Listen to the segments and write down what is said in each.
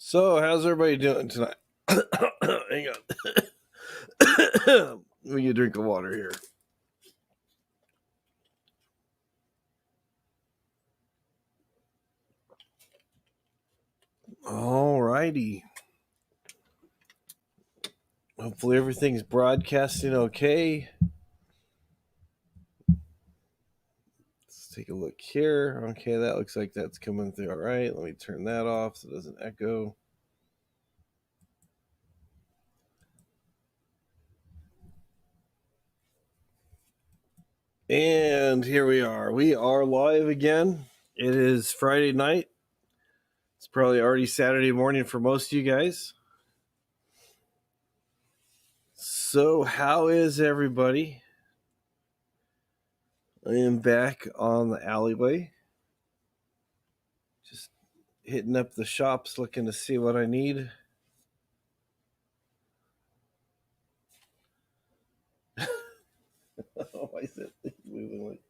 So, how's everybody doing tonight? Hang on. Let me get a drink of water here. All righty. Hopefully, everything's broadcasting okay. Let's take a look here. Okay, that looks like that's coming through. All right, let me turn that off so it doesn't echo. And here we are. We are live again. It is Friday night. It's probably already Saturday morning for most of you guys. So, how is everybody? I am back on the alleyway. Just hitting up the shops looking to see what I need. Why is it moving like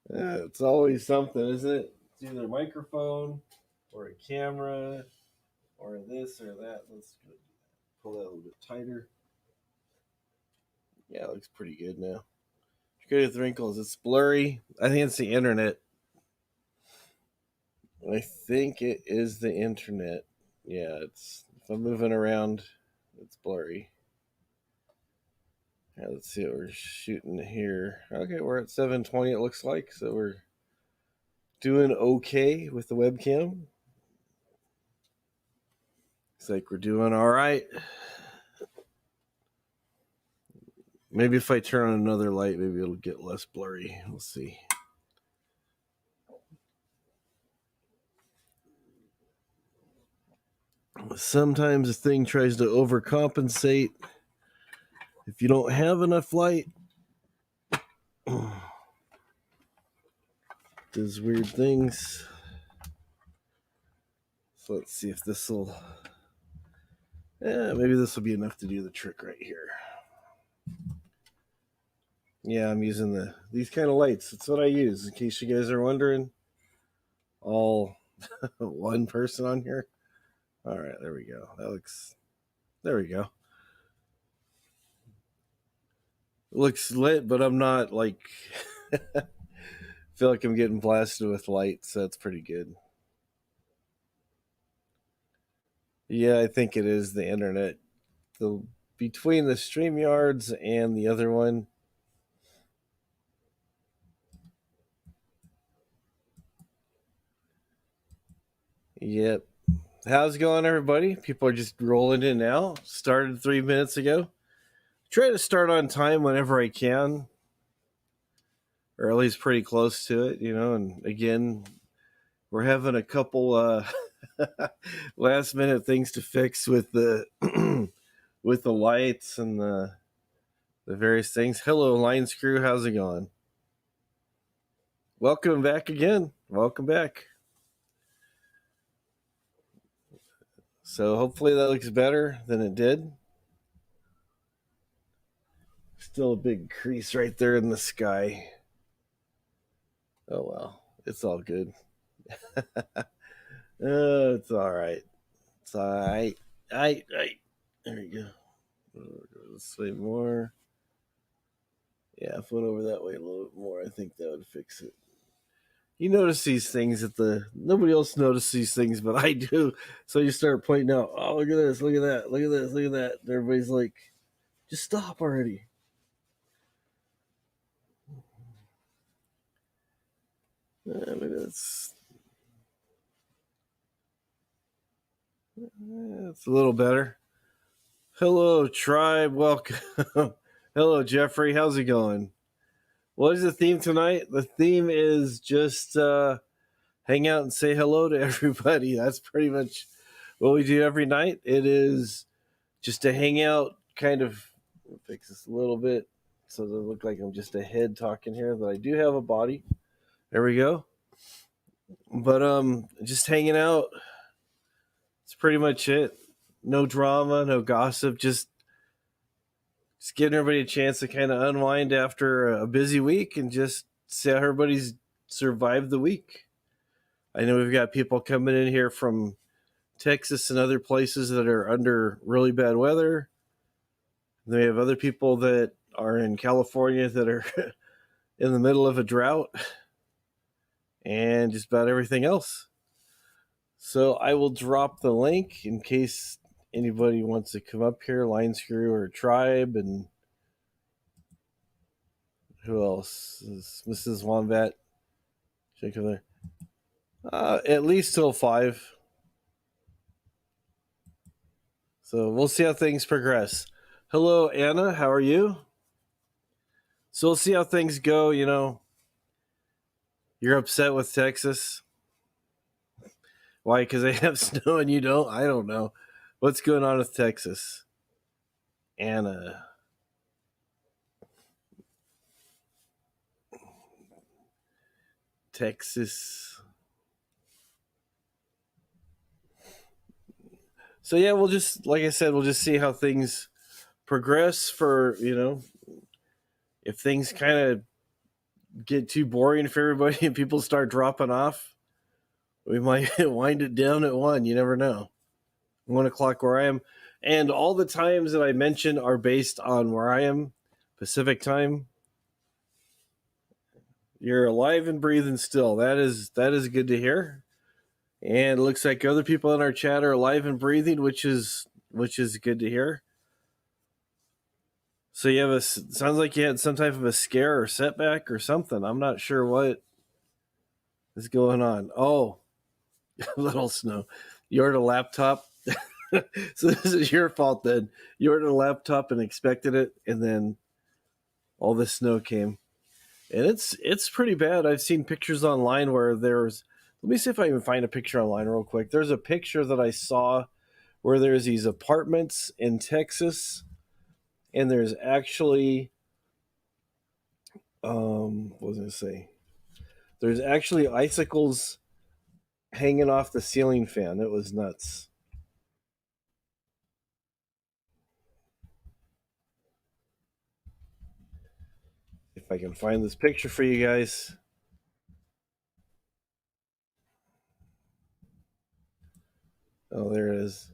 that? It's always something, isn't it? It's either a microphone or a camera or this or that. Let's pull that a little bit tighter. Yeah, it looks pretty good now. Good with wrinkles. It's blurry. I think it's the internet. I think it is the internet. Yeah, it's if I'm moving around, it's blurry. Yeah, let's see what we're shooting here. Okay, we're at 720 it looks like, so we're doing okay with the webcam. Looks like we're doing all right. Maybe if I turn on another light, maybe it'll get less blurry. We'll see. Sometimes the thing tries to overcompensate. If you don't have enough light, does weird things. So let's see if this will. Yeah, maybe this will be enough to do the trick right here. Yeah, I'm using these kind of lights. That's what I use, in case you guys are wondering. All one person on here. All right, there we go. There we go. It looks lit, but I'm not like, feel like I'm getting blasted with light, so that's pretty good. Yeah, I think it is the internet. Between the StreamYards and the other one. Yep. How's it going, everybody? People are just rolling in now. Started 3 minutes ago. Try to start on time whenever I can, or at least pretty close to it, And again, we're having a couple last minute things to fix with the with the lights and the various things. Hello, Line Screw. How's it going? Welcome back again. Welcome back. So hopefully that looks better than it did. Still a big crease right there in the sky. Oh well, it's all good. It's all right. It's all right. There we go. Go this way more. Yeah, if I went over that way a little bit more, I think that would fix it. You notice these things nobody else notices these things, but I do. So you start pointing out, oh, look at this, look at that, look at this, look at that. And everybody's like, just stop already. Maybe that's a little better. Hello, tribe. Welcome. Hello, Jeffrey. How's it going? What is the theme tonight? The theme is just hang out and say hello to everybody. That's pretty much what we do every night. It is just to hang out, kind of fix this a little bit so it doesn't look like I'm just a head talking here, that I do have a body. There we go. But just hanging out. It's pretty much it. No drama, no gossip, just giving everybody a chance to kind of unwind after a busy week and just see how everybody's survived the week. I know we've got people coming in here from Texas and other places that are under really bad weather. Then we have other people that are in California that are in the middle of a drought, and just about everything else. So I will drop the link in case anybody wants to come up here, Line Screw or Tribe, and who else? Is Mrs. Wombat? Should I come there? At least till 5. So we'll see how things progress. Hello, Anna. How are you? So we'll see how things go. You're upset with Texas. Why? Because they have snow and you don't? I don't know. What's going on with Texas? Anna. Texas. So yeah, we'll just, like I said, we'll just see how things progress for, if things kind of get too boring for everybody and people start dropping off, we might wind it down at 1. You never know. 1 o'clock where I am. And all the times that I mention are based on where I am, Pacific time. You're alive and breathing still. That is good to hear. And it looks like other people in our chat are alive and breathing, which is good to hear. So sounds like you had some type of a scare or setback or something. I'm not sure what is going on. Oh, little snow. You ordered a laptop. So this is your fault then. You ordered a laptop and expected it, and then all this snow came. And it's pretty bad. I've seen pictures online where there's, let me see if I can find a picture online real quick. There's a picture that I saw where there's these apartments in Texas, and there's actually what was I gonna say? There's actually icicles hanging off the ceiling fan. It was nuts. If I can find this picture for you guys. Oh, there it is.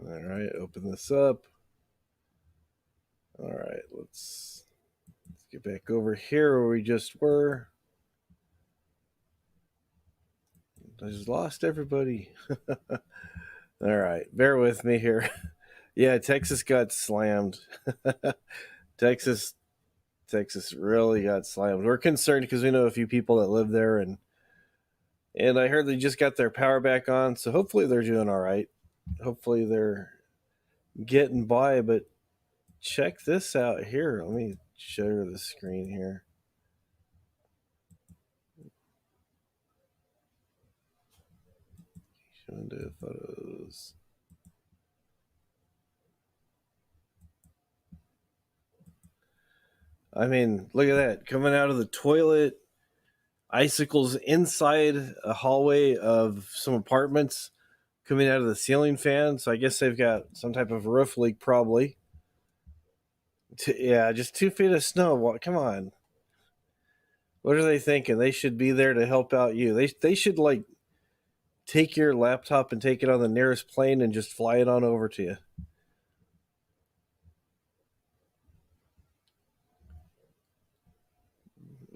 All right, open this up. All right, let's get back over here where we just were. I just lost everybody. All right, bear with me here. Yeah, Texas got slammed. Texas really got slammed. We're concerned because we know a few people that live there, and I heard they just got their power back on, so hopefully they're doing all right. Hopefully they're getting by, but check this out here. Let me share the screen here. Showing the photos. I mean, look at that. Coming out of the toilet, icicles inside a hallway of some apartments coming out of the ceiling fan. So I guess they've got some type of roof leak, probably. Yeah, just 2 feet of snow. Come on. What are they thinking? They should be there to help out you. They should, like, take your laptop and take it on the nearest plane and just fly it on over to you.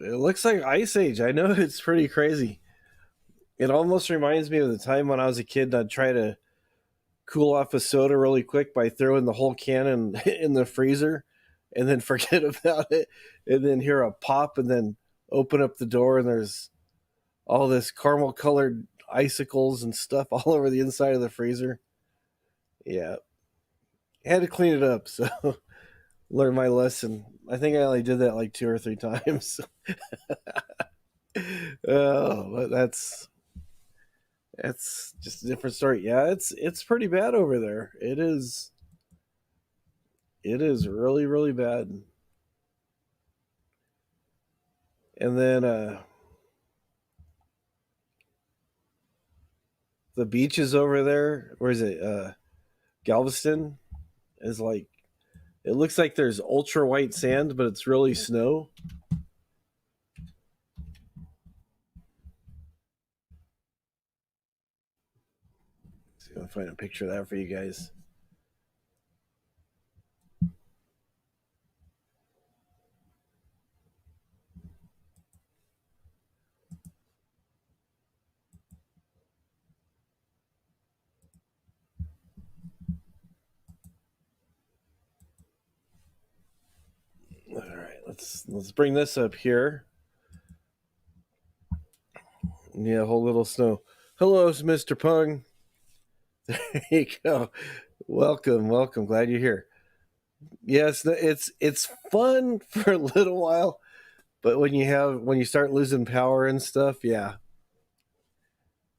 It looks like Ice Age. I know, it's pretty crazy. It almost reminds me of the time when I was a kid and I'd try to cool off a soda really quick by throwing the whole can in the freezer and then forget about it and then hear a pop and then open up the door and there's all this caramel colored icicles and stuff all over the inside of the freezer. Yeah. Had to clean it up, so learned my lesson. I think I only did that like 2 or 3 times. Oh, but that's just a different story. Yeah, it's pretty bad over there. It is really, really bad. And then the beaches over there. Where is it? Galveston is like it looks like there's ultra white sand, but it's really snow. See if I can find a picture of that for you guys. All right, let's bring this up here. Yeah, a whole little snow. Hello, Mr. Pung. There you go. Welcome, welcome. Glad you're here. Yes, it's fun for a little while, but when you start losing power and stuff, yeah.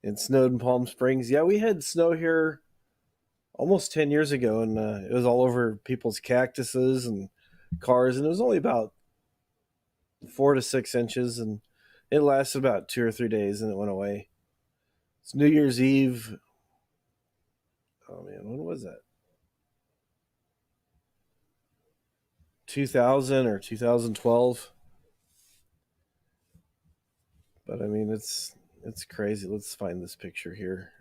It snowed in Palm Springs. Yeah, we had snow here almost 10 years ago, and it was all over people's cactuses and cars, and it was only about 4 to 6 inches, and it lasted about 2 or 3 days, and it went away. It's New Year's Eve. Oh man, when was that? 2000 or 2012. But I mean, it's crazy. Let's find this picture here.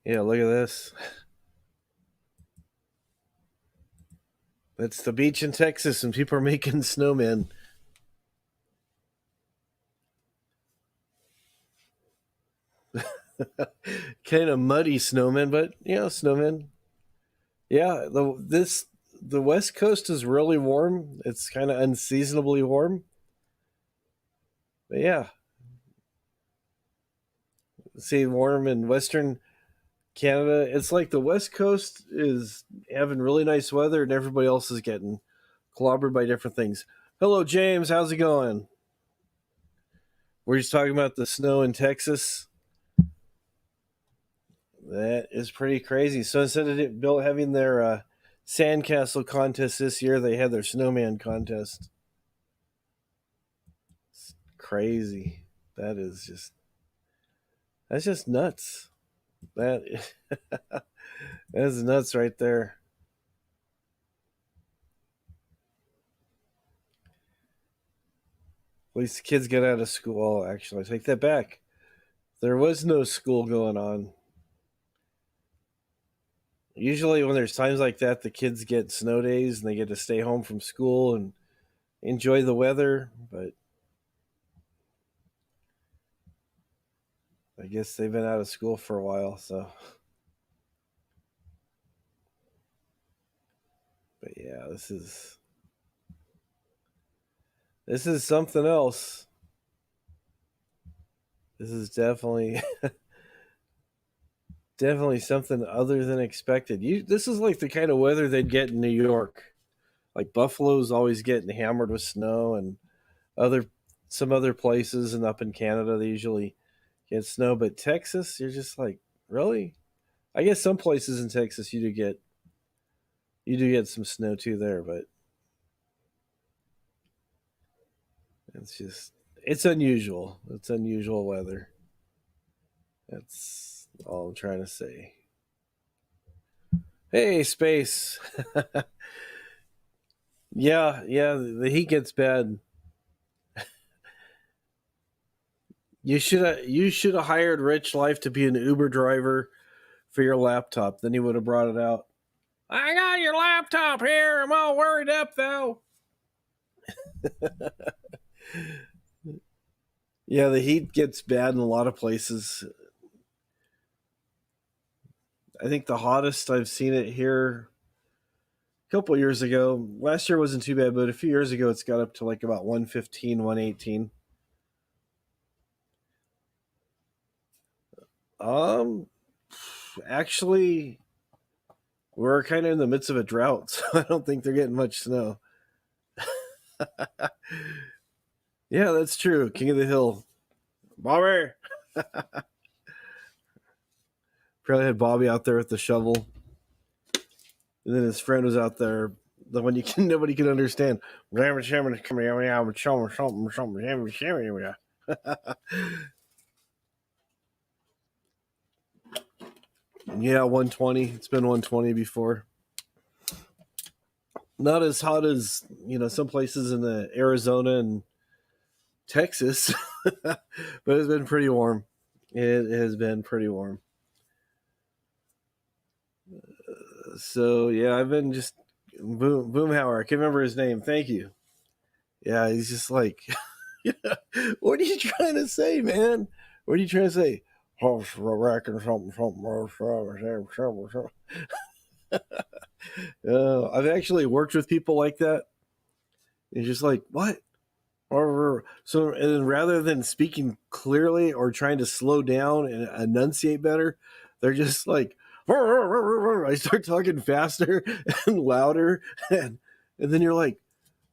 Yeah, look at this. That's the beach in Texas, and people are making snowmen. Kind of muddy snowmen, but snowmen. Yeah, the West Coast is really warm. It's kind of unseasonably warm. But yeah, see, warm in Western Canada. It's like the West Coast is having really nice weather, and everybody else is getting clobbered by different things. Hello, James. How's it going? We're just talking about the snow in Texas. That is pretty crazy. So instead of having their sandcastle contest this year, they had their snowman contest. It's crazy. That's just nuts. That that's nuts right there. At least the kids get out of school. Actually, I take that back. There was no school going on. Usually, when there's times like that, the kids get snow days and they get to stay home from school and enjoy the weather. But I guess they've been out of school for a while, so. But yeah, this is something else. This is definitely something other than expected. This is like the kind of weather they'd get in New York. Like Buffalo's always getting hammered with snow, and other some other places, and up in Canada they usually get snow. But Texas, you're just like, really? I guess some places in Texas you do get some snow too there, but it's unusual. It's unusual weather. That's all I'm trying to say. Hey, space. Yeah, yeah, the heat gets bad. You should have hired Rich Life to be an Uber driver for your laptop. Then he would have brought it out. I got your laptop here. I'm all worried up though. Yeah, the heat gets bad in a lot of places. I think the hottest I've seen it here a couple years ago. Last year wasn't too bad, but a few years ago it's got up to like about 115, 118. Um actually we're kind of in the midst of a drought, so I don't think they're getting much snow. Yeah, that's true. King of the Hill. Bobby. Probably had Bobby out there with the shovel. And then his friend was out there the one nobody can understand. Yeah, 120. It's been 120 before. Not as hot as some places in the Arizona and Texas, but it's been pretty warm. It has been pretty warm. So yeah, I've been just Boomhauer. I can't remember his name. Thank you. Yeah, he's just like, what are you trying to say, man? What are you trying to say? I've actually worked with people like that. It's just like, what? So, and rather than speaking clearly or trying to slow down and enunciate better, they're just like, I start talking faster and louder, and then you're like,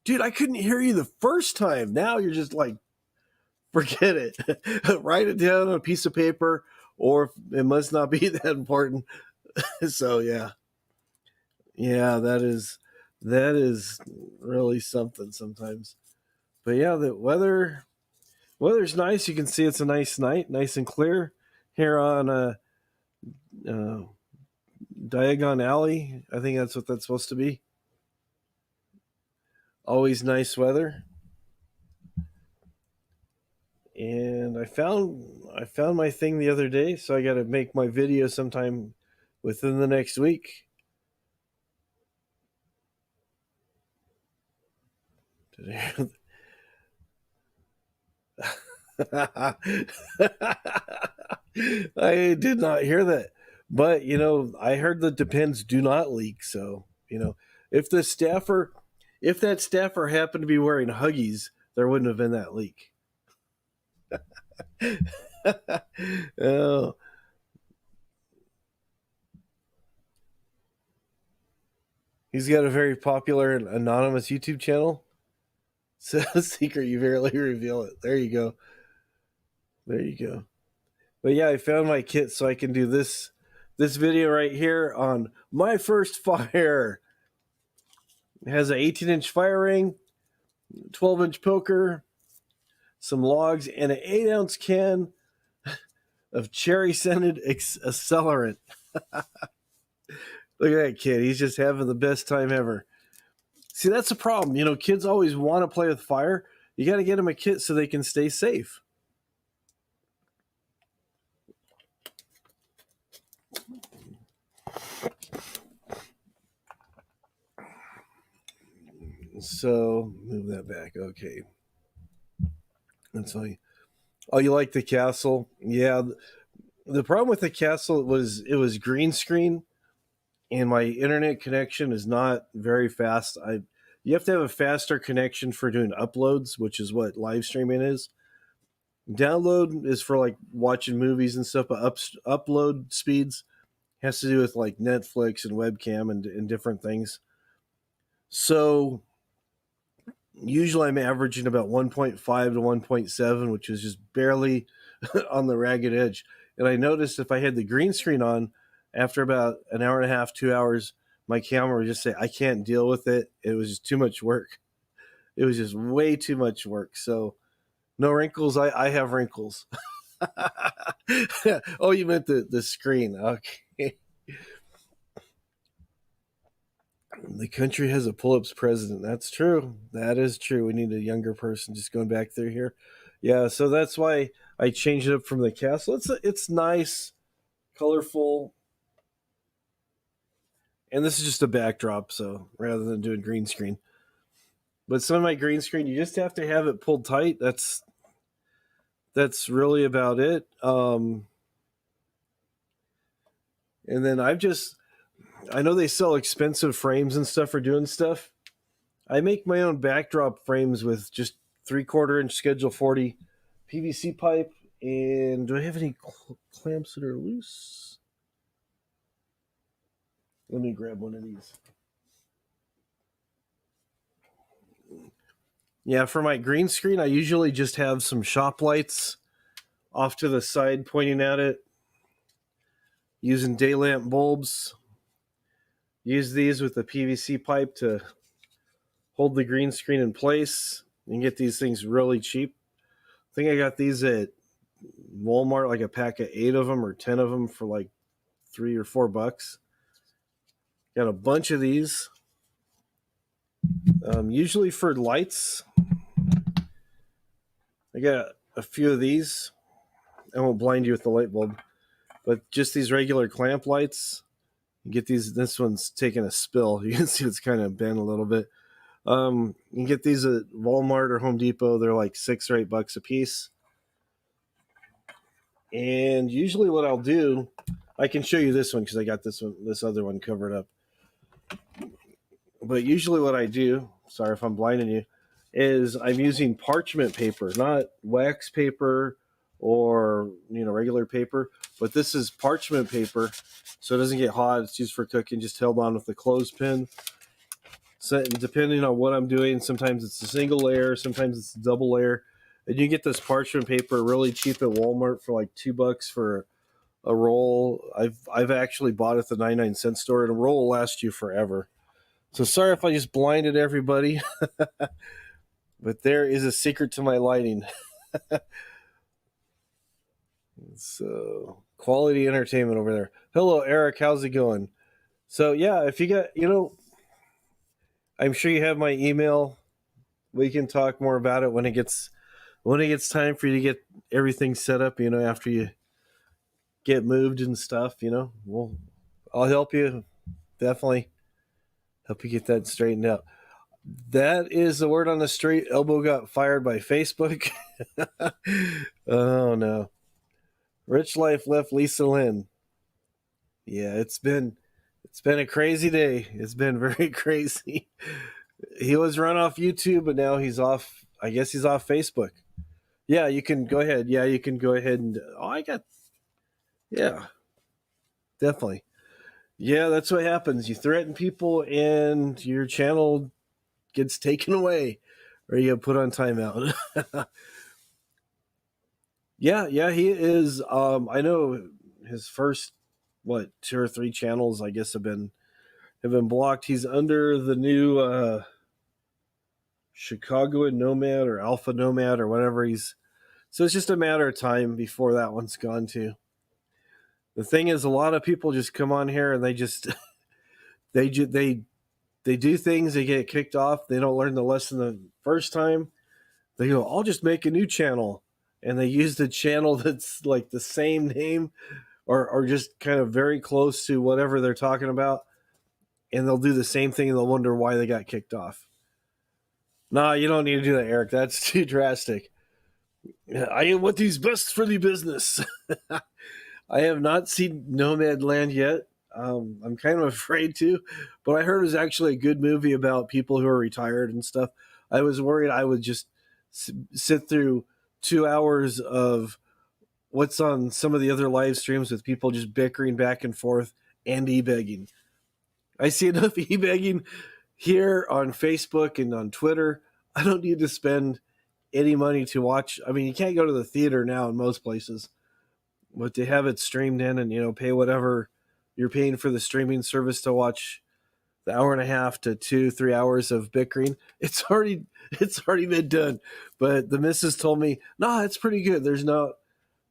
dude, I couldn't hear you the first time. Now you're just like, forget it. Write it down on a piece of paper, or it must not be that important. So yeah, that is really something sometimes. But yeah, the weather's nice. You can see it's a nice night, nice and clear here on uh, Diagon Alley. I think that's what that's supposed to be. Always nice weather. And I found my thing the other day, so I got to make my video sometime within the next week. I did not hear that. But, I heard the Depends do not leak. So, if that staffer happened to be wearing Huggies, there wouldn't have been that leak. Oh. He's got a very popular and anonymous YouTube channel. So secret, you barely reveal it. There you go. But yeah, I found my kit so I can do this video right here on my first fire. It has an 18-inch fire ring, 12-inch poker, some logs, and an 8-ounce can of cherry-scented accelerant. Look at that kid. He's just having the best time ever. See, that's the problem. Kids always want to play with fire. You got to get them a kit so they can stay safe. So, move that back. Okay. That's funny. Oh, you like the castle? Yeah. The problem with the castle was it was green screen, and my internet connection is not very fast. You have to have a faster connection for doing uploads, which is what live streaming is. Download is for like watching movies and stuff, but upload speeds has to do with like Netflix and webcam and different things. So usually I'm averaging about 1.5 to 1.7, which is just barely on the ragged edge. And I noticed if I had the green screen on, after about an hour and a half, 2 hours, my camera would just say, I can't deal with it. It was just too much work. It was just way too much work. So no wrinkles. I have wrinkles. Oh, you meant the screen. Okay. The country has a pull-ups president. That's true. That is true. We need a younger person. Just going back through here. Yeah, so that's why I changed it up from the castle. It's nice, colorful, and this is just a backdrop. So rather than doing green screen, but some of my green screen, you just have to have it pulled tight. That's really about it. And then I know they sell expensive frames and stuff for doing stuff. I make my own backdrop frames with just 3/4 inch Schedule 40 PVC pipe. And do I have any clamps that are loose? Let me grab one of these. Yeah, for my green screen, I usually just have some shop lights off to the side pointing at it, using day lamp bulbs. Use these with the PVC pipe to hold the green screen in place. You can get these things really cheap. I think I got these at Walmart, like a pack of 8 of them or 10 of them for like $3 or $4. Got a bunch of these. Usually for lights, I got a few of these. I won't blind you with the light bulb, but just these regular clamp lights. You get these. This one's taking a spill. You can see it's kind of bent a little bit. You can get these at Walmart or Home Depot. They're like $6 or $8 a piece. And usually, what I'll do, I can show you this one because I got this other one covered up. But usually, what I do, sorry if I'm blinding you, is I'm using parchment paper, not wax paper or regular paper, but this is parchment paper, so it doesn't get hot. It's used for cooking, just held on with a clothespin. So depending on what I'm doing, sometimes it's a single layer, sometimes it's a double layer, and you get this parchment paper really cheap at Walmart for like $2 for a roll. I've actually bought it at the 99-cent store, and a roll will last you forever. So sorry if I just blinded everybody, but there is a secret to my lighting. So quality entertainment over there. Hello, Eric. How's it going? So yeah, if you got, I'm sure you have my email. We can talk more about it when it gets time for you to get everything set up. After you get moved and stuff. I'll help you. Definitely help you get that straightened out. That is the word on the street. Elbow got fired by Facebook. Oh no. Rich Life left Lisa Lynn. Yeah, it's been a crazy day. It's been very crazy. He was run off YouTube, but now he's off. I guess he's off Facebook. Yeah, you can go ahead. Yeah, you can go ahead and. Yeah, definitely. Yeah, that's what happens. You threaten people, and your channel gets taken away, or you get put on timeout. Yeah, he is. I know his first 2 or 3 channels, I guess, have been blocked. He's under the new Chicago Nomad or Alpha Nomad or whatever so it's just a matter of time before that one's gone too. The thing is, a lot of people just come on here and they just they do things, they get kicked off, they don't learn the lesson the first time. They go, I'll just make a new channel, and they use the channel that's like the same name or just kind of very close to whatever they're talking about, and they'll do the same thing and they'll wonder why they got kicked off. Nah, you don't need to do that, Eric. That's too drastic. I am what is best for the business. I have not seen Nomad Land yet. I'm kind of afraid to, but I heard it was actually a good movie about people who are retired and stuff. I was worried I would just sit through 2 hours of what's on some of the other live streams with people just bickering back and forth and e-begging. I see enough e-begging here on Facebook and on Twitter. I don't need to spend any money to watch. I mean, you can't go to the theater now in most places, but to have it streamed in and, pay whatever you're paying for the streaming service to watch the hour and a half to 2-3 hours of bickering, it's already been done. But the missus told me, nah, it's pretty good.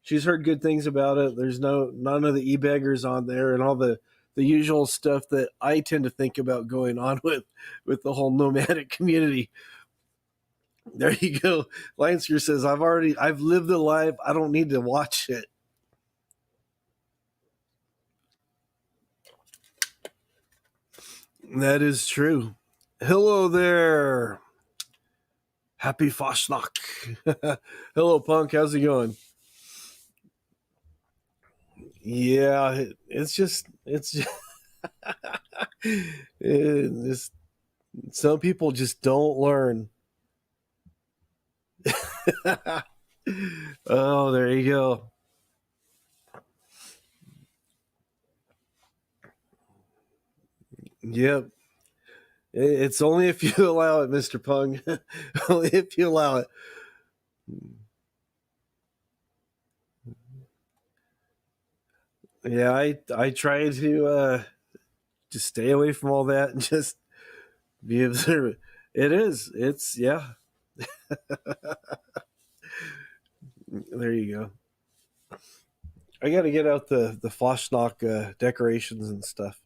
She's heard good things about it. There's none of the e-beggars on there and all the usual stuff that I tend to think about going on with the whole nomadic community. There you go. Lancer says, I've lived the life. I don't need to watch it. That is true. Hello there. Happy Fashnacht. Hello, Punk. How's it going? Yeah, it's just some people just don't learn. Oh, there you go. Yep. It's only if you allow it, Mr. Pung. Only if you allow it. Yeah, I try to stay away from all that and just be observant. It is. It's yeah. There you go. I got to get out the Fosnock decorations and stuff.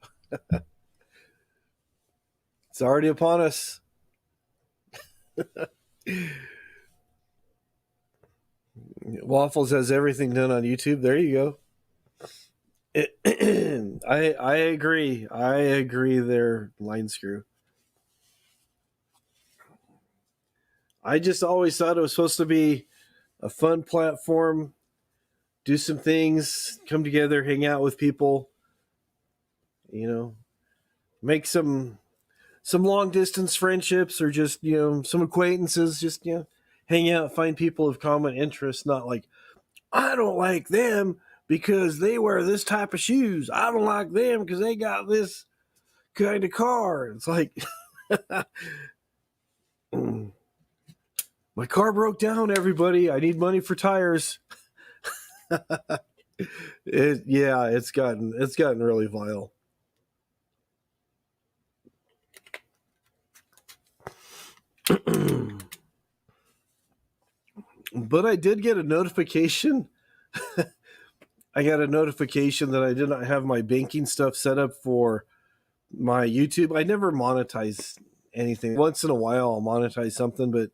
It's already upon us. Waffles has everything done on YouTube. There you go. I agree. I agree. There, line screw. I just always thought it was supposed to be a fun platform, do some things, come together, hang out with people, you know, make some long distance friendships or just, some acquaintances, just, hang out, find people of common interest, not like, I don't like them because they wear this type of shoes. I don't like them because they got this kind of car. It's like, my car broke down, everybody. I need money for tires. It's gotten really vile. But I did get a notification. I got a notification that I did not have my banking stuff set up for my YouTube. I never monetize anything. Once in a while, I'll monetize something, but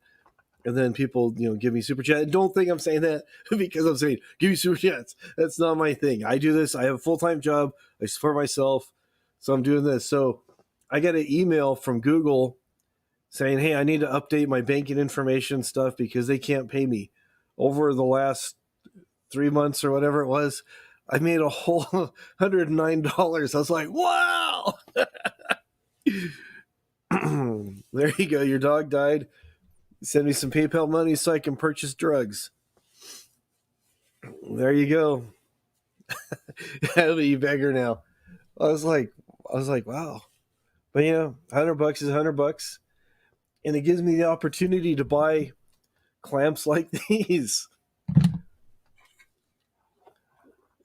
and then people, give me super chat. Don't think I'm saying that because I'm saying give me super chats. That's not my thing. I do this. I have a full-time job. I support myself, so I'm doing this. So I got an email from Google saying, "Hey, I need to update my banking information stuff because they can't pay me." Over the last 3 months or whatever it was, I made a whole $109. I was like, "Wow!" There you go. Your dog died. Send me some PayPal money so I can purchase drugs. There you go. You beggar now. I was like, wow. But $100 is $100, and it gives me the opportunity to buy clamps like these,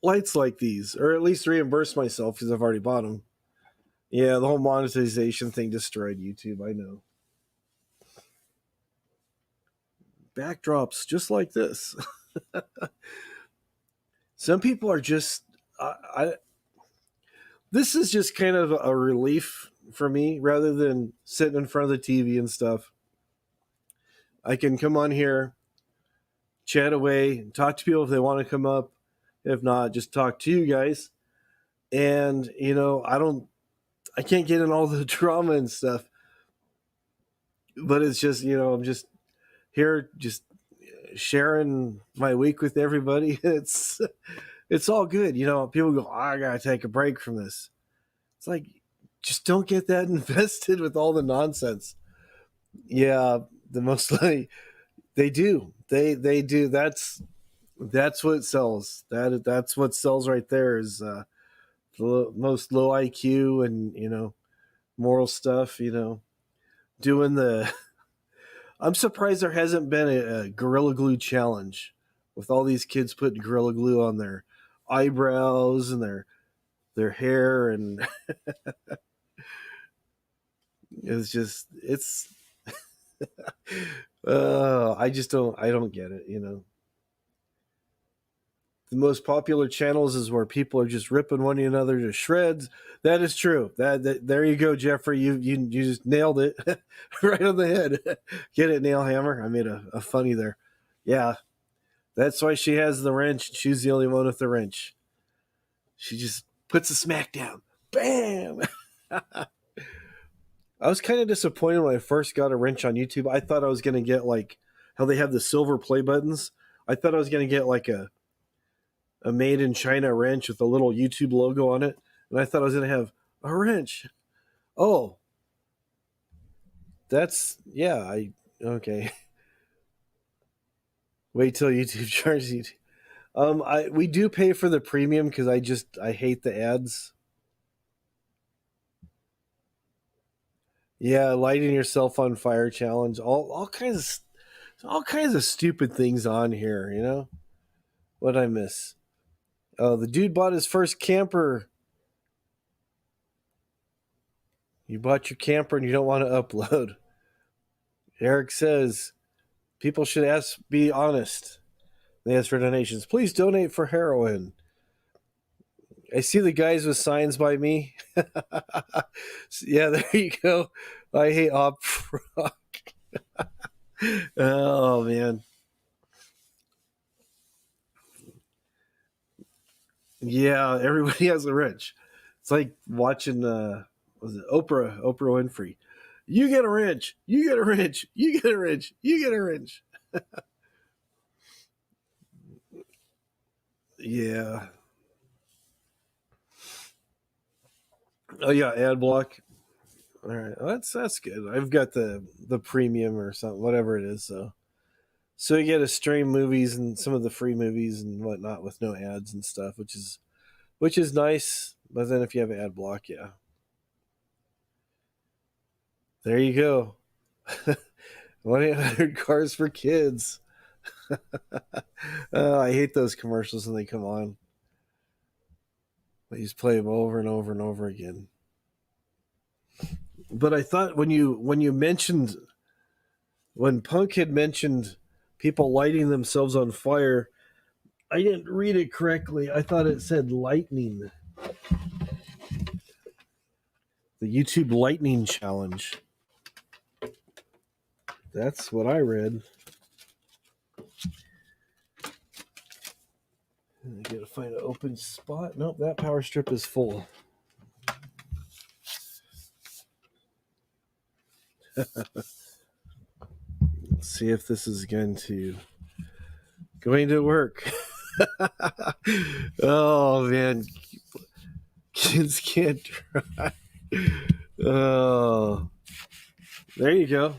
lights like these, or at least reimburse myself because I've already bought them. Yeah, the whole monetization thing destroyed YouTube. I know. Backdrops just like this. Some people are just. This is just kind of a relief for me rather than sitting in front of the TV and stuff. I can come on here, chat away, talk to people if they want to come up. If not, just talk to you guys. And, I can't get in all the drama and stuff. But it's just, I'm just here just sharing my week with everybody. It's all good. People go, I gotta take a break from this. It's like, just don't get that invested with all the nonsense. Yeah, the most like they do. They do. That's what sells. That's what sells right there is the most low IQ and moral stuff. Doing the. I'm surprised there hasn't been a Gorilla Glue challenge with all these kids putting Gorilla Glue on their eyebrows and their hair, and it's I don't get it. The most popular channels is where people are just ripping one another to shreds. That is true. That there you go, Jeffrey. You just nailed it right on the head. Get it, Nailhammer? I made a funny there. Yeah, that's why she has the wrench. She's the only one with the wrench. She just puts a smack down. Bam! I was kind of disappointed when I first got a wrench on YouTube. I thought I was going to get like how they have the silver play buttons. I thought I was going to get like a made in China wrench with a little YouTube logo on it. And I thought I was going to have a wrench. Oh, okay. Wait till YouTube charges you. We do pay for the premium because I hate the ads. Yeah, lighting yourself on fire challenge. All kinds of stupid things on here. What I miss? Oh, the dude bought his first camper. You bought your camper and you don't want to upload. Eric says people should be honest. They ask for donations. Please donate for heroin. I see the guys with signs by me. Yeah, there you go. I hate Op Rock. Oh man. Yeah, everybody has a wrench. It's like watching was it Oprah Winfrey. You get a wrench. You get a wrench. You get a wrench. You get a wrench. Yeah. Oh yeah, ad block. All right, well, that's good. I've got the premium or something, whatever it is. So you get to stream movies and some of the free movies and whatnot with no ads and stuff, which is nice. But then if you have ad block, yeah, there you go. 1-800 Cars for Kids. I hate those commercials when they come on. They just play them over and over and over again. But I thought when you mentioned when Punk had mentioned people lighting themselves on fire, I didn't read it correctly. I thought it said lightning. The YouTube Lightning Challenge. That's what I read. I gotta find an open spot. Nope, that power strip is full. Let's see if this is going to work. Oh man, kids can't drive. Oh, there you go.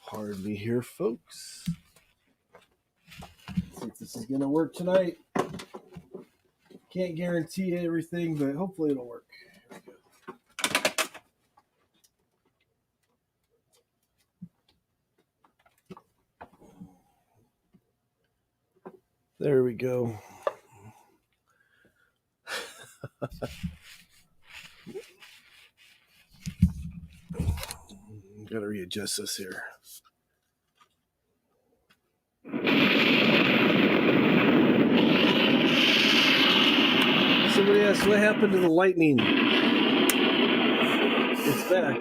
Pardon me here, folks. Let's see if this is going to work tonight. Can't guarantee everything, but hopefully it'll work. There we go. Got to readjust this here. Somebody asked, what happened to the lightning? It's back.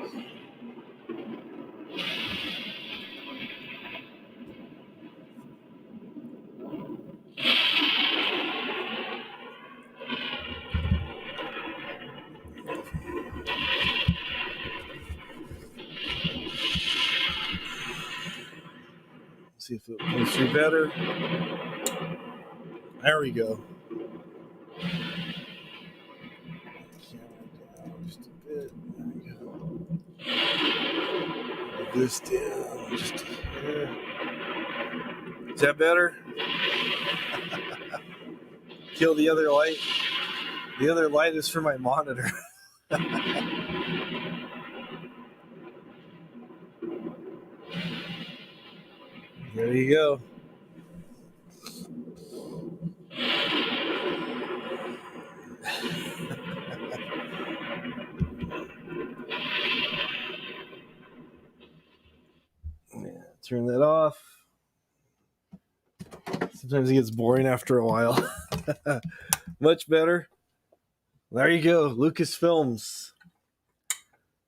See if it comes through better. There we go. Camera down just a bit. There we go. Move this down just a hair. Is that better? Kill the other light. The other light is for my monitor. There you go. Yeah, turn that off. Sometimes it gets boring after a while. Much better. There you go, Lucasfilms.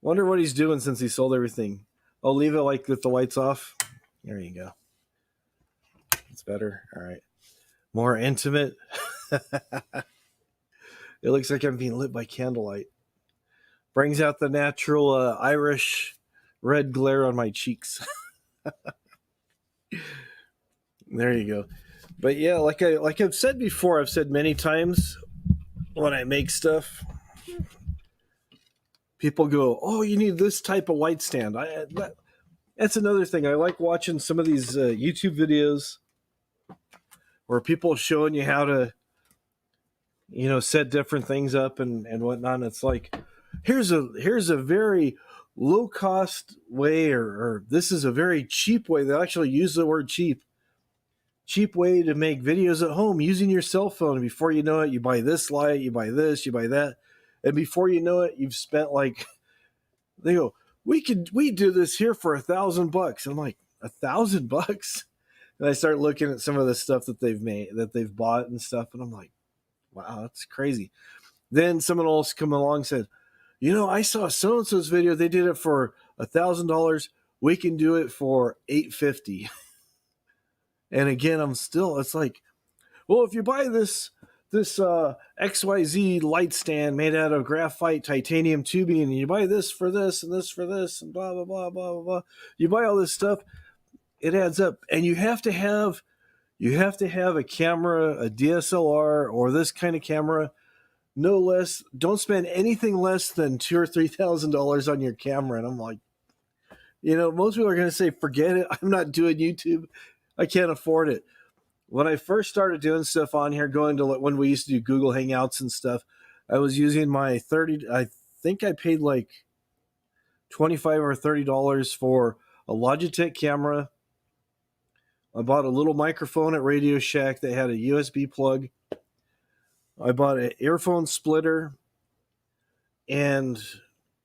Wonder what he's doing since he sold everything. I'll leave it like with the lights off. There you go. It's better. All right. More intimate. It looks like I'm being lit by candlelight. Brings out the natural Irish red glare on my cheeks. There you go. But yeah, like I've said before, I've said many times when I make stuff, people go, "Oh, you need this type of light stand." That's another thing. I like watching some of these YouTube videos where people are showing you how to, set different things up and whatnot. And it's like, here's a very low cost way, or this is a very cheap way. They actually use the word cheap cheap way to make videos at home using your cell phone. And before you know it, you buy this light, you buy this, you buy that. And before you know it, you've spent like, they go, we do this here for $1,000. I'm like, $1,000? And I start looking at some of the stuff that they've made, that they've bought and stuff. And I'm like, wow, that's crazy. Then someone else come along and said, I saw so-and-so's video. They did it for $1,000. We can do it for $850. And again, it's like, well, if you buy this XYZ light stand made out of graphite titanium tubing, and you buy this for this and this for this and blah, blah, blah, blah, blah, blah. You buy all this stuff, it adds up. And you have to have a camera, a DSLR, or this kind of camera. No less. Don't spend anything less than $2,000 or $3,000 on your camera. And I'm like, most people are going to say, forget it. I'm not doing YouTube. I can't afford it. When I first started doing stuff on here, going to when we used to do Google Hangouts and stuff, I was using my I think I paid like $25 or $30 for a Logitech camera. I bought a little microphone at Radio Shack that had a USB plug. I bought an earphone splitter, and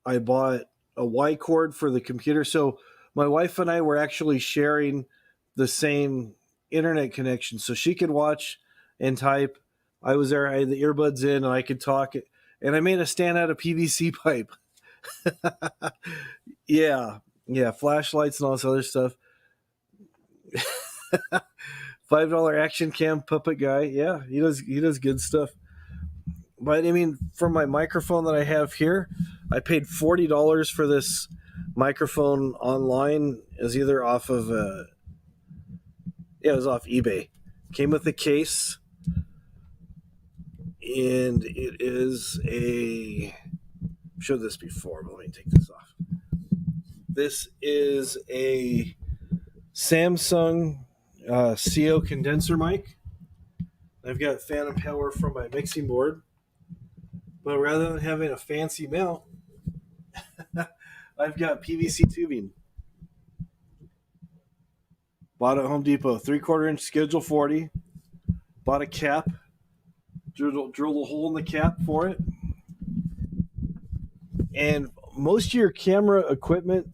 I bought a Y cord for the computer. So my wife and I were actually sharing the same internet connection, so she could watch and type. I was there, I had the earbuds in, and I could talk. And I made a stand out of PVC pipe. yeah, flashlights and all this other stuff. $5 action cam puppet guy. Yeah, he does good stuff. But I mean, for my microphone that I have here, I paid $40 for this microphone online. It was either off of it was off eBay. Came with a case, and it is I've showed this before, but let me take this off. This is a Samsung CO condenser mic. I've got phantom power from my mixing board. But rather than having a fancy mount, I've got PVC tubing. Bought at Home Depot, 3/4 inch Schedule 40. Bought a cap, drilled a hole in the cap for it. And most of your camera equipment,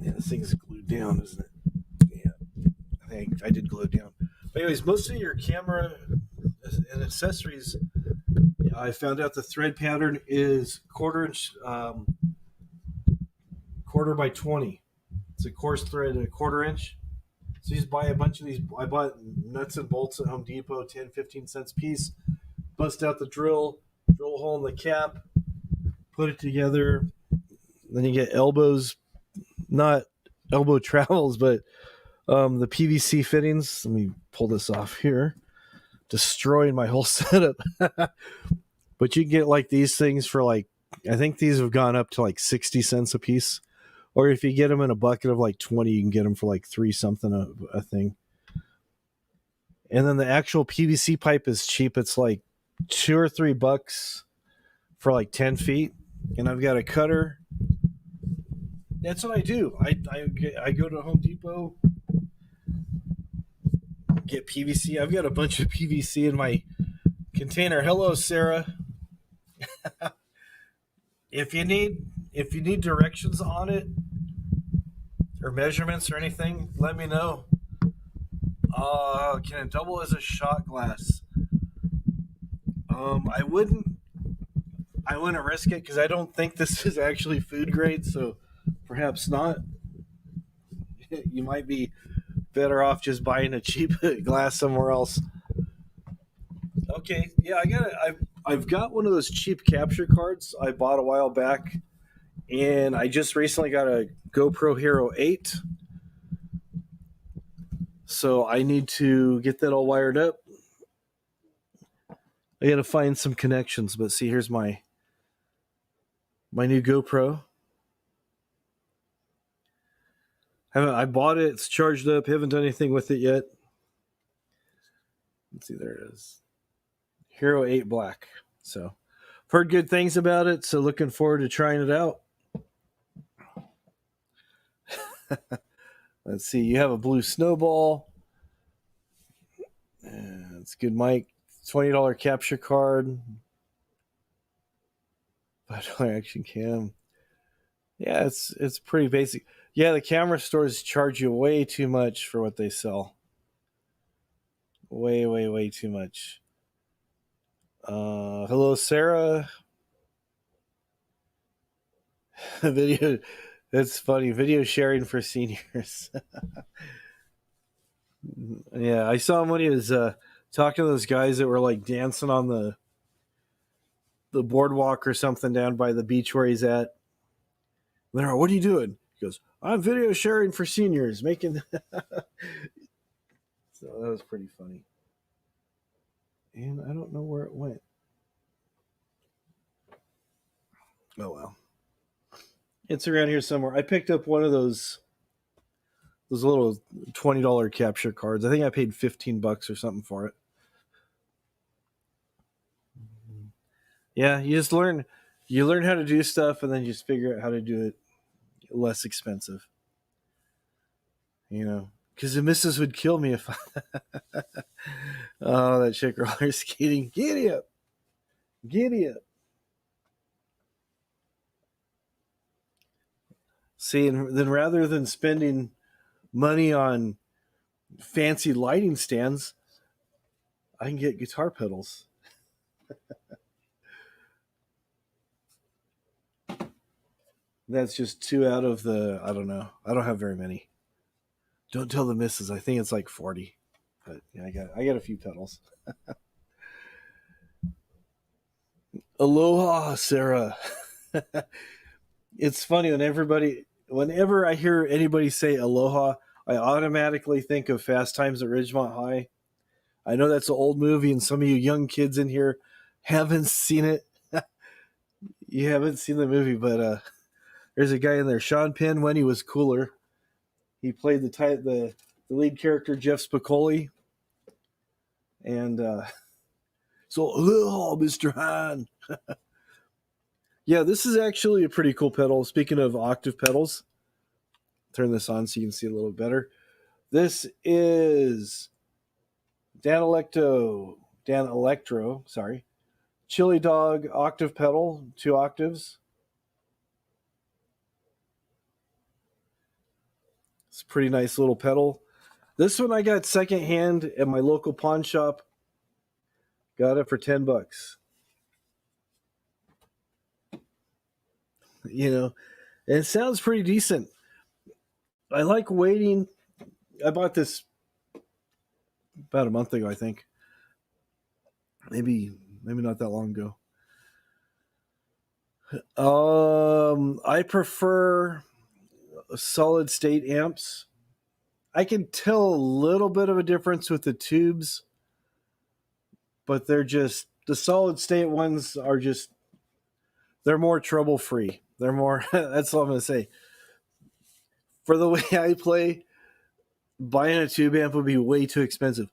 this thing's glued down, isn't it? Yeah, I think I did glue it down. But anyways, most of your camera and accessories, I found out the thread pattern is 1/4 inch, 1/4 by 20. It's a coarse thread, 1/4 inch. So you just buy a bunch of these. I bought nuts and bolts at Home Depot, 10, 15 cents a piece. Bust out the drill a hole in the cap, put it together. Then you get elbows, not elbow travels, but the PVC fittings. Let me pull this off here. Destroying my whole setup. But you can get like these things for like, I think these have gone up to like 60 cents a piece. Or if you get them in a bucket of like 20, you can get them for like $3 something a thing. And then the actual PVC pipe is cheap. It's like $2 or $3 for like 10 feet. And I've got a cutter. That's what I do. I go to Home Depot, get PVC. I've got a bunch of PVC in my container. Hello, Sarah. If you need directions on it or measurements or anything, let me know. Can it double as a shot glass? I wouldn't risk it because I don't think this is actually food grade, so perhaps not. You might be better off just buying a cheap glass somewhere else. Okay, yeah, I've got one of those cheap capture cards I bought a while back, and I just recently got a GoPro Hero 8. So I need to get that all wired up. I got to find some connections, but see, here's my new GoPro. I bought it. It's charged up. Haven't done anything with it yet. Let's see, there it is. Hero 8 Black. So I've heard good things about it, so looking forward to trying it out. Let's see. You have a blue snowball. It's good mic. $20 capture card. $5 action cam. Yeah, it's pretty basic. Yeah, the camera stores charge you way too much for what they sell. Way too much. Hello, Sarah. Video. That's funny. Video sharing for seniors. Yeah, I saw him when he was talking to those guys that were like dancing on the boardwalk or something down by the beach where he's at. They're like, what are you doing? He goes, I'm video sharing for seniors, making. So that was pretty funny. And I don't know where it went. Oh well. It's around here somewhere. I picked up one of those little $20 capture cards. I think I paid $15 or something for it. Yeah, you just learn how to do stuff and then you just figure out how to do it less expensive. You know, because the missus would kill me if I... Oh, that chick roller skating. Giddy up. Giddy up. See, and then rather than spending money on fancy lighting stands, I can get guitar pedals. That's just 2 out of the, I don't know. I don't have very many. Don't tell the missus. I think it's like 40. But yeah, I got a few pedals. Aloha, Sarah. It's funny whenever I hear anybody say aloha, I automatically think of Fast Times at Ridgemont High. I know that's an old movie, and some of you young kids in here haven't seen it. You haven't seen the movie, but there's a guy in there, Sean Penn, when he was cooler. He played the lead character, Jeff Spicoli. And so, aloha, Mr. Hahn. Yeah, this is actually a pretty cool pedal. Speaking of octave pedals, turn this on so you can see a little better. This is Dan Electro, Chili Dog octave pedal, 2 octaves. It's a pretty nice little pedal. This one I got secondhand at my local pawn shop. Got it for $10. You know, and it sounds pretty decent. I like waiting. I bought this about a month ago, I think. Maybe not that long ago. I prefer solid state amps. I can tell a little bit of a difference with the tubes, but they're just, the solid state ones are just, they're more trouble free. They're more, that's all I'm going to say. For the way I play, buying a tube amp would be way too expensive.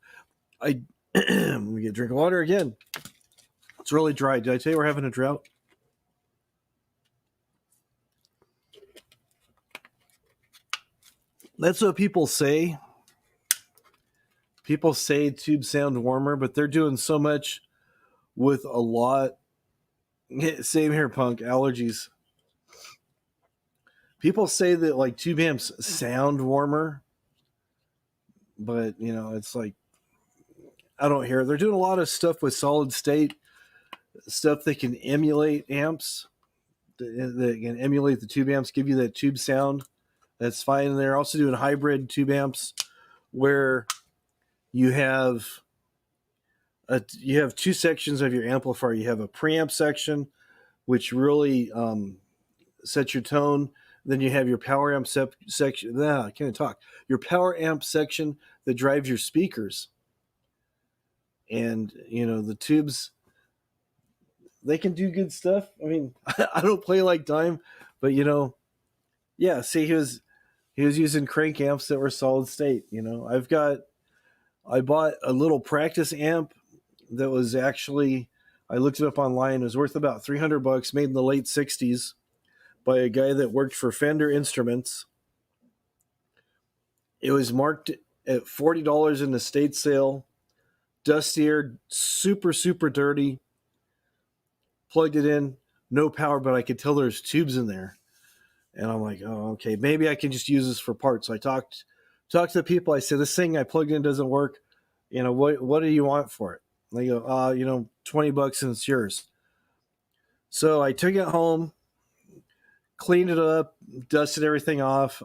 Let me get a drink of water again. It's really dry. Did I tell you we're having a drought? That's what people say. People say tubes sound warmer, but they're doing so much with a lot. Same here, punk. Allergies. People say that like tube amps sound warmer, but you know, it's like, I don't hear it. They're doing a lot of stuff with solid state stuff that can emulate amps, that can emulate the tube amps, give you that tube sound. That's fine. And they're also doing hybrid tube amps where you have 2 sections of your amplifier. You have a preamp section, which really sets your tone. Then you have your power amp section. I can't talk. Your power amp section that drives your speakers. And, you know, the tubes, they can do good stuff. I mean, I don't play like Dime, but, you know, yeah, see, he was using crank amps that were solid state. You know, I bought a little practice amp that was actually, I looked it up online. It was worth about $300, made in the late 60s by a guy that worked for Fender Instruments. It was marked at $40 in the state sale. Dustier, super super dirty. Plugged it in, no power, but I could tell there's tubes in there. And I'm like, oh, okay, maybe I can just use this for parts. So I talked to the people. I said, this thing I plugged in doesn't work. What do you want for it? And they go, $20 and it's yours. So I took it home, cleaned it up, dusted everything off.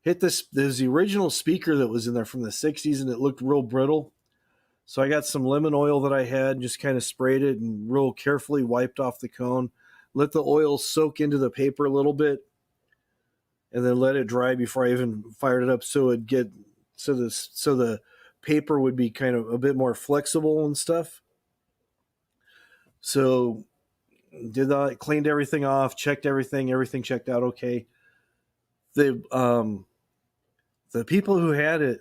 Hit this. There's the original speaker that was in there from the '60s, and it looked real brittle. So I got some lemon oil that I had, just kind of sprayed it and real carefully wiped off the cone. Let the oil soak into the paper a little bit, and then let it dry before I even fired it up. So the paper would be kind of a bit more flexible and stuff. So did that, cleaned everything off, checked everything checked out okay. The people who had it,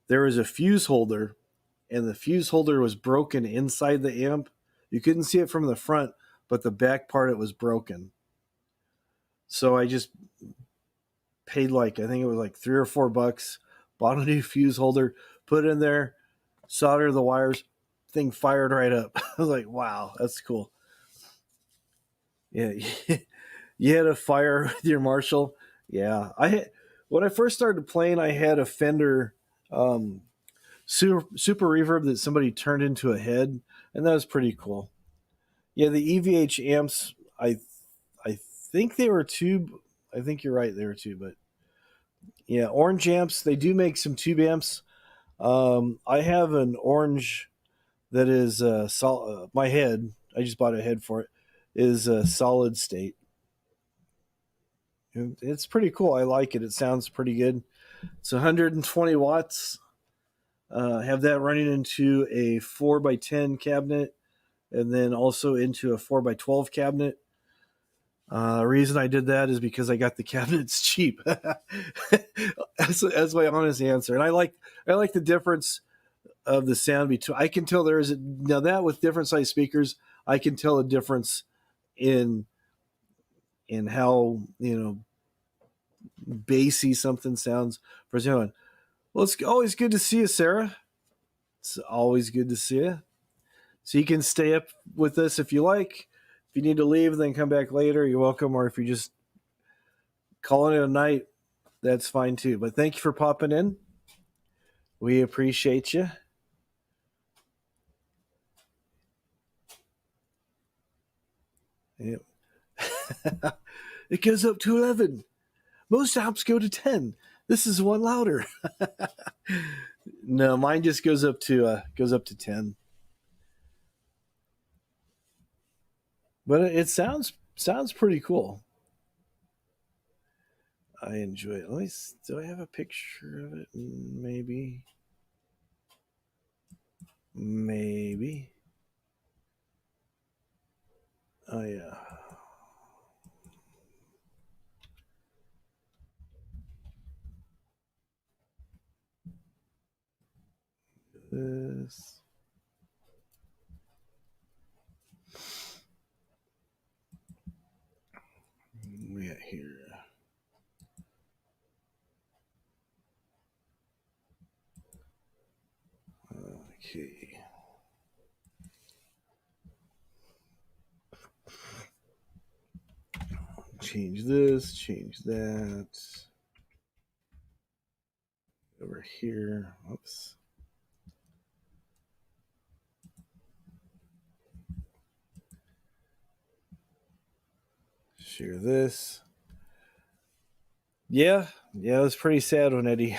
there was a fuse holder, and the fuse holder was broken inside the amp. You couldn't see it from the front, but the back part it was broken. So I just paid I think it was like $3 or $4, bought a new fuse holder, put it in there, solder the wires, thing fired right up. I was like, wow, that's cool. Yeah, you had a fire with your Marshall. Yeah, when I first started playing, I had a Fender super reverb that somebody turned into a head, and that was pretty cool. Yeah, the EVH amps, I think they were tube. I think you're right, they were tube, but yeah, orange amps. They do make some tube amps. I have an orange that is my head. I just bought a head for it. Is a solid state. It's pretty cool. I like it. It sounds pretty good. It's 120 watts. Have that running into a 4x10 cabinet, and then also into a 4x12 cabinet. Reason I did that is because I got the cabinets cheap. That's my honest answer. And I like the difference of the sound between. I can tell now that with different size speakers, I can tell a difference in how bassy something sounds for someone. Well, it's always good to see you, Sarah. It's always good to see you. So you can stay up with us if you like. If you need to leave, then come back later. You're welcome. Or if you're just calling it a night, that's fine too. But thank you for popping in. We appreciate you. Yep. It goes up to 11. Most amps go to 10. This is one louder. No, mine just goes up to 10. But it sounds pretty cool. I enjoy it. Do I have a picture of it? Maybe. Oh yeah. This. We got here. Okay. Change this, change that. Over here. Oops. Share this. Yeah, it was pretty sad when Eddie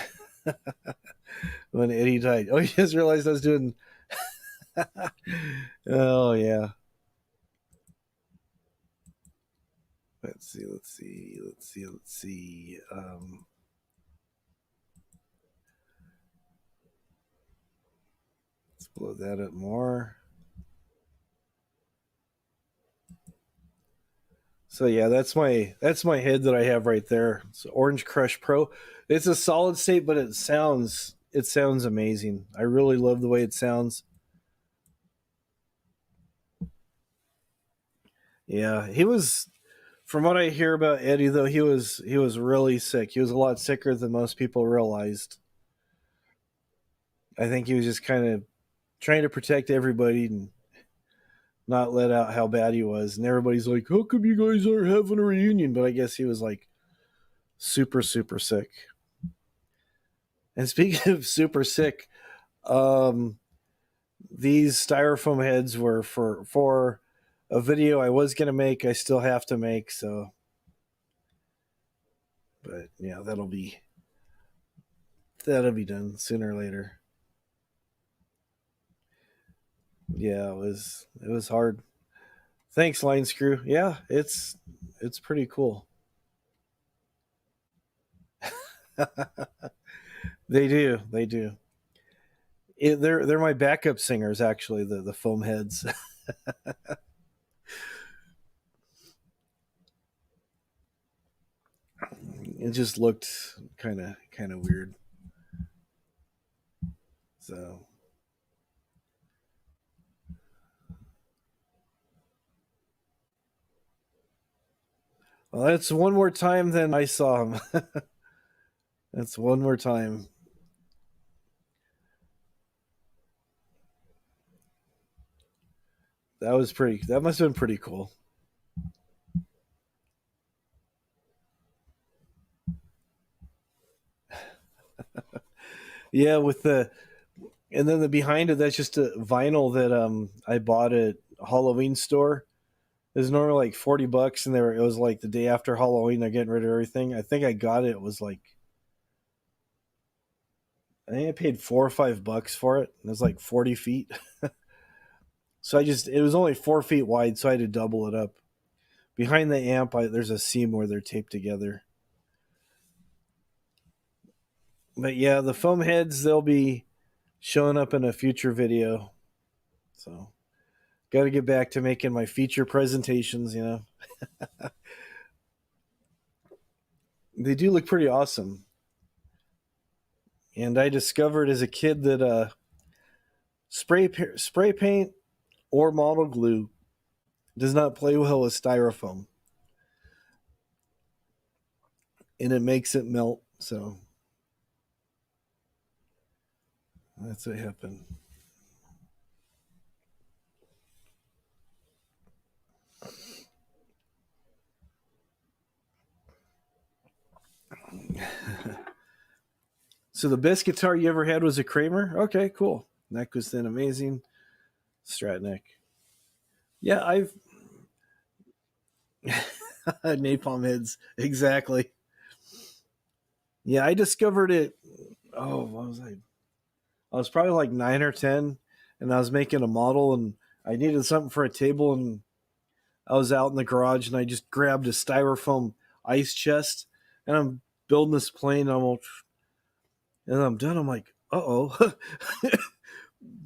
died. Oh, you just realized I was doing. Oh yeah. Let's see. Let's blow that up more. So yeah, that's my head that I have right there. It's Orange Crush Pro. It's a solid state, but it sounds amazing. I really love the way it sounds. Yeah, he was from what I hear about Eddie, though, he was really sick. He was a lot sicker than most people realized. I think he was just kind of trying to protect everybody and not let out how bad he was. And everybody's like, "How come you guys aren't having a reunion?" But I guess he was like super super sick. And speaking of super sick, um, these styrofoam heads were for a video I was gonna make. I still have to make, so but yeah, that'll be done sooner or later. Yeah, it was hard. Thanks, Line Screw. Yeah, it's pretty cool. They do. They're my backup singers, actually. The foam heads. It just looked kind of weird. So, well, that's one more time than I saw him. That's one more time. That must have been pretty cool. Yeah, with the and then the behind it, that's just a vinyl that I bought at a Halloween store. It was normally like $40, and it was like the day after Halloween. They're getting rid of everything. I think I got it. It was like I think I paid $4 or $5 for it. And it was like 40 feet. So it was only 4 feet wide, so I had to double it up. Behind the amp, there's a seam where they're taped together. But yeah, the foam heads, they'll be showing up in a future video. So got to get back to making my feature presentations. They do look pretty awesome. And I discovered as a kid that spray paint or model glue does not play well with styrofoam, and it makes it melt. So that's what happened. So the best guitar you ever had was a Kramer? Okay, cool. Neck was then amazing. Strat neck. Yeah, I've napalm heads. Exactly. Yeah, I discovered it. Oh, what was I? I was probably like 9 or 10, and I was making a model, and I needed something for a table, and I was out in the garage, and I just grabbed a styrofoam ice chest, and I'm building this plane. And I'm done. I'm like, oh,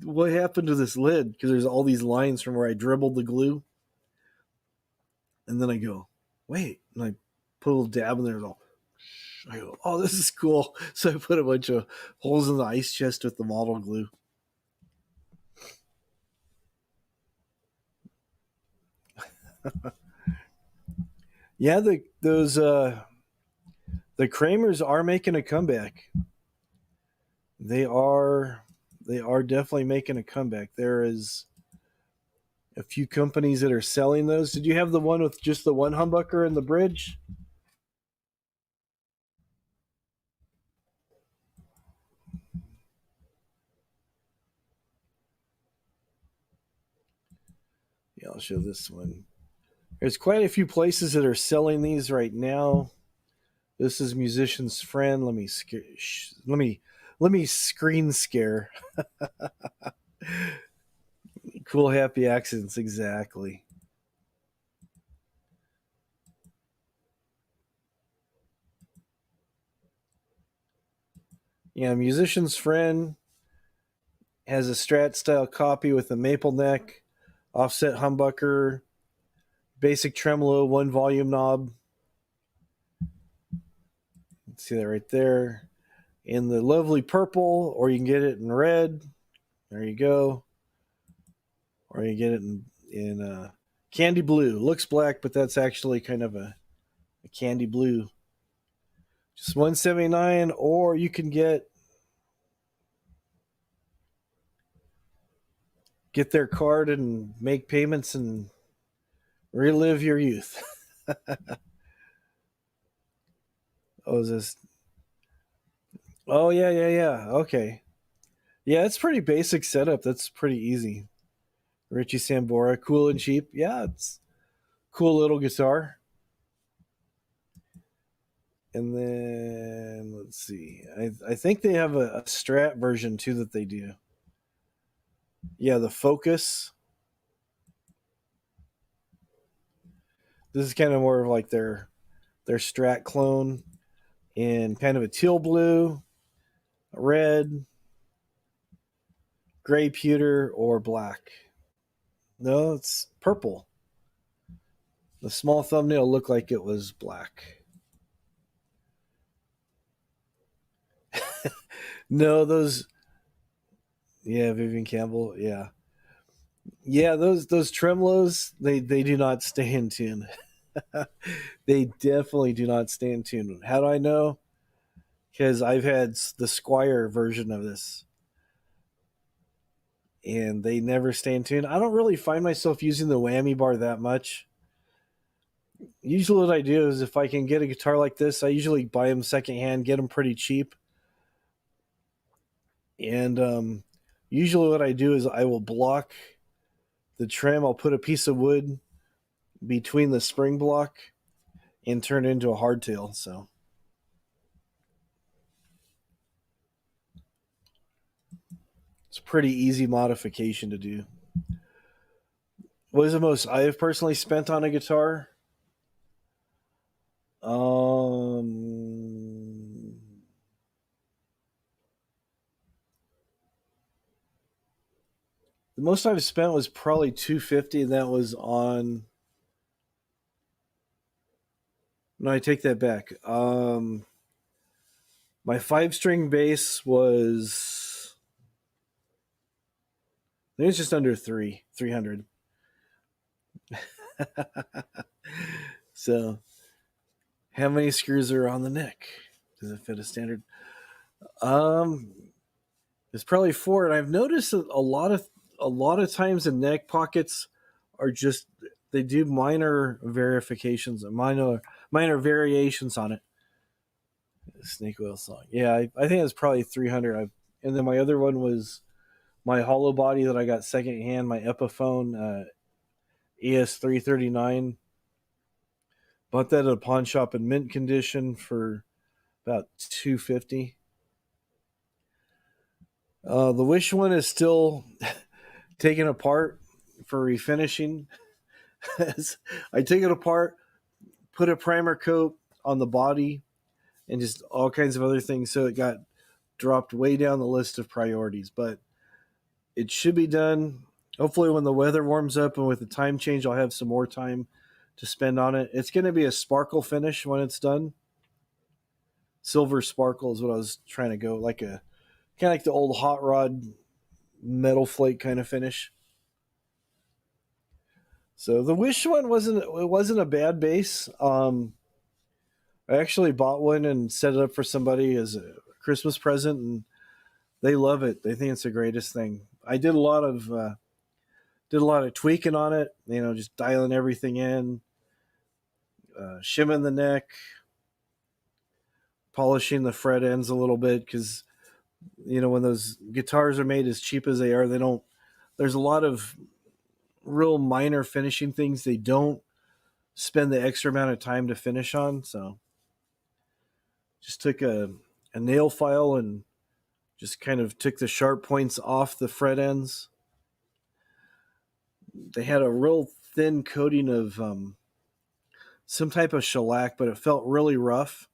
what happened to this lid? Because there's all these lines from where I dribbled the glue, and then I go, wait, and I put a little dab in there, and I go, oh, this is cool. So I put a bunch of holes in the ice chest with the model glue. Yeah, the Kramers are making a comeback. They are they are definitely making a comeback. There is a few companies that are selling those. Did you have the one with just the one humbucker and the bridge? Yeah, I'll show this one. There's quite a few places that are selling these right now. This is Musician's Friend. Let me screen scare. Cool happy accidents, exactly. Yeah, Musician's Friend has a Strat style copy with a maple neck, offset humbucker, basic tremolo, one volume knob. See that right there. In the lovely purple, or you can get it in red. There you go. Or you get it in candy blue. Looks black, but that's actually kind of a a candy blue. Just $179, or you can get their card and make payments and relive your youth. Oh, is this? Oh, yeah, yeah, yeah. Okay. Yeah, it's pretty basic setup. That's pretty easy. Richie Sambora, cool and cheap. Yeah, it's cool little guitar. And then let's see. I think they have a Strat version too that they do. Yeah, the Focus. This is kind of more of like their Strat clone in kind of a teal blue, red, gray pewter, or black. No, it's purple. The small thumbnail looked like it was black. No, those. Yeah, Vivian Campbell. Yeah, yeah. Those tremolos, they do not stay in tune. They definitely do not stay in tune. How do I know? Because I've had the Squire version of this, and they never stay in tune. I don't really find myself using the whammy bar that much. Usually, what I do is if I can get a guitar like this, I usually buy them secondhand, get them pretty cheap, and usually what I do is I will block the trim. I'll put a piece of wood between the spring block and turn it into a hardtail. So it's a pretty easy modification to do. What is the most I have personally spent on a guitar? The most I've spent was probably $250, and that was on. No, I take that back. My 5-string bass was. I think it's just under 300. So, how many screws are on the neck? Does it fit a standard? There's probably 4, and I've noticed that a lot of times the neck pockets are just they do minor verifications, minor variations on it. Snake oil song. Yeah, I think it's probably 300. And then my other one was my hollow body that I got secondhand, my Epiphone ES339. Bought that at a pawn shop in mint condition for about $250. The Wish one is still taken apart for refinishing. I take it apart, put a primer coat on the body, and just all kinds of other things. So it got dropped way down the list of priorities. But it should be done. Hopefully, when the weather warms up and with the time change, I'll have some more time to spend on it. It's going to be a sparkle finish when it's done. Silver sparkle is what I was trying to go, like a kind of like the old hot rod metal flake kind of finish. So the Wish one wasn't a bad bass. I actually bought one and set it up for somebody as a Christmas present, and they love it. They think it's the greatest thing. I did a lot of tweaking on it. Just dialing everything in, shimming the neck, polishing the fret ends a little bit because when those guitars are made as cheap as they are, they don't. There's a lot of real minor finishing things they don't spend the extra amount of time to finish on. So just took a nail file and just kind of took the sharp points off the fret ends. They had a real thin coating of some type of shellac, but it felt really rough.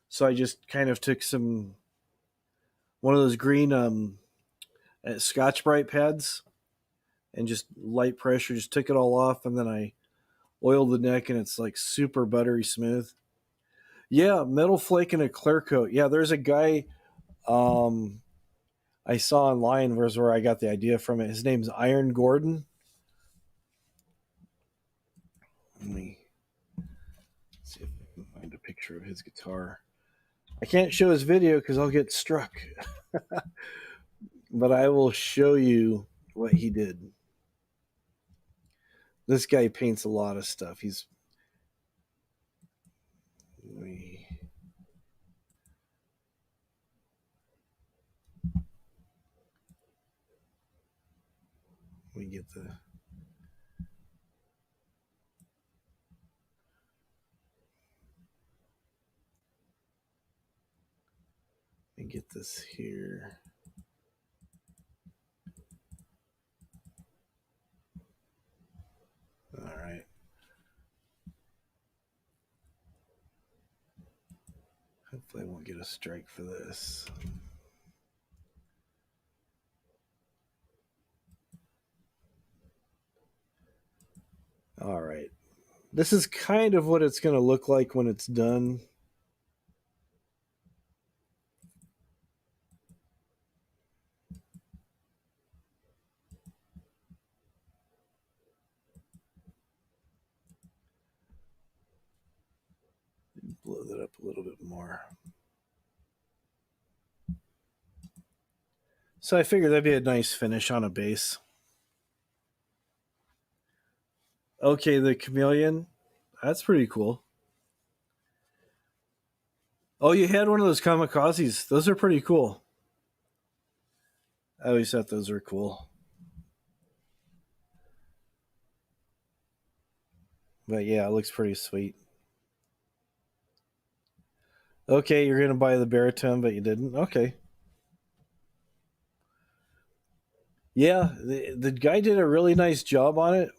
So I just kind of took one of those green Scotch Brite pads and just light pressure, just took it all off, and then I oiled the neck, and it's like super buttery smooth. Yeah, metal flake and a clear coat. Yeah, there's a guy I saw online was where I got the idea from it. His name's Iron Gordon. Let me see if I picture of his guitar. I can't show his video because I'll get struck. But I will show you what he did. This guy paints a lot of stuff. Let me get the. Let me get this here. All right. Hopefully I won't get a strike for this. All right. This is kind of what it's going to look like when it's done. Blow that up a little bit more. So I figured that'd be a nice finish on a bass. Okay, the chameleon. That's pretty cool. Oh, you had one of those kamikazes. Those are pretty cool. I always thought those were cool. But yeah, it looks pretty sweet. Okay, you're gonna buy the baritone, but you didn't. Okay. Yeah, the guy did a really nice job on it,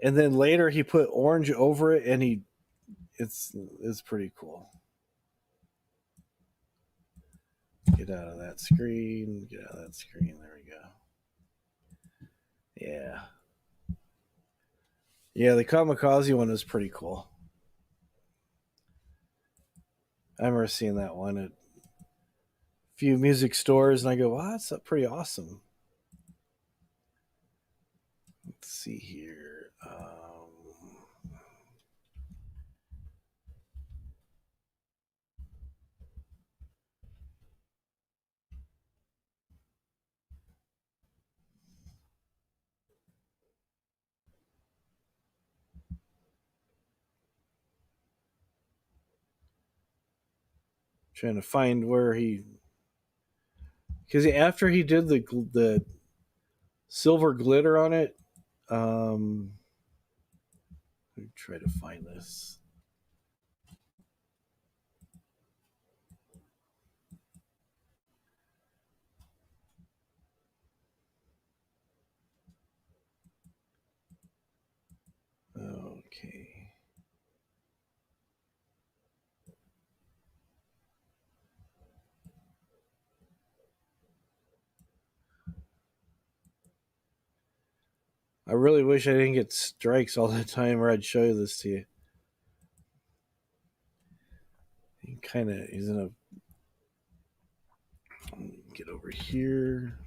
and then later he put orange over it, and it's pretty cool. Get out of that screen. Get out of that screen. There we go. Yeah. Yeah, the kamikaze one is pretty cool. I remember seeing that one at a few music stores, and I go, wow, that's pretty awesome. Let's see here. Trying to find where because after he did the silver glitter on it, let me try to find this. Okay. I really wish I didn't get strikes all the time, or I'd show this to you. He's in a. Get over here.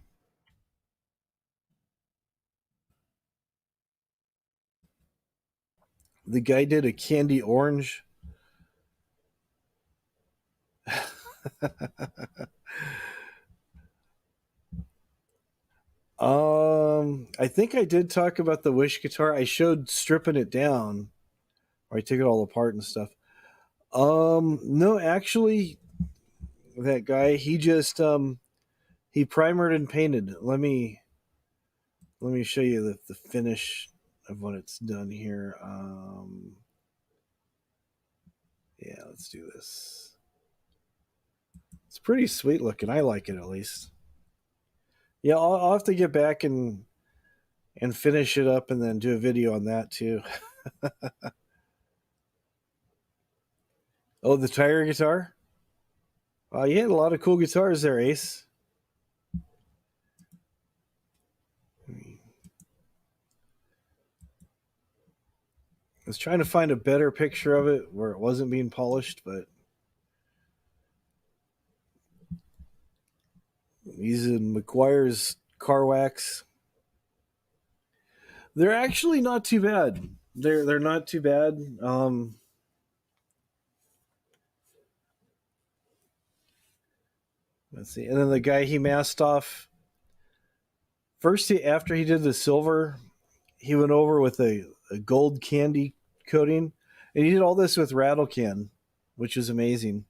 The guy did a candy orange. I think I did talk about the Wish guitar. I showed stripping it down, or I took it all apart and stuff. No, actually, that guy he just he primered and painted. Let me show you the finish of when it's done here. Yeah, let's do this. It's pretty sweet looking. I like it at least. Yeah, I'll have to get back and finish it up and then do a video on that too. Oh, the tire guitar. You had a lot of cool guitars there, Ace. I was trying to find a better picture of it where it wasn't being polished, but using McGuire's car wax. They're actually not too bad. They're not too bad. Let's see. And then the guy he masked off first. After he did the silver, he went over with a gold candy coating, and he did all this with rattle can, which is amazing.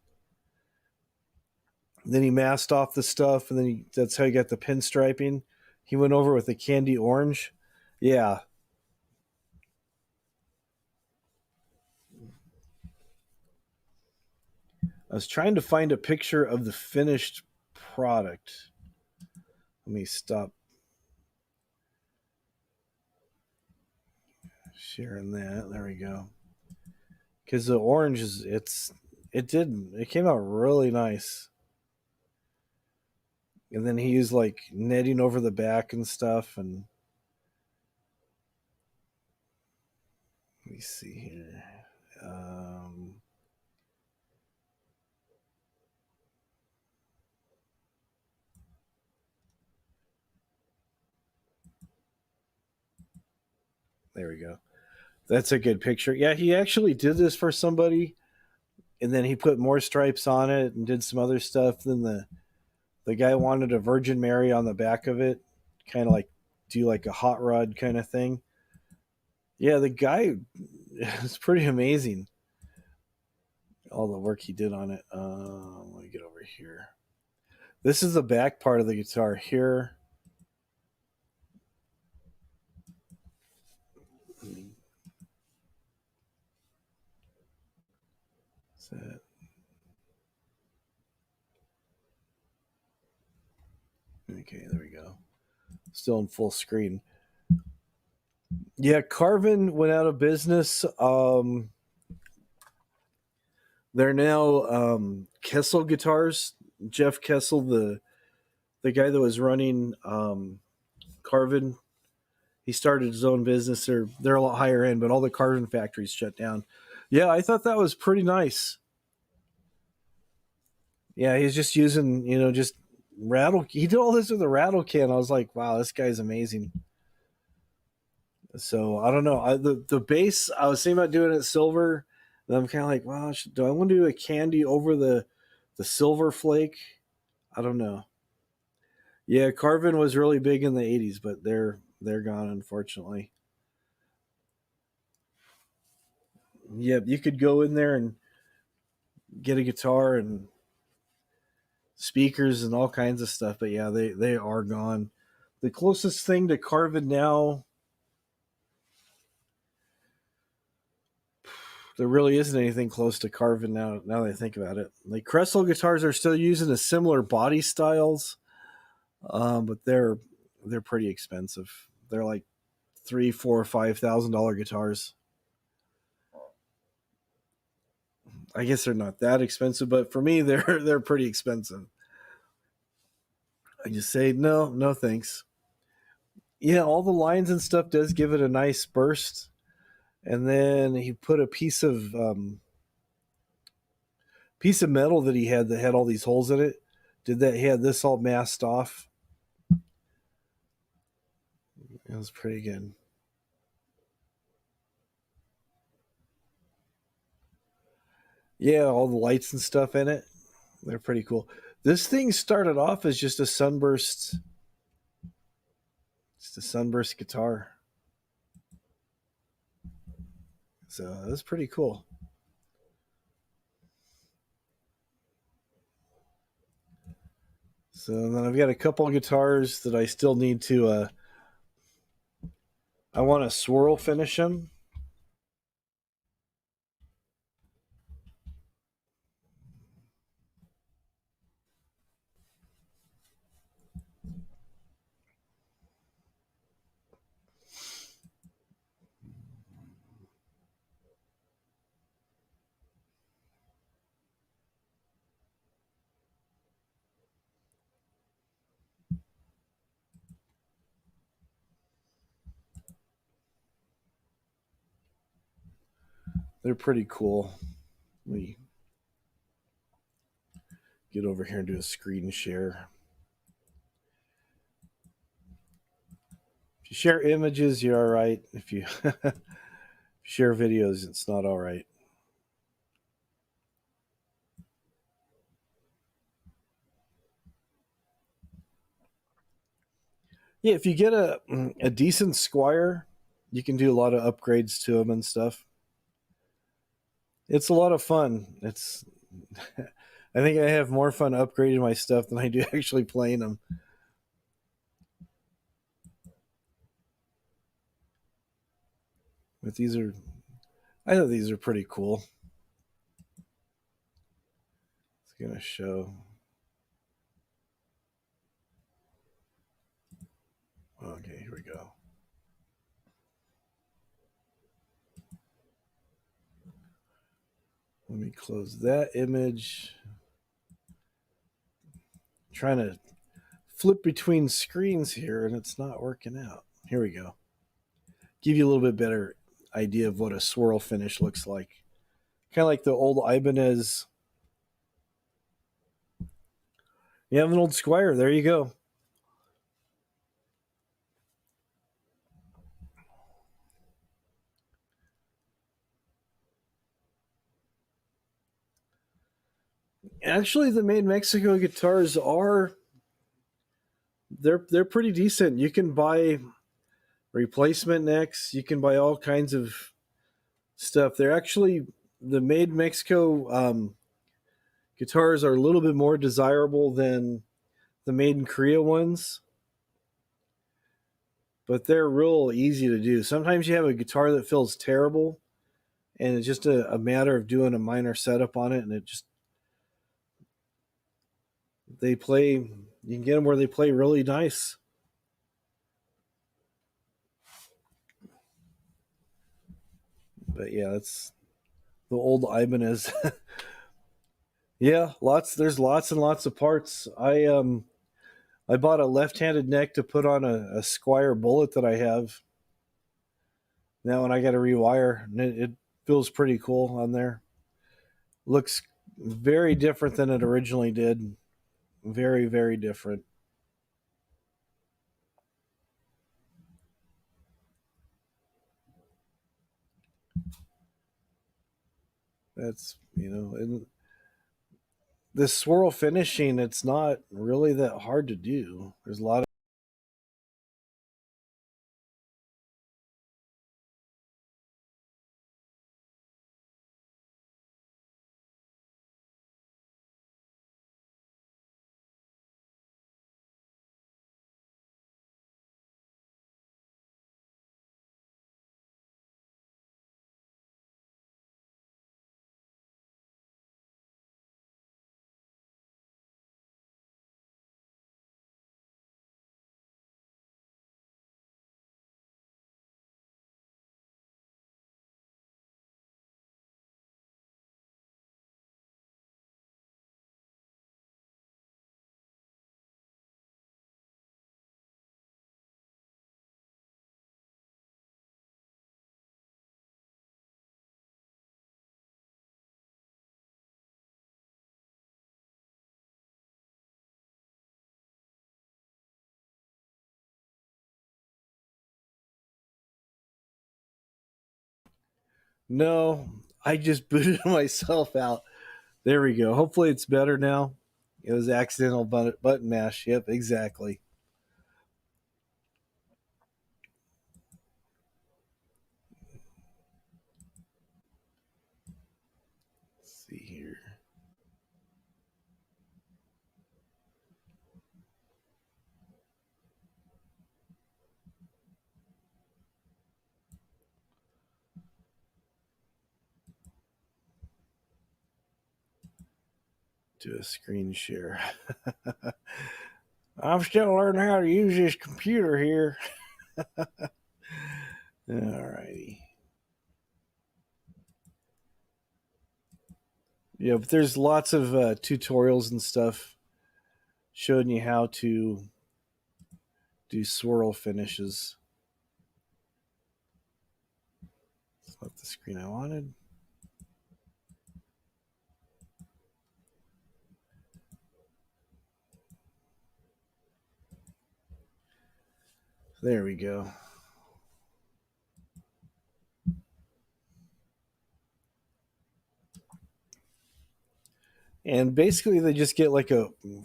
Then he masked off the stuff, and then that's how he got the pinstriping. He went over with a candy orange. Yeah. I was trying to find a picture of the finished product. Let me stop sharing that. There we go. Because the orange it came out really nice. And then he used like netting over the back and stuff. And let me see here. There we go. That's a good picture. Yeah, he actually did this for somebody, and then he put more stripes on it and did some other stuff. Then the guy wanted a Virgin Mary on the back of it, kind of like do like a hot rod kind of thing. Yeah, the guy is pretty amazing. All the work he did on it. Let me get over here. This is the back part of the guitar here. That. Okay, there we go. Still in full screen. Yeah, Carvin went out of business. They're now Kessel Guitars. Jeff Kessel, the guy that was running Carvin, he started his own business. They're a lot higher end, but all the Carvin factories shut down. Yeah, I thought that was pretty nice. Yeah, he's just using, just rattle. He did all this with a rattle can. I was like, wow, this guy's amazing. So I don't know. The bass, I was thinking about doing it silver. And I'm kind of like, wow, do I want to do a candy over the silver flake? I don't know. Yeah, Carvin was really big in the '80s, but they're gone, unfortunately. Yep, you could go in there and get a guitar and speakers and all kinds of stuff, but yeah, they are gone. The closest thing to Carvin now, there really isn't anything close to Carvin now. Now that I think about it, like Cressel guitars are still using a similar body styles, but they're pretty expensive. They're like $3, $4, $5,000 guitars. I guess they're not that expensive, but for me, they're pretty expensive. I just say no, no thanks. Yeah, all the lines and stuff does give it a nice burst, and then he put a piece of metal that he had that had all these holes in it. Did that? He had this all masked off. It was pretty good. Yeah, all the lights and stuff in it. They're pretty cool. This thing started off as just a sunburst guitar. So that's pretty cool. So then I've got a couple guitars that I still need to. I want to swirl finish them. They're pretty cool. Let me get over here and do a screen share. If you share images, you're all right. If you share videos, it's not all right. Yeah, if you get a decent Squire, you can do a lot of upgrades to them and stuff. It's a lot of fun. It's I think I have more fun upgrading my stuff than I do actually playing them. But I thought these are pretty cool. It's gonna show. Okay, here we go. Let me close that image. Trying to flip between screens here and it's not working out. Here we go. Give you a little bit better idea of what a swirl finish looks like. Kind of like the old Ibanez. You have an old Squire. There you go. Actually, the made Mexico guitars are they're pretty decent. You can buy replacement necks. You can buy all kinds of stuff. They're actually the made Mexico guitars are a little bit more desirable than the made in Korea ones, but they're real easy to do. Sometimes you have a guitar that feels terrible, and it's just a matter of doing a minor setup on it, and it just they play. You can get them where they play really nice. But yeah, it's the old Ibanez. Yeah, lots. There's lots and lots of parts. I bought a left-handed neck to put on a Squire Bullet that I have. Now, when I got to rewire, and it feels pretty cool on there. Looks very different than it originally did. Very, very different. That's and this swirl finishing. It's not really that hard to do. There's a lot of no. I just booted myself out. There we go. Hopefully, it's better now. It was accidental button mash. Yep, exactly. Let's see here. Do a screen share. I'm still learning how to use this computer here. Alrighty. Yeah, but there's lots of tutorials and stuff showing you how to do swirl finishes. That's not the screen I wanted. There we go. And basically, they just get like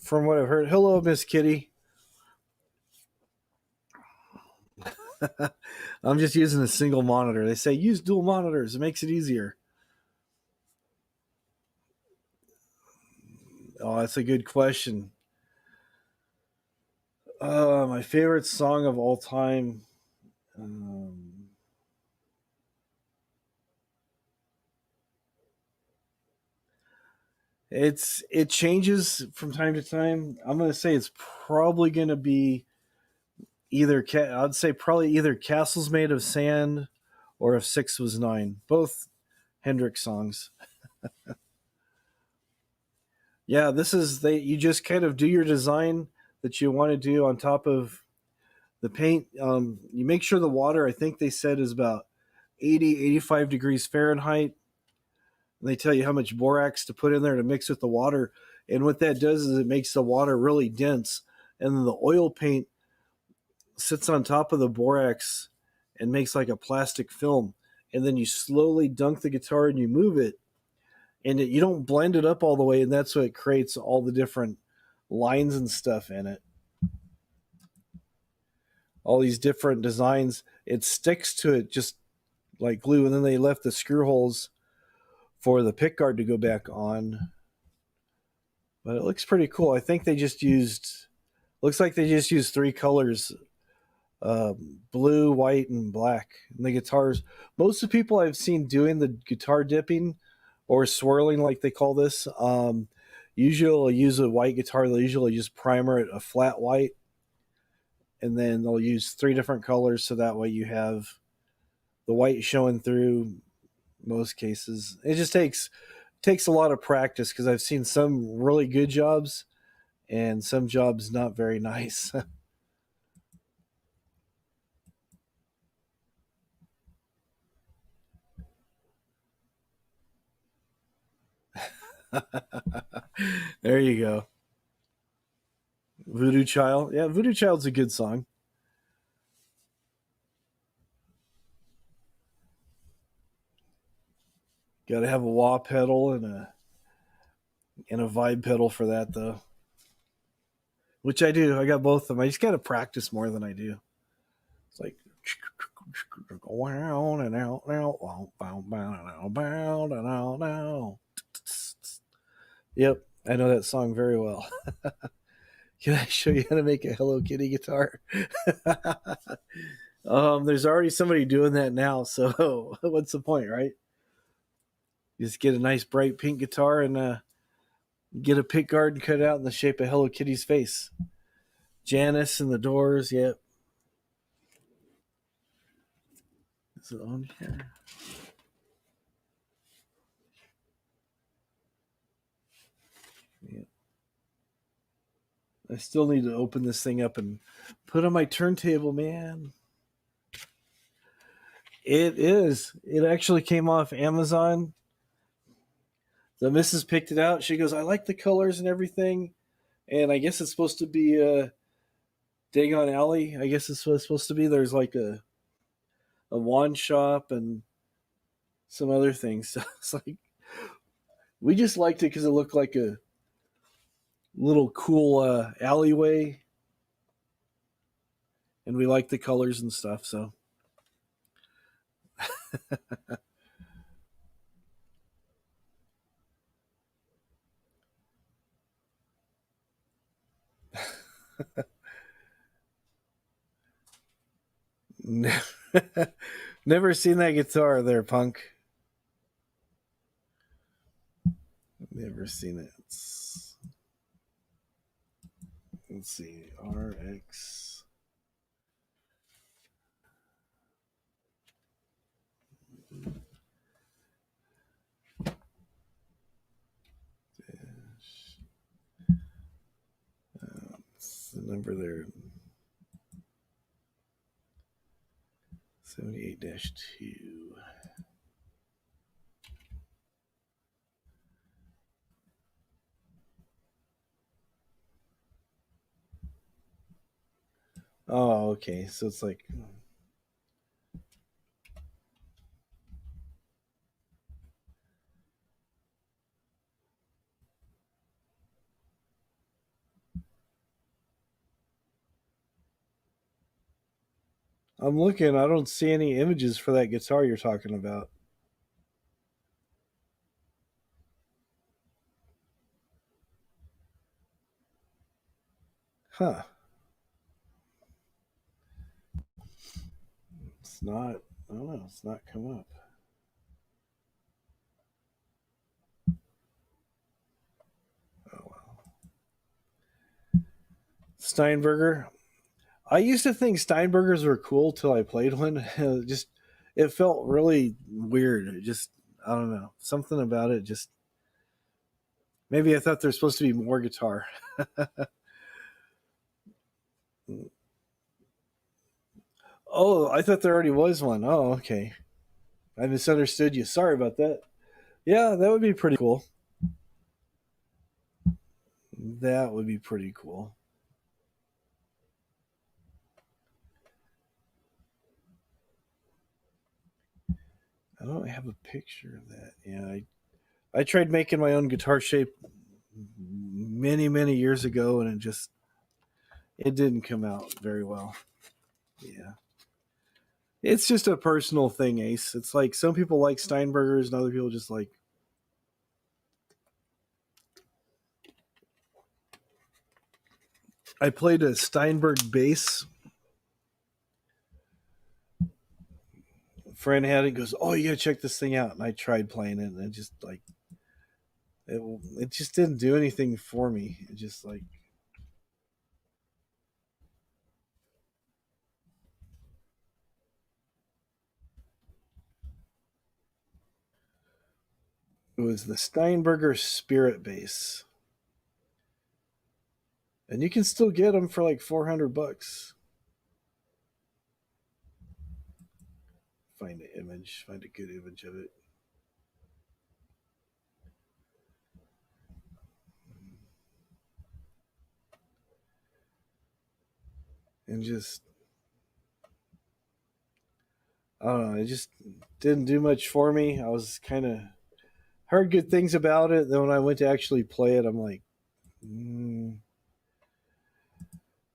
from what I've heard, hello, Miss Kitty. I'm just using a single monitor. They say use dual monitors. It makes it easier. Oh, that's a good question. My favorite song of all time. Um, it changes from time to time. I'm gonna say it's probably gonna be I'd say probably either Castles Made of Sand or If Six Was Nine. Both Hendrix songs. Yeah, this is they. You just kind of do your design that you want to do on top of the paint. You make sure the water. I think they said is about 80, 85 degrees Fahrenheit. And they tell you how much borax to put in there to mix with the water. And what that does is it makes the water really dense. And then the oil paint sits on top of the borax and makes like a plastic film. And then you slowly dunk the guitar and you move it. And you don't blend it up all the way. And that's what creates all the different lines and stuff in it. All these different designs. It sticks to it just like glue. And then they left the screw holes for the pickguard to go back on. But it looks pretty cool. I think they just used, looks like they just used three colors, blue, white, and black. And the guitars, most of the people I've seen doing the guitar dipping or swirling, like they call this, usually will use a white guitar. They'll usually just primer it a flat white. And then they'll use three different colors so that way you have the white showing through most cases. It just takes a lot of practice because I've seen some really good jobs and some jobs not very nice. There you go. Voodoo Child. Yeah, Voodoo Child's a good song. Got to have a wah pedal and a vibe pedal for that though. Which I do. I got both of them. I just got to practice more than I do. It's like wow and out now, bow bow bow bow bow. Yep, I know that song very well. Can I show you how to make a Hello Kitty guitar? There's already somebody doing that now, so what's the point, right? You just get a nice bright pink guitar and get a pick guard and cut it out in the shape of Hello Kitty's face. Janice and the Doors, yep. Is it on here? Yep. I still need to open this thing up and put on my turntable, man. It is. It actually came off Amazon. The missus picked it out. She goes, I like the colors and everything. And I guess it's supposed to be Dagon Alley. I guess it's supposed to be. There's like a wand shop and some other things. So it's like we just liked it because it looked like a little cool alleyway, and we liked the colors and stuff. So never seen that guitar there, punk. Never seen it. Let's see, RX. What's the number there? 78-2. Oh, okay. So it's like I'm looking. I don't see any images for that guitar you're talking about. Huh. It's not. I don't know. It's not come up. Oh well. Steinberger. I used to think Steinbergers were cool till I played one. Just it felt really weird. It just I don't know. Something about it just maybe I thought there's supposed to be more guitar. Oh, I thought there already was one. Oh, okay. I misunderstood you. Sorry about that. Yeah, that would be pretty cool. That would be pretty cool. I don't have a picture of that. Yeah, I tried making my own guitar shape many years ago, and it didn't come out very well. Yeah, it's just a personal thing, Ace. It's like some people like Steinbergers, and other people just like. I played a Steinberg bass. A friend had it. Goes, oh, you gotta check this thing out. And I tried playing it, and it just like it. It just didn't do anything for me. It just like it was the Steinberger Spirit bass, and you can still get them for like $400. Find an image. Find a good image of it. And just I don't know, it just didn't do much for me. I was kind of heard good things about it. Then when I went to actually play it, I'm like,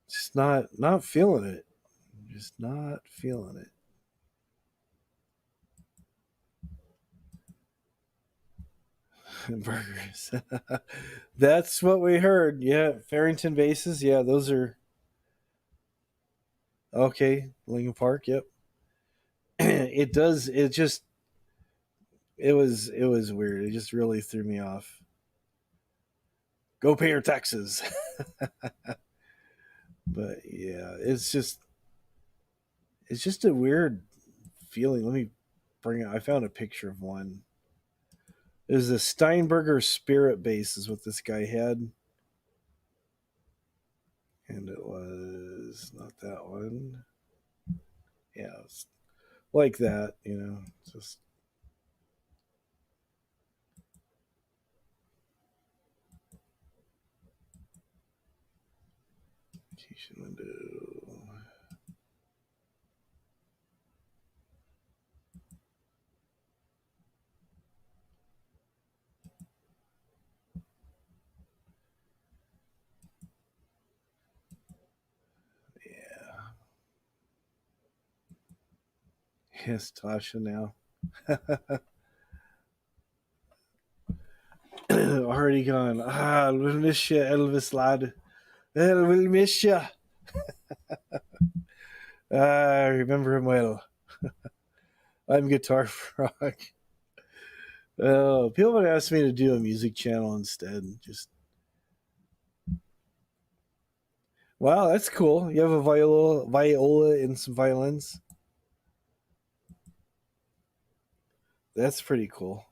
just not feeling it. Just not feeling it. Burgers. That's what we heard. Yeah, Farrington bases. Yeah, those are okay. Lincoln Park. Yep. It does. It just. It was weird. It just really threw me off. Go pay your taxes. But yeah, it's just a weird feeling. Let me bring it. I found a picture of one. It was a Steinberger Spirit base, is what this guy had, and it was not that one. Yeah, it's like that. Just application window. Yeah, yes, Tasha now. Already gone. We'll miss you, Elvis lad. We'll miss you. I remember him well. I'm Guitar Frog. Oh, people would ask me to do a music channel instead. Just wow, that's cool. You have a viola, and some violins. That's pretty cool.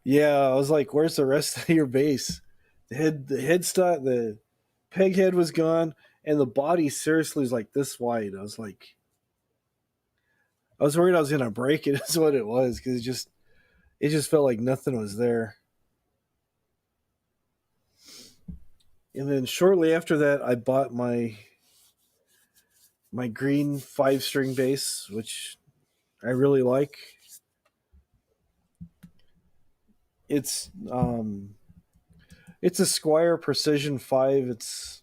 Yeah, I was like, "Where's the rest of your bass?" The headstock, the peg head was gone, and the body seriously was like this wide. I was worried I was gonna break it. Is what it was because it just felt like nothing was there. And then shortly after that, I bought my green 5 string bass, which I really like. It's it's a Squire Precision 5. It's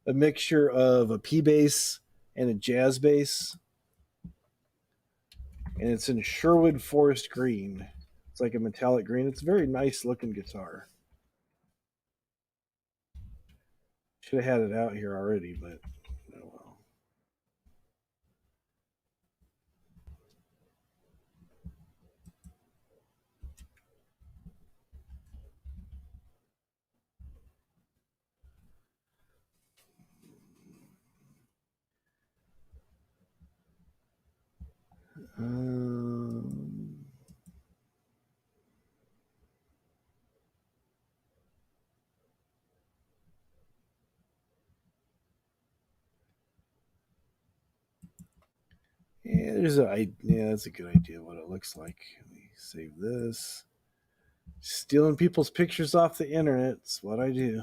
a mixture of a P bass and a jazz bass, and it's in Sherwood Forest Green. It's like a metallic green. It's a very nice looking guitar. Should have had it out here already, but oh well. Um, yeah, that's a good idea. What it looks like. Let me save this. Stealing people's pictures off the internet. It's what I do.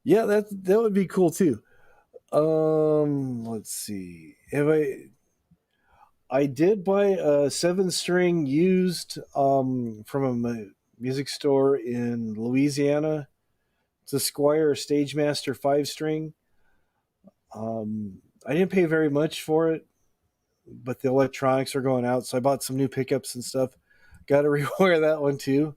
Yeah, that would be cool too. Let's see. Have I did buy a 7 string used from a music store in Louisiana. It's a Squire Stagemaster 5 string. I didn't pay very much for it, but the electronics are going out, so I bought some new pickups and stuff. Got to rewire that one too.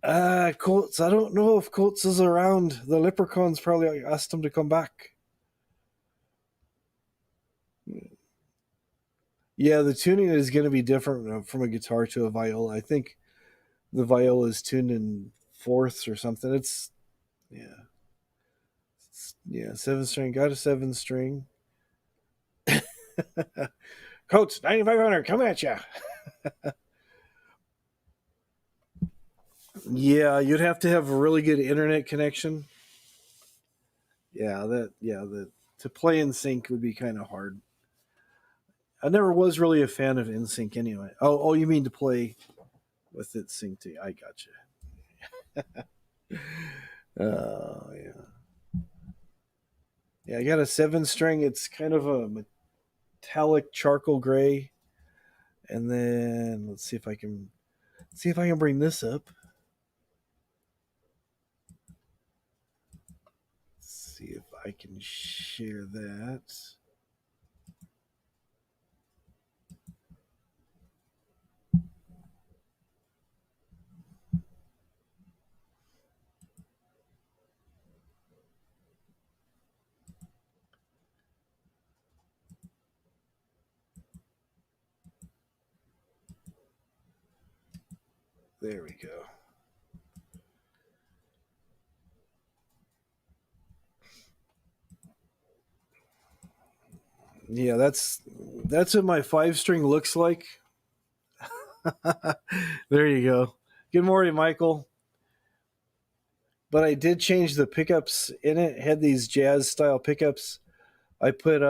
Colts. I don't know if Colts is around. The Leprechauns probably asked him to come back. Yeah, the tuning is going to be different from a guitar to a viola. I think the viola is tuned in fourths or something. Yeah, yeah, 7 string. Got a 7 string. Coach 9500 come at you. Yeah, you'd have to have a really good internet connection. Yeah, that to play in sync would be kind of hard. I never was really a fan of NSYNC anyway. Oh, you mean to play with it synced? I gotcha. Oh yeah, yeah. I got a 7 string. It's kind of a metallic charcoal gray, and then let's see if I can bring this up. Let's see if I can share that. There we go. Yeah, that's what my 5 string looks like. There you go. Good morning, Michael. But I did change the pickups in it. It had these jazz style pickups. I put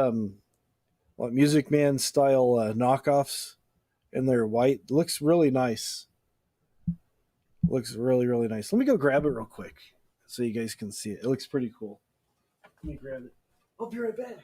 Music Man style knockoffs, and they're white. It looks really nice. Looks really really nice. Let me go grab it real quick so you guys can see it. It looks pretty cool. Let me grab it. I'll be right back.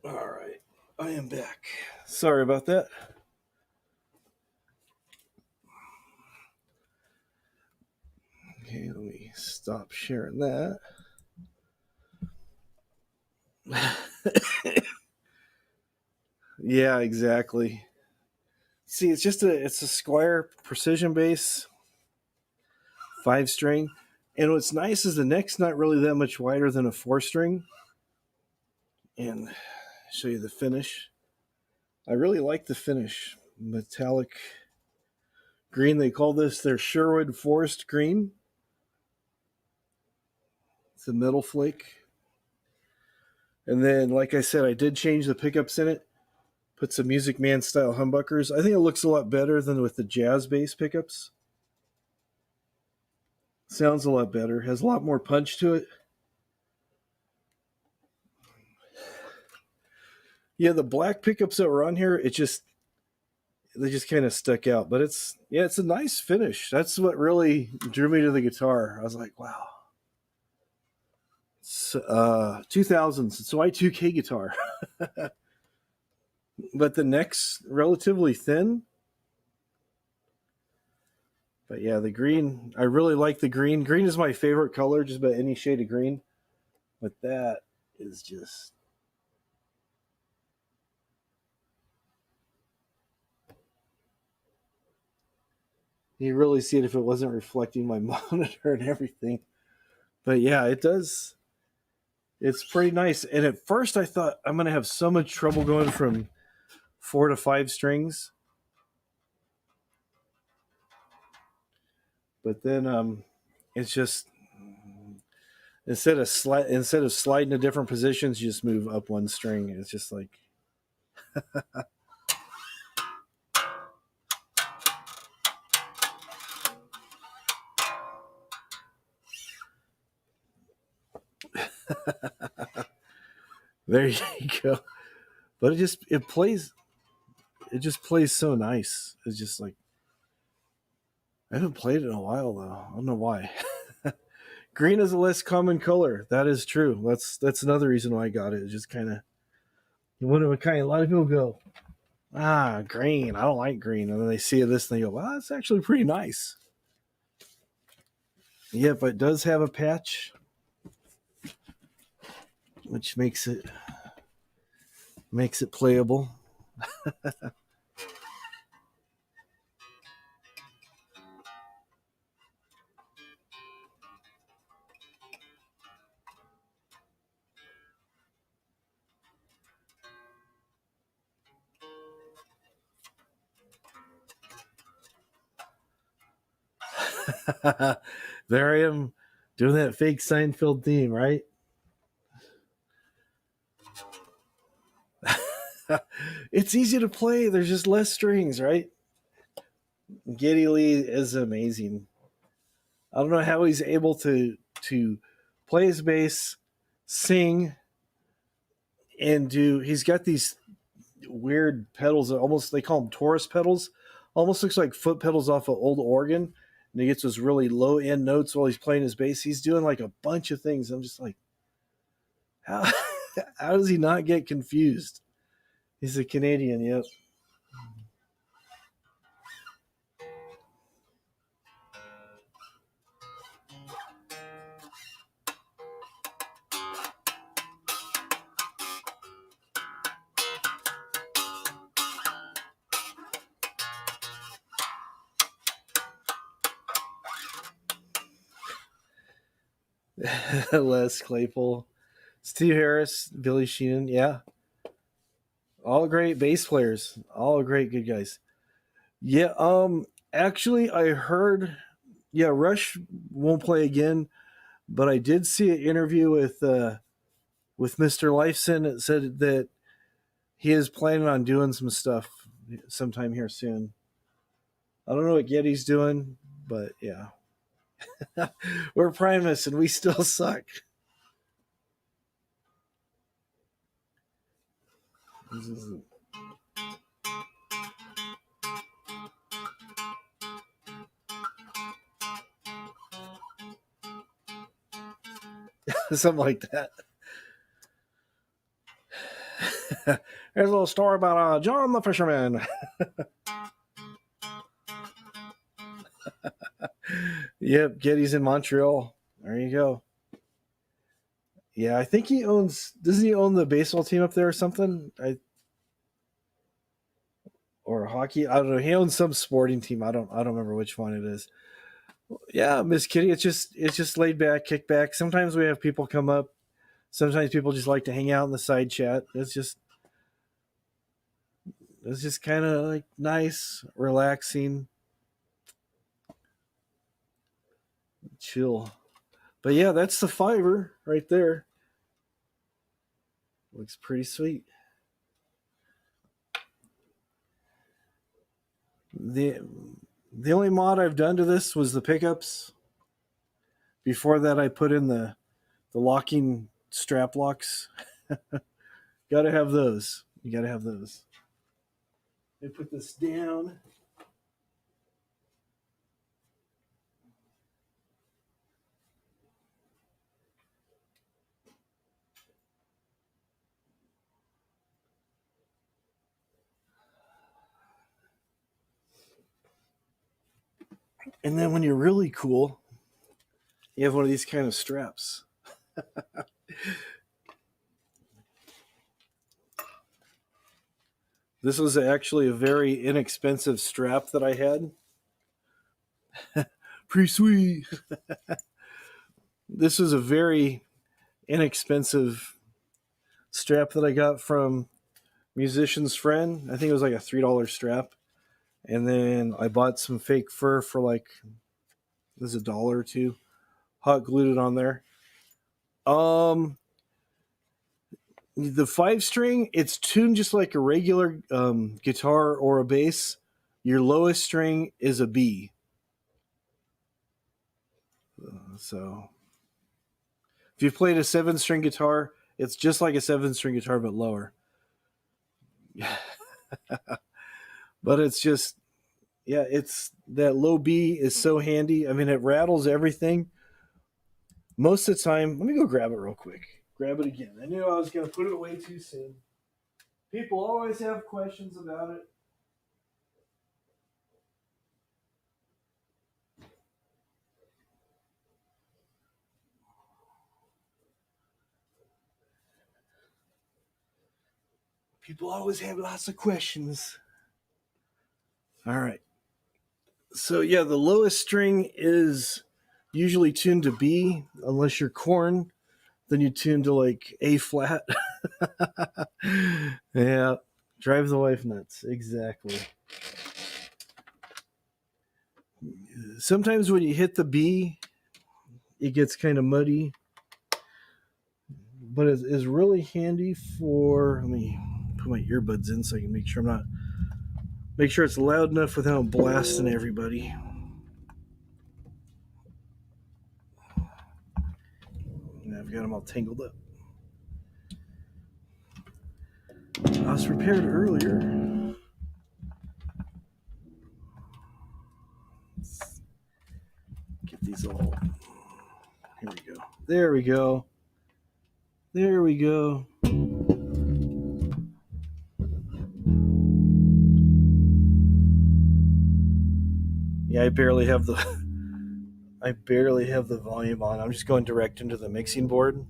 All right, I am back. Sorry about that. Okay, let me stop sharing that. Yeah, exactly. See, it's a Squire precision bass, 5 string, and what's nice is the neck's not really that much wider than a 4 string. And show you the finish. I really like the finish, metallic green. They call this their Sherwood Forest Green. It's a metal flake. And then, like I said, I did change the pickups in it. Put some Music Man style humbuckers. I think it looks a lot better than with the jazz bass pickups. Sounds a lot better. Has a lot more punch to it. Yeah, the black pickups that were on here, they just kind of stuck out. But it's a nice finish. That's what really drew me to the guitar. I was like, wow. It's 2000s. It's a Y2K guitar. But the neck's relatively thin. But yeah, the green, I really like the green. Green is my favorite color, just about any shade of green. But that is just. You really see it if it wasn't reflecting my monitor and everything. But yeah, it does. It's pretty nice. And at first I thought I'm going to have so much trouble going from 4 to 5 strings. But then it's just instead of sliding to different positions, you just move up 1 string. It's just like there you go. But it just plays so nice. It's just like I haven't played it in a while though. I don't know why. Green is a less common color. That is true. That's another reason why I got it. It's just kind of you wonder what kind. A lot of people go, green. I don't like green, and then they see this and they go, well, that's actually pretty nice. Yep, it does have a patch, which makes it playable. There I am doing that fake Seinfeld theme, right? It's easy to play. There's just less strings, right? Geddy Lee is amazing. I don't know how he's able to play his bass, sing, and do. He's got these weird pedals. Almost they call them Taurus pedals. Almost looks like foot pedals off an old organ. And he gets those really low end notes while he's playing his bass. He's doing like a bunch of things. I'm just like, how how does he not get confused? He's a Canadian, yep. Les Claypool, Steve Harris, Billy Sheehan, yeah. All great bass players. All great good guys. Yeah, actually I heard Rush won't play again, but I did see an interview with Mr. Lifeson that said that he is planning on doing some stuff sometime here soon. I don't know what Getty's doing, but yeah. We're Primus and we still suck. Something like that. There's a little story about John the Fisherman. Yep, Getty's in Montreal. There you go. Yeah, I think he owns. Doesn't he own the baseball team up there or something? Or hockey? I don't know. He owns some sporting team. I don't remember which one it is. Yeah, Miss Kitty. It's just laid back, kick back. Sometimes we have people come up. Sometimes people just like to hang out in the side chat. It's just kind of like nice, relaxing, chill. But yeah, that's the Fiverr right there. Looks pretty sweet. The the only mod I've done to this was the pickups. Before that, I put in the locking strap locks. Got to have those. You got to have those. I put this down. And then when you're really cool, you have one of these kind of straps. This was actually a very inexpensive strap that I had. Pretty sweet. This was a very inexpensive strap that I got from Musician's Friend. I think it was like a $3 strap. And then I bought some fake fur for like, this is $1 or $2. Hot glued it on there. The 5-string, it's tuned just like a regular guitar or a bass. Your lowest string is a B. So if you've played a 7-string guitar, it's just like a 7-string guitar but lower. But it's just, yeah, it's that low B is so handy. I mean, it rattles everything. Most of the time, let me go grab it real quick. Grab it again. I knew I was going to put it away too soon. People always have questions about it. People always have lots of questions. All right. So, yeah, the lowest string is usually tuned to B, unless you're Korn. Then you tune to like A flat. Yeah, drives the wife nuts. Exactly. Sometimes when you hit the B, it gets kind of muddy. But it's really handy for. Let me put my earbuds in so I can make sure it's loud enough without blasting everybody. And I've got them all tangled up. I was prepared earlier. Let's get these all. Here we go. There we go. There we go. Yeah, I barely have the volume on. I'm just going direct into the mixing board.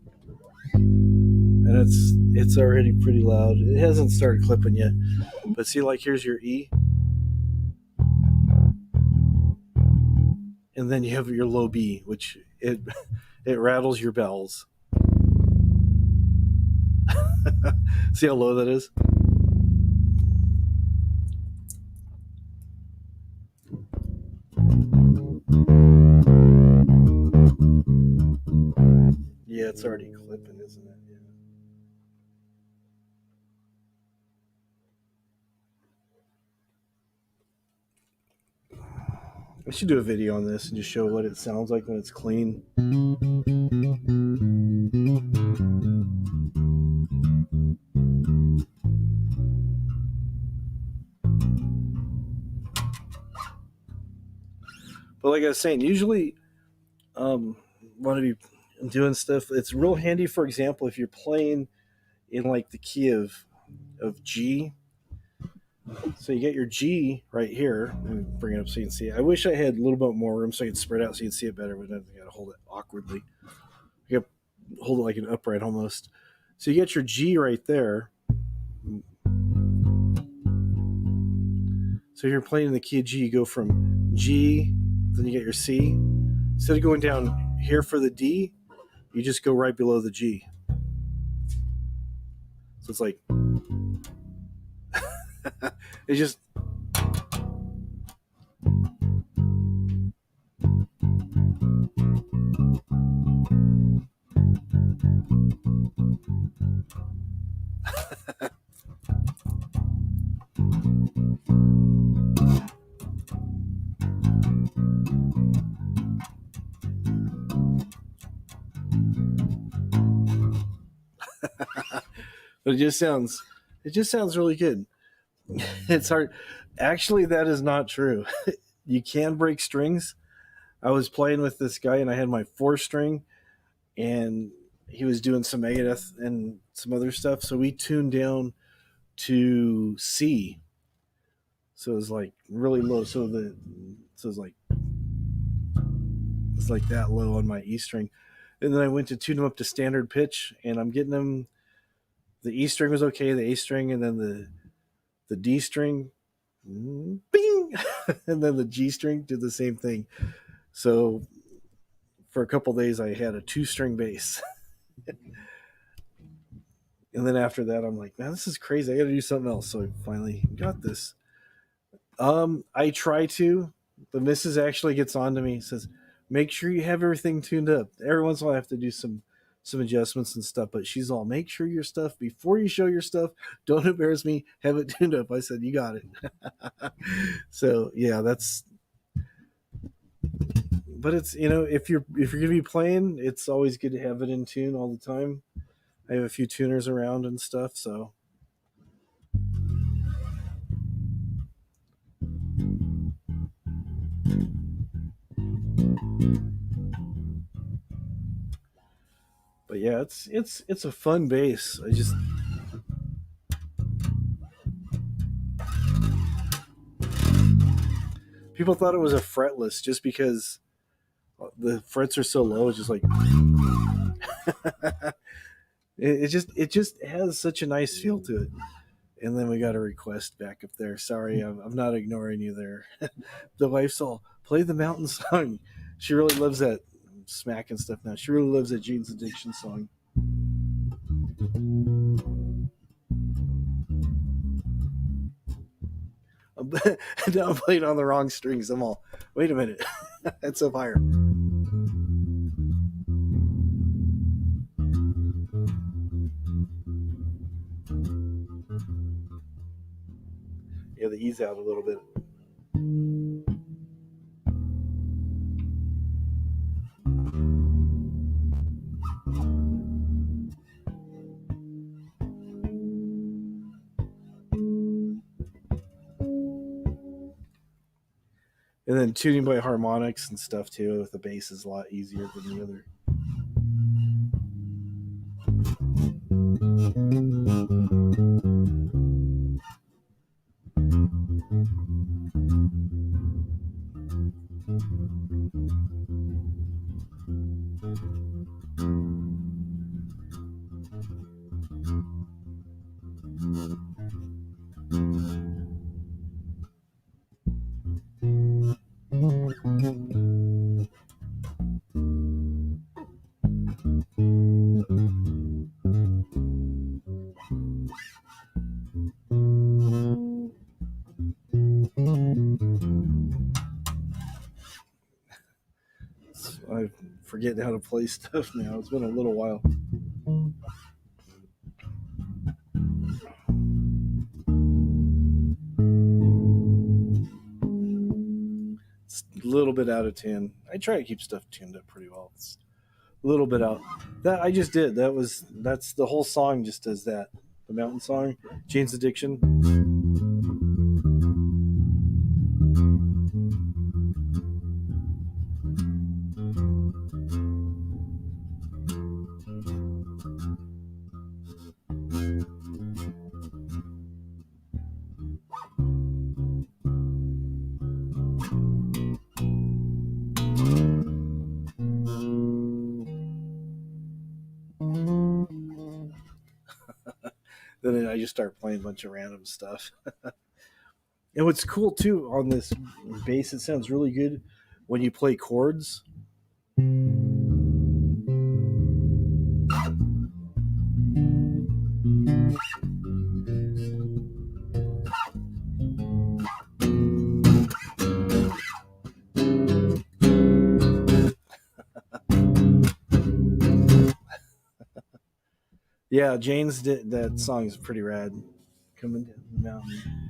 And it's already pretty loud. It hasn't started clipping yet. But see, like, here's your E. And then you have your low B, which it rattles your bells. See how low that is? Yeah, it's already clipping, isn't it? Yeah. I should do a video on this and just show what it sounds like when it's clean. But like I was saying, usually want to be doing stuff. It's real handy, for example, if you're playing in like the key of G. So you get your G right here. Let me bring it up so you can see it. I wish I had a little bit more room so I could spread out so you can see it better, but I got to hold it awkwardly. You got to hold it like an upright almost. So you get your G right there. So if you're playing in the key of G, you go from G, then you get your C. Instead of going down here for the D, you just go right below the G. So it's like, it's just, but it just sounds really good. It's hard. Actually, that is not true. You can break strings. I was playing with this guy and I had my 4-string and he was doing some Megadeth and some other stuff. So we tuned down to C. So it was like really low. So it's like that low on my E string. And then I went to tune them up to standard pitch and I'm getting them. The E string was okay, the A string, and then the D string, bing, and then the G string did the same thing. So for a couple days, I had a 2-string bass. And then after that, I'm like, man, this is crazy. I got to do something else. So I finally got this. I try to. The missus actually gets on to me, says, make sure you have everything tuned up. Every once in a while, I have to do some adjustments and stuff, but she's all, make sure your stuff, before you show your stuff, don't embarrass me, have it tuned up. I said, you got it. So yeah, but it's, if you're gonna be playing, it's always good to have it in tune all the time. I have a few tuners around and stuff, so but yeah, it's a fun bass. People thought it was a fretless just because the frets are so low. It's just like it just has such a nice feel to it. And then we got a request back up there. Sorry, I'm not ignoring you there. The wife's all, play the mountain song. She really loves that smack and stuff now. She really loves that Jane's Addiction song. Now I'm playing on the wrong strings. I'm all, wait a minute. That's up higher. Yeah, the E's out a little bit. And then tuning by harmonics and stuff too with the bass is a lot easier than the other. I'm forgetting how to play stuff now. It's been a little while. It's a little bit out of tune. I try to keep stuff tuned up pretty well. It's a little bit out. That I just did. That's the whole song just does that. The mountain song, Jane's Addiction. Then I just start playing a bunch of random stuff. And what's cool too on this bass, it sounds really good when you play chords. Yeah, Jane's did that song is pretty rad. Coming down the mountain.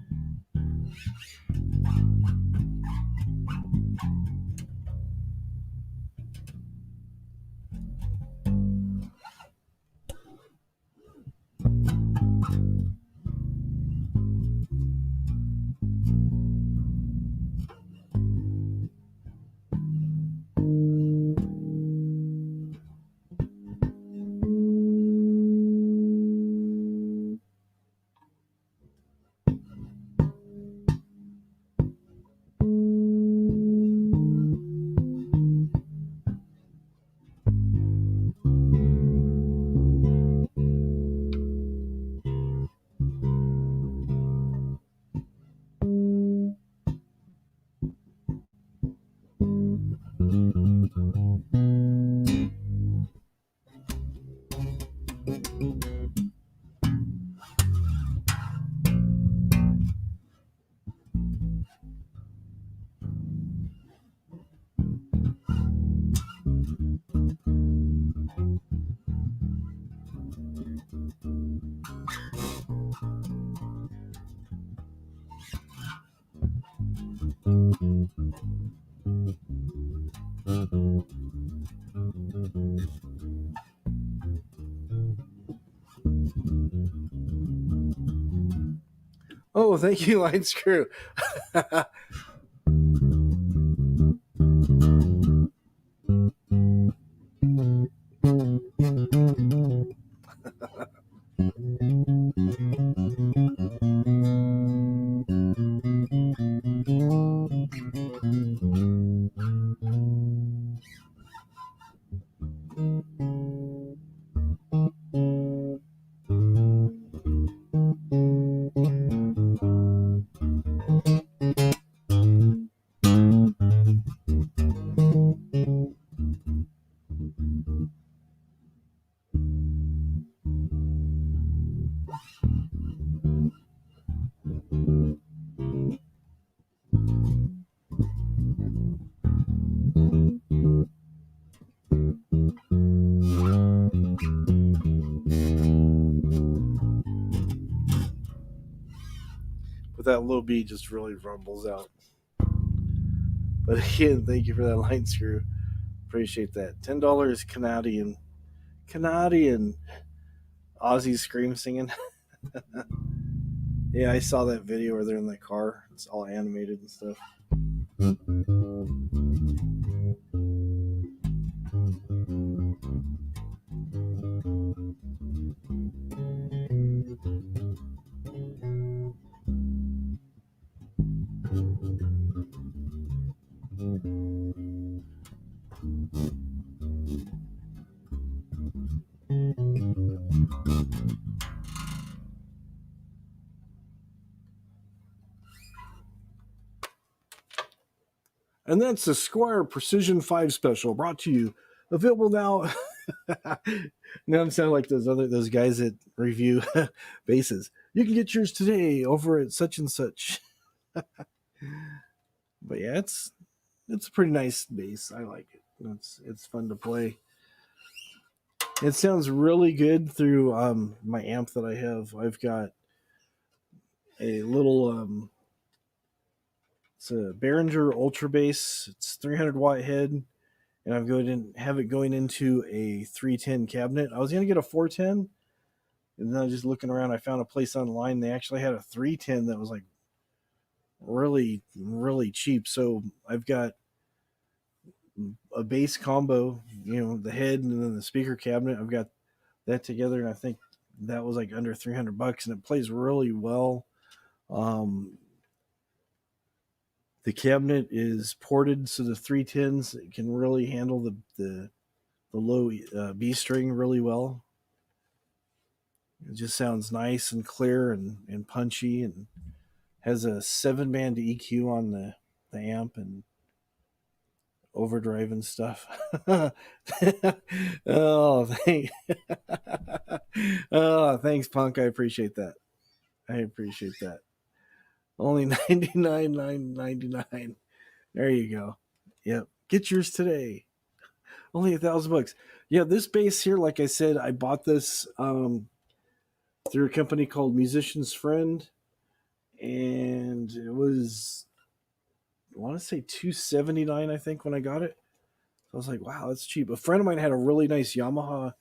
Oh, thank you, Line Screw. But that little beat just really rumbles out. But again, thank you for that, Line Screw. Appreciate that. $10 Canadian. Canadian Aussie scream singing. Yeah, I saw that video where they're in the car. It's all animated and stuff. And that's the Squire Precision 5 special brought to you. Available now. Now I'm sounding like those guys that review bases. You can get yours today over at such and such. But yeah, it's a pretty nice bass. I like it. It's fun to play. It sounds really good through my amp that I have. I've got a little it's a Behringer Ultra Bass. It's 300-watt head, and I'm going to have it going into a 310 cabinet. I was going to get a 410, and then I was just looking around. I found a place online. They actually had a 310 that was like really, really cheap. So I've got a bass combo, the head and then the speaker cabinet. I've got that together, and I think that was like under $300, and it plays really well. The cabinet is ported so the 310s can really handle the low B string really well. It just sounds nice and clear and punchy, and has a 7-band EQ on the amp and overdrive and stuff. oh, oh, thanks, Punk. I appreciate that. I appreciate that. Only 99.99. There you go. Yep. Get yours today. Only $1,000. Yeah, this bass here, like I said, I bought this through a company called Musician's Friend, and it was, I want to say $279, I think, when I got it. So I was like, wow, that's cheap. A friend of mine had a really nice Yamaha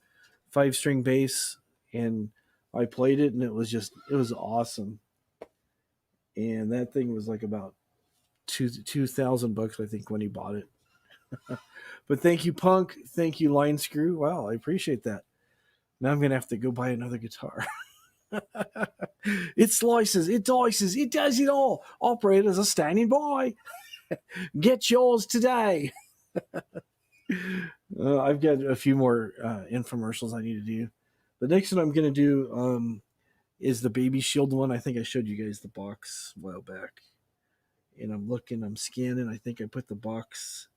5-string bass, and I played it, and it was awesome. And that thing was like about $2,000, I think, when he bought it. But thank you, Punk. Thank you, Line Screw. Wow, I appreciate that. Now I'm gonna have to go buy another guitar. It slices, it dices, it does it all. Operators are standing by. Get yours today. I've got a few more infomercials I need to do. The next one I'm going to do is the Baby Shield one. I think I showed you guys the box a while back. And I'm scanning. I think I put the box,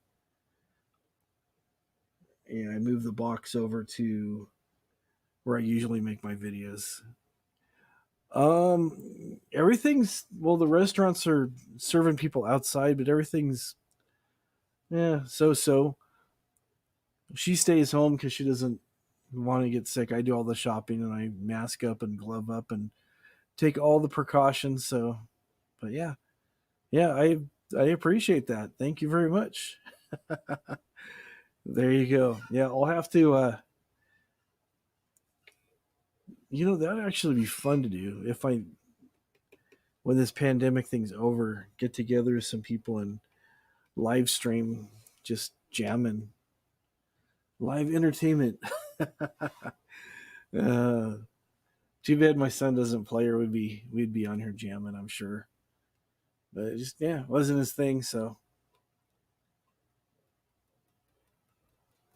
and I moved the box over to where I usually make my videos. Everything's, well, the restaurants are serving people outside, but everything's, so. She stays home because she doesn't want to get sick. I do all the shopping, and I mask up and glove up and take all the precautions. So, but yeah, I appreciate that. Thank you very much. There you go. Yeah, I'll have to. That'd actually be fun to do if when this pandemic thing's over, get together with some people and live stream, just jamming, live entertainment. Too bad my son doesn't play, or we'd be on here jamming, I'm sure. But it just, wasn't his thing. So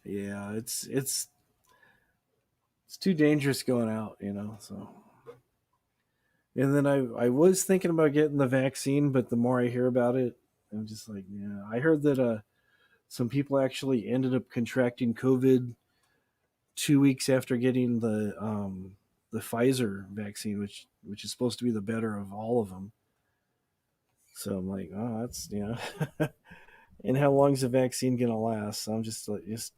yeah, it's too dangerous going out, So, and then I was thinking about getting the vaccine, but the more I hear about it, I'm just like, yeah. I heard that some people actually ended up contracting COVID 2 weeks after getting the Pfizer vaccine, which is supposed to be the better of all of them. So I'm like, oh, that's and how long is the vaccine gonna last? So I'm just like, just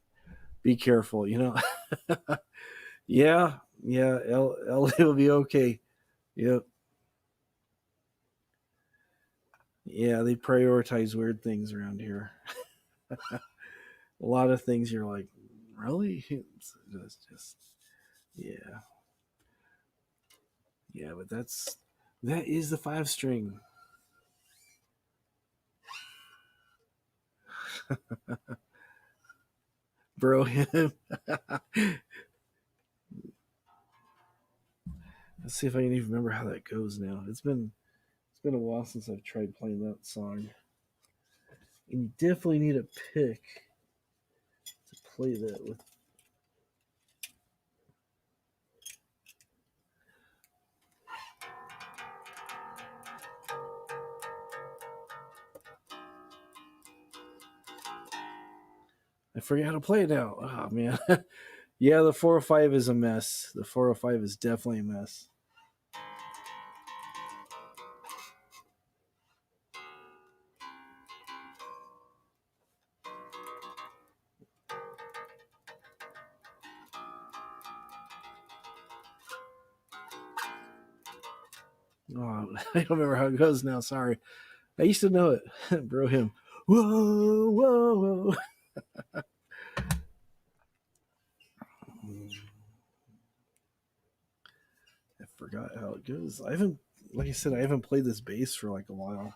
be careful, Yeah, LA will be okay. Yep. Yeah, they prioritize weird things around here. A lot of things you're like, really? It's just yeah, yeah. But that is the 5-string. Bro him. Let's see if I can even remember how that goes now. It's been a while since I've tried playing that song. And you definitely need a pick to play that with. I forget how to play it now. Oh man. Yeah, the 405 is a mess. The 405 is definitely a mess. Oh, I don't remember how it goes now. Sorry. I used to know it. Bro him. Whoa, whoa, whoa. I forgot how it goes. Like I said, I haven't played this bass for like a while.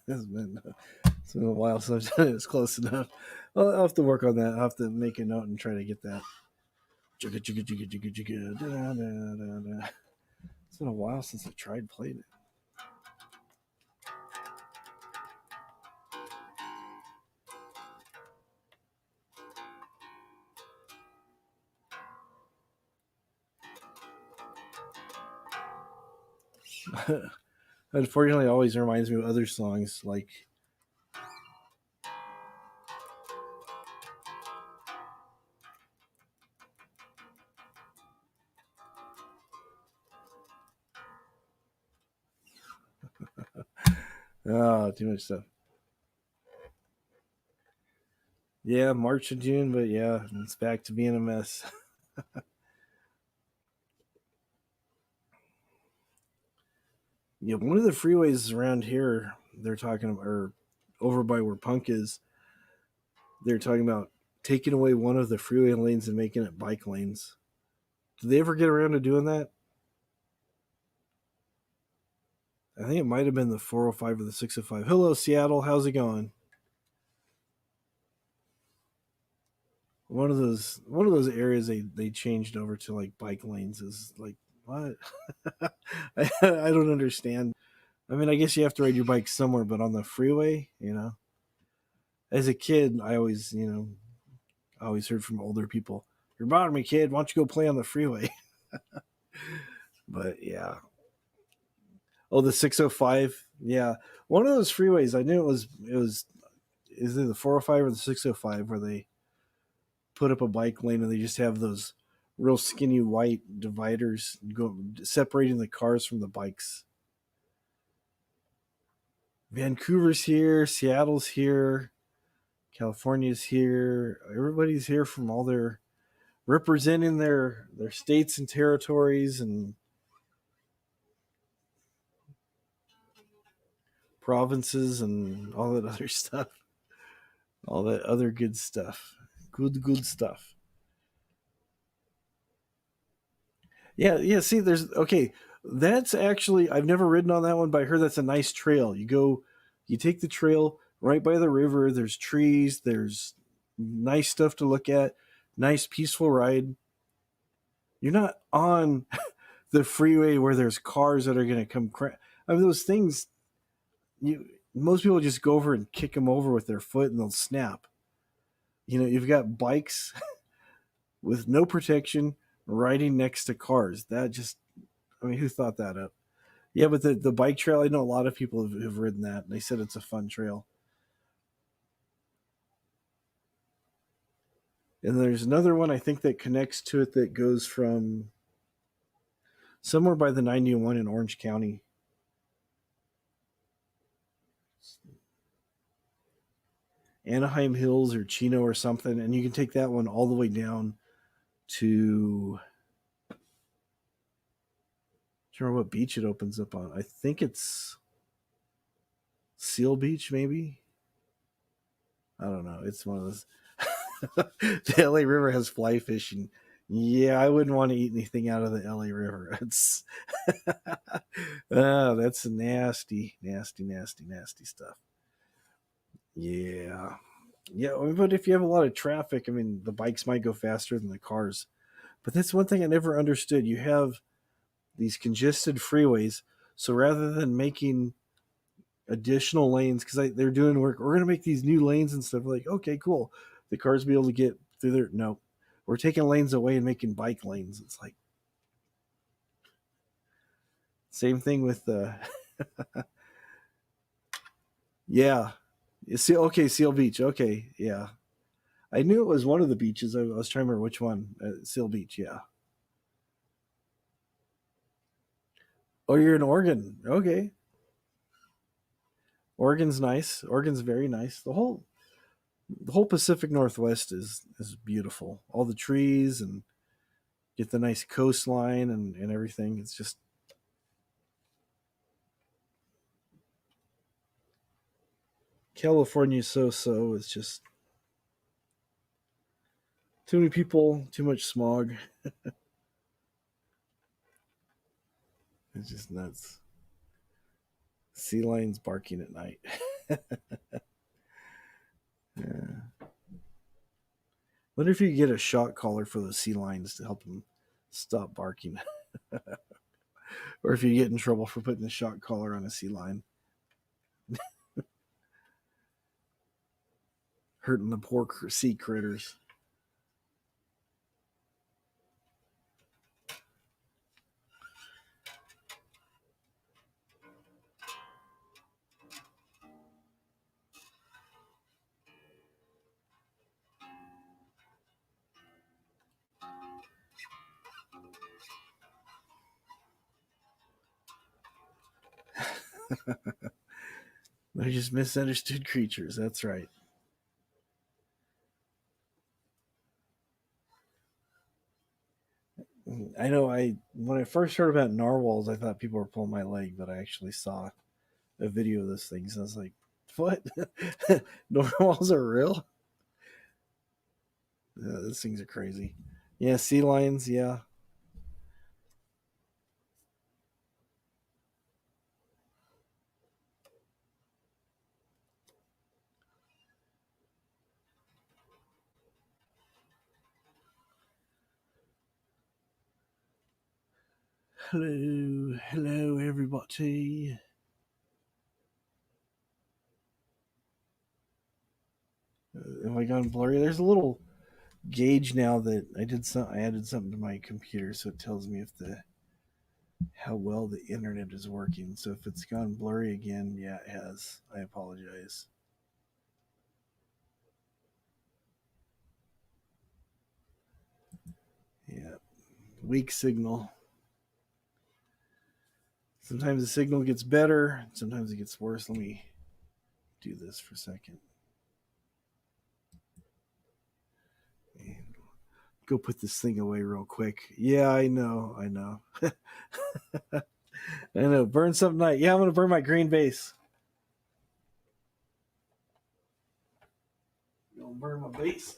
It's been a while since I've done it. It's close enough. I'll have to work on that. I'll have to make a note and try to get that. It's been a while since I tried playing it. Unfortunately, it always reminds me of other songs like. Oh, too much stuff. Yeah, March and June, but yeah, it's back to being a mess. Yeah, one of the freeways around here, they're talking about, or over by where Punk is, they're talking about taking away one of the freeway lanes and making it bike lanes. Did they ever get around to doing that? I think it might have been the 405 or the 605. Hello, Seattle. How's it going? One of those areas they changed over to like bike lanes is like what? I don't understand. I mean, I guess you have to ride your bike somewhere, but on the freeway, as a kid, I always heard from older people, "You're bothering me, kid. Why don't you go play on the freeway?" But yeah. Oh, the 605. Yeah, one of those freeways. I knew it was either the 405 or the 605 where they put up a bike lane and they just have those real skinny white dividers go separating the cars from the bikes. Vancouver's here, Seattle's here, California's here. Everybody's here from all their representing their states and territories and provinces and all that other stuff. All that other good stuff. Good stuff. Yeah, yeah. See, there's okay. That's actually I've never ridden on that one, but I heard that's a nice trail. You take the trail right by the river. There's trees. There's nice stuff to look at. Nice peaceful ride. You're not on the freeway where there's cars that are going to come. I mean, those things. You Most people just go over and kick them over with their foot and they'll snap. You've got bikes with no protection riding next to cars. That just, I mean, who thought that up? Yeah, but the bike trail, I know a lot of people have ridden that, and they said it's a fun trail. And there's another one I think that connects to it that goes from somewhere by the 91 in Orange County. Anaheim Hills or Chino or something, and you can take that one all the way down to. Do you remember what beach it opens up on? I think it's Seal Beach, maybe. I don't know. It's one of those. The LA River has fly fishing. Yeah, I wouldn't want to eat anything out of the LA River. It's that's nasty, nasty, nasty, nasty stuff. Yeah. Yeah, but if you have a lot of traffic, I mean, the bikes might go faster than the cars. But that's one thing I never understood. You have these congested freeways, so rather than making additional lanes, because they're doing work, we're going to make these new lanes and stuff. Like, okay, cool. The cars be able to get through there. No, we're taking lanes away and making bike lanes. It's like same thing with the. Yeah, you see, okay, Seal Beach. Okay, yeah, I knew it was one of the beaches. I was trying to remember which one. Seal Beach. Yeah. Oh, you're in Oregon. Okay, Oregon's nice. Oregon's very nice. The whole Pacific Northwest is beautiful. All the trees and get the nice coastline and everything. It's just California so. It's just too many people, too much smog. It's just nuts. Sea lions barking at night. Yeah. Wonder if you could get a shot collar for the sea lions to help them stop barking, or if you get in trouble for putting a shot collar on a sea lion, hurting the poor sea critters. They're just misunderstood creatures. That's right. I know. When I first heard about narwhals, I thought people were pulling my leg, but I actually saw a video of this thing, so I was like, "What? Narwhals are real? These things are crazy." Yeah, sea lions. Yeah. Hello, hello, everybody. Have I gone blurry? There's a little gauge now that I added something to my computer, so it tells me if the how well the internet is working. So if it's gone blurry again, yeah, it has. I apologize. Yeah, weak signal. Sometimes the signal gets better, sometimes it gets worse. Let me do this for a second. Go put this thing away real quick. Yeah, I know. I know. Burn something night. Yeah, I'm gonna burn my green base. I'm gonna burn my base.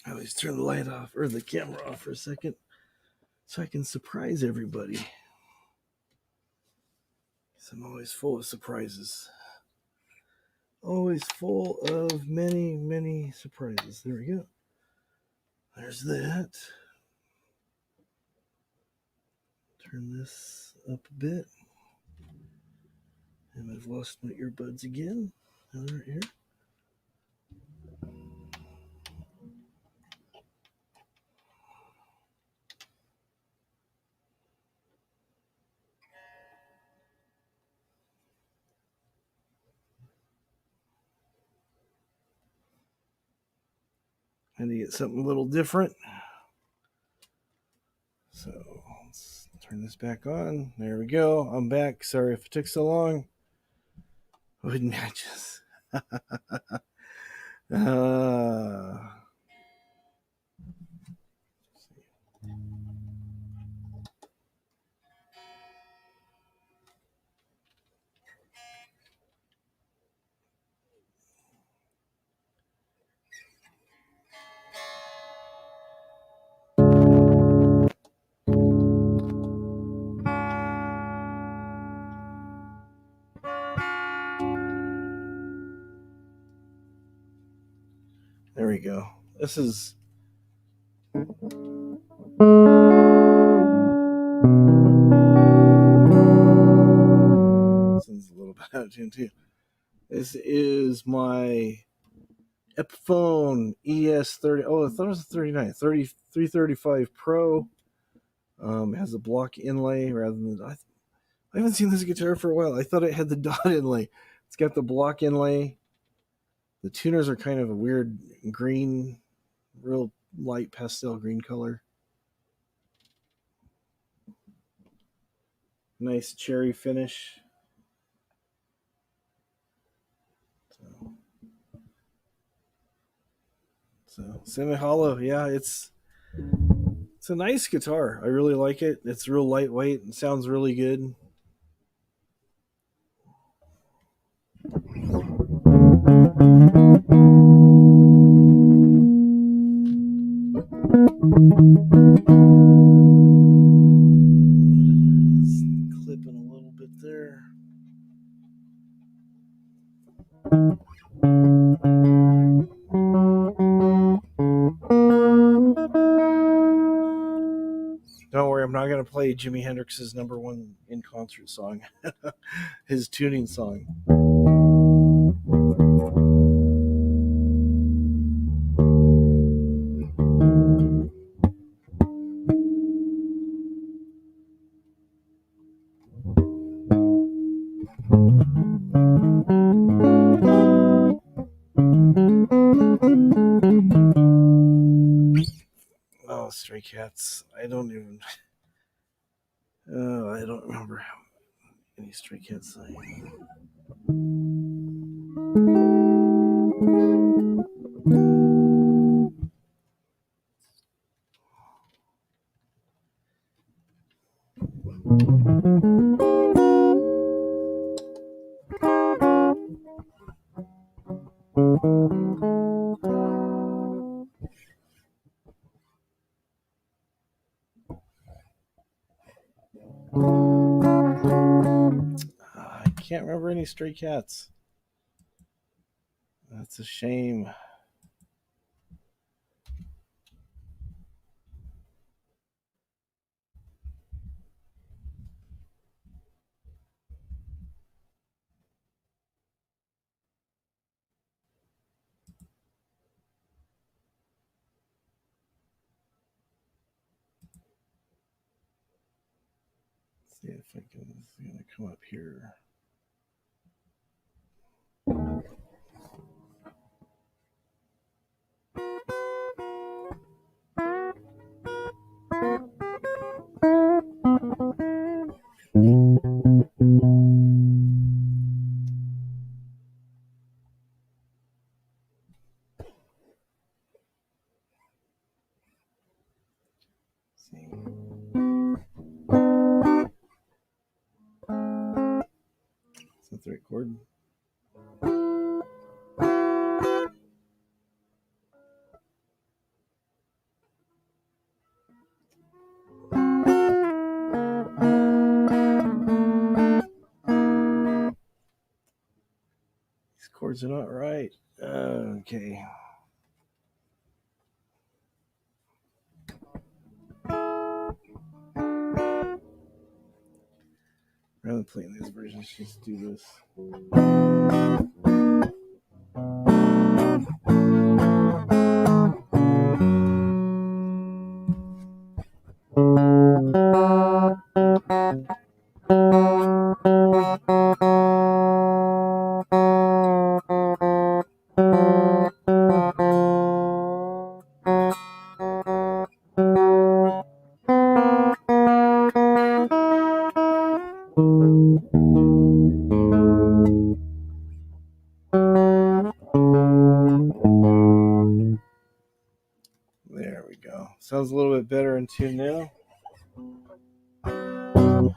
I always turn the light off or the camera off for a second so I can surprise everybody. Because I'm always full of surprises. Always full of many, many surprises. There we go. There's that. Turn this up a bit. And I've lost my earbuds again. Now they're here. I need to get something a little different. So let's Turn this back on. There we go. I'm back. Sorry if it took so long. Wood matches. There we go. This is a little bit out of tune too. This is my Epiphone ES30. Oh, I thought it was a 39. 335 Pro. It has a block inlay rather than. I haven't seen this guitar for a while. I thought it had the dot inlay. It's got the block inlay. The tuners are kind of a weird green, real light pastel green color. Nice cherry finish. So semi-hollow, yeah, it's a nice guitar. I really like it. It's real lightweight and sounds really good. Clipping a little bit there. Don't worry, I'm not going to play Jimi Hendrix's #1 in concert song, his tuning song. Oh, Stray Cats. I don't remember any Stray Cats song. I can't remember any Stray Cats. That's a shame. Let's see if I can. It's gonna come up here. Is that the right chord? These chords are not right. Okay. Rather than playing these versions, just do this. we go. Sounds a little bit better in tune now. Oh,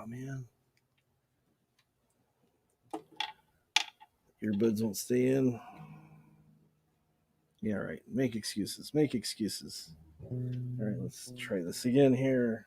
man. Earbuds won't stay in. Yeah, right. Make excuses. Make excuses. All right, let's try this again here.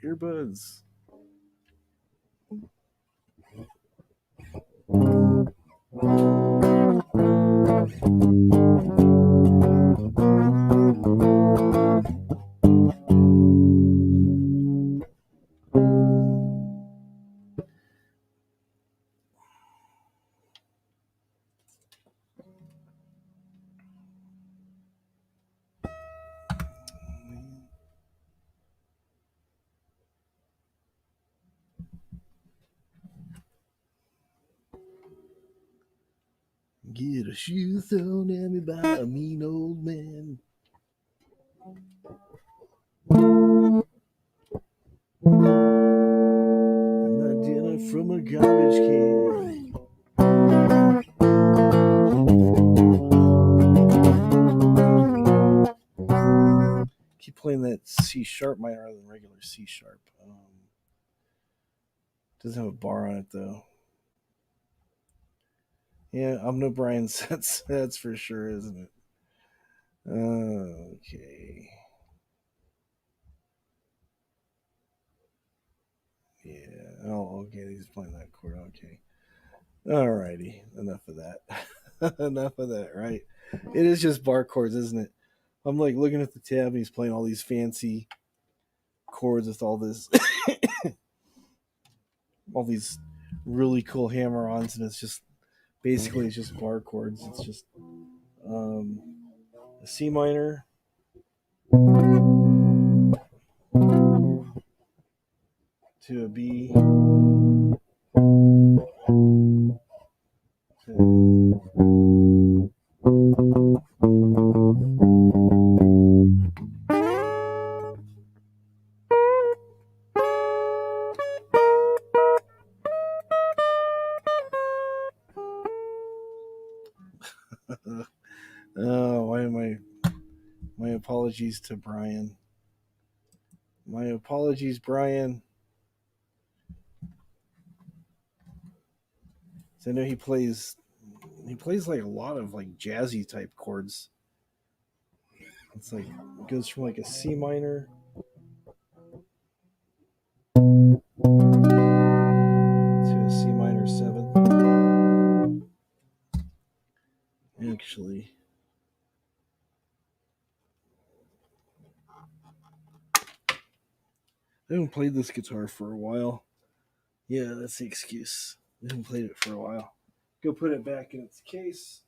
Earbuds. Get a shoe thrown at me by a mean old man. My dinner from a garbage can. Keep playing that C sharp minor rather than regular C sharp. Doesn't have a bar on it though. Yeah, I'm no Brian Sets. That's for sure, isn't it? Okay. Yeah. Oh, okay. He's playing that chord. Okay. Alrighty. Enough of that. Enough of that, right? It is just bar chords, isn't it? I'm like looking at the tab and he's playing all these fancy chords with all this, all these really cool hammer-ons, and it's just basically it's just bar chords. It's just a C minor, to a B, to oh, why am I? My apologies to Brian. My apologies, Brian. So I know he plays like a lot of like jazzy type chords. It's like it goes from like a C minor to a C minor seventh. Actually, I haven't played this guitar for a while. Yeah, that's the excuse. I haven't played it for a while. Go put it back in its case.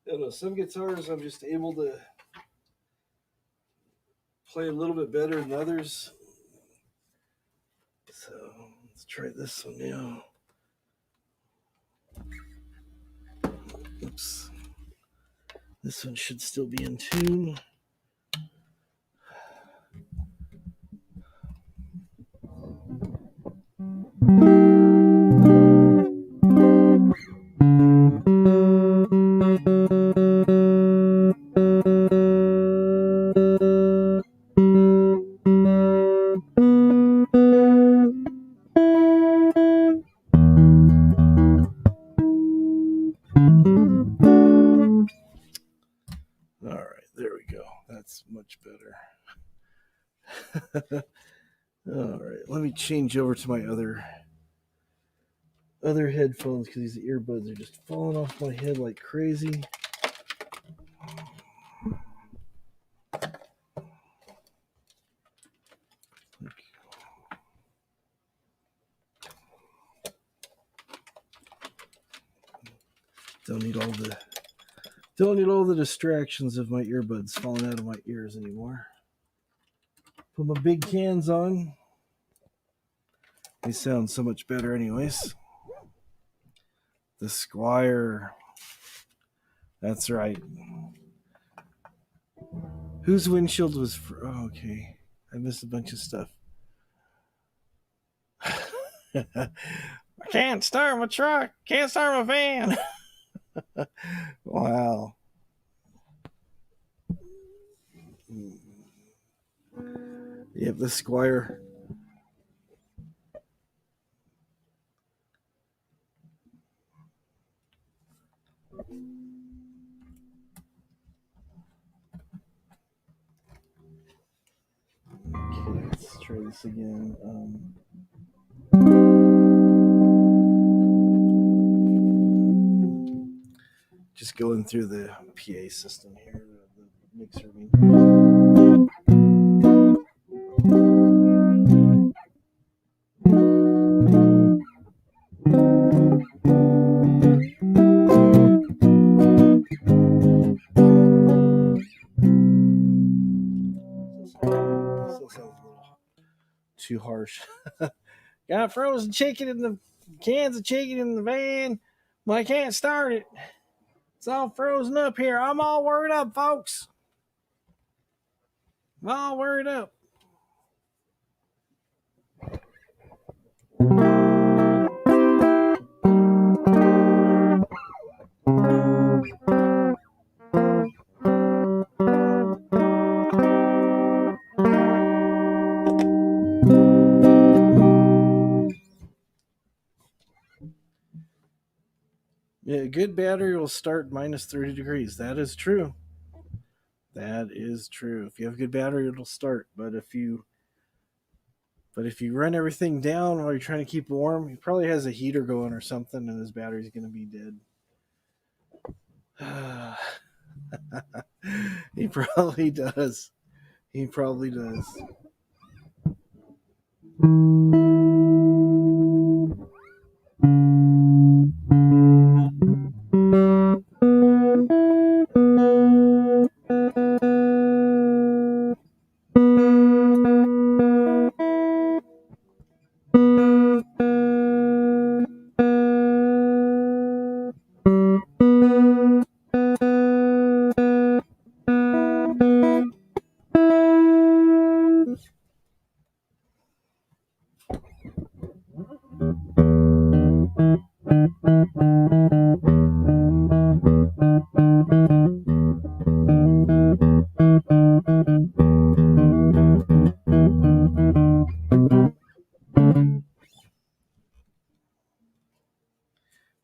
I don't know, some guitars I'm just able to play a little bit better than others. So let's try this one now. Oops. This one should still be in tune. better. All right, let me change over to my other headphones because these earbuds are just falling off my head like crazy. Don't need all the distractions of my earbuds falling out of my ears anymore. Put my big cans on. They sound so much better anyways. The Squire. That's right. Whose windshield was... Oh, okay. I missed a bunch of stuff. I can't start my truck. Can't start my van. Wow. Yep, the Squire. Okay, let's try this again. Just going through the PA system here, the mixer. Still sounds a little too harsh. Got frozen chicken in the cans of chicken in the van, but I can't start it. It's all frozen up here. I'm all worried up, folks. I'm all worried up. Yeah, a good battery will start minus 30 degrees. That is true. That is true. If you have a good battery, it'll start. But if you run everything down while you're trying to keep warm, he probably has a heater going or something, and his battery's going to be dead. He probably does. He probably does.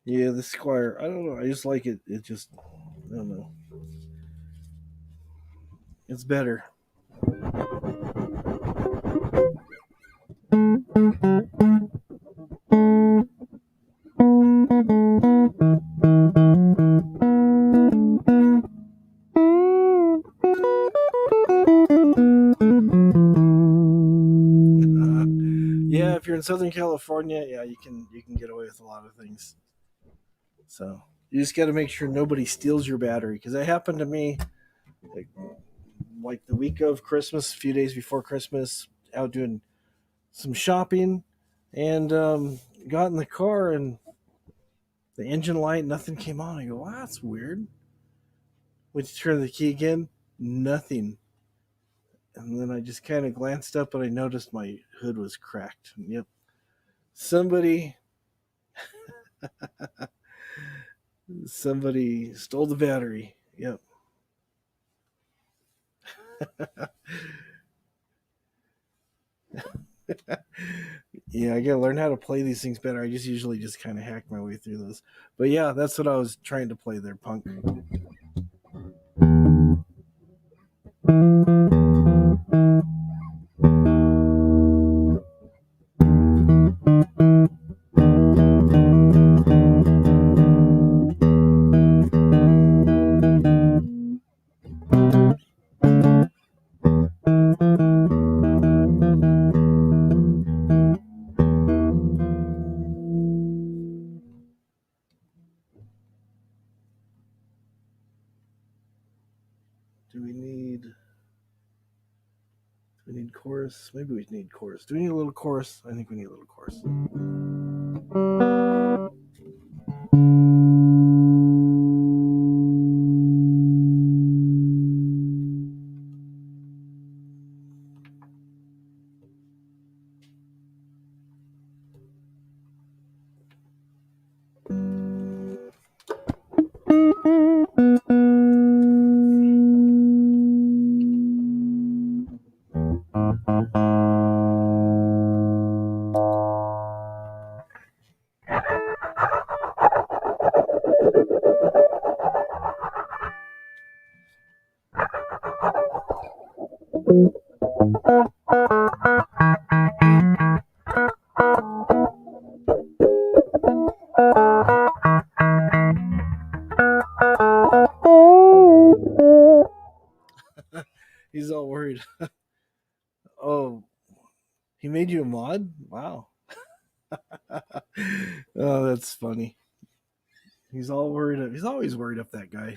Yeah, the Squire. I don't know. I just like it. It just, I don't know. It's better. Yeah, if you're in Southern California, yeah, you can get away with a lot of things. So you just got to make sure nobody steals your battery, because that happened to me like the week of Christmas, a few days before Christmas, out doing some shopping, and got in the car, and the engine light, nothing came on. I go, wow, that's weird. Went to turn the key again, nothing. And then I just kind of glanced up and I noticed my hood was cracked. Yep. Somebody stole the battery. Yep. Yeah, I gotta learn how to play these things better. I just usually just kind of hack my way through those. But yeah, that's what I was trying to play there, punk. Do we need chorus? Maybe we need chorus. Do we need a little chorus? I think we need a little chorus. He's all worried. Oh, he made you a mod? Wow. Oh, that's funny. He's all worried up. He's always worried up, that guy.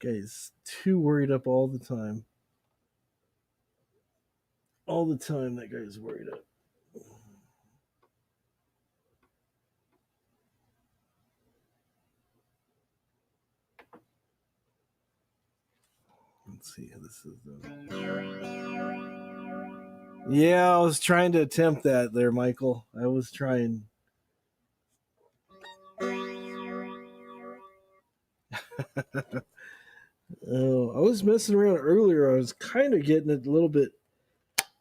Guy's too worried up all the time. All the time, that guy's worried up. Let's see how this is done. Yeah, I was trying to attempt that there, Michael. I was trying. Oh, I was messing around earlier. I was kind of getting it a little bit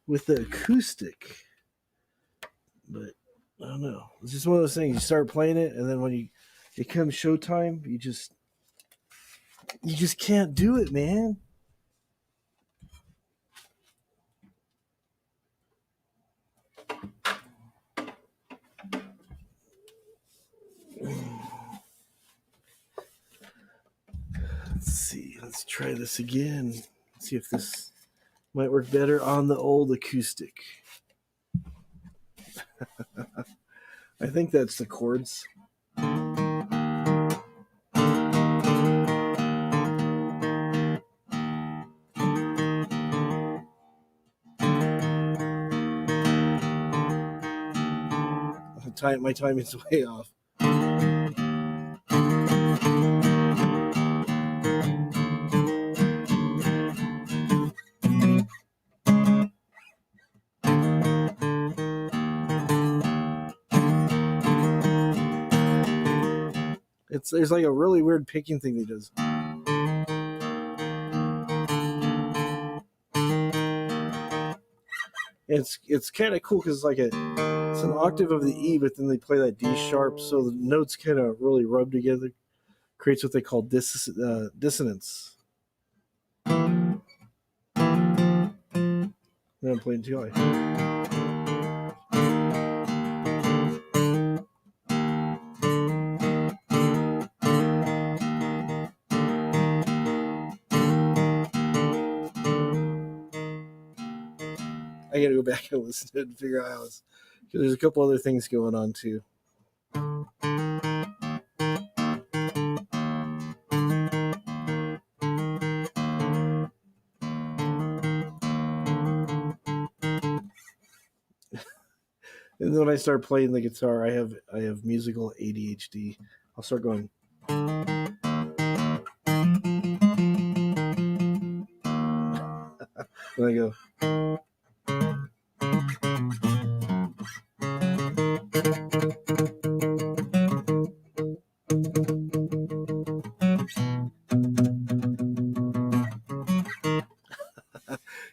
with the acoustic, but I don't know. It's just one of those things. You start playing it, and then when it comes showtime, you just can't do it, man. Let's see. Let's try this again. Let's see if this might work better on the old acoustic. I think that's the chords. My timing is way off. There's like a really weird picking thing he does. It's kind of cool because it's an octave of the E, but then they play that D sharp, so the notes kind of really rub together, creates what they call dissonance. Then I'm playing too high. I got to go back and listen to it and figure out how it's, because there's a couple other things going on too. And then when I start playing the guitar, I have musical ADHD. I'll start going. And I go.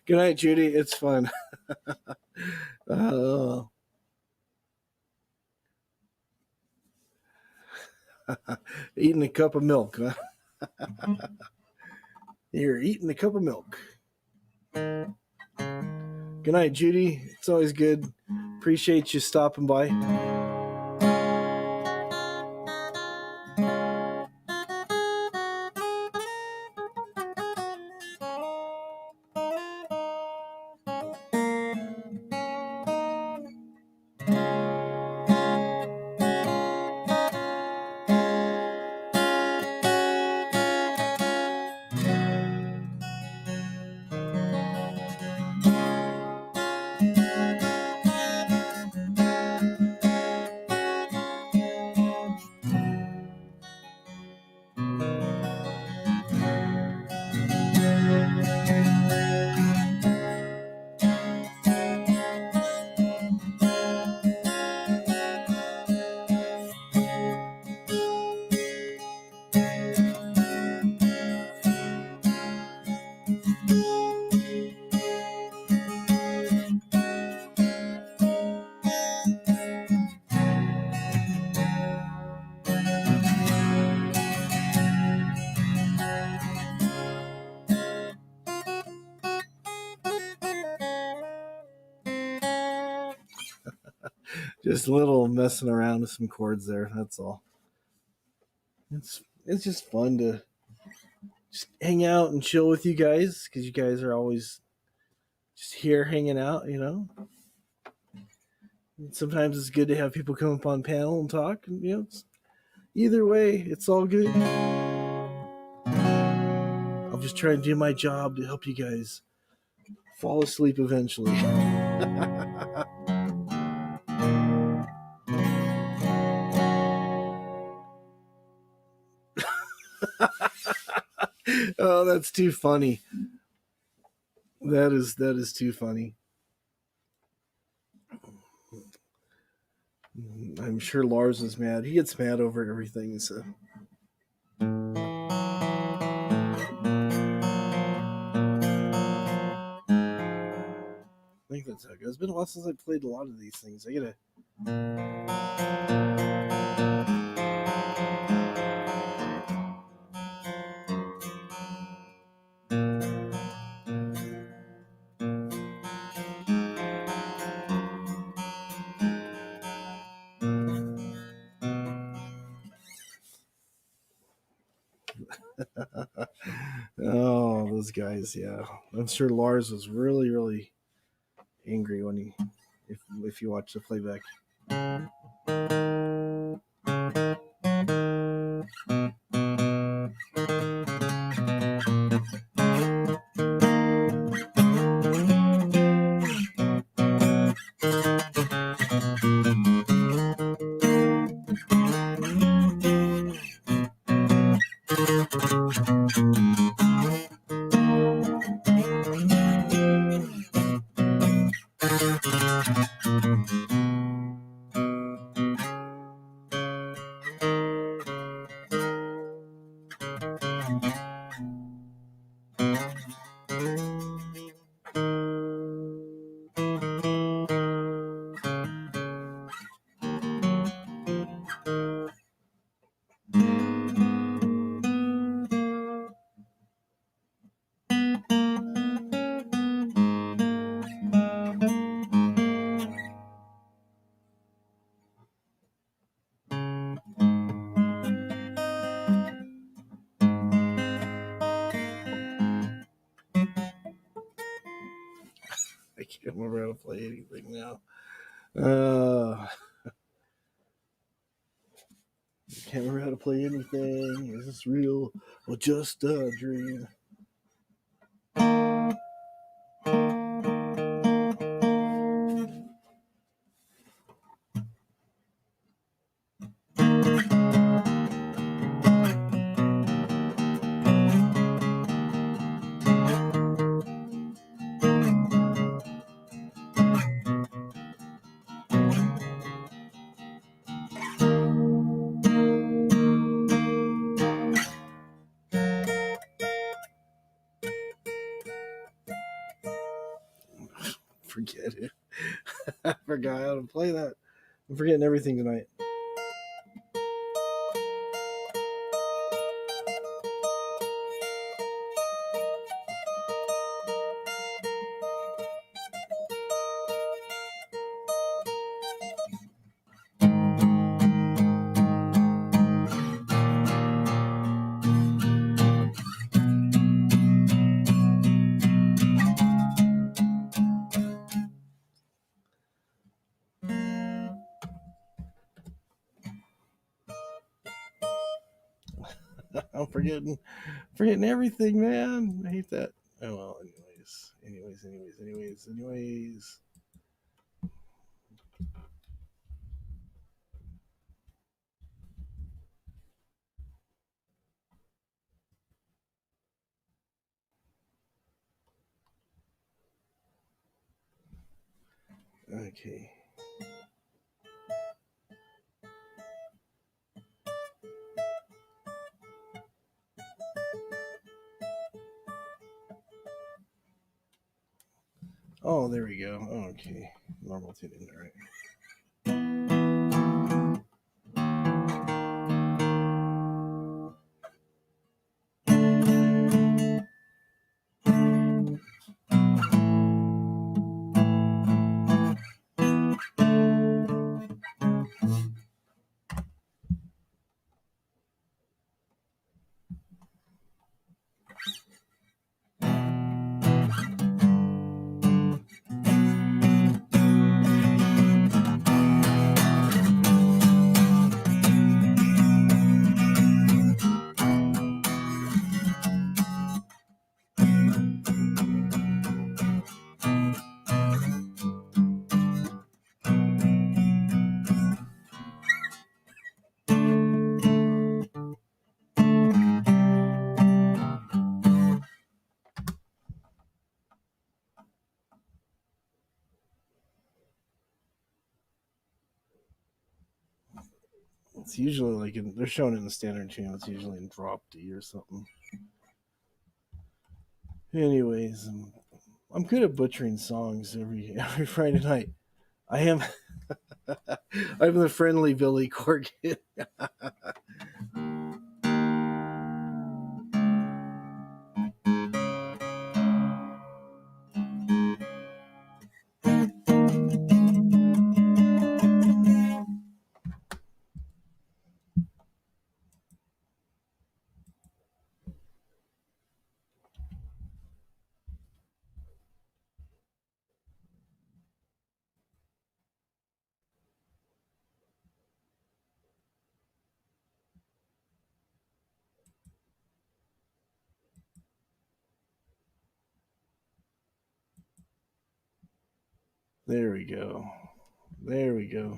Good night, Judy. It's fun. Eating a cup of milk, huh? You're eating a cup of milk. Good night, Judy. It's always good. Appreciate you stopping by. Just a little messing around with some chords there. That's all. It's just fun to just hang out and chill with you guys because you guys are always just here hanging out. And sometimes it's good to have people come up on panel and talk. And either way, it's all good. I'll just try and do my job to help you guys fall asleep eventually. Oh, that's too funny. That is too funny. I'm sure Lars is mad. He gets mad over everything. So I think that's how it goes. It's been a while since I played a lot of these things. I gotta. Oh, those guys, yeah. I'm sure Lars was really, really angry when if you watch the playback. I can't remember how to play anything now. Can't remember how to play anything. Is this real or just a dream? Forget it. I forgot how to play that. I'm forgetting everything tonight. I'm forgetting everything, man. I hate that. Oh well, anyways. Okay. Oh, there we go. Okay. Normal tuning, all right. It's usually like they're showing it in the standard channel. It's usually in drop D or something. Anyways, I'm good at butchering songs every Friday night. I am. I'm the friendly Billy Corgan. There we go. There we go.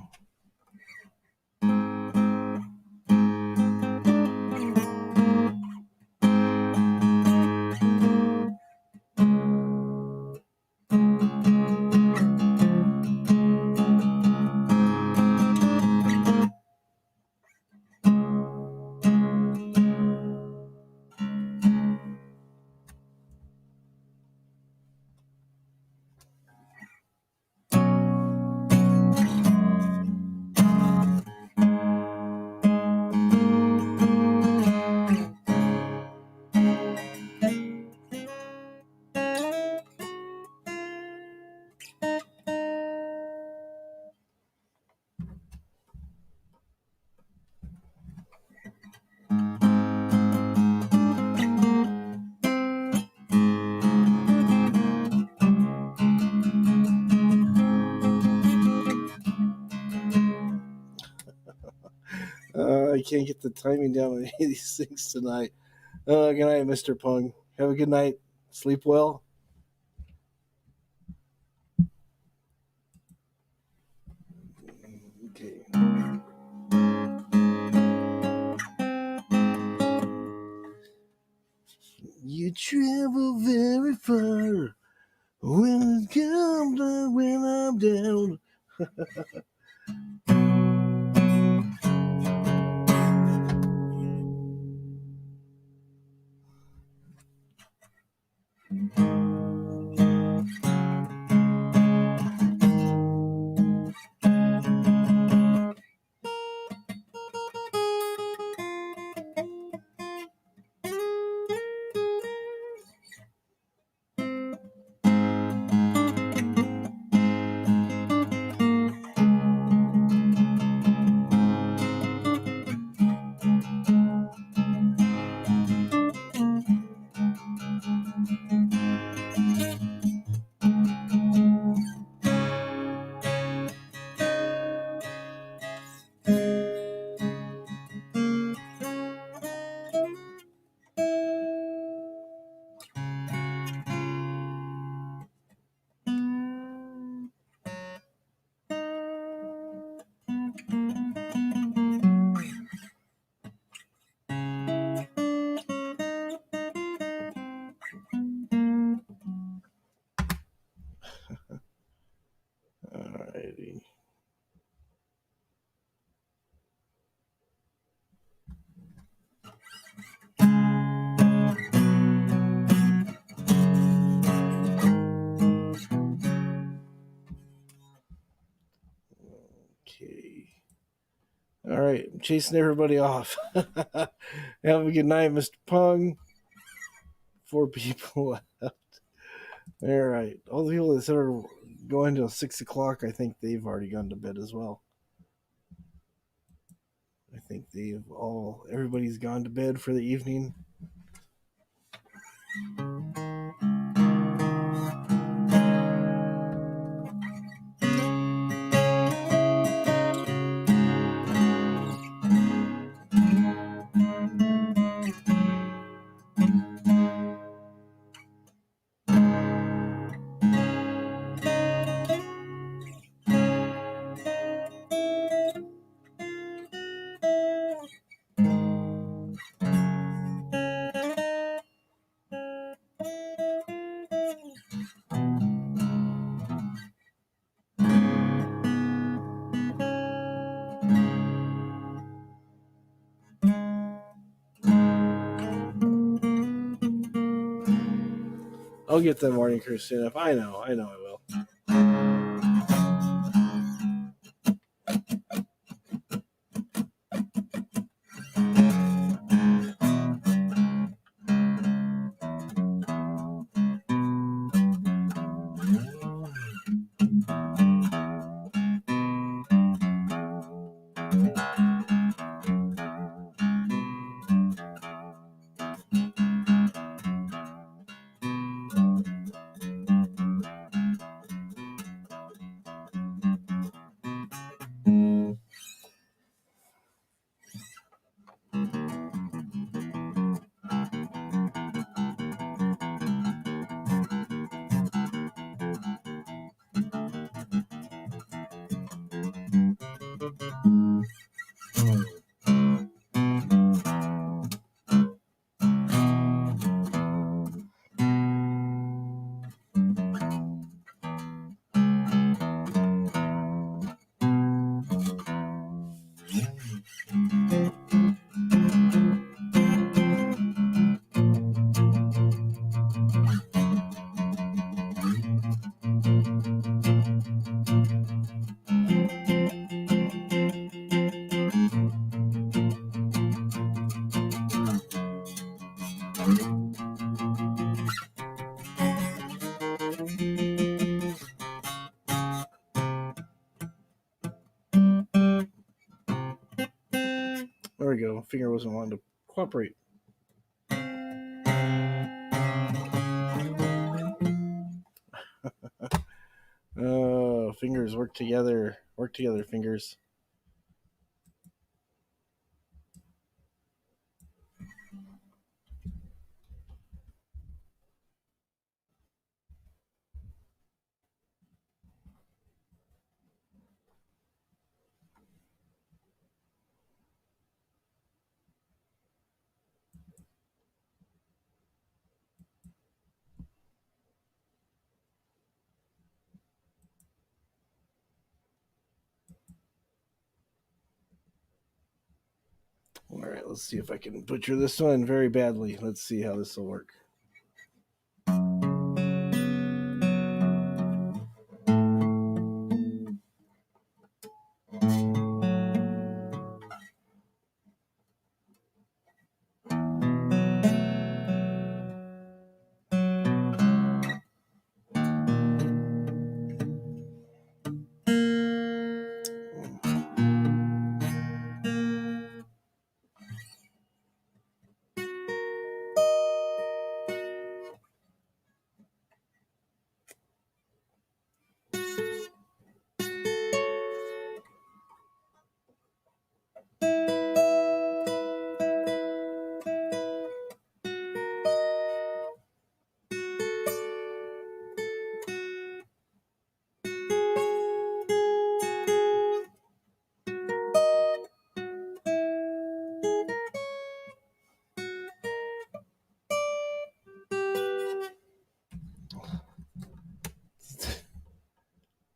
I can't get the timing down on any of these things tonight. Good night, Mr. Pung. Have a good night. Sleep well. Okay. You travel very far when it comes to when I'm down. Alrighty. Okay. All right. I'm chasing everybody off. Have a good night, Mr. Pung. 4 people left. All right. All the people that are going till 6 o'clock, I think they've already gone to bed as well. I think everybody's gone to bed for the evening. I'll get the morning crew soon enough. I know I will. There we go. Finger wasn't wanting to cooperate. Oh, fingers work together. Work together, fingers. All right, let's see if I can butcher this one very badly. Let's see how this will work.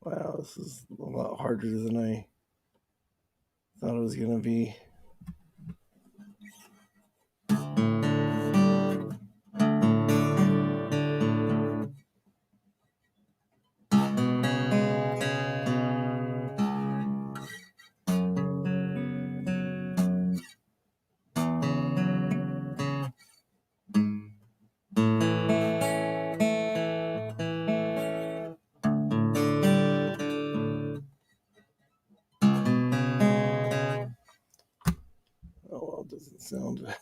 Wow, this is a lot harder than I thought it was going to be. Oh, well, it doesn't sound.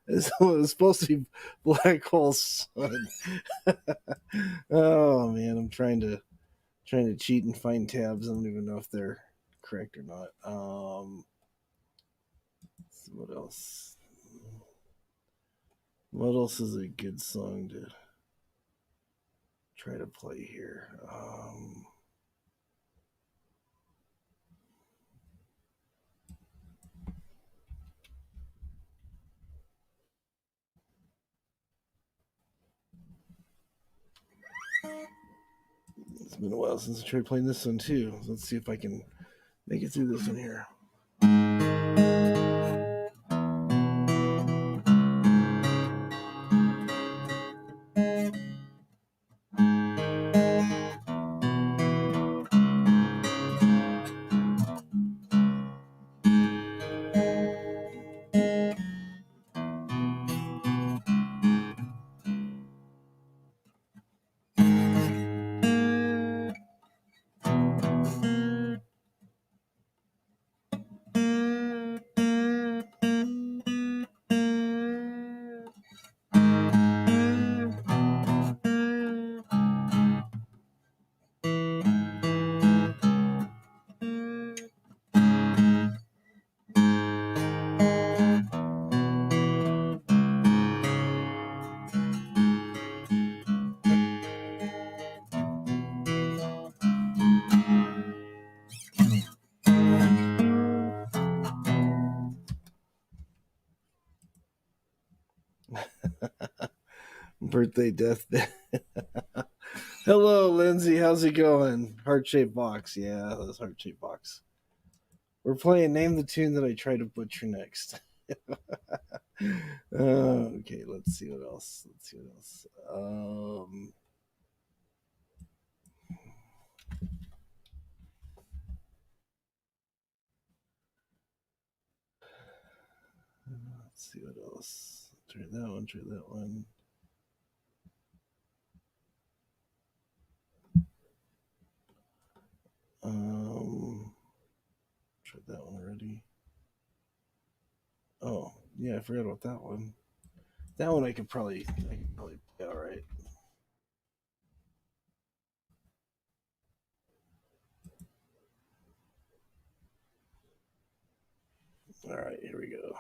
It's supposed to be Black Hole Sun. Oh man, I'm trying to cheat and find tabs. I don't even know if they're correct or not. So what else? What else is a good song to try to play here? It's been a while since I tried playing this one too. Let's see if I can make it through this one here. Birthday deathbed. Hello, Lindsay. How's it going? Heart shaped box. Yeah, that's heart shaped box. We're playing Name the Tune that I try to butcher next. Okay, let's see what else. Let's see what else. Try that one. Try that one. Tried that one already. Oh, yeah, I forgot about that one. That one I could probably be all right. All right, here we go.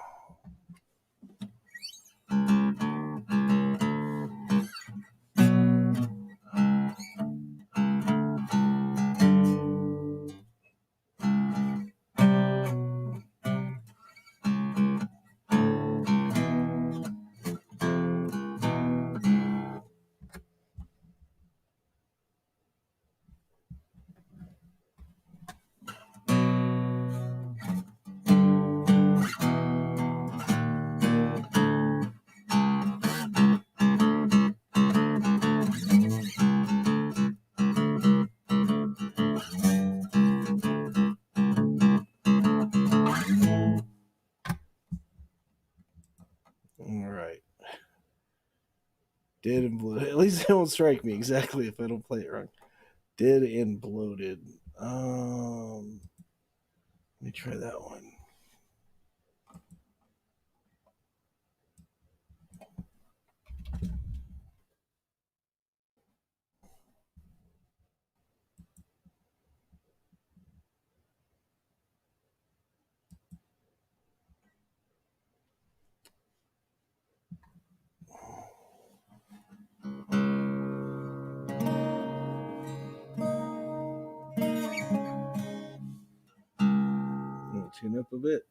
All right. Dead and bloated. At least it won't strike me exactly if I don't play it wrong. Dead and bloated. Let me try that one. I'll tune up a bit.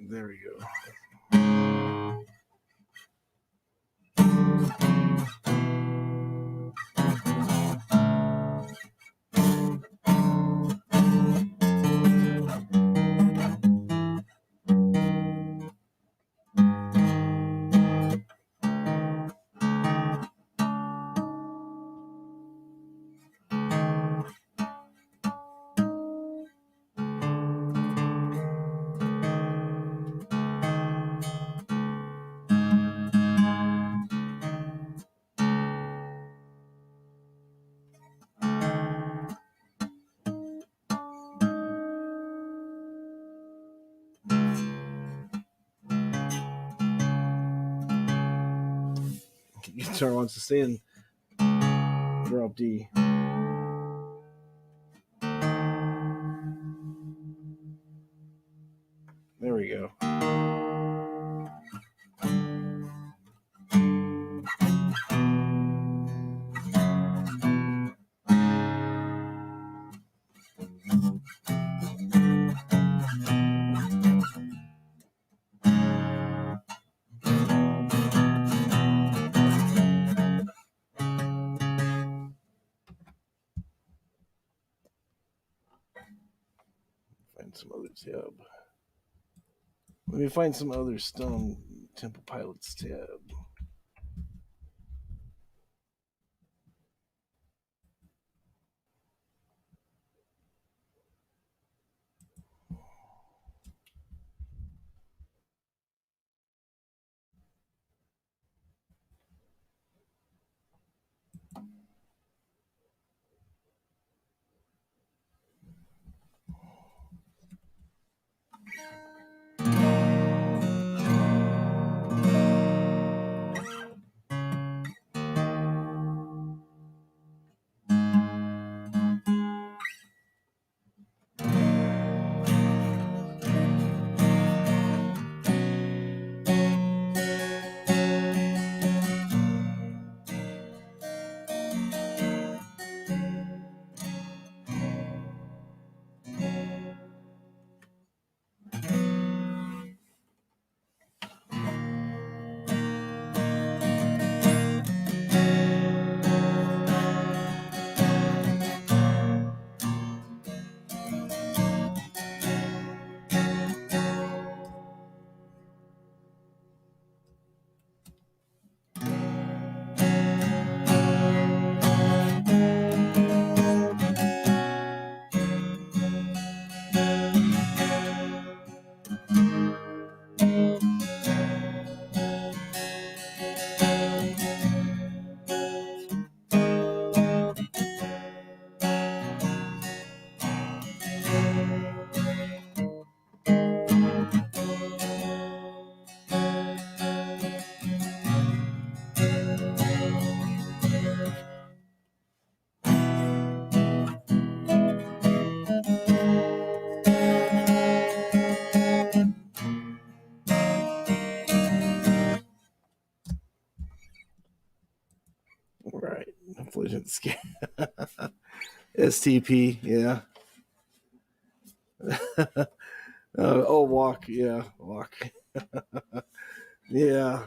There we go. Guitar wants to stay in drop D. There we go. Find some other tab. Let me find some other Stone Temple Pilots tab. STP, yeah. Walk, yeah, walk. Yeah,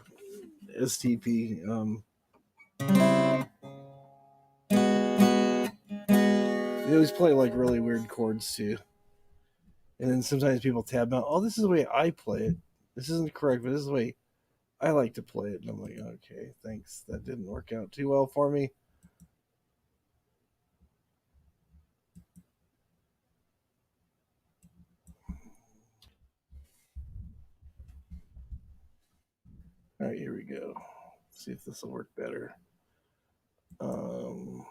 STP. They always play like really weird chords too. And then sometimes people tab out, oh, this is the way I play it. This isn't correct, but this is the way I like to play it. And I'm like, okay, thanks. That didn't work out too well for me. All right, here we go. Let's see if this will work better. Um,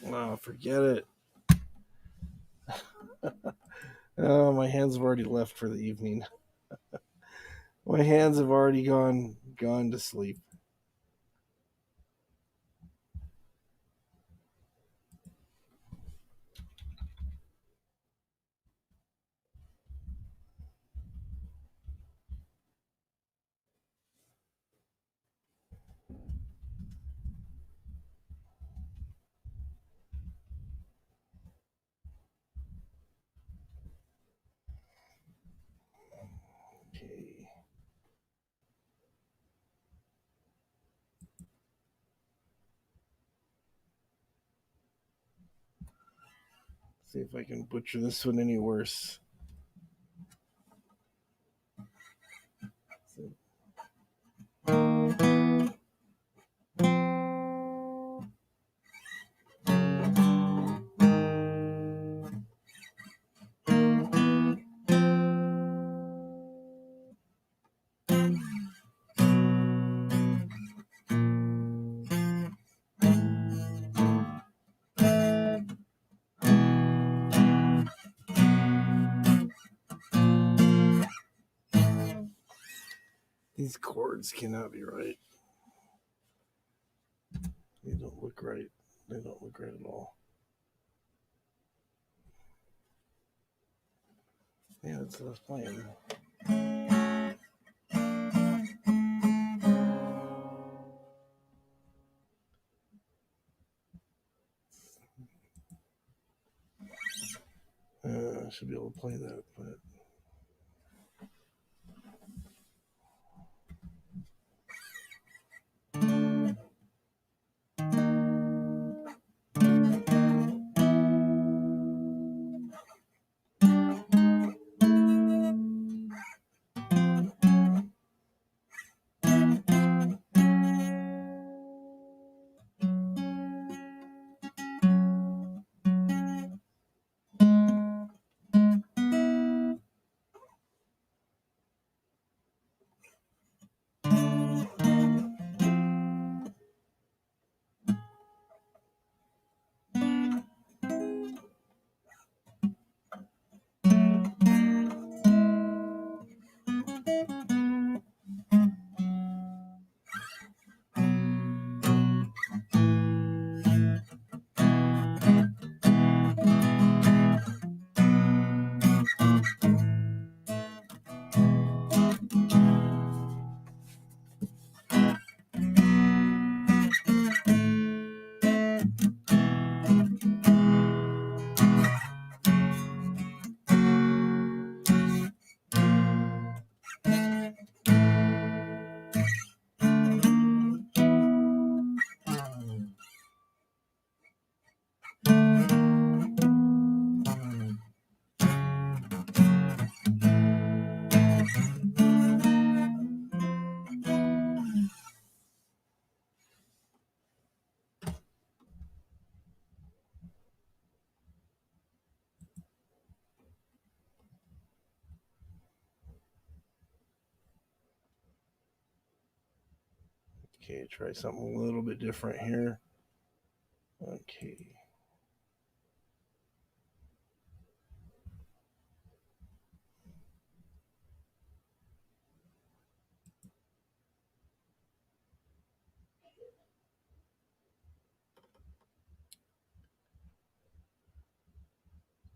oh, forget it. Oh, my hands have already left for the evening. My hands have already gone to sleep. Okay. See if I can butcher this one any worse. These chords cannot be right. They don't look right. They don't look right at all. Yeah, that's what I was playing. I should be able to play that, but Okay, try something a little bit different here. Okay.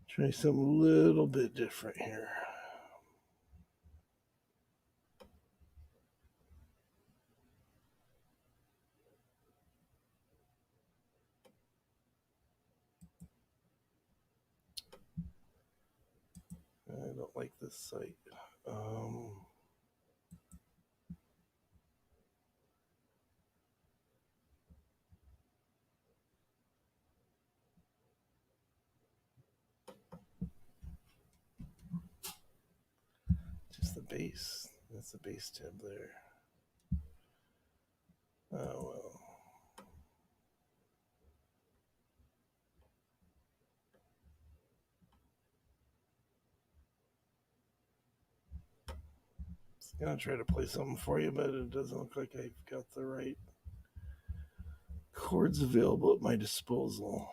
Try something a little bit different here. I don't like this site. Just the base. That's the base tab there. Oh well. I'm gonna try to play something for you, but it doesn't look like I've got the right chords available at my disposal.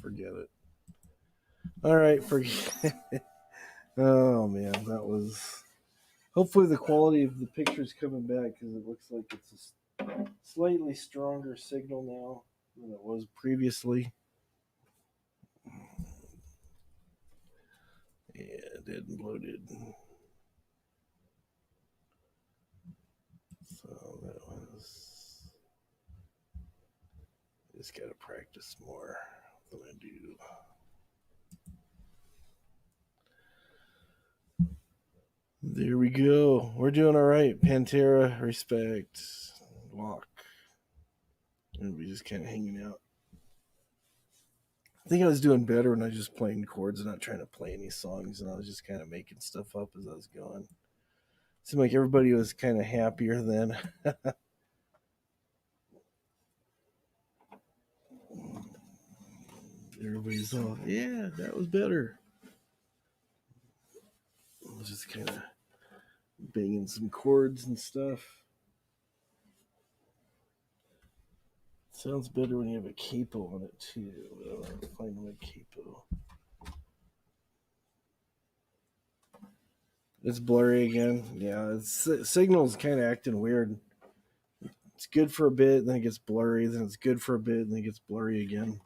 Forget it. All right, forget. Oh man, that was. Hopefully, the quality of the picture's coming back because it looks like it's a slightly stronger signal now than it was previously. Yeah, it didn't loaded. So that was. I just gotta practice more than I do. There we go. We're doing all right. Pantera, respect, walk. And we just kind of hanging out. I think I was doing better when I was just playing chords and not trying to play any songs, and I was just kind of making stuff up as I was going. Seemed like everybody was kind of happier then. Everybody's all, yeah, that was better. I was just kind of banging some chords and stuff. Sounds better when you have a capo on it too. I don't know, find my capo. It's blurry again. Yeah, signal's kind of acting weird. It's good for a bit, then it gets blurry. Then it's good for a bit, and then it gets blurry again.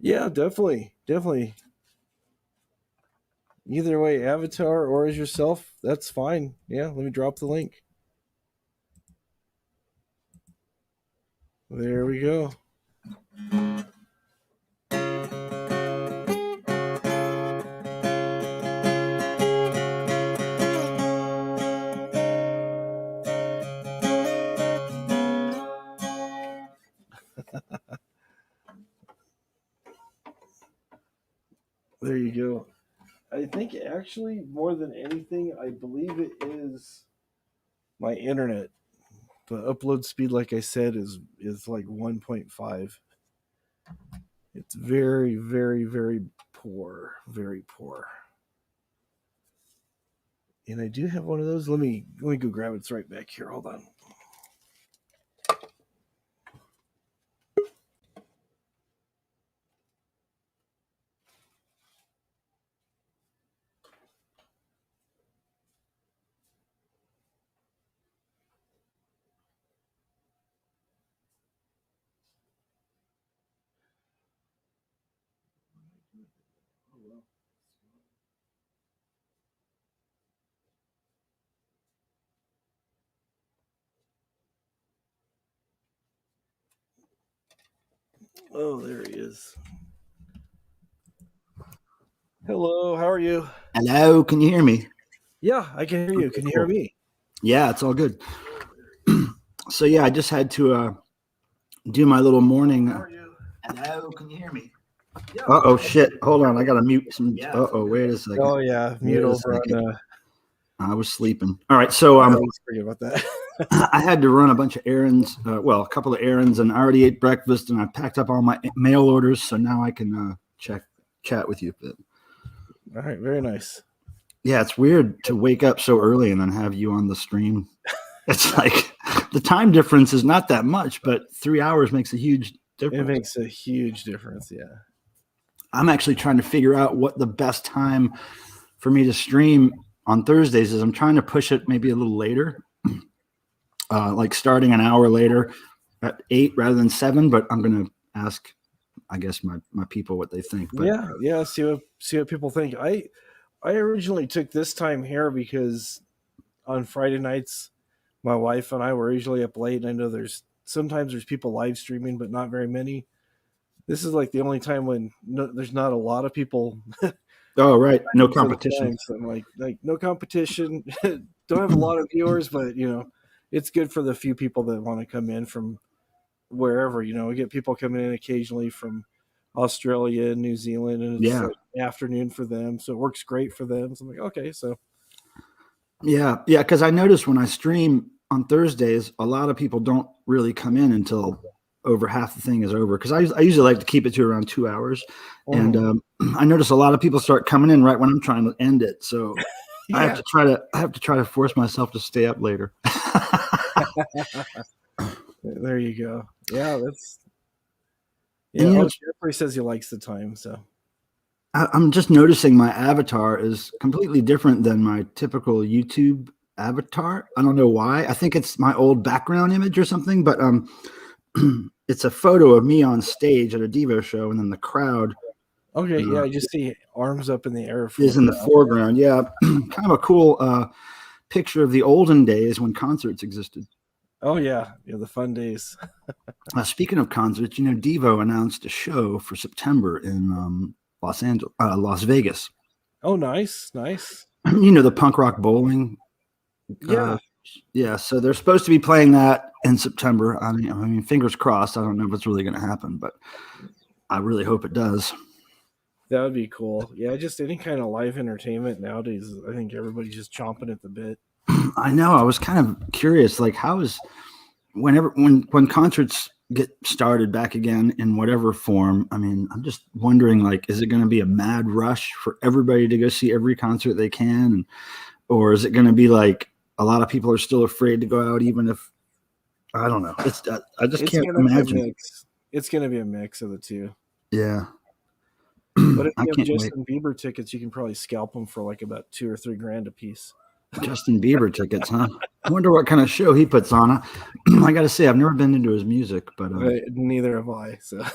Yeah, definitely. Either way, avatar or as yourself, that's fine. Yeah, let me drop the link. There we go. There you go. I think actually more than anything, I believe it is my internet. The upload speed, like I said, is like 1.5. It's very, very, very poor. Very poor. And I do have one of those. Let me go grab it. It's right back here. Hold on. Oh, there he is. Hello, how are you? Hello, can you hear me? Yeah, I can hear you. Can you hear me? Yeah, it's all good. So yeah, I just had to do my little morning. How are you? Hello, can you hear me? Yeah. Oh shit! Hold on, I gotta mute some. Wait a second. Oh yeah, mute over on. I was sleeping. All right, so I always forget about that. I had to run a bunch of errands. Well, a couple of errands, and I already ate breakfast, and I packed up all my mail orders, so now I can chat with you a bit. All right, very nice. Yeah, it's weird to wake up so early and then have you on the stream. It's like the time difference is not that much, but 3 hours makes a huge difference. It makes a huge difference, yeah. I'm actually trying to figure out what the best time for me to stream on Thursdays is. I'm trying to push it maybe a little later, like starting an hour later at 8 rather than 7, but I'm going to ask, I guess, my people what they think. But yeah, see what people think. I originally took this time here because on Friday nights, my wife and I were usually up late, and I know sometimes there's people live streaming, but not very many. This is like the only time when there's not a lot of people. Oh, right. No competition. So I'm like no competition. Don't have a lot of viewers, but it's good for the few people that want to come in from wherever. We get people coming in occasionally from Australia and New Zealand, and it's like afternoon for them, so it works great for them. So I'm like, okay, so yeah, because I noticed when I stream on Thursdays, a lot of people don't really come in until over half the thing is over, because I usually like to keep it to around 2 hours, and I notice a lot of people start coming in right when I'm trying to end it. So yeah. I have to try to force myself to stay up later. There you go. Yeah, that's. Yeah, Jeffrey says he likes the time, so. I'm just noticing my avatar is completely different than my typical YouTube avatar. I don't know why. I think it's my old background image or something, but it's a photo of me on stage at a Devo show, and then the crowd. Okay, yeah, I just see arms up in the air. Is in the foreground. Yeah, kind of a cool picture of the olden days when concerts existed. Oh yeah, the fun days. Speaking of concerts, Devo announced a show for September in Las Vegas. Oh, nice. The punk rock bowling. Yeah. So they're supposed to be playing that in September. I mean, fingers crossed. I don't know if it's really going to happen, but I really hope it does. That would be cool. Yeah, just any kind of live entertainment nowadays. I think everybody's just chomping at the bit. I know. I was kind of curious, like, how is when concerts get started back again in whatever form? I mean, I'm just wondering, like, is it going to be a mad rush for everybody to go see every concert they can, or is it going to be like a lot of people are still afraid to go out, even if I don't know? I just can't imagine. It's going to be a mix of the two. Yeah. But if you have Justin Bieber tickets, you can probably scalp them for like about $2 or $3 grand a piece. Justin Bieber tickets, huh? I wonder what kind of show he puts on. I got to say, I've never been into his music, but neither have I. So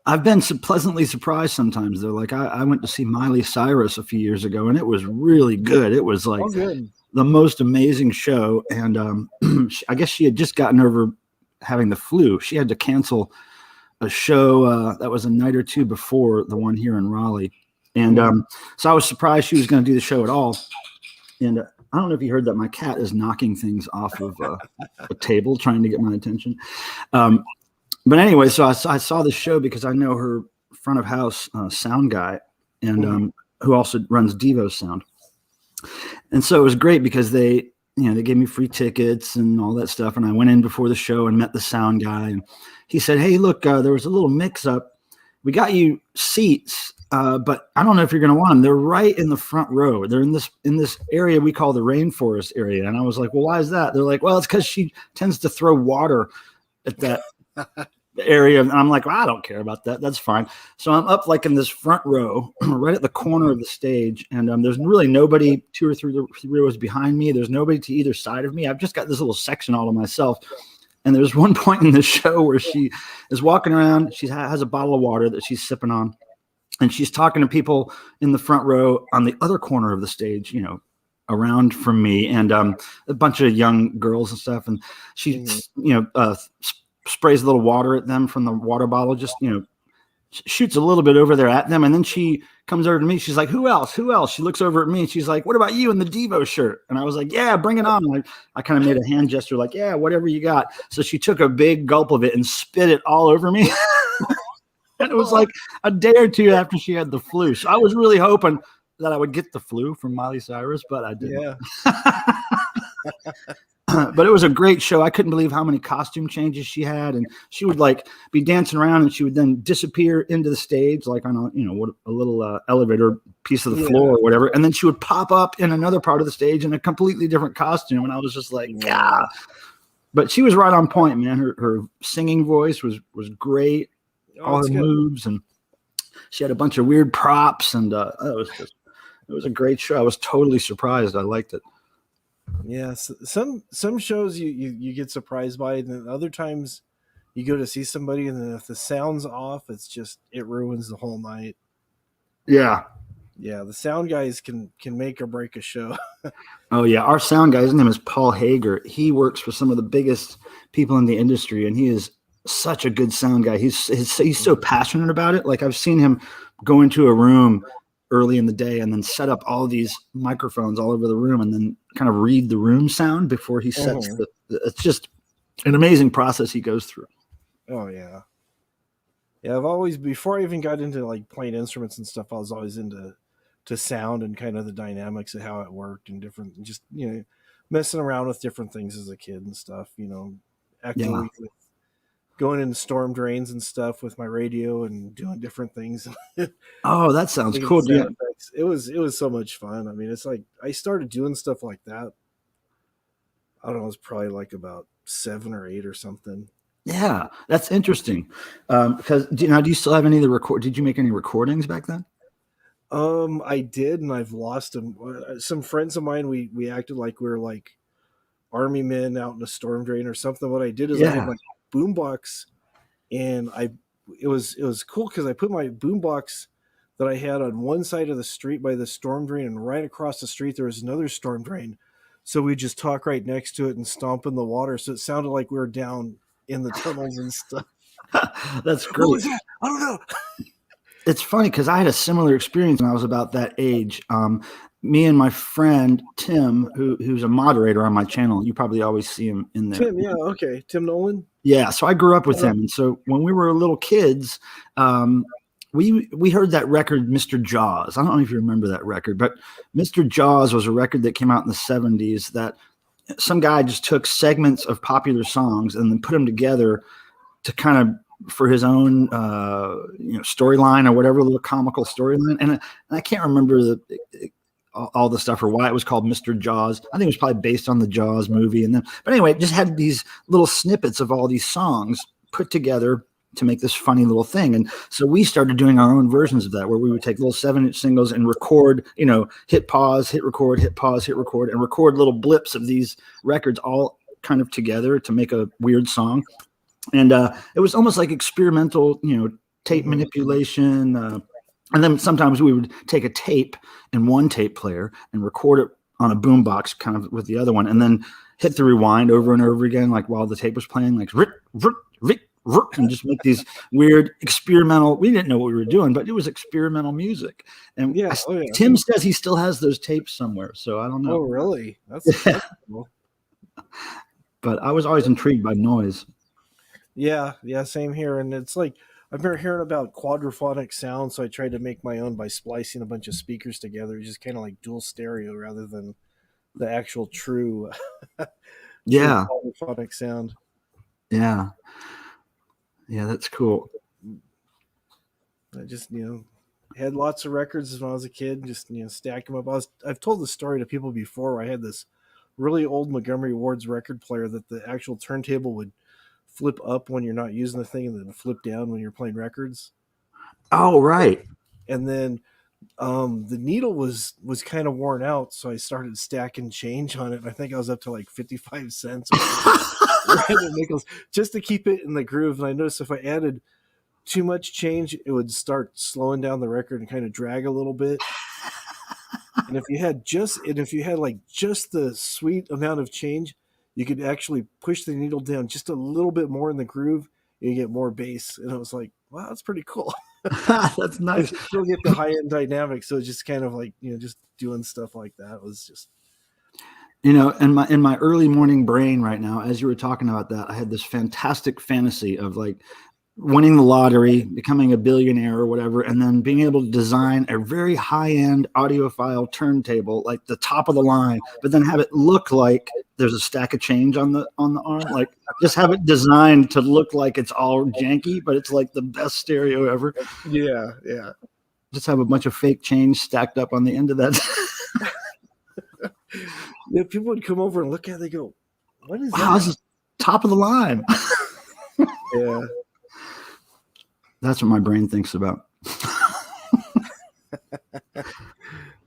I've been pleasantly surprised sometimes. They're like, I went to see Miley Cyrus a few years ago, and it was really good. It was like the most amazing show, and I guess she had just gotten over having the flu. She had to cancel a show that was a night or two before the one here in Raleigh, and so I was surprised she was going to do the show at all. And I don't know if you heard that my cat is knocking things off of a table trying to get my attention. But anyway, so I saw the show because I know her front of house sound guy, and who also runs Devo Sound. And so it was great because they gave me free tickets and all that stuff. And I went in before the show and met the sound guy. And he said, "Hey, look, there was a little mix up. We got you seats, but I don't know if you're going to want them. They're right in the front row. They're in this area we call the rainforest area." And I was like, "Well, why is that?" They're like, "Well, it's because she tends to throw water at that area." And I'm like, "Well, I don't care about that. That's fine." So I'm up like in this front row, right at the corner of the stage, and there's really nobody 2 or 3 rows behind me. There's nobody to either side of me. I've just got this little section all to myself. And there's one point in the show where she is walking around. She has a bottle of water that she's sipping on, and she's talking to people in the front row on the other corner of the stage, around from me, and a bunch of young girls and stuff. And she, sprays a little water at them from the water bottle, just, shoots a little bit over there at them. And then she comes over to me. She's like, who else? She looks over at me and she's like, "What about you in the Devo shirt?" And I was like, "Yeah, bring it on." And I kind of made a hand gesture like, "Yeah, whatever you got." So she took a big gulp of it and spit it all over me. And it was like a day or two after she had the flu. So I was really hoping that I would get the flu from Miley Cyrus, but I didn't. Yeah. But it was a great show. I couldn't believe how many costume changes she had, and she would like be dancing around, and she would then disappear into the stage, like on a little elevator piece of the floor or whatever, and then she would pop up in another part of the stage in a completely different costume, and I was just like, yeah. But she was right on point, man. Her singing voice was great, all her moves, and she had a bunch of weird props, and it was a great show. I was totally surprised. I liked it. Yeah, some shows you get surprised by, and then other times you go to see somebody, and then if the sound's off, it ruins the whole night. Yeah, the sound guys can make or break a show. Oh yeah, our sound guy, his name is Paul Hager. He works for some of the biggest people in the industry, and he is such a good sound guy. He's so passionate about it. Like I've seen him go into a room early in the day and then set up all these microphones all over the room and then kind of read the room sound before he sets it's just an amazing process he goes through. Oh yeah. Yeah, I've always, before I even got into like playing instruments and stuff, I was always into sound and kind of the dynamics of how it worked and different, just, messing around with different things as a kid and stuff, echoing with going into storm drains and stuff with my radio and doing different things. Oh, that sounds cool. Yeah. It was so much fun. I mean, it's like I started doing stuff like that. I don't know, it was probably like about 7 or 8 or something. Yeah, that's interesting. Because do you still have any of the did you make any recordings back then? I did, and I've lost them. Some friends of mine, we acted like we were like army men out in a storm drain or something. What I did is I had my boombox, and it was cool because I put my boombox that I had on one side of the street by the storm drain, and right across the street there was another storm drain. So we just talk right next to it and stomp in the water. So it sounded like we were down in the tunnels and stuff. That's great. What was that? I don't know. It's funny because I had a similar experience when I was about that age. Me and my friend Tim, who's a moderator on my channel, you probably always see him in there. Tim, yeah, okay. Tim Nolan? Yeah, so I grew up with him. And so when we were little kids, we heard that record, Mr. Jaws. I don't know if you remember that record, but Mr. Jaws was a record that came out in the 70s that some guy just took segments of popular songs and then put them together to kind of for his own storyline or whatever, little comical storyline. And I can't remember all the stuff or why it was called Mr. Jaws. I think it was probably based on the Jaws movie. But anyway, it just had these little snippets of all these songs put together to make this funny little thing. And so we started doing our own versions of that, where we would take little 7-inch singles and record, hit pause, hit record, hit pause, hit record, and record little blips of these records all kind of together to make a weird song. And it was almost like experimental, tape manipulation. And then sometimes we would take a tape in one tape player and record it on a boombox kind of with the other one, and then hit the rewind over and over again, like while the tape was playing, like and just make these weird experimental. We didn't know what we were doing, but it was experimental music. And Tim says he still has those tapes somewhere, so I don't know. Oh, really? That's cool. But I was always intrigued by noise. Yeah, same here. And it's like I've been hearing about quadraphonic sound, so I tried to make my own by splicing a bunch of speakers together, just kind of like dual stereo rather than the actual true Yeah. quadraphonic sound. Yeah. Yeah, that's cool. I just, had lots of records when I was a kid, just, stack them up. I've told this story to people before where I had this really old Montgomery Ward's record player that the actual turntable would flip up when you're not using the thing and then flip down when you're playing records. Oh, right. And then the needle was kind of worn out, so I started stacking change on it. And I think I was up to like 55 cents nickels just to keep it in the groove. And I noticed if I added too much change, it would start slowing down the record and kind of drag a little bit. And if you had like just the sweet amount of change, you could actually push the needle down just a little bit more in the groove and you get more bass. And I was like, wow, that's pretty cool. That's nice. You still get the high end dynamics. So it's just kind of like, just doing stuff like that was just. In my early morning brain right now, as you were talking about that, I had this fantastic fantasy of like winning the lottery, becoming a billionaire or whatever, and then being able to design a very high-end audiophile turntable, like the top of the line, but then have it look like there's a stack of change on the arm. Like just have it designed to look like it's all janky, but it's like the best stereo ever. Yeah. Just have a bunch of fake change stacked up on the end of that. Yeah, people would come over and look at it, they go, what is that? Wow, this is top of the line. Yeah. That's what my brain thinks about.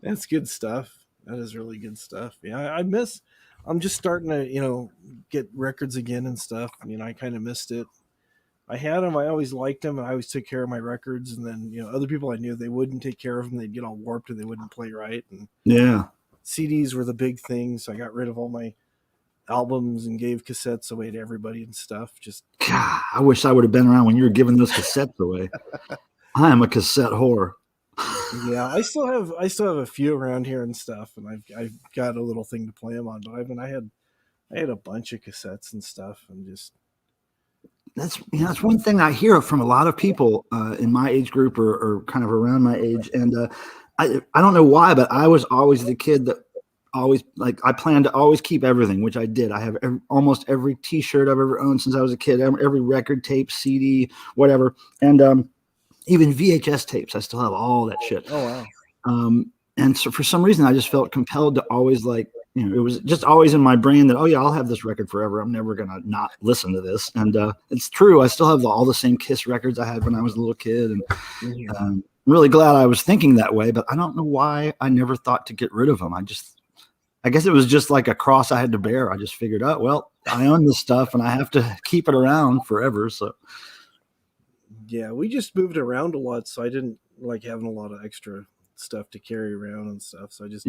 That's good stuff. That is really good stuff. Yeah, I'm just starting to, get records again and stuff. I kind of missed it. I had them. I always liked them. And I always took care of my records. And then, other people I knew, they wouldn't take care of them. They'd get all warped and they wouldn't play right. And yeah, CDs were the big thing. So I got rid of all my albums and gave cassettes away to everybody and stuff. Just God, I wish I would have been around when you were giving those cassettes away. I am a cassette whore. Yeah, I still have a few around here and stuff, and I've got a little thing to play them on. But I had a bunch of cassettes and stuff, and just that's one thing I hear from a lot of people in my age group or kind of around my age, and I don't know why, but I was always the kid that always I planned to always keep everything, which I did. I have almost every T-shirt I've ever owned since I was a kid, every record, tape, CD, whatever, and even VHS tapes. I still have all that shit. Oh wow! And so for some reason, I just felt compelled to always it was just always in my brain that, oh yeah, I'll have this record forever. I'm never gonna not listen to this. And it's true. I still have all the same Kiss records I had when I was a little kid, and I'm really glad I was thinking that way. But I don't know why I never thought to get rid of them. I guess it was just like a cross I had to bear. I just figured out, well, I own this stuff and I have to keep it around forever. So, yeah, we just moved around a lot, so I didn't like having a lot of extra stuff to carry around and stuff. So I just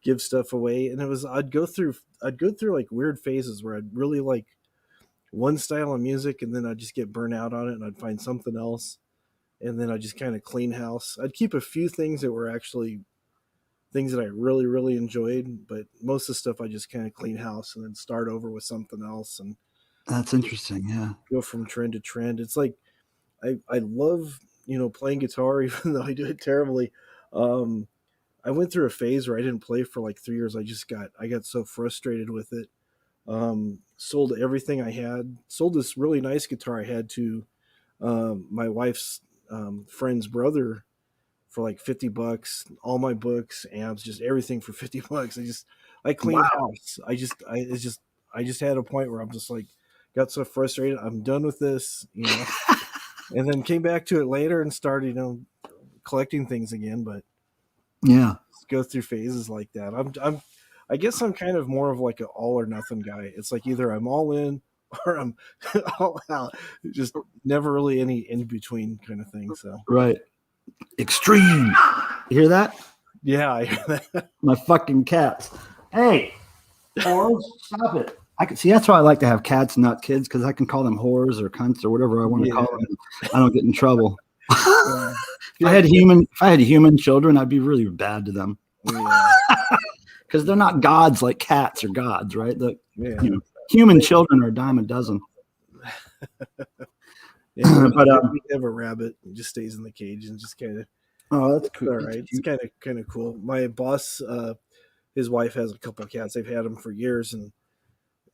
give stuff away, and I'd go through like weird phases where I'd really like one style of music, and then I'd just get burnt out on it, and I'd find something else, and then I'd just kind of clean house. I'd keep a few things that were actually things that I really, really enjoyed, but most of the stuff I just kind of clean house and then start over with something else. And that's interesting. Yeah. Go from trend to trend. It's like, I love, playing guitar, even though I do it terribly. I went through a phase where I didn't play for like 3 years. I got so frustrated with it. Sold everything I had, sold this really nice guitar I had to, my wife's, friend's brother, for like $50, all my books, amps, just everything for $50. I cleaned house. I just had a point where I'm just like, got so frustrated. I'm done with this, and then came back to it later and started, collecting things again. But yeah, go through phases like that. I guess I'm kind of more of like an all or nothing guy. It's like either I'm all in or I'm all out. Just never really any in between kind of thing. So right. Extreme. You hear that? Yeah, I hear that. My fucking cats. Hey, whores, stop it. I can see that's why I like to have cats, not kids, because I can call them whores or cunts or whatever I want to call them. I don't get in trouble. If I had human children, I'd be really bad to them. Because they're not gods like cats are gods, right? Human children are a dime a dozen. Yeah, But we have a rabbit. He just stays in the cage and just kind of. oh, that's It's cool. all right. It's kind of cool. My boss, his wife has a couple of cats. They've had them for years, and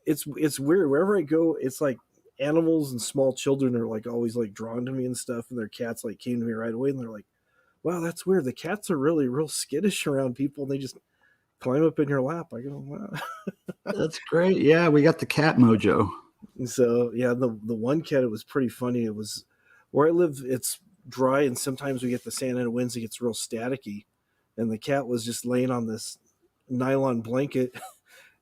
it's weird. Wherever I go, it's like animals and small children are like always like drawn to me and stuff, and their cats like came to me right away, and they're like, "Wow, that's weird. The cats are really real skittish around people, and they just climb up in your lap." I go, "Wow." That's great. Yeah, we got the cat mojo. And so yeah, the one cat, it was pretty funny. It was where I live. It's dry, and sometimes we get the Santa Ana winds. It gets real staticky, and the cat was just laying on this nylon blanket,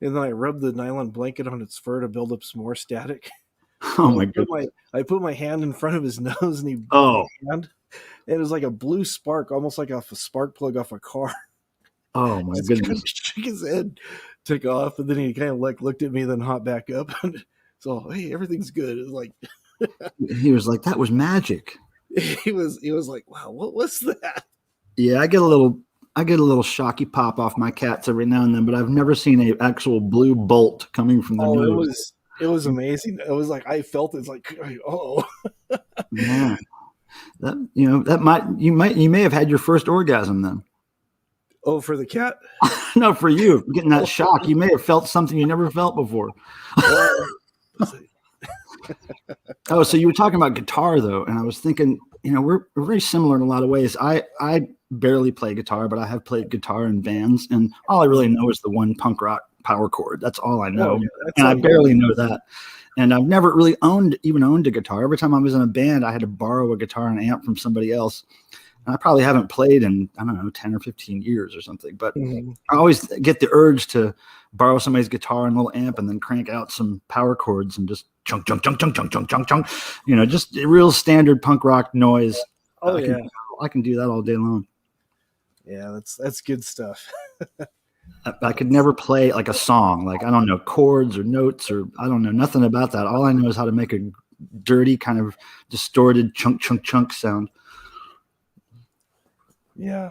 and then I rubbed the nylon blanket on its fur to build up some more static. Oh And my goodness. I put my hand in front of his nose, and he bit Oh, my hand, and it was like a blue spark, almost like off a spark plug off a car. oh my Just kind goodness. of shook his head, took off, and then he kind of like looked at me, then hopped back up. So hey, everything's good. It was like He was like, that was magic. he was like, wow, what was that? Yeah, I get a little shocky pop off my cats every now and then, but I've never seen an actual blue bolt coming from the Oh, nose. it was amazing. It was like I felt it's like, oh. Yeah. That you may have had your first orgasm then. Oh, for the cat? No, for you getting that shock, you may have felt something you never felt before. Oh, so you were talking about guitar though, and I was thinking, we're very similar in a lot of ways. I barely play guitar, but I have played guitar in bands, and all I really know is the one punk rock power chord. That's all I know, and I barely know that. And I've never really owned a guitar. Every time I was in a band, I had to borrow a guitar and amp from somebody else. And I probably haven't played in, I don't know, 10 or 15 years or something. But I always get the urge to borrow somebody's guitar and little amp and then crank out some power chords and just chunk, chunk, chunk, chunk, chunk, chunk, chunk, chunk. Just real standard punk rock noise. Oh, I can do that all day long. Yeah, that's good stuff. I could never play like a song. Like, I don't know chords or notes, or I don't know nothing about that. All I know is how to make a dirty kind of distorted chunk, chunk, chunk sound. Yeah,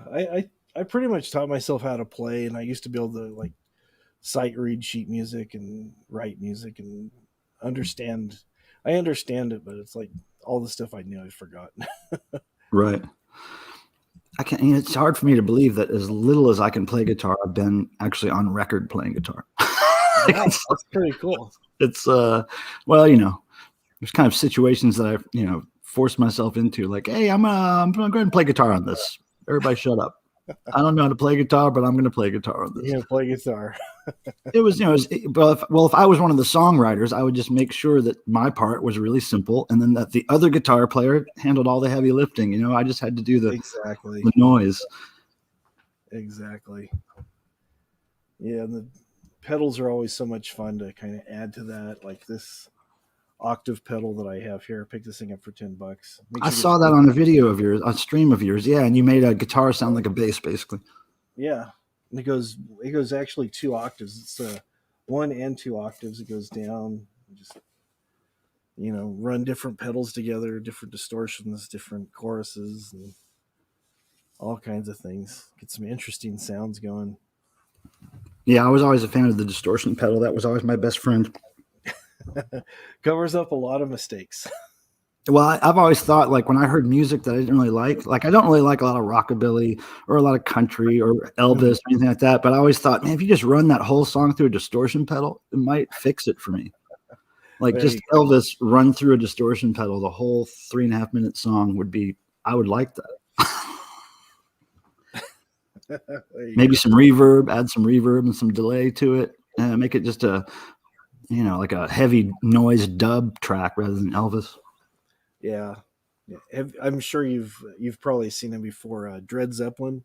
I pretty much taught myself how to play, and I used to be able to like sight read sheet music and write music and understand. I understand it, but it's like all the stuff I knew I've forgotten. Right. I can't. It's hard for me to believe that as little as I can play guitar, I've been actually on record playing guitar. Yeah, that's pretty cool. It's well, there's kind of situations that I've forced myself into. Like, hey, I'm gonna go ahead and play guitar on this. Everybody shut up. I don't know how to play guitar, but I'm going to play guitar on this. You're going to play guitar. If I was one of the songwriters, I would just make sure that my part was really simple, and then that the other guitar player handled all the heavy lifting. I just had to do the noise. Exactly. Yeah, and the pedals are always so much fun to kind of add to that. Like this octave pedal that I have here. I picked this thing up for $10. I saw that on a video of yours, a stream of yours. Yeah, and you made a guitar sound like a bass, basically. Yeah, and it goes actually 2 octaves. It's 1 and 2 octaves. It goes down. Just run different pedals together, different distortions, different choruses, and all kinds of things. Get some interesting sounds going. Yeah, I was always a fan of the distortion pedal. That was always my best friend. Covers up a lot of mistakes. Well, I've always thought, like, when I heard music that I didn't really like I don't really like a lot of rockabilly or a lot of country or Elvis or anything like that. But I always thought, man, if you just run that whole song through a distortion pedal, it might fix it for me. Like just Elvis run through a distortion pedal, the whole 3.5 minute song I would like that. Maybe some reverb, add some reverb and some delay to it, and make it just like a heavy noise dub track rather than Elvis. Yeah. I'm sure you've probably seen him before. Dred Zeppelin.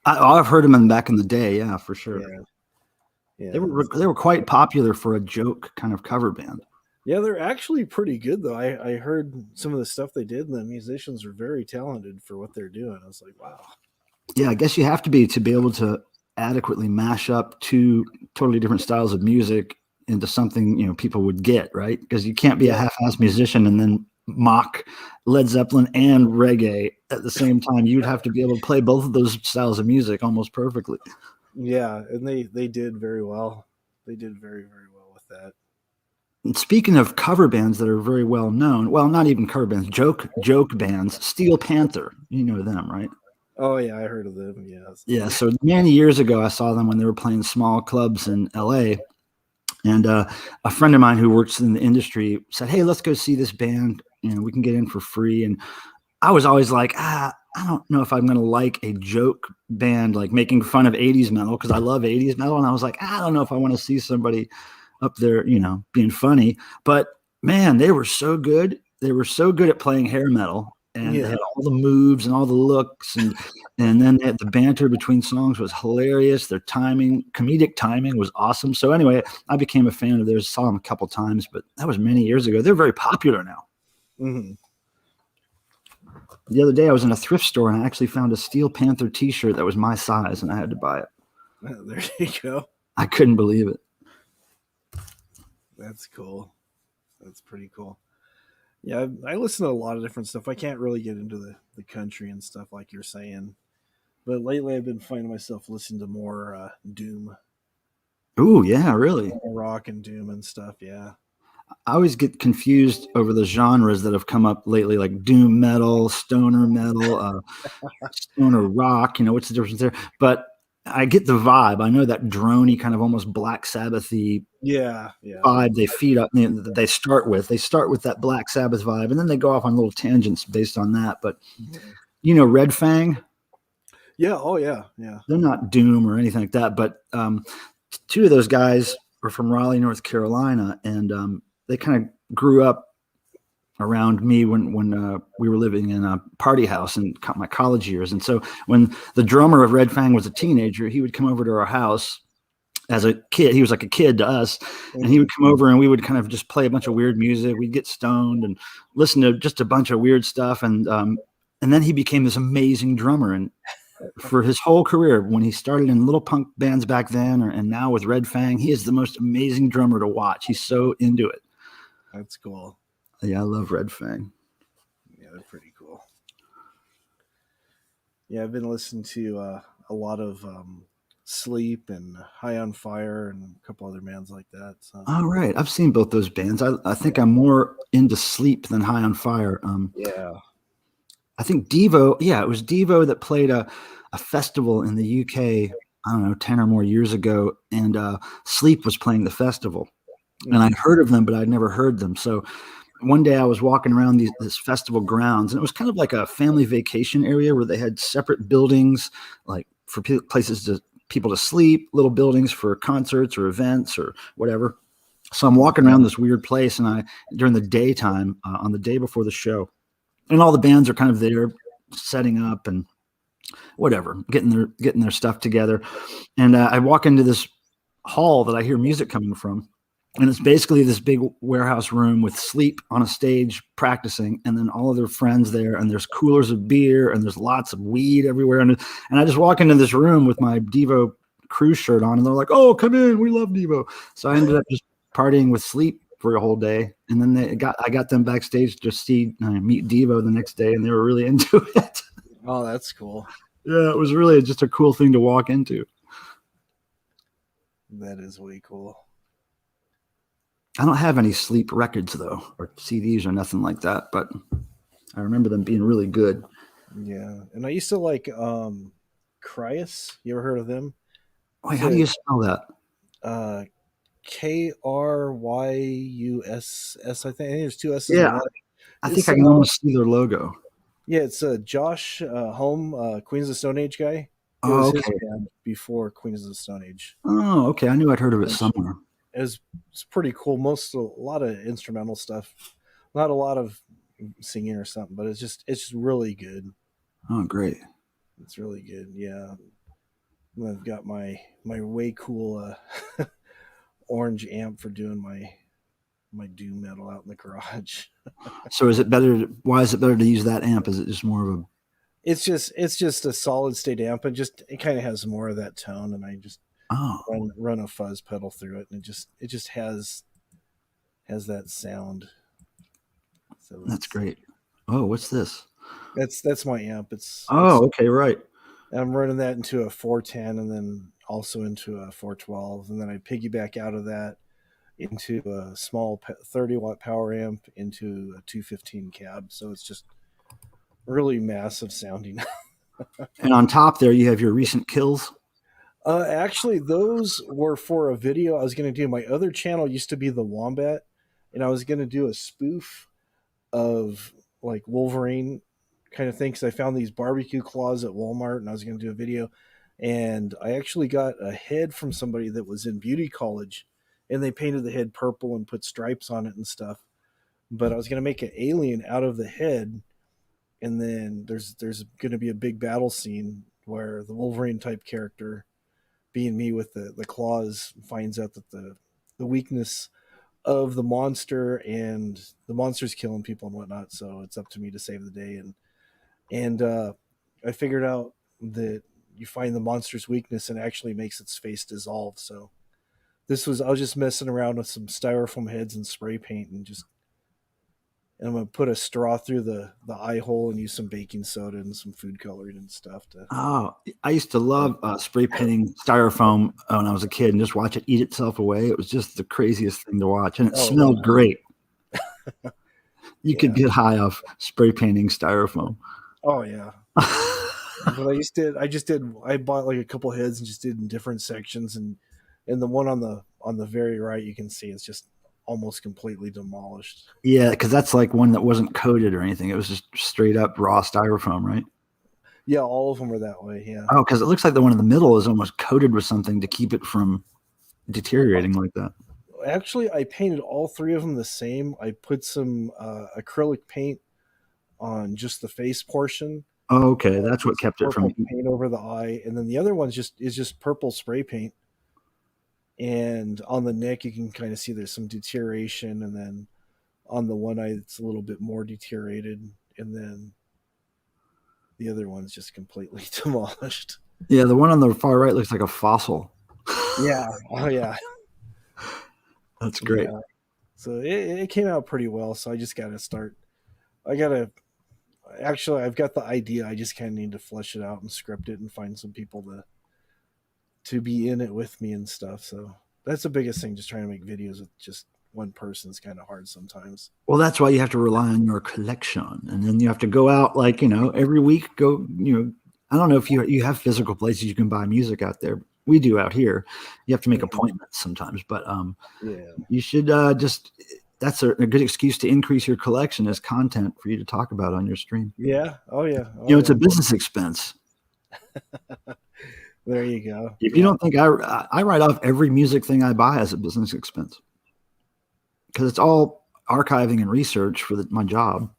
I've heard him back in the day. Yeah, for sure. Yeah. They were quite popular for a joke kind of cover band. Yeah, they're actually pretty good though. I heard some of the stuff they did, and the musicians were very talented for what they're doing. I was like, wow. Yeah, I guess you have to be able to adequately mash up 2 totally different styles of music into something people would get, right? Because you can't be a half-assed musician and then mock Led Zeppelin and reggae at the same time. You'd have to be able to play both of those styles of music almost perfectly. Yeah, and they did very well. They did very, very well with that. And speaking of cover bands that are very well known, well, not even cover bands, joke bands, Steel Panther. You know them, right? Oh yeah, I heard of them. Yes. Yeah. So many years ago, I saw them when they were playing small clubs in LA. And a friend of mine who works in the industry said, "Hey, let's go see this band. We can get in for free." And I was always like, I don't know if I'm going to like a joke band, like making fun of 80s metal, because I love 80s metal. And I was like, I don't know if I want to see somebody up there, being funny. But man, they were so good. They were so good at playing hair metal, and they Yeah. had all the moves and all the looks, and then the banter between songs was hilarious. Their comedic timing was awesome. So anyway, I became a fan of theirs. Saw them a couple times, but that was many years ago. They're very popular now. Mm-hmm. The other day I was in a thrift store and I actually found a Steel Panther t-shirt that was my size, and I had to buy it. There you go. I couldn't believe it. That's cool. That's pretty cool. Yeah, I listen to a lot of different stuff. I can't really get into the country and stuff like you're saying. But lately I've been finding myself listening to more doom. Ooh, yeah, really. Rock and doom and stuff, yeah. I always get confused over the genres that have come up lately, like doom metal, stoner metal, stoner rock. What's the difference there? But I get the vibe. I know that droney kind of almost Black Sabbath-y vibe they feed up. They start with that Black Sabbath vibe, and then they go off on little tangents based on that. But Red Fang. Yeah. Oh yeah. Yeah. They're not doom or anything like that. But two of those guys were from Raleigh, North Carolina, and they kind of grew up around me when we were living in a party house in my college years. And so when the drummer of Red Fang was a teenager, he would come over to our house as a kid. He was like a kid to us, and he would come over and we would kind of just play a bunch of weird music. We'd get stoned and listen to just a bunch of weird stuff. And then he became this amazing drummer. And for his whole career, when he started in little punk bands back then, and now with Red Fang, he is the most amazing drummer to watch. He's so into it. That's cool. Yeah, I love Red Fang. Yeah, they're pretty cool. Yeah, I've been listening to a lot of Sleep and High on Fire and a couple other bands like that. So. All right, I've seen both those bands. I think I'm more into Sleep than High on Fire. Yeah, I think Devo. Yeah, it was Devo that played a festival in the UK. I don't know, 10 or more years ago, and Sleep was playing the festival, and I'd heard of them, but I'd never heard them. So one day I was walking around this festival grounds, and it was kind of like a family vacation area where they had separate buildings, like for places people to sleep, little buildings for concerts or events or whatever. So I'm walking around this weird place, and during the daytime, on the day before the show, and all the bands are kind of there setting up and whatever, getting their stuff together. And I walk into this hall that I hear music coming from. And it's basically this big warehouse room with Sleep on a stage practicing, and then all of their friends there, and there's coolers of beer, and there's lots of weed everywhere. And I just walk into this room with my Devo cruise shirt on, and they're like, "Oh, come in, we love Devo." So I ended up just partying with Sleep for a whole day, and then I got them backstage to meet Devo the next day, and they were really into it. Oh, that's cool. Yeah, it was really just a cool thing to walk into. That is way cool. I don't have any Sleep records though, or CDs or nothing like that, but I remember them being really good. Yeah, and I used to like Kryus. You ever heard of them? Wait, how do you spell that? Kryuss. I think there's two S's. Yeah, I think I can almost see their logo. Yeah, it's Josh Home, Queens of the Stone Age guy. It was his band before Queens of the Stone Age. Oh, okay. I knew I'd heard of it somewhere. It's pretty cool. A lot of instrumental stuff, not a lot of singing or something, but it's just really good. Oh, great! It's really good. Yeah, I've got my way cool orange amp for doing my doom metal out in the garage. So is it better? Why is it better to use that amp? Is it just more of a? It's just a solid state amp, and it kind of has more of that tone, and I just run a fuzz pedal through it, and it just has that sound. So that's great. Oh, what's this? That's my amp. Okay, right. I'm running that into a 410, and then also into a 412, and then I piggyback out of that into a small 30-watt power amp into a 215 cab. So it's just really massive sounding. And on top there, you have your recent kills. Actually, those were for a video I was going to do. My other channel used to be the Wombat, and I was going to do a spoof of like Wolverine kind of thing because I found these barbecue claws at Walmart, and I was going to do a video. And I actually got a head from somebody that was in beauty college, and they painted the head purple and put stripes on it and stuff. But I was going to make an alien out of the head, and then there's going to be a big battle scene where the Wolverine type character, being me with the claws, finds out that the weakness of the monster, and the monster's killing people and whatnot. So it's up to me to save the day. And I figured out that you find the monster's weakness and actually makes its face dissolve. So I was just messing around with some styrofoam heads and spray paint, and I'm gonna put a straw through the eye hole and use some baking soda and some food coloring and stuff to. Oh, I used to love spray painting styrofoam when I was a kid and just watch it eat itself away. It was just the craziest thing to watch, and it smelled great. You could get high off spray painting styrofoam. Oh yeah. But I bought like a couple heads and just did in different sections, and the one on the very right, you can see it's just almost completely demolished. Yeah, because that's like one that wasn't coated or anything. It was just straight up raw styrofoam, right? Yeah, all of them are that way. Yeah. Oh, because it looks like the one in the middle is almost coated with something to keep it from deteriorating like that. Actually, I painted all three of them the same. I put some acrylic paint on just the face portion. Oh, okay, that's what kept it from paint over the eye, and then the other one is just purple spray paint. And on the neck, you can kind of see there's some deterioration, and then on the one eye, it's a little bit more deteriorated, and then the other one's just completely demolished. Yeah, the one on the far right looks like a fossil. Yeah. Oh yeah. That's great. Yeah. So it came out pretty well. So I just got to start. Actually, I've got the idea. I just kind of need to flesh it out and script it and find some people to be in it with me and stuff. So that's the biggest thing. Just trying to make videos with just one person is kind of hard sometimes. Well, that's why you have to rely on your collection, and then you have to go out like every week. I don't know if you have physical places you can buy music out there. We do out here. You have to make appointments sometimes, but you should just. That's a good excuse to increase your collection as content for you to talk about on your stream. Yeah. Oh yeah. It's a business expense. There you go. If you don't think I write off every music thing I buy as a business expense, because it's all archiving and research for my job.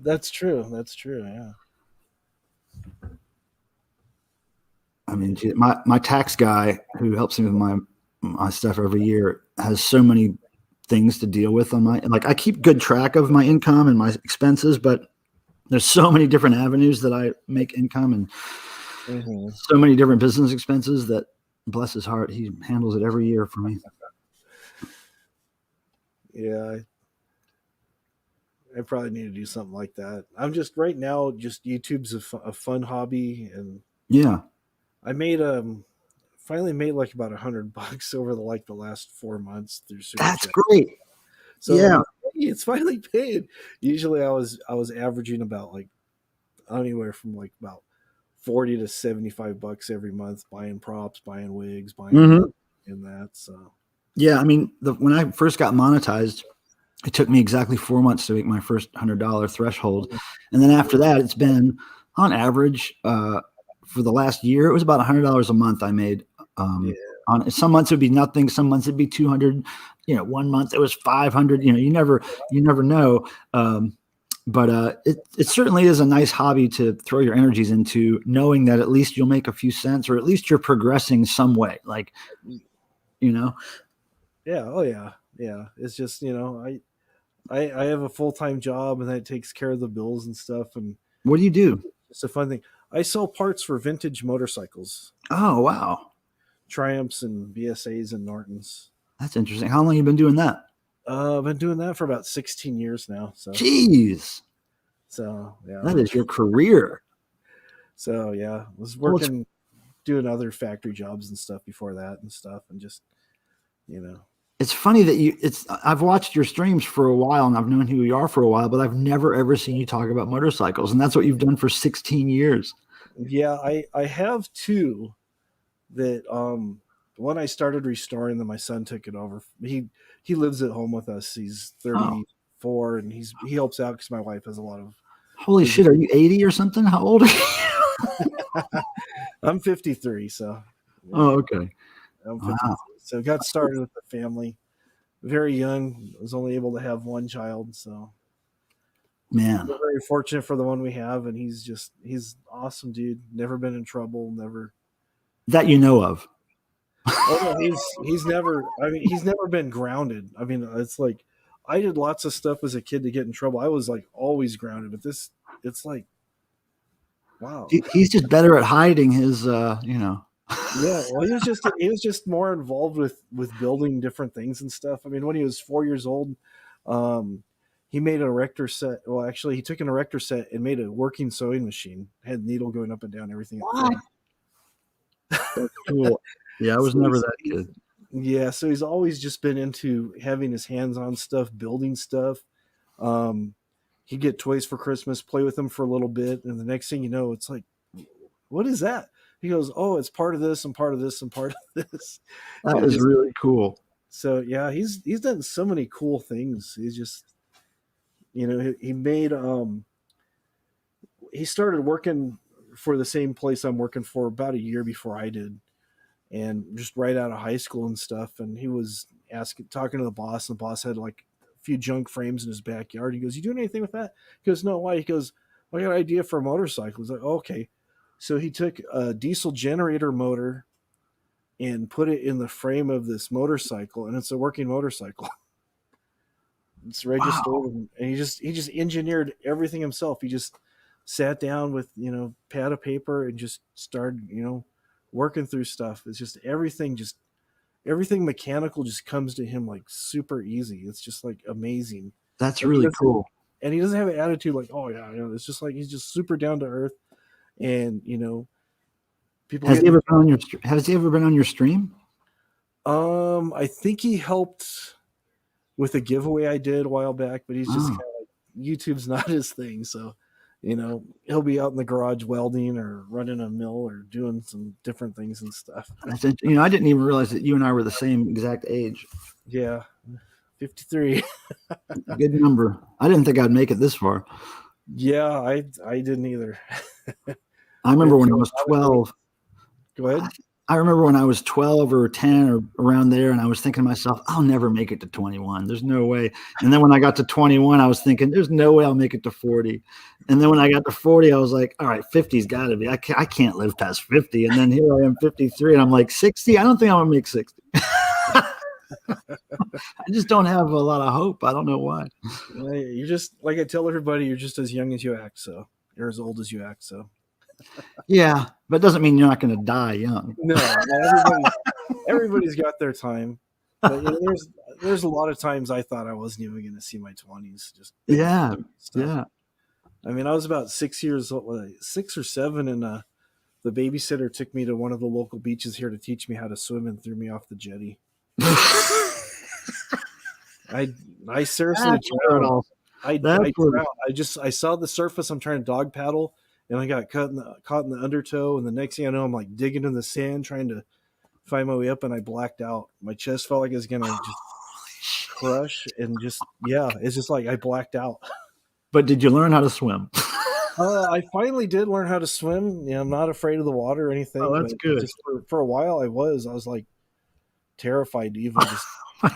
That's true. Yeah. I mean, my tax guy who helps me with my stuff every year has so many things to deal with on I keep good track of my income and my expenses, but there's so many different avenues that I make income and so many different business expenses that, bless his heart, he handles it every year for me. Yeah, I probably need to do something like that. I'm just right now, just YouTube's a fun hobby, and I finally made like about $100 over the last 4 months through Super That's Chat. Great. So it's finally paid. Usually I was averaging about like anywhere from like about $40 to $75 every month, buying props, buying wigs, buying in that. So yeah, I mean, when I first got monetized, it took me exactly 4 months to make my first $100 threshold, and then after that, it's been on average for the last year, it was about $100 a month I made. On some months it would be nothing, some months it'd be 200. 1 month it was 500. You never know. But it certainly is a nice hobby to throw your energies into, knowing that at least you'll make a few cents, or at least you're progressing some way. Yeah. Oh yeah. It's just I have a full-time job, and that takes care of the bills and stuff. And what do you do? It's a fun thing. I sell parts for vintage motorcycles. Oh wow. Triumphs and BSAs and Nortons. That's interesting. How long have you been doing that? I've been doing that for about 16 years now. So jeez. So yeah. That is your career. So yeah, I was working doing other factory jobs and stuff before that and stuff, and just It's funny that I've watched your streams for a while and I've known who you are for a while, but I've never ever seen you talk about motorcycles. And that's what you've done for 16 years. Yeah, I have two that one I started restoring, then my son took it over. He lives at home with us. He's 34 and he helps out because my wife has a lot of Holy shit, are you 80 or something? How old are you? I'm 53, so yeah. Oh, okay. I'm 53. Wow. So got started with the family very young. I was only able to have one child, so man, we're very fortunate for the one we have, and he's awesome, dude. Never been in trouble, never that you know of. Oh no, he's never. I mean, he's never been grounded. I mean, it's like I did lots of stuff as a kid to get in trouble. I was like always grounded, but it's like, wow. He's just better at hiding his, Yeah, well, he was just more involved with building different things and stuff. I mean, when he was 4 years old, he made an erector set. Well, actually, he took an erector set and made a working sewing machine. It had needle going up and down, everything. That's cool. Yeah, I was never that kid. Yeah, so he's always just been into having his hands on stuff, building stuff. He'd get toys for Christmas, play with them for a little bit, and the next thing you know, it's like, what is that? He goes, oh, it's part of this and part of this and part of this. That is really cool. So yeah, he's done so many cool things. He's just, he made he started working for the same place I'm working for about a year before I did, and just right out of high school and stuff. And he was talking to the boss, and the boss had like a few junk frames in his backyard. He goes, "You doing anything with that?" He goes, "No, why?" He goes, "I got an idea for a motorcycle." He's like, oh, "Okay." So he took a diesel generator motor and put it in the frame of this motorcycle, and it's a working motorcycle. It's registered, wow. And he just engineered everything himself. He just sat down with pad of paper and just started working through stuff. It's just everything mechanical just comes to him like super easy. It's just like amazing. That's really cool. And he doesn't have an attitude like, oh yeah, it's just like he's just super down to earth. And people. Has he ever been on your stream? I think he helped with a giveaway I did a while back, but he's just kind of like, YouTube's not his thing. So, he'll be out in the garage welding or running a mill or doing some different things and stuff. I didn't even realize that you and I were the same exact age. Yeah. 53. Good number. I didn't think I'd make it this far. Yeah, I didn't either. I remember when I was 12. Go ahead. I remember when I was 12 or 10 or around there, and I was thinking to myself, I'll never make it to 21. There's no way. And then when I got to 21, I was thinking, there's no way I'll make it to 40. And then when I got to 40, I was like, all right, 50's got to be. I can't live past 50. And then here I am, 53, and I'm like, 60? I don't think I'm going to make 60. I just don't have a lot of hope. I don't know why. You're just, like I tell everybody, you're just as young as you act, so you're as old as you act, so. Yeah, but it doesn't mean you're not going to die young. No, everybody's got their time. But there's a lot of times I thought I wasn't even going to see my 20s. Just yeah. I mean, I was about 6 or 7, and the babysitter took me to one of the local beaches here to teach me how to swim and threw me off the jetty. I seriously drowned. I drowned. I saw the surface. I'm trying to dog paddle, and I got caught in the undertow. And the next thing I know, I'm like digging in the sand trying to find my way up, and I blacked out. My chest felt like it was gonna just crush, and it's just like I blacked out. But did you learn how to swim? I finally did learn how to swim. I'm not afraid of the water or anything. Oh, that's good. Just for a while, I was like terrified to even just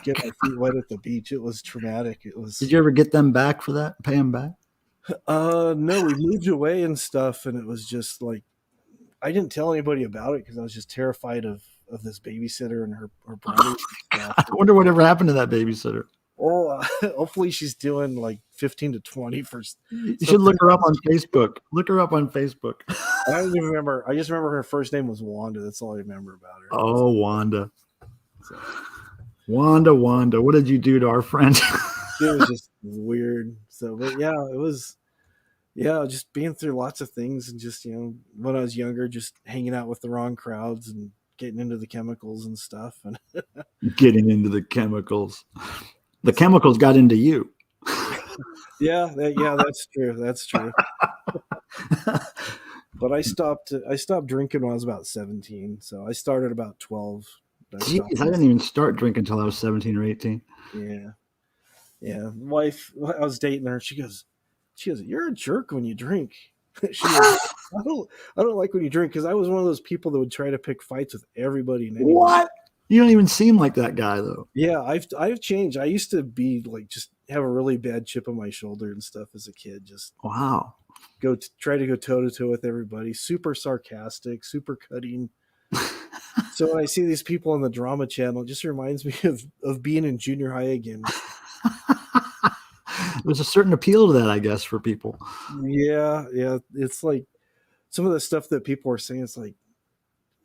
get my feet wet at the beach. It was traumatic. It was. Did you ever get them back for that? Pay them back? No, we moved away and stuff, and it was just like I didn't tell anybody about it because I was just terrified of this babysitter and her brother. I wonder whatever happened to that babysitter. Oh, hopefully she's doing like 15 to 20 for. You should look her up on Facebook. Look her up on Facebook. I don't even remember. I just remember her first name was Wanda. That's all I remember about her. Oh, Wanda. So. Wanda. What did you do to our friend? It was just weird. So, but yeah, it was. Yeah, just being through lots of things, and just when I was younger, just hanging out with the wrong crowds and getting into the chemicals and stuff. And getting into the chemicals. The chemicals got into you. Yeah, that's true. That's true. But I stopped drinking when I was about 17. So I started about 12. Jeez, I didn't even start drinking until I was 17 or 18. Yeah. Yeah. Wife, I was dating her. She goes, "You're a jerk when you drink." She goes, I don't like when you drink, because I was one of those people that would try to pick fights with everybody and anybody. What? You don't even seem like that guy, though. Yeah, I've changed. I used to be like, just have a really bad chip on my shoulder and stuff as a kid. Just wow. Try to go toe to toe with everybody. Super sarcastic, super cutting. So when I see these people on the drama channel, it just reminds me of being in junior high again. There's a certain appeal to that, I guess, for people. Yeah. It's like some of the stuff that people are saying.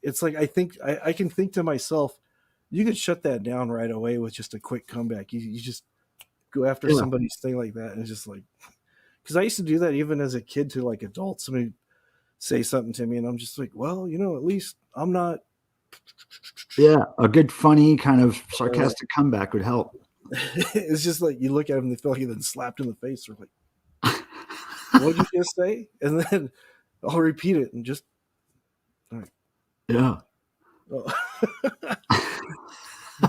It's like I think I can think to myself, you could shut that down right away with just a quick comeback. You just go after somebody's thing like that, and it's just like, because I used to do that even as a kid to like adults. Somebody say something to me, and I'm just like, well, at least I'm not. Yeah, a good, funny, kind of sarcastic comeback would help. It's just like you look at them, they feel like you've been slapped in the face. Or like, what'd you just say? And then I'll repeat it and just. All right. Yeah. Oh.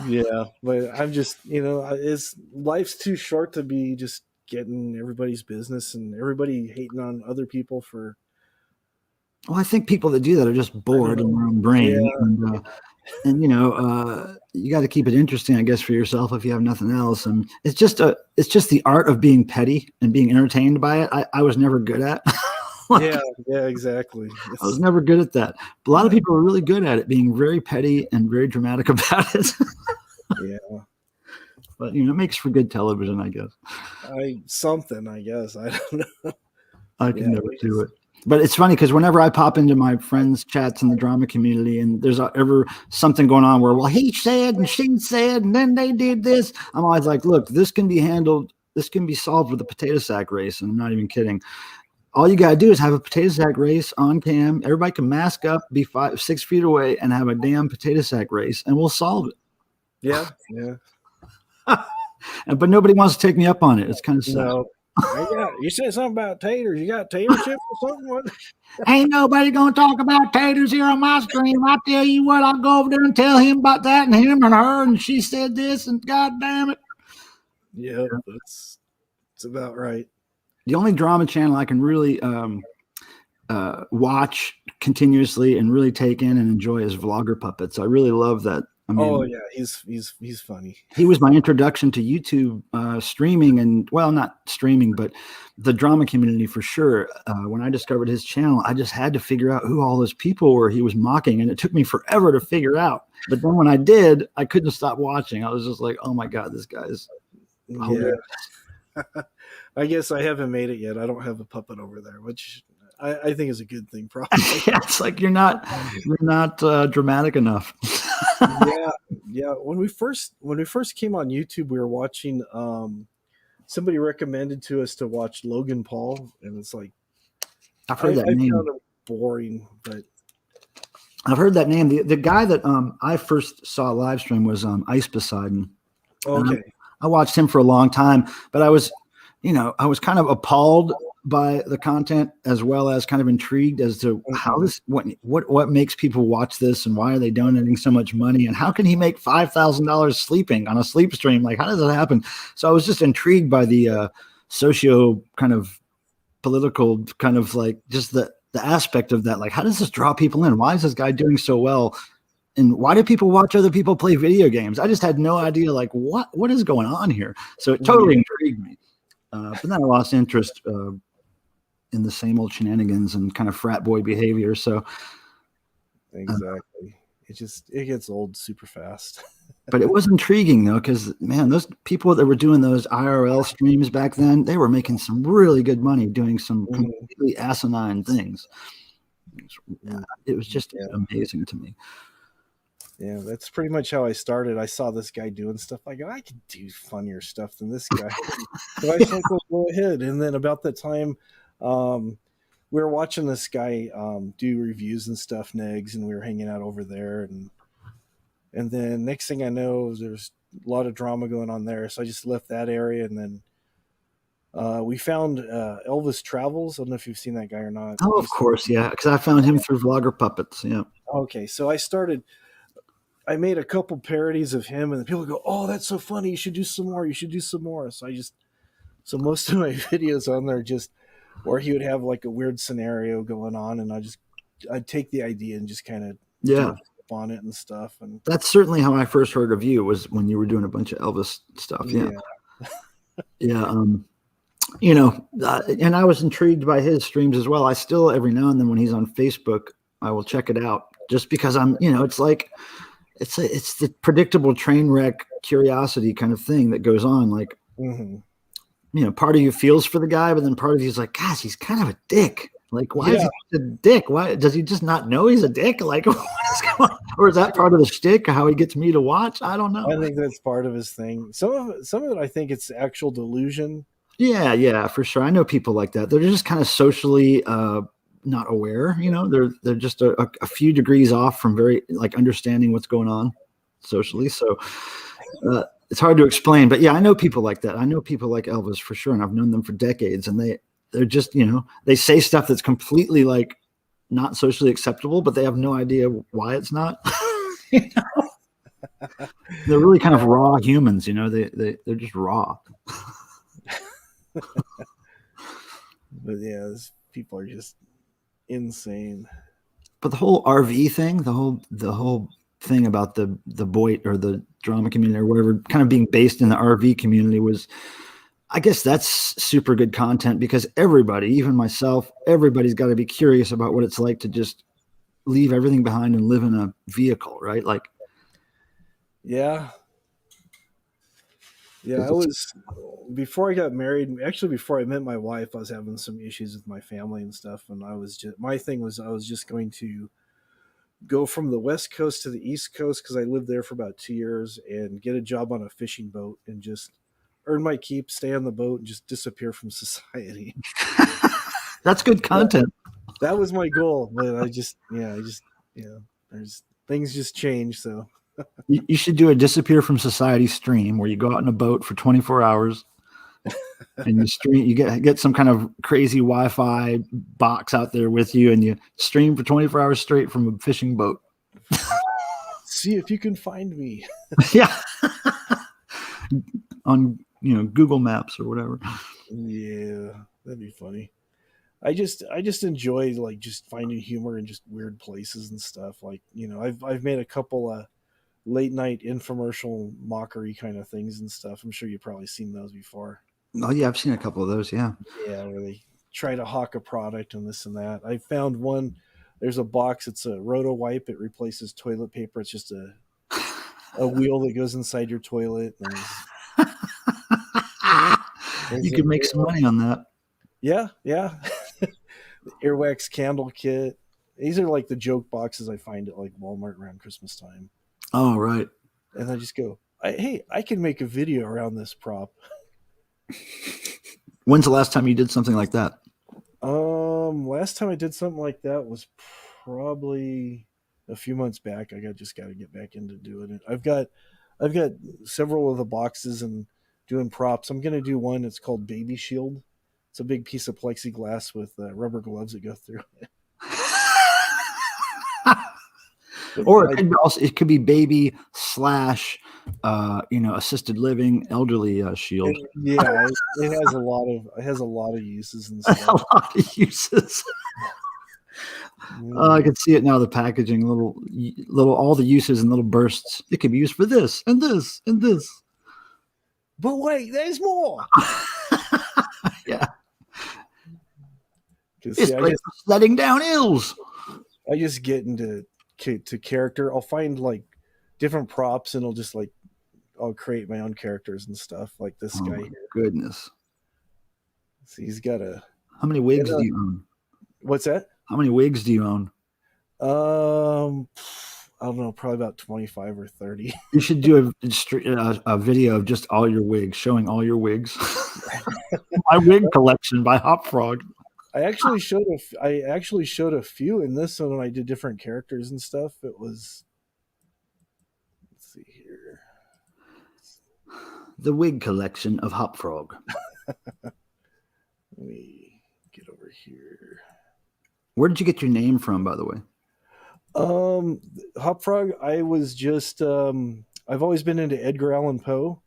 Yeah, but I'm just, life's too short to be just getting everybody's business and everybody hating on other people for. Well, I think people that do that are just bored in their own brain. Yeah. And you got to keep it interesting, I guess, for yourself if you have nothing else. And it's just the art of being petty and being entertained by it. I was never good at. Yeah, exactly. I was never good at that. But a lot of people are really good at it, being very petty and very dramatic about it. Yeah. But it makes for good television, I guess. I guess. I don't know. I can never do it. But it's funny because whenever I pop into my friends' chats in the drama community and there's ever something going on where, well, he said and she said and then they did this, I'm always like, look, this can be handled. This can be solved with a potato sack race. And I'm not even kidding. All you got to do is have a potato sack race on cam. Everybody can mask up, be 6 feet away, and have a damn potato sack race, and we'll solve it. Yeah. But nobody wants to take me up on it. It's kind of sad. No. You said something about taters. You got tater chips or something? What? Ain't nobody gonna talk about taters here on my stream. I tell you what, I'll go over there and tell him about that and him and her and she said this and god damn it. Yeah, it's about right. The only drama channel I can really watch continuously and really take in and enjoy is Vlogger Puppets. I really love that. I mean, he's funny. He was my introduction to YouTube streaming and, well, not streaming, but the drama community for sure. When I discovered his channel, I just had to figure out who all those people were he was mocking, and it took me forever to figure out. But then when I did, I couldn't stop watching. I was just like, oh my God, this guy's hilarious. I guess I haven't made it yet. I don't have a puppet over there, which I think is a good thing, probably. Yeah, it's like you're not dramatic enough. Yeah. When we first came on YouTube, we were watching. Somebody recommended to us to watch Logan Paul, and it's like I've heard that name. I found it boring, but I've heard that name. The guy that I first saw live stream was Ice Poseidon. Okay. I watched him for a long time, but I was kind of appalled by the content as well as kind of intrigued as to how this, what makes people watch this and why are they donating so much money and how can he make $5,000 sleeping on a sleep stream? Like, how does that happen? So I was just intrigued by the socio kind of political kind of like just the aspect of that. Like, how does this draw people in? Why is this guy doing so well? And why do people watch other people play video games? I just had no idea, like, what is going on here? So it totally intrigued me. But then I lost interest in the same old shenanigans and kind of frat boy behavior. So exactly, it gets old super fast. But it was intriguing though, because man, those people that were doing those IRL streams back then, they were making some really good money doing some completely asinine things. It was just amazing to me. Yeah, that's pretty much how I started. I saw this guy doing stuff. I go, I could do funnier stuff than this guy. So I said, well, go ahead. And then about that time, we were watching this guy do reviews and stuff, Negs, and we were hanging out over there, and then next thing I know, there's a lot of drama going on there, so I just left that area, and then we found Elvis Travels. I don't know if you've seen that guy or not. Oh, of course, yeah, because I found him through Vlogger Puppets. Yeah. Okay, so I made a couple parodies of him, and the people go, "Oh, that's so funny! You should do some more. You should do some more." So most of my videos on there just, or he would have like a weird scenario going on, and I'd take the idea and just kind of jump on it and stuff. And that's certainly how I first heard of you, was when you were doing a bunch of Elvis stuff. Yeah. Yeah. And I was intrigued by his streams as well. I still, every now and then when he's on Facebook, I will check it out just because it's like, it's the predictable train wreck curiosity kind of thing that goes on. Like, part of you feels for the guy, but then part of you is like, gosh, he's kind of a dick. Like, why is he a dick? Why does he just not know he's a dick? Like, what is going on? Or is that part of the shtick, how he gets me to watch? I don't know. I think that's part of his thing. Some of it, I think it's actual delusion. Yeah, for sure. I know people like that. They're just kind of socially not aware. They're just a few degrees off from very like understanding what's going on socially. So it's hard to explain. But yeah, I know people like that. I know people like Elvis for sure, and I've known them for decades. And they're just they say stuff that's completely like not socially acceptable, but they have no idea why it's not. They're really kind of raw humans. They're just raw. But yeah, people are just insane. But the whole RV thing, the whole thing about the Boit or the drama community or whatever, kind of being based in the RV community was, I guess that's super good content, because everybody, even myself, everybody's got to be curious about what it's like to just leave everything behind and live in a vehicle, right? Like, yeah. I was, before I got married, actually before I met my wife, I was having some issues with my family and stuff. And my thing was I was just going to go from the West Coast to the East Coast, because I lived there for about 2 years, and get a job on a fishing boat and just earn my keep, stay on the boat, and just disappear from society. That's good content. That was my goal. But there's things just change. So you should do a disappear from society stream where you go out in a boat for 24 hours and you stream, you get some kind of crazy Wi-Fi box out there with you, and you stream for 24 hours straight from a fishing boat. See if you can find me. Yeah. On, Google Maps or whatever. Yeah, that'd be funny. I just enjoy like just finding humor in just weird places and stuff. Like, I've made a couple late night infomercial mockery kind of things and stuff. I'm sure you've probably seen those before. Oh yeah, I've seen a couple of those. Yeah, where they try to hawk a product and this and that. I found one. There's a box. It's a roto wipe. It replaces toilet paper. It's just a wheel that goes inside your toilet. You could make some money on that. Yeah. The earwax candle kit. These are like the joke boxes I find at like Walmart around Christmas time. Oh, right. And I just go, hey, I can make a video around this prop. When's the last time you did something like that? Last time I did something like that was probably a few months back. I just got to get back into doing it. I've got several of the boxes and doing props. I'm going to do one. It's called Baby Shield. It's a big piece of plexiglass with rubber gloves that go through it. Or it could be baby / assisted living elderly shield. It has a lot of uses and stuff. A lot of uses. I can see it now. The packaging, little all the uses in little bursts. It could be used for this and this and this. But wait, there's more. Yeah. It's letting down ills. I just get into character. I'll find like different props, and I'll create my own characters and stuff. Like this guy here. Goodness. So he's got How many wigs do you own? What's that? How many wigs do you own? I don't know, probably about 25 or 30. You should do a video of just all your wigs, showing all your wigs. My wig collection by Hop Frog. I actually showed a few in this one when I did different characters and stuff. It was, let's see here. The wig collection of Hop Frog. Let me get over here. Where did you get your name from, by the way? Hop Frog. I was just I've always been into Edgar Allan Poe,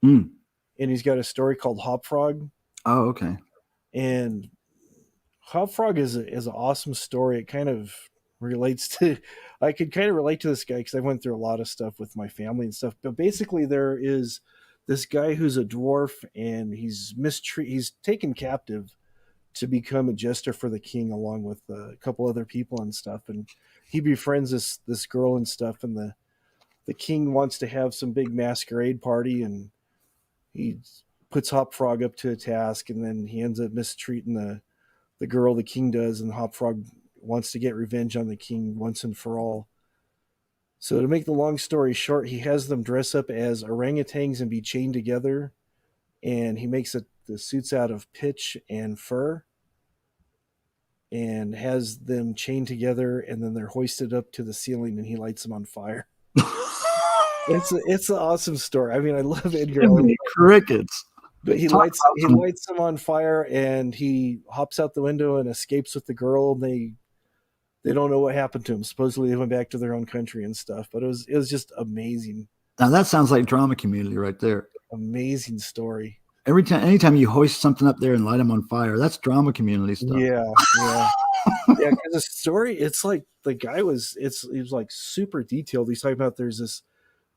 Mm. and he's got a story called Hop Frog. Oh, okay. And Hop Frog is an awesome story. It kind of relates to, I could kind of relate to this guy because I went through a lot of stuff with my family and stuff. But basically, there is this guy who's a dwarf, and he's taken captive to become a jester for the king, along with a couple other people and stuff. And he befriends this girl and stuff. And the king wants to have some big masquerade party, and he puts Hop Frog up to a task, and then he ends up mistreating the girl, the king does, and Hop Frog wants to get revenge on the king once and for all. So to make the long story short, he has them dress up as orangutans and be chained together, and he makes the suits out of pitch and fur, and has them chained together, and then they're hoisted up to the ceiling, and he lights them on fire. It's an awesome story. I mean, I love Edgar Allan. Crickets. But he lights them on fire, and he hops out the window and escapes with the girl. And they don't know what happened to him. Supposedly they went back to their own country and stuff. But it was just amazing. Now that sounds like Drama Community right there. Amazing story. Anytime you hoist something up there and light them on fire, that's Drama Community stuff. Yeah. Yeah, because the story, it's like the guy he was like super detailed. He's talking about there's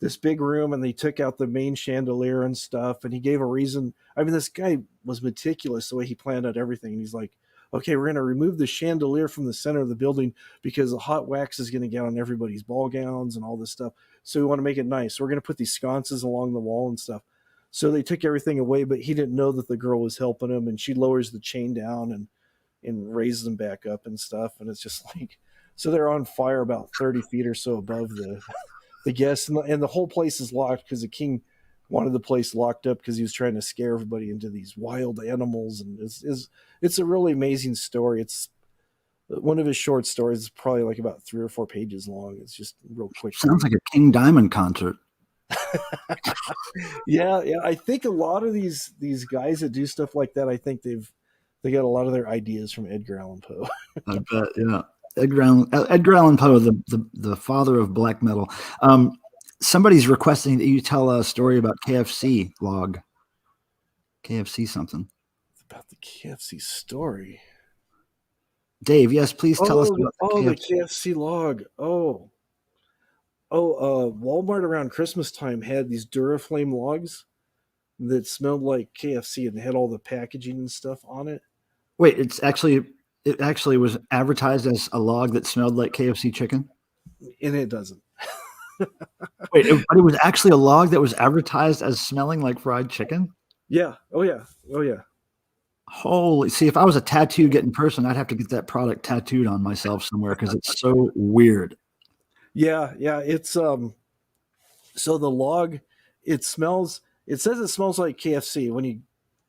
this big room, and they took out the main chandelier and stuff, and he gave a reason. I mean, this guy was meticulous the way he planned out everything. And he's like, okay, we're going to remove the chandelier from the center of the building because the hot wax is going to get on everybody's ball gowns and all this stuff. So we want to make it nice. So we're going to put these sconces along the wall and stuff. So they took everything away, but he didn't know that the girl was helping him, and she lowers the chain down and raises them back up and stuff. And it's just like, so they're on fire about 30 feet or so above the guests, and the whole place is locked because the king wanted the place locked up because he was trying to scare everybody into these wild animals. And it's a really amazing story. It's one of his short stories. It's probably like about 3 or 4 pages long. It's just real quick. Sounds like a King Diamond concert. Yeah. I think a lot of these guys that do stuff like that, I think they got a lot of their ideas from Edgar Allan Poe. I bet, yeah. Edgar Allan Poe, the father of black metal. Somebody's requesting that you tell a story about KFC log. KFC something. It's about the KFC story. Dave, yes, please tell us about the KFC log. Walmart around Christmas time had these Duraflame logs that smelled like KFC and had all the packaging and stuff on it. Wait, it actually was advertised as a log that smelled like KFC chicken? And it doesn't. Wait, but it was actually a log that was advertised as smelling like fried chicken? Yeah. Oh, yeah. Holy, see, if I was a tattoo getting person, I'd have to get that product tattooed on myself somewhere because it's so weird. Yeah. It's so the log, it says it smells like KFC. When you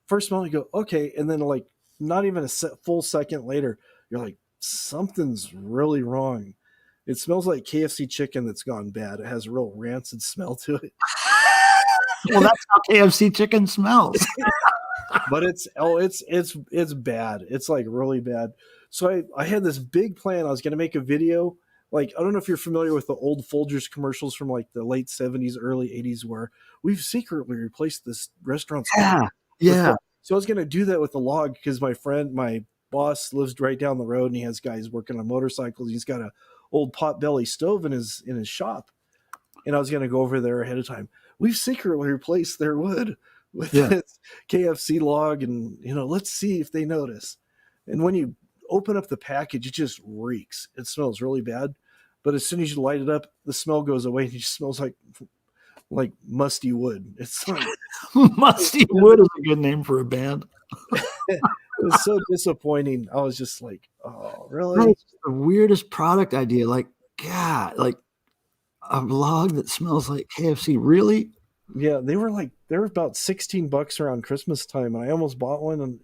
first smell it, you go, okay, and then like not even a full second later, you're like, something's really wrong. It smells like KFC chicken that's gone bad. It has a real rancid smell to it. Well, that's how KFC chicken smells. But it's bad. It's like really bad. So I had this big plan. I was going to make a video. Like, I don't know if you're familiar with the old Folgers commercials from like the late 70s, early 80s, where we've secretly replaced this restaurant's. Yeah. So I was going to do that with the log because my boss lives right down the road, and he has guys working on motorcycles. He's got a old potbelly stove in his shop. And I was going to go over there ahead of time. We've secretly replaced their wood with this KFC log, and let's see if they notice. And when you open up the package, it just reeks. It smells really bad. But as soon as you light it up, the smell goes away, and it just smells like musty wood. It's like Musty Wood is a good name for a band. It was so disappointing. I was just like, oh, really? That's the weirdest product idea. Like, God, like a log that smells like KFC. Really? Yeah, they were about $16 around Christmas time, and I almost bought one, and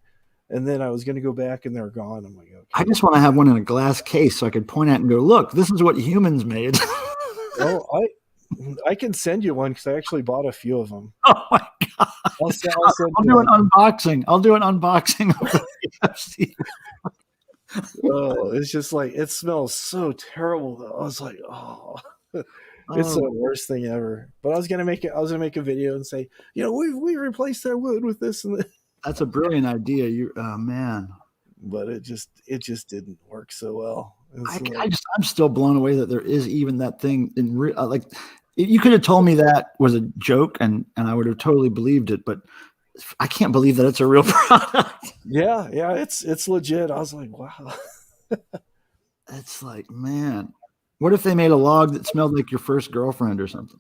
And then I was going to go back, and they're gone. I'm like, okay. I just want to have one in a glass case so I could point at and go, look, this is what humans made. Oh, I can send you one because I actually bought a few of them. Oh my god! I'll do an unboxing. I'll do an unboxing of the KFC. Oh, it's just like, it smells so terrible though. I was like, oh, it's the worst thing ever. But I was gonna make a video and say, we replaced our wood with this and this. That's a brilliant idea. Man. But it just didn't work so well. I'm still blown away that there is even that thing in real. Like, you could have told me that was a joke, and I would have totally believed it. But I can't believe that it's a real product. Yeah, it's legit. I was like, wow. It's like, man, what if they made a log that smelled like your first girlfriend or something?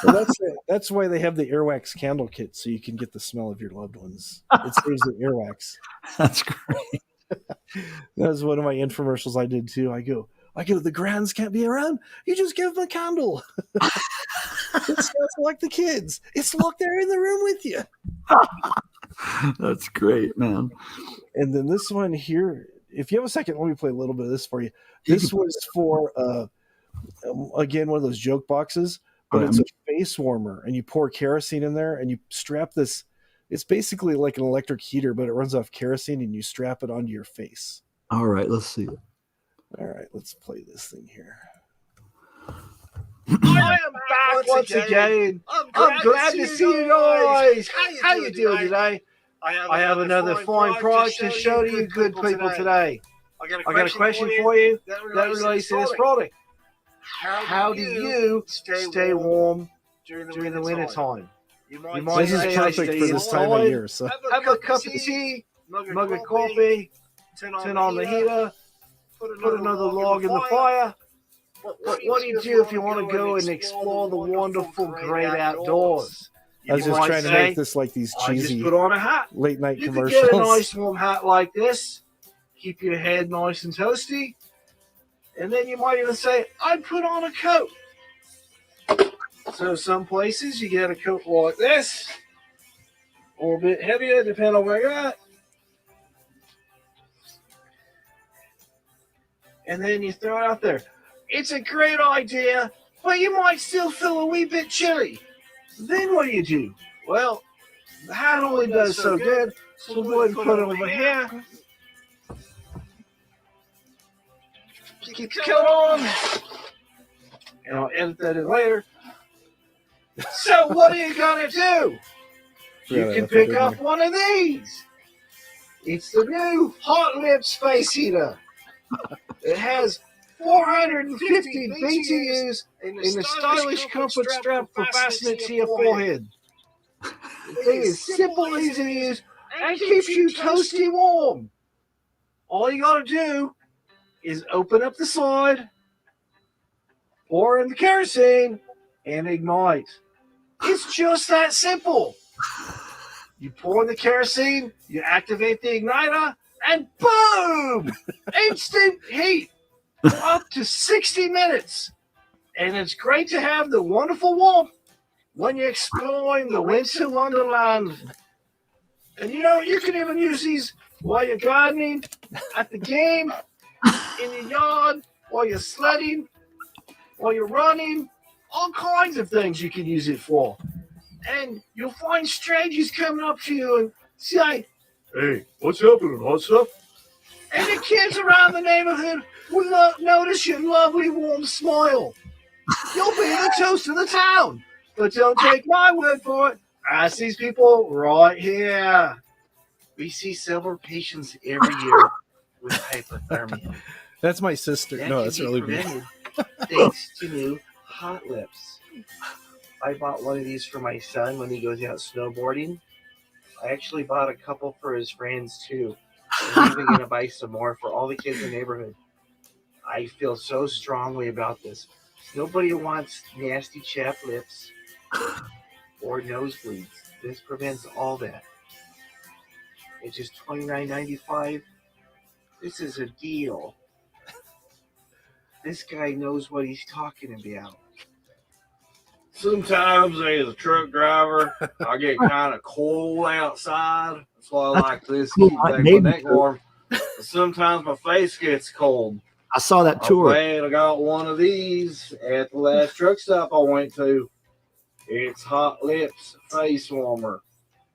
Well, that's why they have the earwax candle kit, so you can get the smell of your loved ones. It saves the earwax. That's great. That was one of my infomercials I did too. I go, the grands can't be around. You just give them a candle. It's like the kids. It's like they're in the room with you. That's great, man. And then this one here, if you have a second, let me play a little bit of this for you. This was for, again, one of those joke boxes, but it's a face warmer, and you pour kerosene in there, and you strap this. It's basically like an electric heater, but it runs off kerosene, and you strap it onto your face. All right, let's see it. All right, let's play this thing here. I am back once again. I'm glad to see you guys. How you doing today? I have another fine product to show to you good people today. I got a question for you that relates to this product. How do you stay warm during the winter time? You might this is perfect for this time of year. So have a cup of tea, mug of coffee, turn on the heater, put another log in the fire. What do you do if you want to go and explore the wonderful, great outdoors? I was just trying to make this like these cheesy just put on a hat. Late night you commercials. You can get a nice warm hat like this, keep your head nice and toasty, and then you might even say, I'd put on a coat. So some places you get a coat like this, or a bit heavier, depending on where you're at. And then you throw it out there. It's a great idea, but you might still feel a wee bit chilly. Then what do? Well, the hat only does so good, so we'll go ahead and put it over here. Keep your coat on, and I'll edit that in later. So what are you going to do? You can pick up one of these. It's the new Hot Lip Space Heater. It has 450 BTUs in a stylish comfort strap for fastening it to your forehead. The thing is simple, easy to use, and keeps you toasty warm. All you gotta do is open up the side, pour in the kerosene, and ignite. It's just that simple. You pour in the kerosene, you activate the igniter, and boom! Instant heat. Up to 60 minutes. And it's great to have the wonderful warmth when you're exploring the winter wonderland. And you can even use these while you're gardening, at the game, in your yard, while you're sledding, while you're running. All kinds of things you can use it for. And you'll find strangers coming up to you and say, hey, what's happening, hot stuff? And the kids around the neighborhood will notice your lovely warm smile. You'll be the toast of the town. But don't take my word for it. Ask these people right here. We see several patients every year with hypothermia. That's my sister. No, that's really good. Thanks to new Hot Lips. I bought one of these for my son when he goes out snowboarding. I actually bought a couple for his friends too. I'm even going to buy some more for all the kids in the neighborhood. I feel so strongly about this. Nobody wants nasty chapped lips or nosebleeds. This prevents all that. It's just $29.95. This is a deal. This guy knows what he's talking about. Sometimes as a truck driver, I get kind of cold outside. That's why I like this. cool. Keep I my made neck it. warm. Sometimes my face gets cold. I saw that I'm tour. glad I got one of these at the last truck stop I went to. It's Hot Lips Face Warmer.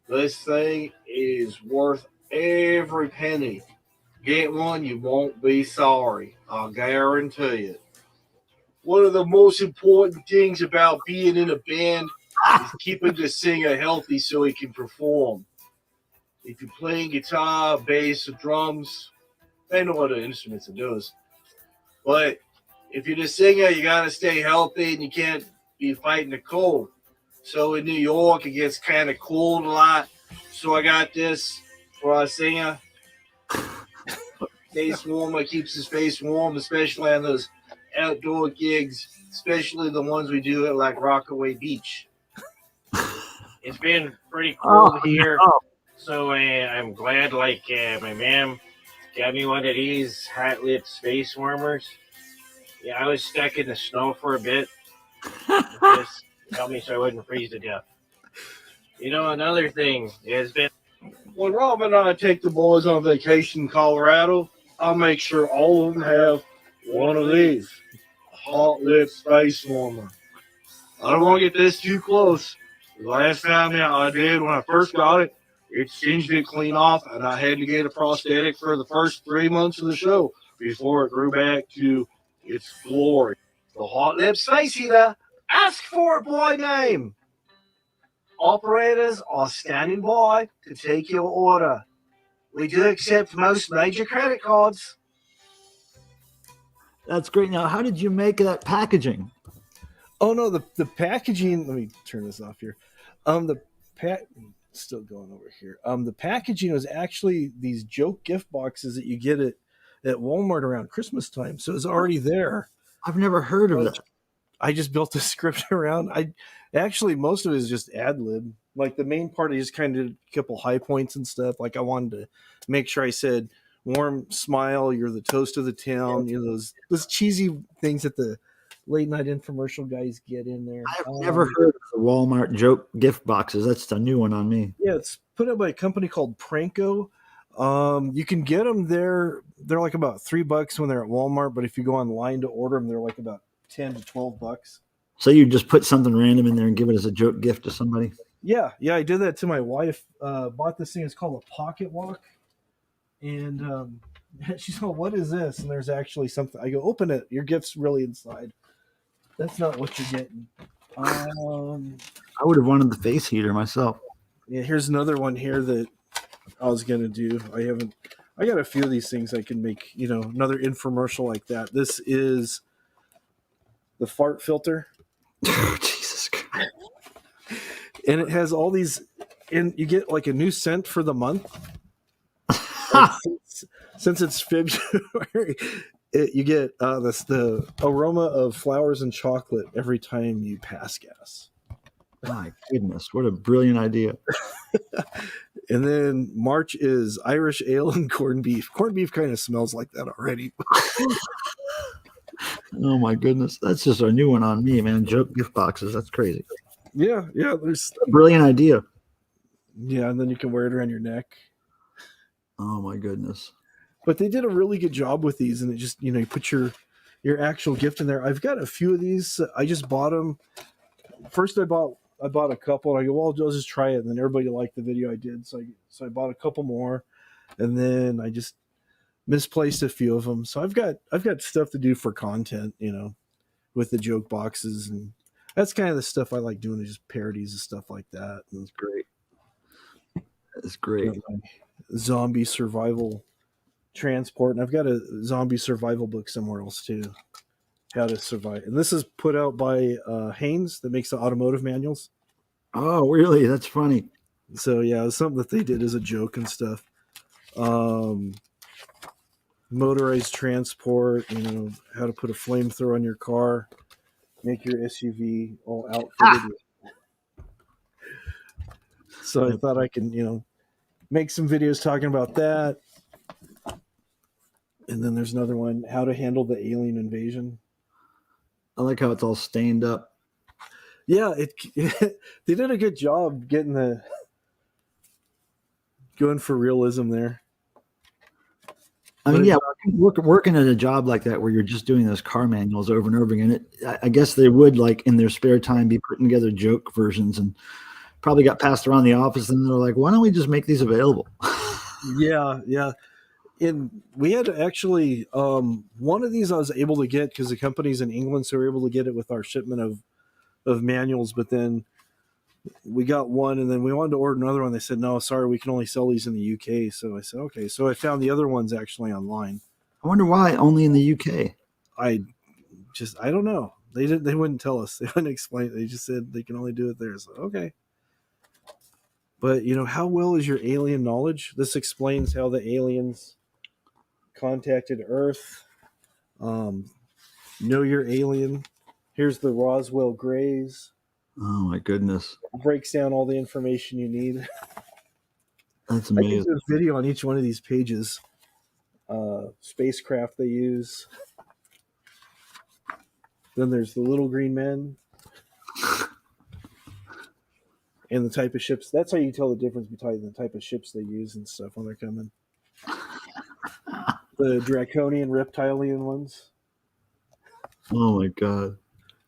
This thing is worth every penny. Get one, you won't be sorry. I'll guarantee it. One of the most important things about being in a band is keeping the singer healthy so he can perform. If you're playing guitar, bass, or drums, they know other instruments it does. But if you're the singer, you gotta stay healthy and you can't be fighting the cold. So in New York, it gets kind of cold a lot. So I got this for our singer. Face warmer keeps his face warm, especially on those outdoor gigs, especially the ones we do at like Rockaway Beach. It's been pretty cold here, no. so I'm glad my mom got me one of these Hot Lips face warmers. Yeah, I was stuck in the snow for a bit. Just helped me so I wouldn't freeze to death. You know, another thing has been when Rob and I take the boys on vacation in Colorado, I'll make sure all of them have one of these Hot Lips face warmer. I don't want to get this too close. The last time I did when I first got it, it singed it clean off, and I had to get a prosthetic for the first 3 months of the show before it grew back to its glory. The Hot Lips face heater. Ask for a boy name. Operators are standing by to take your order. We do accept most major credit cards. That's great. Now, how did you make that packaging? Oh no, the packaging. Let me turn this off here. The still going over here. The packaging was actually these joke gift boxes that you get at Walmart around Christmas time. So it's already there. I've never heard of that. I just built a script around. I actually most of it is just ad lib. Like the main part, I just kind of did a couple high points and stuff. Like I wanted to make sure I said warm smile, you're the toast of the town. You know, those cheesy things that the late night infomercial guys get in there. I've never heard of the Walmart joke gift boxes. That's a new one on me. Yeah, it's put out by a company called Pranko. You can get them there. They're like about $3 when they're at Walmart, but if you go online to order them, they're like about $10 to $12. So you just put something random in there and give it as a joke gift to somebody? Yeah, I did that to my wife. Bought this thing. It's called a pocket walk, and she's like, "What is this?" And there's actually something. I go, "Open it. Your gift's really inside." That's not what you're getting. I would have wanted the face heater myself. Yeah, here's another one here that I was gonna do. I got a few of these things I can make. You know, another infomercial like that. This is the fart filter. Oh, Jesus Christ. And it has all these, and you get like a new scent for the month. Since it's February, you get the aroma of flowers and chocolate every time you pass gas. My goodness, what a brilliant idea. And then March is Irish ale and corned beef. Corned beef kind of smells like that already. Oh my goodness, that's just a new one on me, man. Joke gift boxes, that's crazy. Yeah, there's a brilliant idea. Yeah, and then you can wear it around your neck. Oh my goodness. But they did a really good job with these, and it just, you put your actual gift in there. I've got a few of these. I just bought them. First I bought a couple, and I go, well, I'll just try it. And then everybody liked the video I did, so I bought a couple more, and then I just misplaced a few of them. So I've got stuff to do for content, with the joke boxes, and that's kind of the stuff I like doing, is just parodies and stuff like that. And it's great. It's great. Zombie survival transport, and I've got a zombie survival book somewhere else too. How to survive, and this is put out by Haynes, that makes the automotive manuals. Oh, really? That's funny. So yeah, it was something that they did as a joke and stuff. Motorized transport, how to put a flamethrower on your car, make your SUV all outfitted. So I thought I can, make some videos talking about that. And then there's another one, how to handle the alien invasion. I like how it's all stained up. Yeah, they did a good job getting going for realism there. I mean, yeah, working at a job like that where you're just doing those car manuals over and over again, I guess they would, like, in their spare time, be putting together joke versions, and probably got passed around the office, and they're like, why don't we just make these available? Yeah. And we had actually one of these I was able to get because the company's in England, so we were able to get it with our shipment of manuals. But then we got one, and then we wanted to order another one. They said, no, sorry, we can only sell these in the UK. So I said, okay. So I found the other ones actually online. I wonder why only in the UK. I don't know. They wouldn't tell us. They wouldn't explain it. They just said they can only do it there. So okay. But how well is your alien knowledge? This explains how the aliens contacted Earth. Know your alien. Here's the Roswell Grays. Oh my goodness! Breaks down all the information you need. That's amazing. I can do a video on each one of these pages. Spacecraft they use. Then there's the little green men. And the type of ships. That's how you tell the difference between the type of ships they use and stuff when they're coming. The draconian reptilian ones. Oh my god!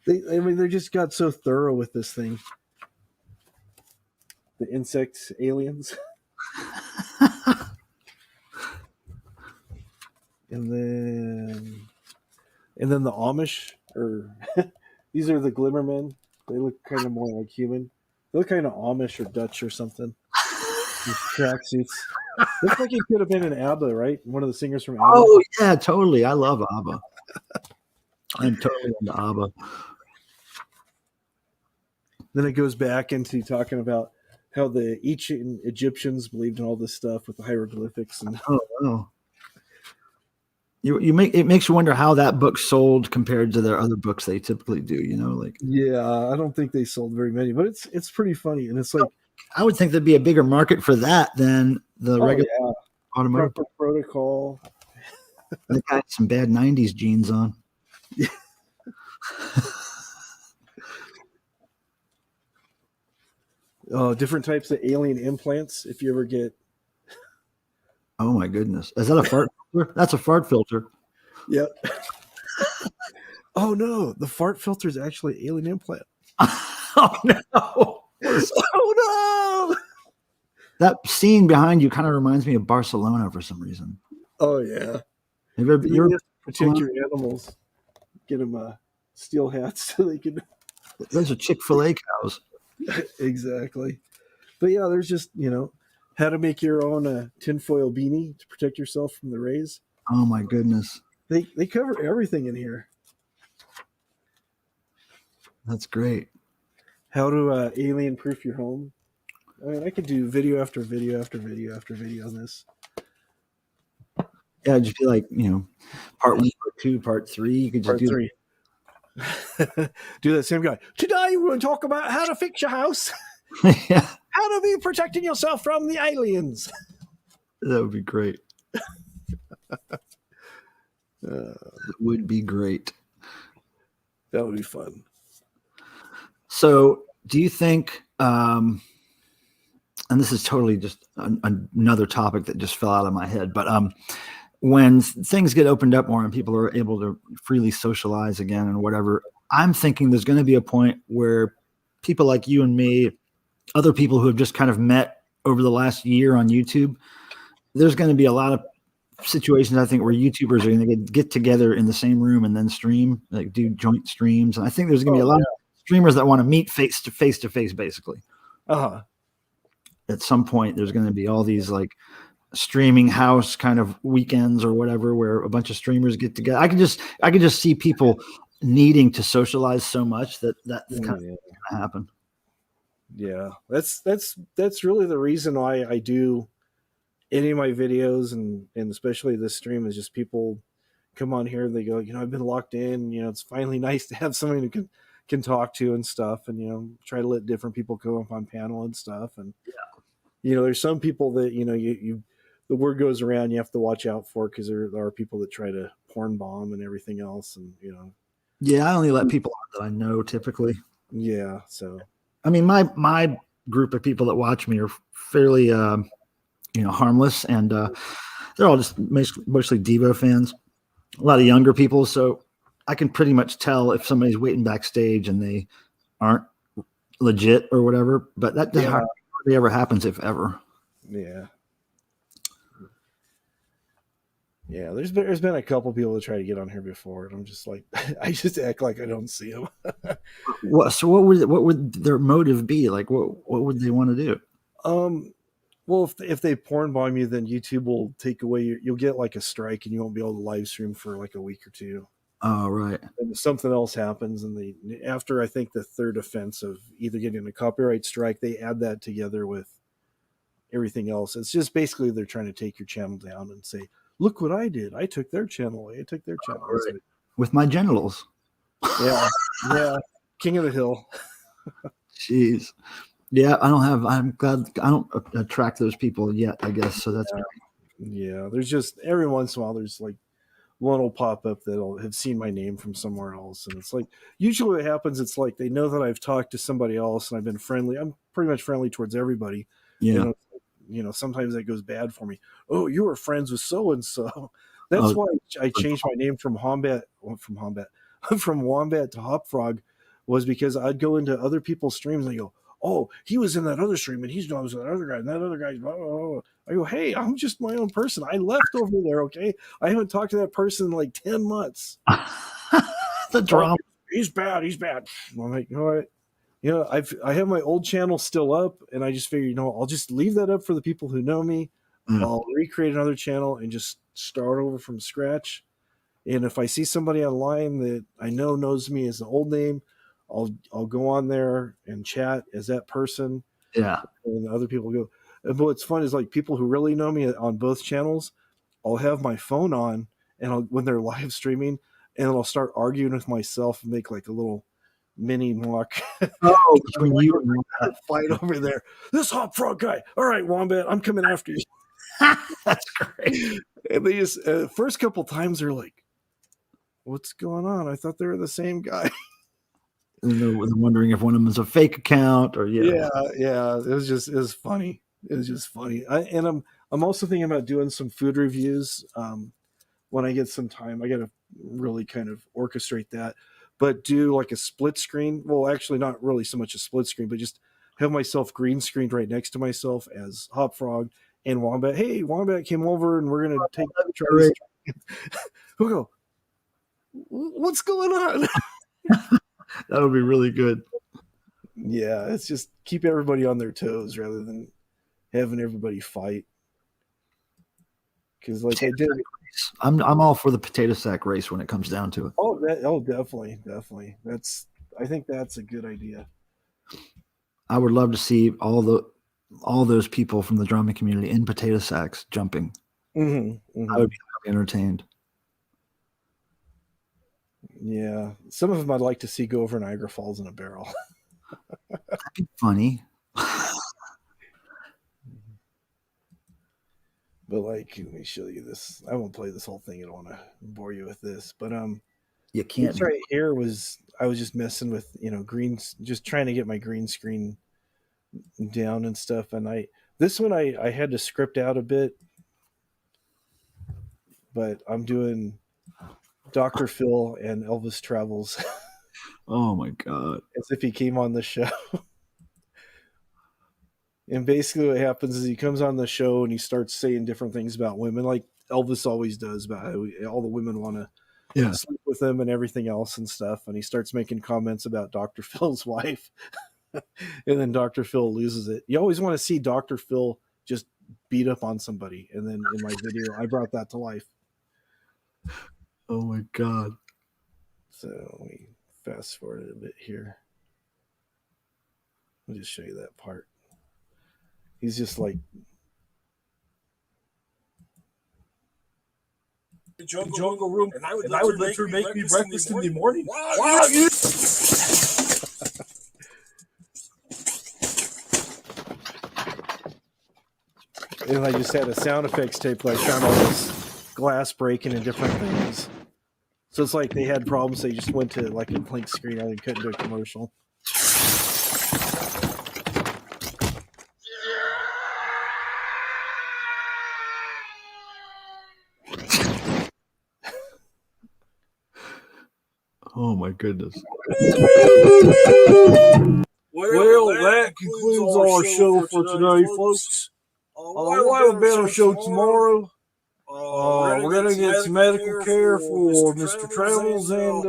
They just got so thorough with this thing. The insect aliens. and then the Amish, or these are the Glimmermen. They look kind of more like human. They look kind of Amish or Dutch or something. These tracksuits. Looks like he could have been in ABBA, right? One of the singers from ABBA. Oh yeah, totally. I love ABBA. I'm totally into ABBA. Then it goes back into talking about how the ancient Egyptians believed in all this stuff with the hieroglyphics and it makes you wonder how that book sold compared to their other books they typically do. Yeah, I don't think they sold very many, but it's pretty funny, and it's like I would think there'd be a bigger market for that than the regular automotive protocol. They got some bad '90s jeans on. Different types of alien implants. If you ever get, oh my goodness, is that a fart filter? That's a fart filter. Yep. Oh no, the fart filter is actually alien implant. Oh no! Oh no! That scene behind you kind of reminds me of Barcelona for some reason. Oh yeah. You protect your animals. Get them steel hats so they can. Those are Chick-fil-A cows. Exactly. But yeah, there's just how to make your own tinfoil beanie to protect yourself from the rays. Oh my goodness. They cover everything in here. That's great. How to alien proof your home. I mean, I could do video after video after video after video on this. Yeah, just be like, part 1, part 2, part 3. You could just do 3. Do that same guy. Today we're going to talk about how to fix your house. Yeah. How to be protecting yourself from the aliens. That would be great. It would be great. That would be fun. So do you think, and this is totally just another topic that just fell out of my head, but when things get opened up more and people are able to freely socialize again and whatever, I'm thinking there's going to be a point where people like you and me, other people who have just kind of met over the last year on YouTube, there's going to be a lot of situations, I think, where YouTubers are going to get together in the same room and then stream, like do joint streams. And I think there's going to be a lot of streamers that want to meet face to face, basically. At some point, there's going to be all these like streaming house kind of weekends or whatever, where a bunch of streamers get together. I could just see people needing to socialize so much that's kind of going to happen. Yeah, that's really the reason why I do any of my videos and especially this stream is just people come on here and they go, I've been locked in, it's finally nice to have somebody who can talk to and stuff, and try to let different people go up on panel and stuff. And there's some people that you the word goes around, you have to watch out for, because there are people that try to porn bomb and everything else, and I only let people on that I know typically. So I mean, my group of people that watch me are fairly harmless, and they're all just mostly Devo fans. A lot of younger people, so I can pretty much tell if somebody's waiting backstage and they aren't legit or whatever. But that hardly ever happens, if ever. Yeah. Yeah, there's been a couple people that try to get on here before, and I'm just like, I just act like I don't see them. So what would their motive be? Like, what would they want to do? Well, if they porn bomb you, then YouTube will take away you'll get like a strike, and you won't be able to live stream for like a week or two. Oh, right. And if something else happens, and after I think the third offense of either getting a copyright strike, they add that together with everything else. It's just basically they're trying to take your channel down and say, look what I did. I took their channel away. I took their channel away. Right. With my genitals. Yeah. Yeah. King of the hill. Jeez. Yeah, I'm glad I don't attract those people yet, I guess. So that's great. Yeah. There's just every once in a while, there's like one will pop up that'll have seen my name from somewhere else. And it's like, usually what happens, it's like they know that I've talked to somebody else and I've been friendly. I'm pretty much friendly towards everybody. Yeah. Sometimes that goes bad for me. Oh, you were friends with so-and-so. That's why I changed my name from Wombat to Hop Frog, was because I'd go into other people's streams and they go, oh, he was in that other stream and he's knows that other guy and that other guy's blah, blah, blah. I go, hey, I'm just my own person. I left over there, okay? I haven't talked to that person in like 10 months. The drama. Oh, he's bad. I'm like, all right. I have my old channel still up, and I just figured, I'll just leave that up for the people who know me. I'll recreate another channel and just start over from scratch. And if I see somebody online that I know knows me as an old name, I'll go on there and chat as that person. Yeah. And other people go. But what's fun is like people who really know me on both channels, I'll have my phone on, and when they're live streaming, and I'll start arguing with myself and make like a little mini mock. Oh, when you fight over there. This Hop Frog guy. All right, Wombat, I'm coming after you. That's great. And they just first couple times they're like, "What's going on? I thought they were the same guy." And they're wondering if one of them is a fake account or yeah. It was funny. It was just funny. I'm also thinking about doing some food reviews. When I get some time, I got to really kind of orchestrate that. But do like a split screen. Well, actually, not really so much a split screen, but just have myself green screened right next to myself as Hop Frog and Wombat. Hey, Wombat came over, and we're gonna take. We'll go. What's going on? That'll be really good. Yeah, it's just keep everybody on their toes rather than having everybody fight. Because like I did. I'm all for the potato sack race when it comes down to it. Oh, definitely. I think that's a good idea. I would love to see all those people from the drama community in potato sacks jumping. I would be entertained. Yeah, some of them I'd like to see go over Niagara Falls in a barrel. That'd be funny. But like, let me show you this. I won't play this whole thing. I don't want to bore you with this. But you can't. This right here I was just messing with green, just trying to get my green screen down and stuff. And this one I had to script out a bit, but I'm doing Dr. Phil and Elvis Travels. Oh my god! As if he came on the show. And basically what happens is he comes on the show and he starts saying different things about women, like Elvis always does, about how all the women want to sleep with him and everything else and stuff. And he starts making comments about Dr. Phil's wife. And then Dr. Phil loses it. You always want to see Dr. Phil just beat up on somebody. And then in my video, I brought that to life. Oh my God. So let me fast forward a bit here. I'll just show you that part. He's just like the jungle room, and I would let her make me breakfast in the morning. Wow. And I just had a sound effects tape where I found all this glass breaking and different things. So it's like they had problems. They just went to like a blank screen and they couldn't do a commercial. Oh my goodness. Well, that concludes our show for today, folks. We'll have a better show tomorrow. We're going to get some medical care for Mr. Travels, and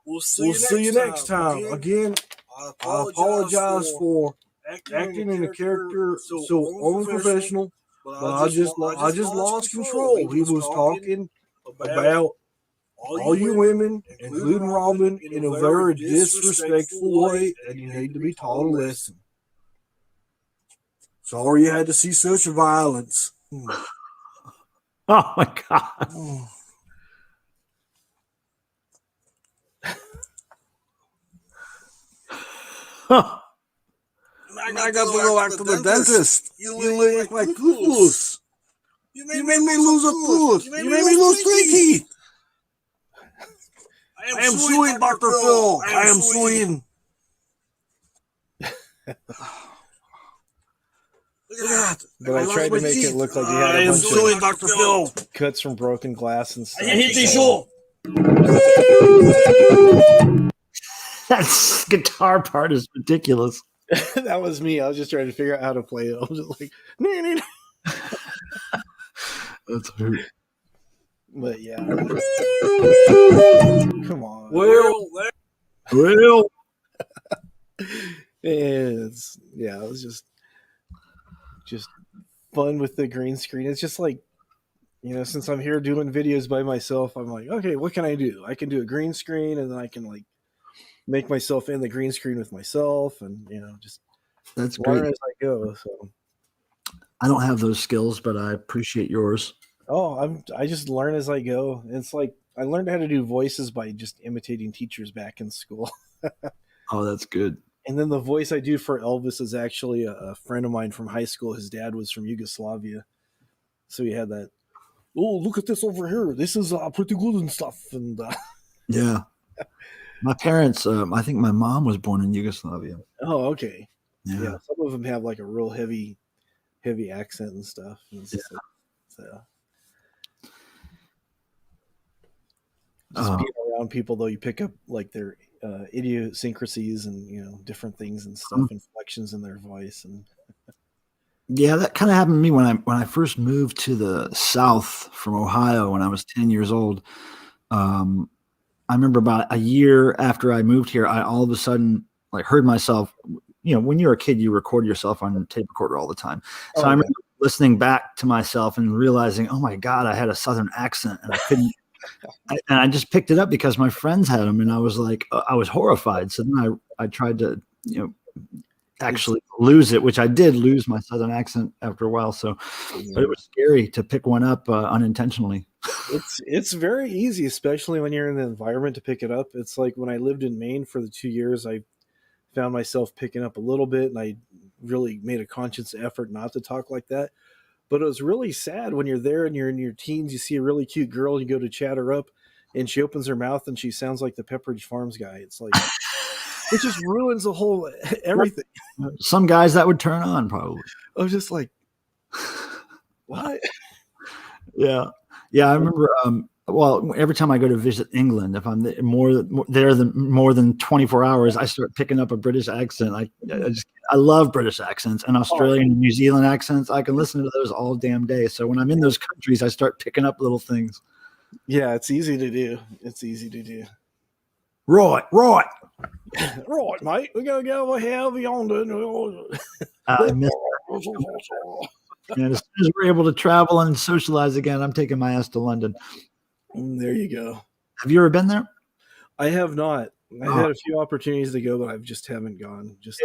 we'll see you next time. Again, I apologize for acting in a character so unprofessional, but I just lost control. He was talking about all you women, including Robin, in a very disrespectful way, and you need to be taught a lesson. Sorry you had to see such violence. Oh my God. I got to go back to the dentist. You look like Goofus. You made me lose a tooth. You made me lose 3 teeth. I am suing Dr. Phil. I am suing. Look at that. But I tried to make it look like he had a bunch suing Dr. Phil. of cuts from broken glass and stuff. I hate the show. That guitar part is ridiculous. That was me. I was just trying to figure out how to play it. I was just like, nah. That's hurt. But yeah. Come on. Well. It was just fun with the green screen. It's just like, since I'm here doing videos by myself, I'm like, okay, what can I do? I can do a green screen, and then I can like make myself in the green screen with myself, and just that's learn great as I go. So I don't have those skills, but I appreciate yours. I just learn as I go. It's like I learned how to do voices by just imitating teachers back in school. Oh, that's good. And then the voice I do for Elvis is actually a friend of mine from high school. His dad was from Yugoslavia, so he had that. Oh, look at this over here. This is pretty good and stuff. And yeah, my parents. I think my mom was born in Yugoslavia. Oh, okay. Yeah. Some of them have like a real heavy accent and stuff. And it's just just being around people, though, you pick up like their idiosyncrasies and different things and stuff, inflections in their voice. And yeah, that kind of happened to me when I first moved to the South from Ohio when I was 10 years old. I remember about a year after I moved here, I all of a sudden like heard myself. When you're a kid, you record yourself on a tape recorder all the time. So I remember listening back to myself and realizing, oh my God, I had a Southern accent and I couldn't. And I just picked it up because my friends had them, and I was like, I was horrified. So then I tried to, actually lose it, which I did lose my Southern accent after a while. So, but it was scary to pick one up unintentionally. It's very easy, especially when you're in the environment, to pick it up. It's like when I lived in Maine for the 2 years, I found myself picking up a little bit, and I really made a conscious effort not to talk like that. But it was really sad when you're there and you're in your teens, you see a really cute girl, and you go to chat her up, and she opens her mouth and she sounds like the Pepperidge Farms guy. It's like, it just ruins the whole everything. Some guys that would turn on probably. I was just like, what? Yeah. I remember. Well, every time I go to visit England, if I'm there more than 24 hours, I start picking up a British accent. I love British accents and Australian and New Zealand accents. I can listen to those all damn day. So when I'm in those countries, I start picking up little things. Yeah, it's easy to do. Right, right, mate. We're gonna go have yonder. I miss and as soon as we're able to travel and socialize again, I'm taking my ass to London. There you go. Have you ever been there? I have not. I've had a few opportunities to go, but I just haven't gone. Just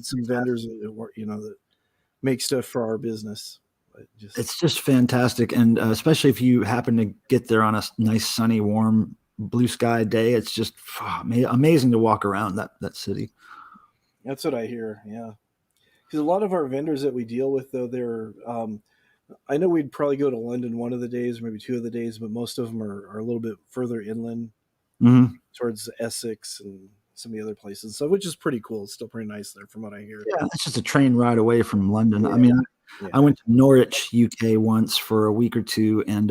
some vendors that make stuff for our business. It's just fantastic, and especially if you happen to get there on a nice, sunny, warm, blue sky day, it's just amazing to walk around that city. That's what I hear. Yeah, because a lot of our vendors that we deal with, though, they're I know we'd probably go to London one of the days, maybe 2 of the days, but most of them are a little bit further inland towards Essex and some of the other places. So, which is pretty cool. It's still pretty nice there from what I hear. Yeah, it's just a train ride away from London. Yeah. I mean, I went to Norwich, UK once for a week or two, and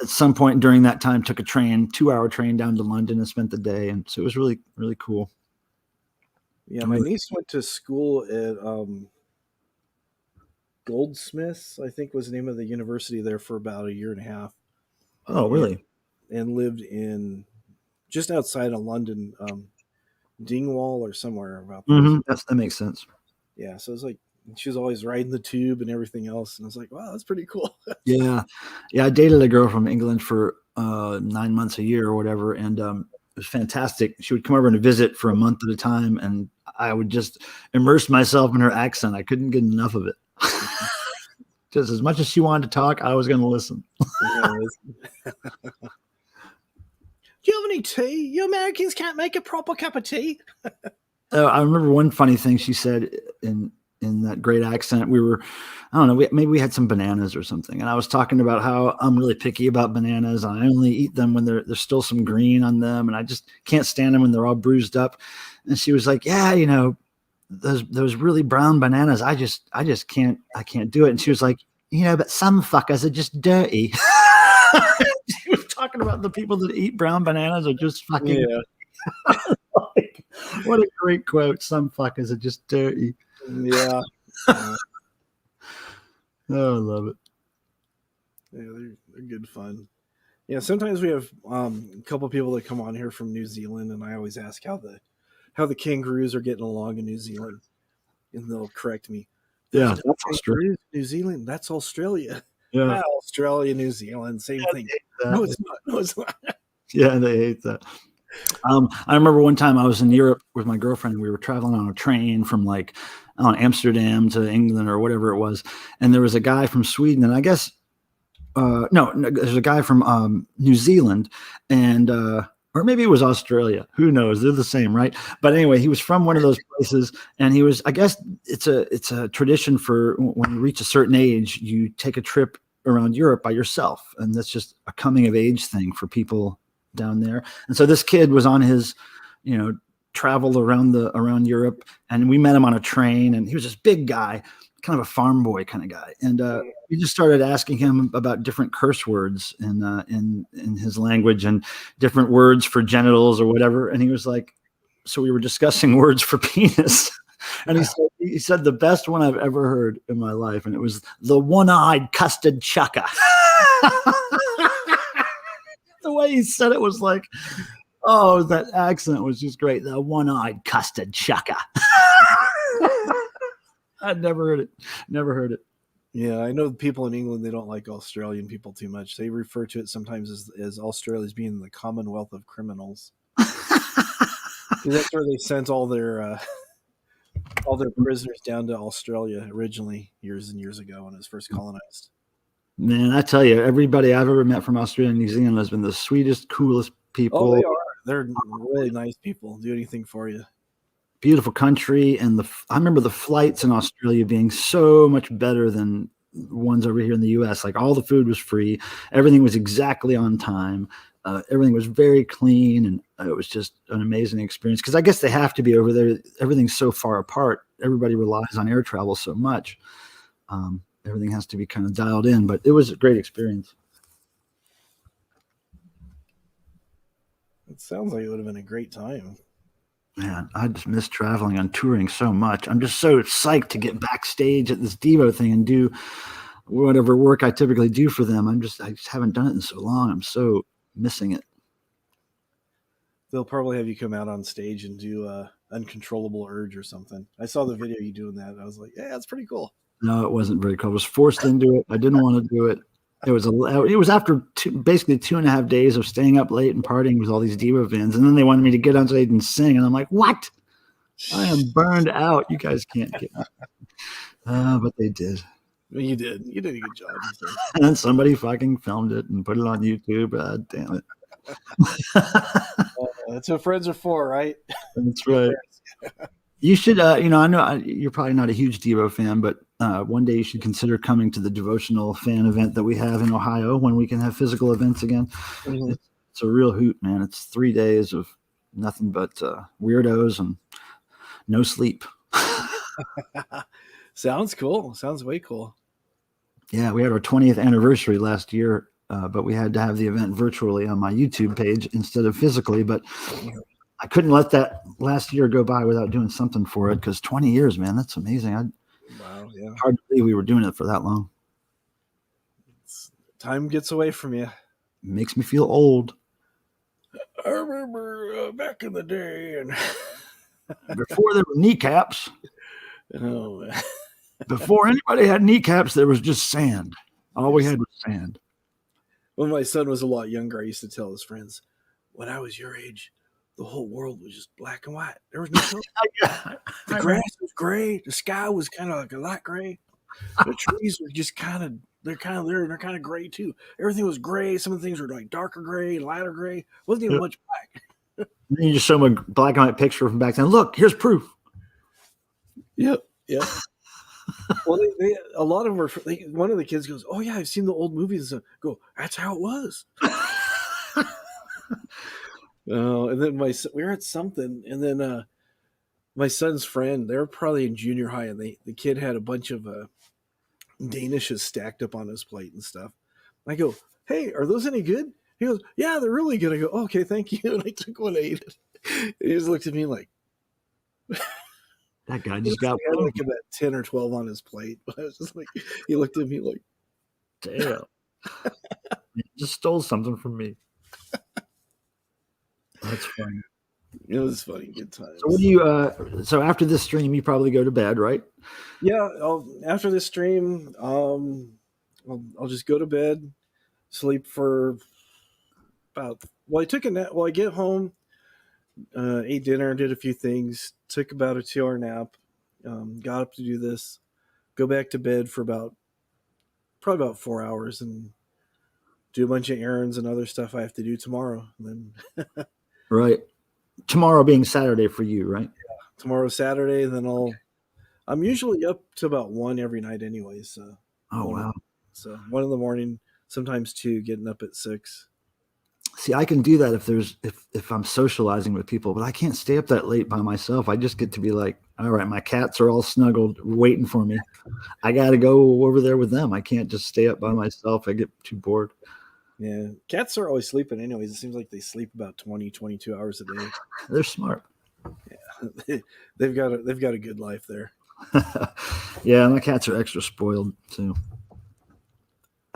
at some point during that time, took a 2-hour train down to London and spent the day. And so it was really, really cool. Yeah, my niece went to school at Goldsmiths, I think was the name of the university there, for about 1.5 years. Oh, really? And lived in just outside of London, Dingwall or somewhere about there. Mm-hmm. That makes sense. Yeah, so it's like she was always riding the tube and everything else, and I was like, wow, that's pretty cool. Yeah. I dated a girl from England for 9 months a year or whatever, and it was fantastic. She would come over and visit for a month at a time, and I would just immerse myself in her accent. I couldn't get enough of it. Just as much as she wanted to talk, I was going to listen. Do you have any tea? You Americans can't make a proper cup of tea. I remember one funny thing she said in that great accent. We were, I don't know, maybe we had some bananas or something. And I was talking about how I'm really picky about bananas. And I only eat them when there's still some green on them. And I just can't stand them when they're all bruised up. And she was like, yeah, those really brown bananas, I just can't do it. And she was like, but some fuckers are just dirty. She was talking about the people that eat brown bananas are just fucking. Yeah. Like, what a great quote. Some fuckers are just dirty. Yeah. Oh, I love it. Yeah, they're good fun. Yeah, sometimes we have a couple people that come on here from New Zealand, and I always ask how the kangaroos are getting along in New Zealand, and they'll correct me. Yeah, that's Australia. New Zealand, that's Australia. Yeah, Australia, New Zealand, same thing. No, it's not. No, it's not. Yeah, they hate that. I remember one time I was in Europe with my girlfriend. We were traveling on a train from Amsterdam to England or whatever it was, and there was a guy from Sweden, and I guess no, there's a guy from New Zealand, and or maybe it was Australia. Who knows? They're the same, right? But anyway, he was from one of those places, and he was. I guess it's a tradition for when you reach a certain age, you take a trip around Europe by yourself, and that's just a coming of age thing for people down there. And so this kid was on his, travel around Europe, and we met him on a train, and he was this big guy, kind of a farm boy kind of guy. And we just started asking him about different curse words in his language and different words for genitals or whatever. And he was like, so we were discussing words for penis. And he said the best one I've ever heard in my life. And it was the one-eyed custard chucker. The way he said it was like, oh, that accent was just great. The one-eyed custard chucker. I'd never heard it. Never heard it. Yeah, I know people in England, they don't like Australian people too much. They refer to it sometimes as Australia as being the Commonwealth of criminals. That's where they sent all their prisoners down to Australia originally, years and years ago when it was first colonized. Man, I tell you, everybody I've ever met from Australia and New Zealand has been the sweetest, coolest people. Oh, they are. They're really nice people. Do anything for you. Beautiful country, and I remember the flights in Australia being so much better than ones over here in the U.S. Like all the food was free, everything was exactly on time, everything was very clean, and it was just an amazing experience. Because I guess they have to be over there. Everything's so far apart. Everybody relies on air travel so much. Everything has to be kind of dialed in, but it was a great experience. It sounds like it would have been a great time. Man, I just miss traveling on touring so much. I'm just so psyched to get backstage at this Devo thing and do whatever work I typically do for them. I just haven't done it in so long. I'm so missing it. They'll probably have you come out on stage and do Uncontrollable Urge or something. I saw the video you doing that. I was like, yeah, that's pretty cool. No, it wasn't very cool. I was forced into it. I didn't want to do it. It was after basically 2.5 days of staying up late and partying with all these Devo fans, and then they wanted me to get on stage and sing, and I'm like, what? I am burned out. You guys can't get me. But they did. You did. You did a good job. And then somebody fucking filmed it and put it on YouTube. Damn it. That's what friends are for, right? That's right. You should, I know you're probably not a huge Devo fan, but one day you should consider coming to the devotional fan event that we have in Ohio when we can have physical events again. Mm-hmm. It's a real hoot, man. It's 3 days of nothing but weirdos and no sleep. Sounds cool. Sounds way cool. Yeah, we had our 20th anniversary last year but we had to have the event virtually on my YouTube page instead of physically. But I couldn't let that last year go by without doing something for it, because 20 years, man, that's amazing. Wow, yeah. Hard to believe we were doing it for that long. Time gets away from you. It makes me feel old. I remember back in the day, and before there were kneecaps. Oh, before anybody had kneecaps, there was just sand. All we had was sand. When my son was a lot younger, I used to tell his friends, when I was your age, the whole world was just black and white. There was no color. The grass was gray. The sky was kind of like a light gray. The trees were just they're kind of gray too. Everything was gray. Some of the things were like darker gray, lighter gray. Wasn't even much black. Then you just show them a black and white picture from back then. Look, here's proof. Yep. Well, a lot of them were. One of the kids goes, "Oh yeah, I've seen the old movies." And stuff. Go, that's how it was. And then we were at something, and then my son's friend, they were probably in junior high, and the kid had a bunch of Danishes stacked up on his plate and stuff. I go, "Hey, are those any good?" He goes, "Yeah, they're really good." I go, "Okay, thank you." And I took one, ate it. He just looked at me like, that guy just got like about 10 or 12 on his plate. But I was just like, he looked at me like, damn, you just stole something from me. That's funny. It was funny. Good times. So what do you? So after this stream, you probably go to bed, right? Yeah. After this stream, I'll just go to bed, sleep for about. Well, I took a nap. Well, I get home, ate dinner, did a few things, took about a 2-hour nap, got up to do this, go back to bed for probably about 4 hours, and do a bunch of errands and other stuff I have to do tomorrow. And then right. Tomorrow being Saturday for you, right? Yeah. Tomorrow's Saturday, then I'm usually up to about 1 every night anyways. So. Oh, wow. So 1 in the morning, sometimes 2, getting up at 6. See, I can do that if I'm socializing with people, but I can't stay up that late by myself. I just get to be like, all right, my cats are all snuggled waiting for me. I got to go over there with them. I can't just stay up by myself. I get too bored. Yeah. Cats are always sleeping anyways. It seems like they sleep about 20, 22 hours a day. They're smart. Yeah. They've got a good life there. Yeah, my cats are extra spoiled too.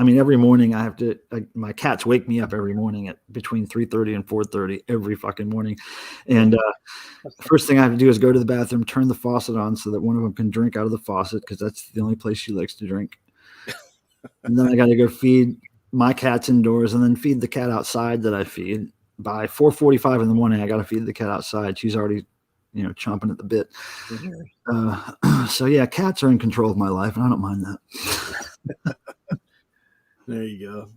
I mean, every morning I have to. My cats wake me up every morning at between 3:30 and 4:30 every fucking morning, and first thing I have to do is go to the bathroom, turn the faucet on so that one of them can drink out of the faucet, because that's the only place she likes to drink. And then I got to go feed my cats indoors, and then feed the cat outside that I feed. By 4:45 in the morning, I got to feed the cat outside. She's already, chomping at the bit. Mm-hmm. So yeah, cats are in control of my life, and I don't mind that. There you go.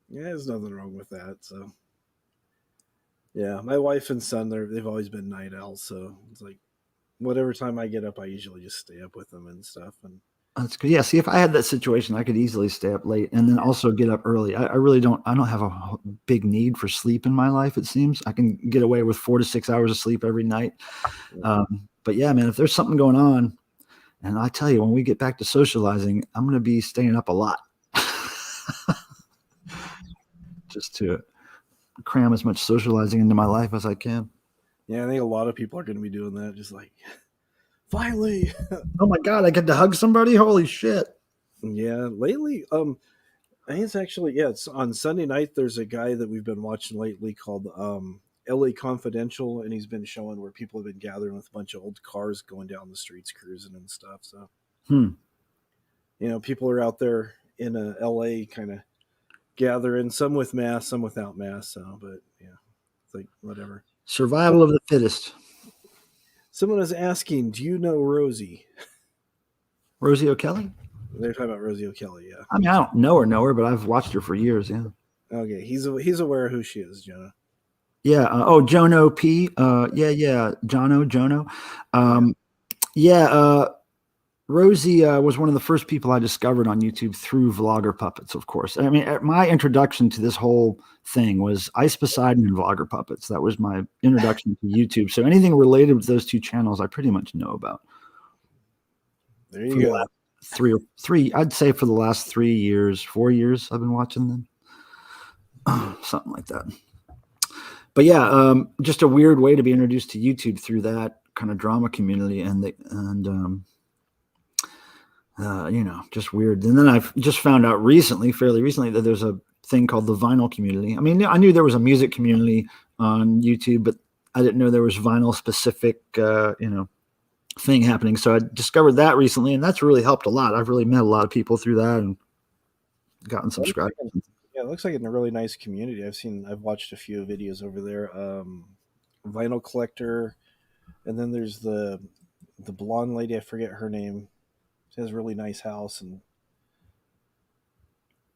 Yeah, there's nothing wrong with that. So, yeah, my wife and son, they've always been night owls. So it's like, whatever time I get up, I usually just stay up with them and stuff. And that's good. Yeah. See, if I had that situation, I could easily stay up late and then also get up early. I really don't. I don't have a big need for sleep in my life. It seems I can get away with 4 to 6 hours of sleep every night. But yeah, man, if there's something going on, and I tell you, when we get back to socializing, I'm going to be staying up a lot. Just to cram as much socializing into my life as I can. Yeah, I think a lot of people are going to be doing that. Just like, finally. Oh my God, I get to hug somebody. Holy shit. Yeah. Lately, I think it's actually, it's on Sunday night. There's a guy that we've been watching lately called LA Confidential, and he's been showing where people have been gathering with a bunch of old cars going down the streets cruising and stuff. So, people are out there in LA kind of gathering, some with masks, some without masks. So, but yeah, it's like whatever. Survival of the fittest. Someone is asking, do you know Rosie? Rosie O'Kelly? They're talking about Rosie O'Kelly, yeah. I mean, I don't know her, but I've watched her for years, yeah. Okay, he's aware of who she is, Jonah. Yeah. Jono P. Jono. Rosie was one of the first people I discovered on YouTube through Vlogger Puppets, of course. I mean, my introduction to this whole thing was Ice Poseidon and Vlogger Puppets. That was my introduction to YouTube. So anything related with those two channels, I pretty much know about. There you go. Three, I'd say for the last 3 years, 4 years, I've been watching them. something like that. But yeah, just a weird way to be introduced to YouTube through that kind of drama community, just weird. And then I've just found out fairly recently, that there's a thing called the vinyl community. I mean, I knew there was a music community on YouTube, but I didn't know there was vinyl specific, thing happening. So I discovered that recently, and that's really helped a lot. I've really met a lot of people through that and gotten subscribers. Yeah, it looks like a really nice community. I've watched a few videos over there. Vinyl collector, and then there's the blonde lady. I forget her name. She has a really nice house, and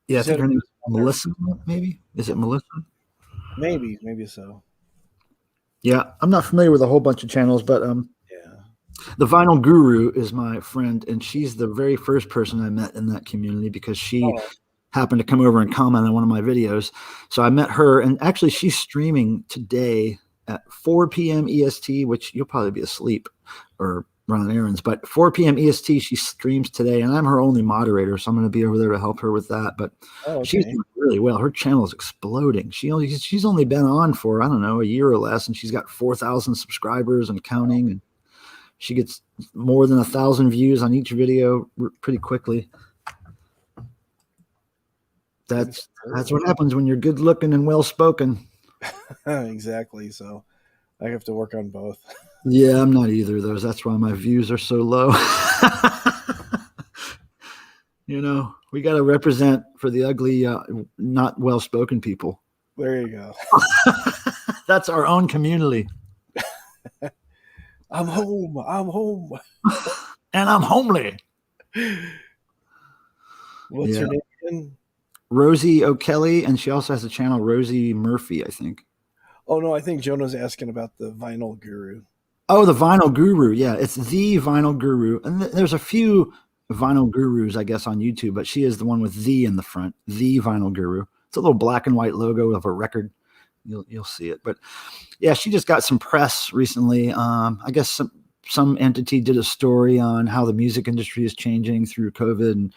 yeah, I think her name is Melissa. Maybe is it Melissa? Maybe so. Yeah, I'm not familiar with a whole bunch of channels, but the Vinyl Guru is my friend, and she's the very first person I met in that community because she happened to come over and comment on one of my videos. So I met her, and actually she's streaming today at 4 p.m. EST, which you'll probably be asleep or running errands, but 4 p.m. EST, she streams today, and I'm her only moderator, so I'm going to be over there to help her with that. But she's doing really well. Her channel is exploding. She's only been on for, I don't know, a year or less, and she's got 4,000 subscribers and counting, and she gets more than 1,000 views on each video pretty quickly. That's what happens when you're good looking and well spoken. Exactly. So I have to work on both. Yeah, I'm not either of those. That's why my views are so low. We got to represent for the ugly, not well spoken people. There you go. That's our own community. I'm home. And I'm homely. What's her name again? Rosie O'Kelly, and she also has a channel, Rosie Murphy, I think. Oh, no, I think Jonah's asking about the Vinyl Guru. Oh, the Vinyl Guru. Yeah, it's the Vinyl Guru. And there's a few Vinyl Gurus, I guess, on YouTube, but she is the one with the in the front, the Vinyl Guru. It's a little black and white logo of a record. You'll see it. But yeah, she just got some press recently. I guess some entity did a story on how the music industry is changing through COVID, and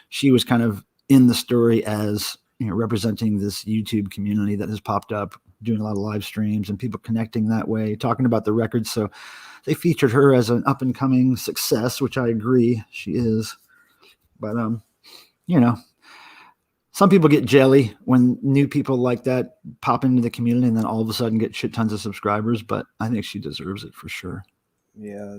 she was kind of in the story as representing this YouTube community that has popped up, doing a lot of live streams and people connecting that way, talking about the records. So they featured her as an up and coming success, which I agree she is. But some people get jelly when new people like that pop into the community and then all of a sudden get shit tons of subscribers. But I think she deserves it for sure. Yeah,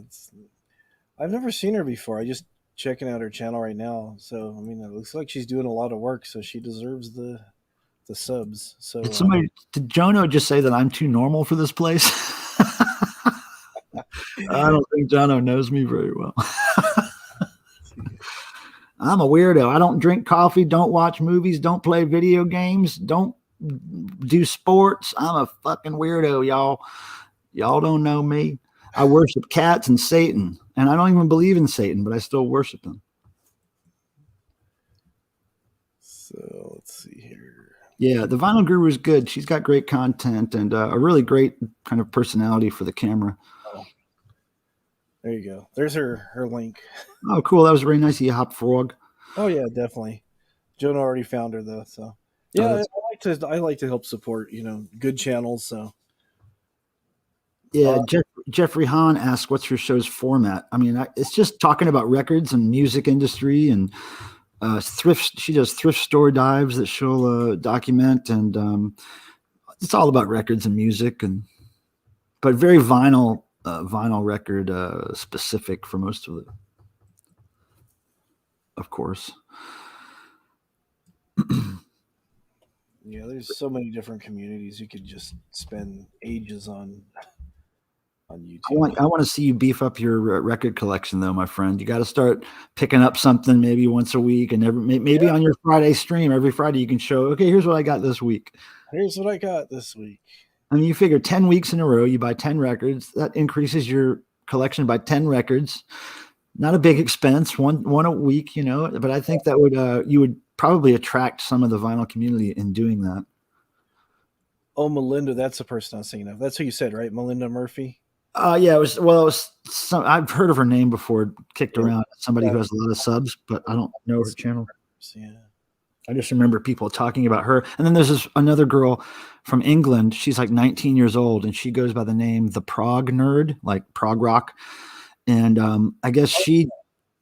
I've never seen her before. I just checking out her channel right now. So I mean, it looks like she's doing a lot of work. So she deserves the subs. So did Jono just say that I'm too normal for this place? I don't think Jono knows me very well. I'm a weirdo. I don't drink coffee, don't watch movies, don't play video games, don't do sports. I'm a fucking weirdo, y'all. Y'all don't know me. I worship cats and Satan, and I don't even believe in Satan, but I still worship him. So let's see here. Yeah, the Vinyl Guru is good. She's got great content and a really great kind of personality for the camera. There you go. There's her link. Oh, cool. That was very nice of you, Hop Frog. Oh yeah, definitely. Jonah already found her though, so yeah. I like to help support good channels. So yeah, Jeffrey Hahn asked, "What's your show's format?" I mean, it's just talking about records and music industry and thrift. She does thrift store dives that she'll document, and it's all about records and music, but very vinyl record specific for most of it, of course. Yeah, there's so many different communities you could just spend ages on YouTube. I want to see you beef up your record collection, though, my friend. You got to start picking up something maybe once a week, and maybe on your Friday stream, every Friday you can show, okay, here's what I got this week. Here's what I got this week. I mean, you figure 10 weeks in a row, you buy 10 records. That increases your collection by 10 records. Not a big expense, one a week, but I think that you would probably attract some of the vinyl community in doing that. Oh, Melinda, that's the person I was thinking of. That's who you said, right? Melinda Murphy? Yeah, it was I've heard of her name before, kicked around. Somebody who has a lot of subs, but I don't know her channel. Yeah. I just remember people talking about her. And then there's another girl from England. She's like 19 years old, and she goes by the name The Prog Nerd, like prog rock. And I guess she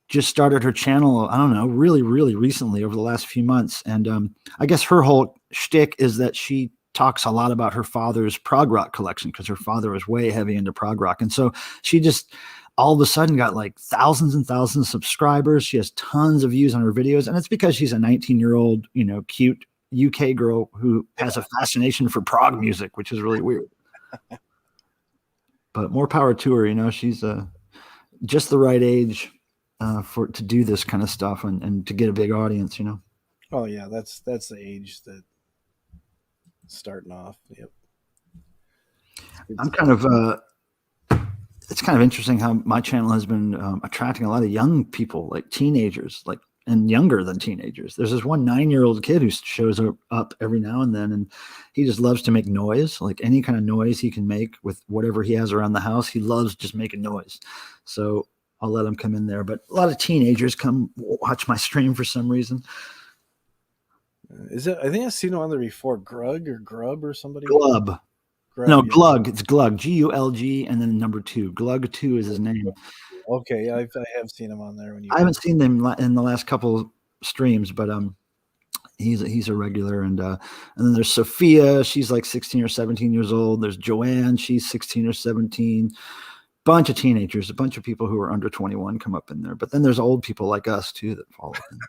just started her channel, I don't know, really, really recently over the last few months. And I guess her whole shtick is that she talks a lot about her father's prog rock collection, because her father was way heavy into prog rock. And so she just all of a sudden got like thousands and thousands of subscribers. She has tons of views on her videos. And it's because she's a 19-year-old, cute UK girl who has a fascination for prog music, which is really weird. But more power to her. She's just the right age to do this kind of stuff and to get a big audience. Oh yeah, that's the age that starting off. Yep. I'm kind of it's kind of interesting how my channel has been attracting a lot of young people, like teenagers, and younger than teenagers. There's this one 9-year-old kid who shows up every now and then, and he just loves to make noise, like any kind of noise he can make with whatever he has around the house. He loves just making noise. So I'll let him come in there. But a lot of teenagers come watch my stream for some reason. Is it? I think I've seen him on there before. Grug or Grub or somebody. Glub. Grub, No, yeah. Glug. It's Glug. Gulg, and then number 2. Glug 2 is his name. Okay, I have seen him on there. I haven't seen them in the last couple streams, but he's a regular. And then there's Sophia. She's like 16 or 17 years old. There's Joanne. She's 16 or 17. Bunch of teenagers, a bunch of people who are under 21 come up in there. But then there's old people like us too that follow in.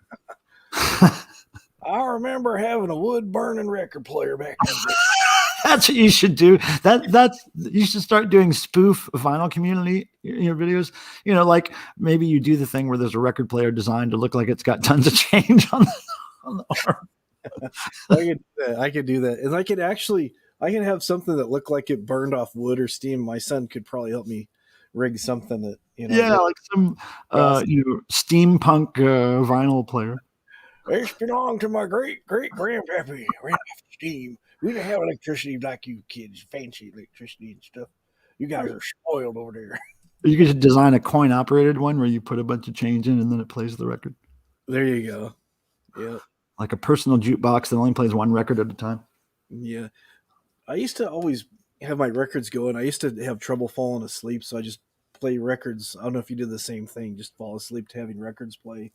I remember having a wood burning record player back in the day. That's what you should do. You should start doing spoof vinyl community videos. Like maybe you do the thing where there's a record player designed to look like it's got tons of change on the arm. I could do that, and I can have something that looked like it burned off wood or steam. My son could probably help me rig something that like some steampunk vinyl player. It's belonged to my great grandpappy. Ran off steam. We didn't have electricity like you kids, fancy electricity and stuff. You guys are spoiled over there. You could design a coin operated one where you put a bunch of change in and then it plays the record. There you go. Yeah. Like a personal jukebox that only plays one record at a time. Yeah. I used to always have my records going. I used to have trouble falling asleep, so I just play records. I don't know if you did the same thing, just fall asleep to having records play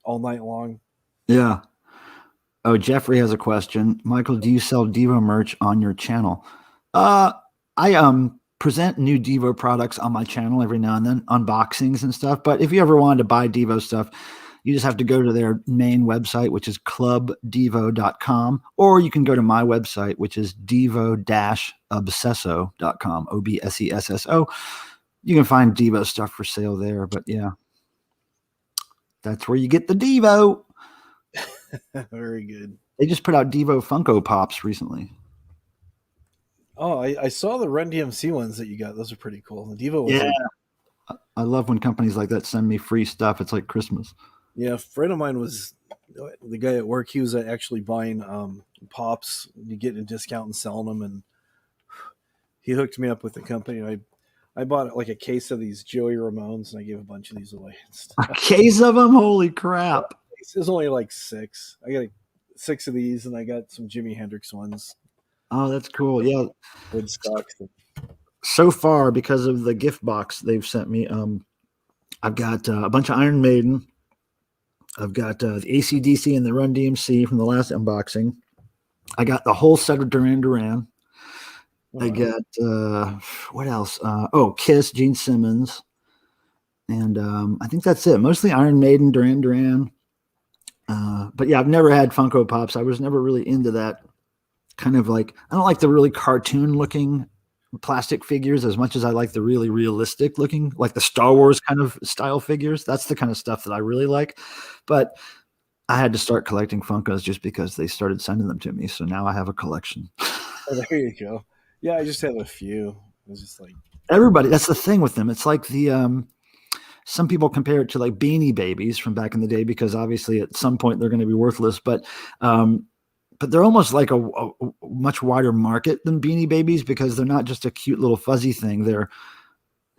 all night long. Yeah. Oh, Jeffrey has a question. Michael, do you sell Devo merch on your channel? I present new Devo products on my channel every now and then, unboxings and stuff. But if you ever wanted to buy Devo stuff, you just have to go to their main website, which is clubdevo.com, or you can go to my website, which is devo-obsesso.com, OBSESSO. You can find Devo stuff for sale there. But yeah, that's where you get the Devo. Very good. They just put out Devo Funko Pops recently. Oh, I saw the Run DMC ones that you got. Those are pretty cool. The Devo was I love when companies like that send me free stuff. It's like Christmas. Yeah, a friend of mine was the guy at work. He was actually buying pops. You get a discount and selling them, and he hooked me up with the company. I bought like a case of these Joey Ramones, and I gave a bunch of these away. A case of them? Holy crap! It was only like 6. I got 6 of these, and I got some Jimi Hendrix ones. Oh, that's cool. Yeah, Woodstock. So far, because of the gift box they've sent me, I've got a bunch of Iron Maiden. I've got the AC/DC and the Run DMC from the last unboxing. I got the whole set of Duran Duran. I got what else? Kiss, Gene Simmons, and I think that's it. Mostly Iron Maiden, Duran Duran. But yeah, I've never had Funko Pops. I was never really into that kind of like. I don't like the really cartoon looking plastic figures as much as I like the really realistic looking, like the Star Wars kind of style figures. That's the kind of stuff that I really like. But I had to start collecting Funkos just because they started sending them to me. So now I have a collection. Oh, there you go. Yeah, I just have a few. It's just like everybody. That's the thing with them. It's like the some people compare it to like Beanie Babies from back in the day because obviously at some point they're going to be worthless. But they're almost like a much wider market than Beanie Babies because they're not just a cute little fuzzy thing.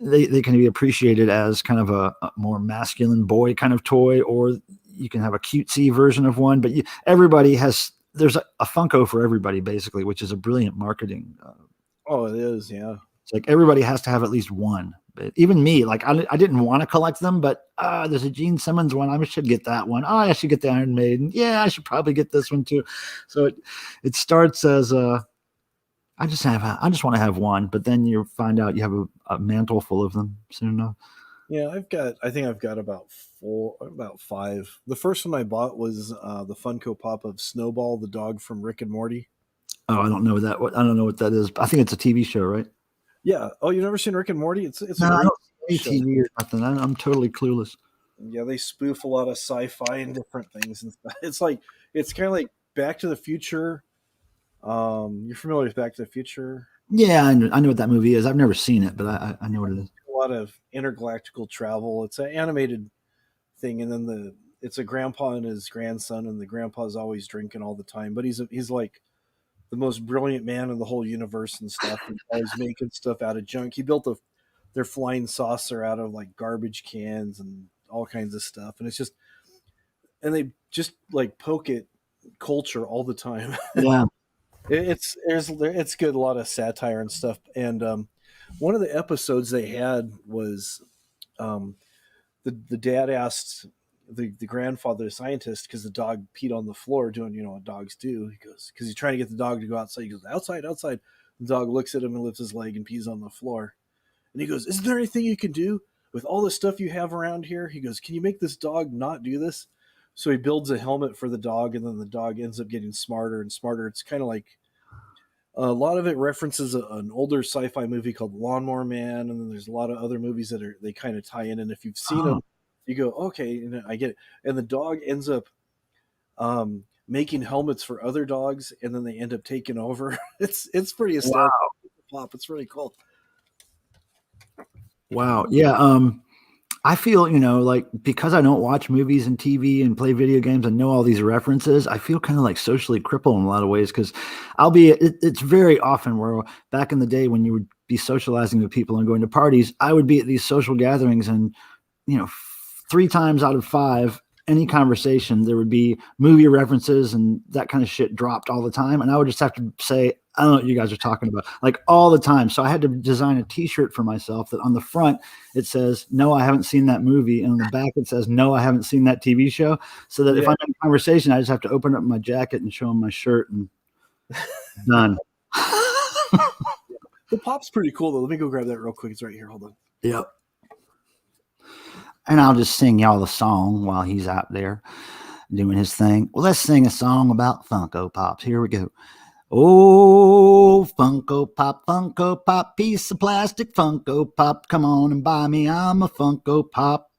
They can be appreciated as kind of a more masculine boy kind of toy, or you can have a cutesy version of one, but everybody has. There's a Funko for everybody, basically, which is a brilliant marketing. Oh, it is, yeah. It's like everybody has to have at least one. But even me, like I didn't want to collect them, but there's a Gene Simmons one. I should get that one. Oh, I should get the Iron Maiden. Yeah, I should probably get this one too. So it starts as I just want to have one, but then you find out you have a mantle full of them soon enough. Yeah, I think I've got about 5. The first one I bought was the Funko Pop of Snowball, the dog from Rick and Morty. Oh, I don't know that. I don't know what that is. I think it's a TV show, right? Yeah. Oh, you've never seen Rick and Morty? It's no, a I don't see TV or nothing. I'm totally clueless. Yeah, they spoof a lot of sci-fi and different things and stuff. It's kind of like Back to the Future. You're familiar with Back to the Future? Yeah, I know what that movie is. I've never seen it, but I know what it is. A lot of intergalactical travel. It's an animated thing, and then it's a grandpa and his grandson, and the grandpa's always drinking all the time, but he's like the most brilliant man in the whole universe and stuff. He's always making stuff out of junk. He built their flying saucer out of like garbage cans and all kinds of stuff, and they just like poke at culture all the time. Yeah. It's good, a lot of satire and stuff. And one of the episodes they had was the dad asked the grandfather, the scientist, because the dog peed on the floor, doing what dogs do. He goes, because he's trying to get the dog to go outside. He goes, outside. The dog looks at him and lifts his leg and pees on the floor. And he goes, isn't there anything you can do with all the stuff you have around here? He goes, can you make this dog not do this? So he builds a helmet for the dog, and then the dog ends up getting smarter and smarter. It's kind of like a lot of it references an older sci-fi movie called Lawnmower Man, and then there's a lot of other movies that they kind of tie in. And if you've seen them, you go, okay, and I get it. And the dog ends up making helmets for other dogs, and then they end up taking over. It's pretty hysterical. Wow. Pop. It's really cool. Wow. Yeah. I feel, like because I don't watch movies and TV and play video games and know all these references, I feel kind of like socially crippled in a lot of ways, because it's very often where back in the day when you would be socializing with people and going to parties, I would be at these social gatherings and, 3 times out of 5, any conversation, there would be movie references and that kind of shit dropped all the time. And I would just have to say, I don't know what you guys are talking about, like all the time. So I had to design a t-shirt for myself that on the front, it says, no, I haven't seen that movie. And on the back, it says, no, I haven't seen that TV show. So that if I'm in a conversation, I just have to open up my jacket and show them my shirt and done. The pop's pretty cool, though. Let me go grab that real quick. It's right here. Hold on. Yep. And I'll just sing y'all the song while he's out there doing his thing. Well, let's sing a song about Funko Pops. Here we go. Oh, Funko Pop, piece of plastic Funko Pop. Come on and buy me. I'm a Funko Pop.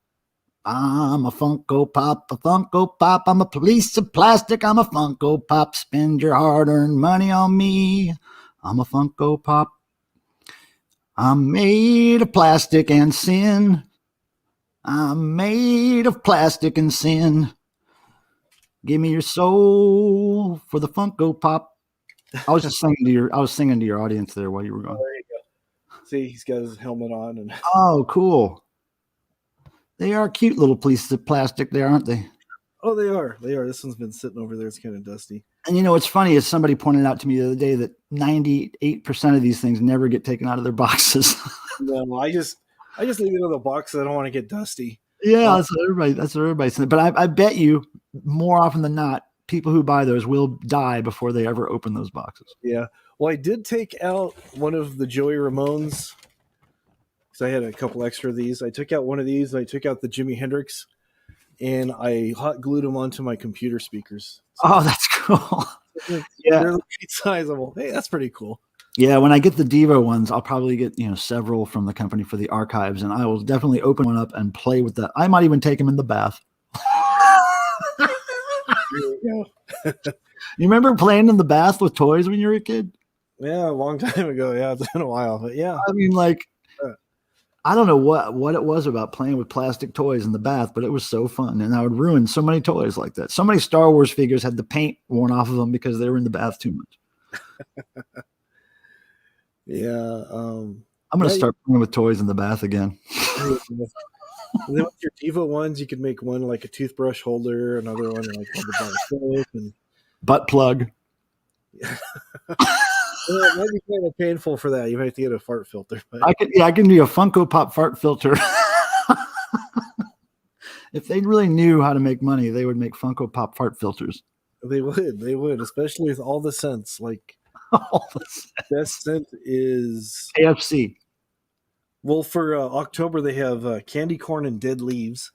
I'm a Funko Pop, a Funko Pop. I'm a piece of plastic. I'm a Funko Pop. Spend your hard-earned money on me. I'm a Funko Pop. I'm made of plastic and sin. I'm made of plastic and sin. Give me your soul for the Funko Pop. I was singing to your audience there while you were going. There you go. See, he's got his helmet on, and oh, cool. They are cute little pieces of plastic there, aren't they? Oh, they are. This one's been sitting over there. It's kind of dusty. And what's funny is somebody pointed out to me the other day that 98% of these things never get taken out of their boxes. No, I just leave it in the box. I don't want to get dusty. Yeah, that's what everybody said. But I bet you more often than not, people who buy those will die before they ever open those boxes. Yeah. Well, I did take out one of the Joey Ramones because I had a couple extra of these. I took out one of these. And I took out the Jimi Hendrix, and I hot glued them onto my computer speakers. So that's cool. Yeah, they're the right size. I'm like, hey, that's pretty cool. Yeah, when I get the Devo ones, I'll probably get several from the company for the archives, and I will definitely open one up and play with that. I might even take them in the bath. You remember playing in the bath with toys when you were a kid? Yeah, a long time ago. Yeah, it's been a while, but yeah. I mean, like, I don't know what it was about playing with plastic toys in the bath, but it was so fun, and I would ruin so many toys like that. So many Star Wars figures had the paint worn off of them because they were in the bath too much. Yeah, I'm gonna start playing with toys in the bath again. And then with your Diva ones, you could make one like a toothbrush holder, another one like held the bar of soap, and Butt plug. well, it might be kind of painful for that. You might have to get a fart filter. But I can do a Funko Pop fart filter. If they really knew how to make money, they would make Funko Pop fart filters. they would, especially with all the scents. Like All this best scent is KFC. well for October they have candy corn and dead leaves.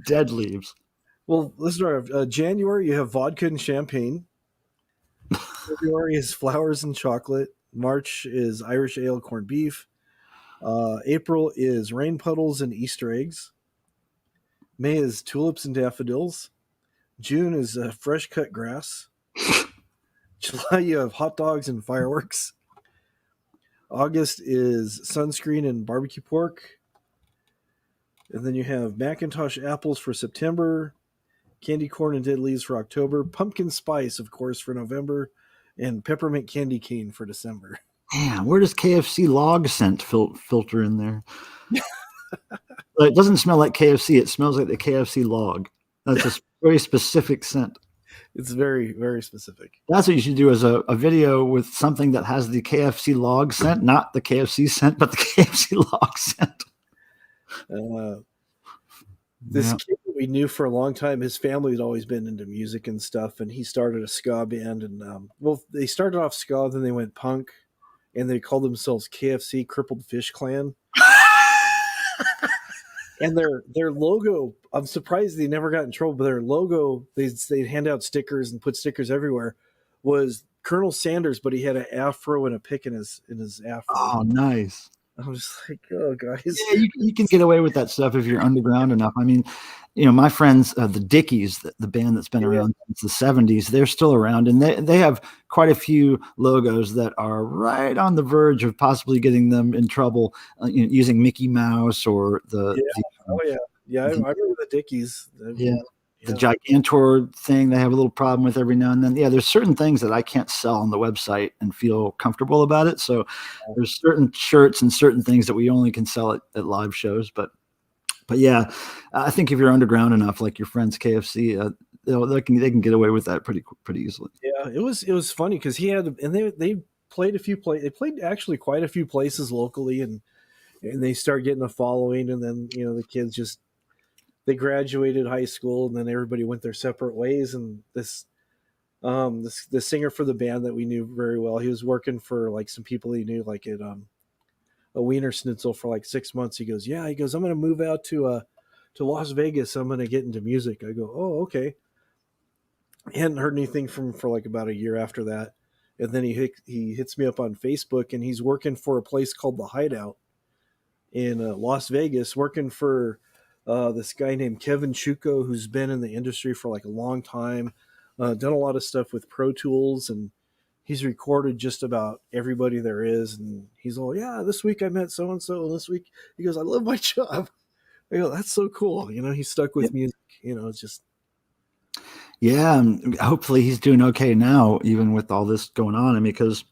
Dead leaves. Well, listen, January you have vodka and champagne. February is flowers and chocolate. March is Irish ale, corned beef. April is rain puddles and Easter eggs. May is tulips and daffodils. June is fresh cut grass. July you have hot dogs and fireworks. August is sunscreen and barbecue pork. And then you have Macintosh apples for September, candy corn and dead leaves for October, pumpkin spice, of course, for November, and peppermint candy cane for December. Man, where does KFC log scent filter in there? It doesn't smell like KFC. It smells like the KFC log. That's a very specific scent. It's very, very specific. That's what you should do as a video with something that has the KFC log scent, not the KFC scent, but the KFC log scent. This kid that we knew for a long time, his family had always been into music and stuff, and he started a ska band. And well, they started off ska, then they went punk, and they called themselves KFC Crippled Fish Clan. And their logo, I'm surprised they never got in trouble, but their logo, they'd hand out stickers and put stickers everywhere, was Colonel Sanders, but he had an afro and a pick in his afro. Oh, nice. I was just like, oh, guys. Yeah, you can get away with that stuff if you're underground enough. I mean, my friends, the Dickies, the band that's been around since the 70s, they're still around, and they have quite a few logos that are right on the verge of possibly getting them in trouble using Mickey Mouse or the I remember the Dickies. The Gigantor thing they have a little problem with every now and then. Yeah, there's certain things that I can't sell on the website and feel comfortable about it. So there's certain shirts and certain things that we only can sell at live shows. But yeah, I think if you're underground enough, like your friends KFC, they can get away with that pretty easily. Yeah, it was funny because he had, and they played they played actually quite a few places locally, and they started getting a following, and then the kids just. They graduated high school, and then everybody went their separate ways. And the singer for the band that we knew very well, he was working for like some people he knew, like at a Wiener Schnitzel for like 6 months. He goes, I'm going to move out to Las Vegas. I'm going to get into music. I go, oh, okay. I hadn't heard anything from him for like about a year after that, and then he hits me up on Facebook, and he's working for a place called The Hideout in Las Vegas, working for. This guy named Kevin Chuko, who's been in the industry for like a long time, done a lot of stuff with Pro Tools, and he's recorded just about everybody there is. And he's all, yeah, this week I met so-and-so, and this week he goes, I love my job. I go, that's so cool. He's stuck with music, it's just. Yeah. Hopefully he's doing okay now, even with all this going on. I mean, because,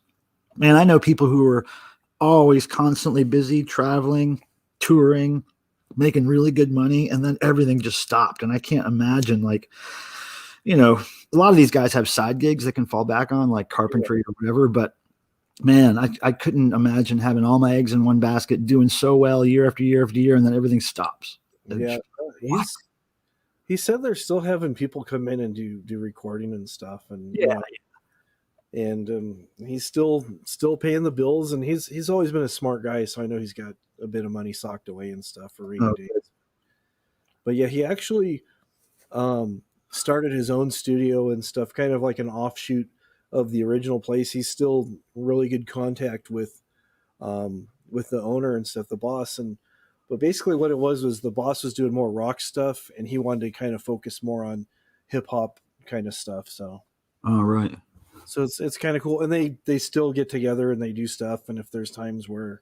man, I know people who are always constantly busy traveling, touring, making really good money, and then everything just stopped. And I can't imagine, like, a lot of these guys have side gigs they can fall back on, like carpentry or whatever. But man, I couldn't imagine having all my eggs in one basket, doing so well year after year after year, and then everything stops. Yeah, he said they're still having people come in and do recording and stuff, and and he's still paying the bills, and he's always been a smart guy, so I know he's got a bit of money socked away and stuff for rainy days. But yeah, he actually started his own studio and stuff, kind of like an offshoot of the original place. He's still really good contact with the owner and stuff, the boss. But basically what it was the boss was doing more rock stuff, and he wanted to kind of focus more on hip hop kind of stuff. So, all right. So it's kind of cool, and they still get together and they do stuff. And if there's times where,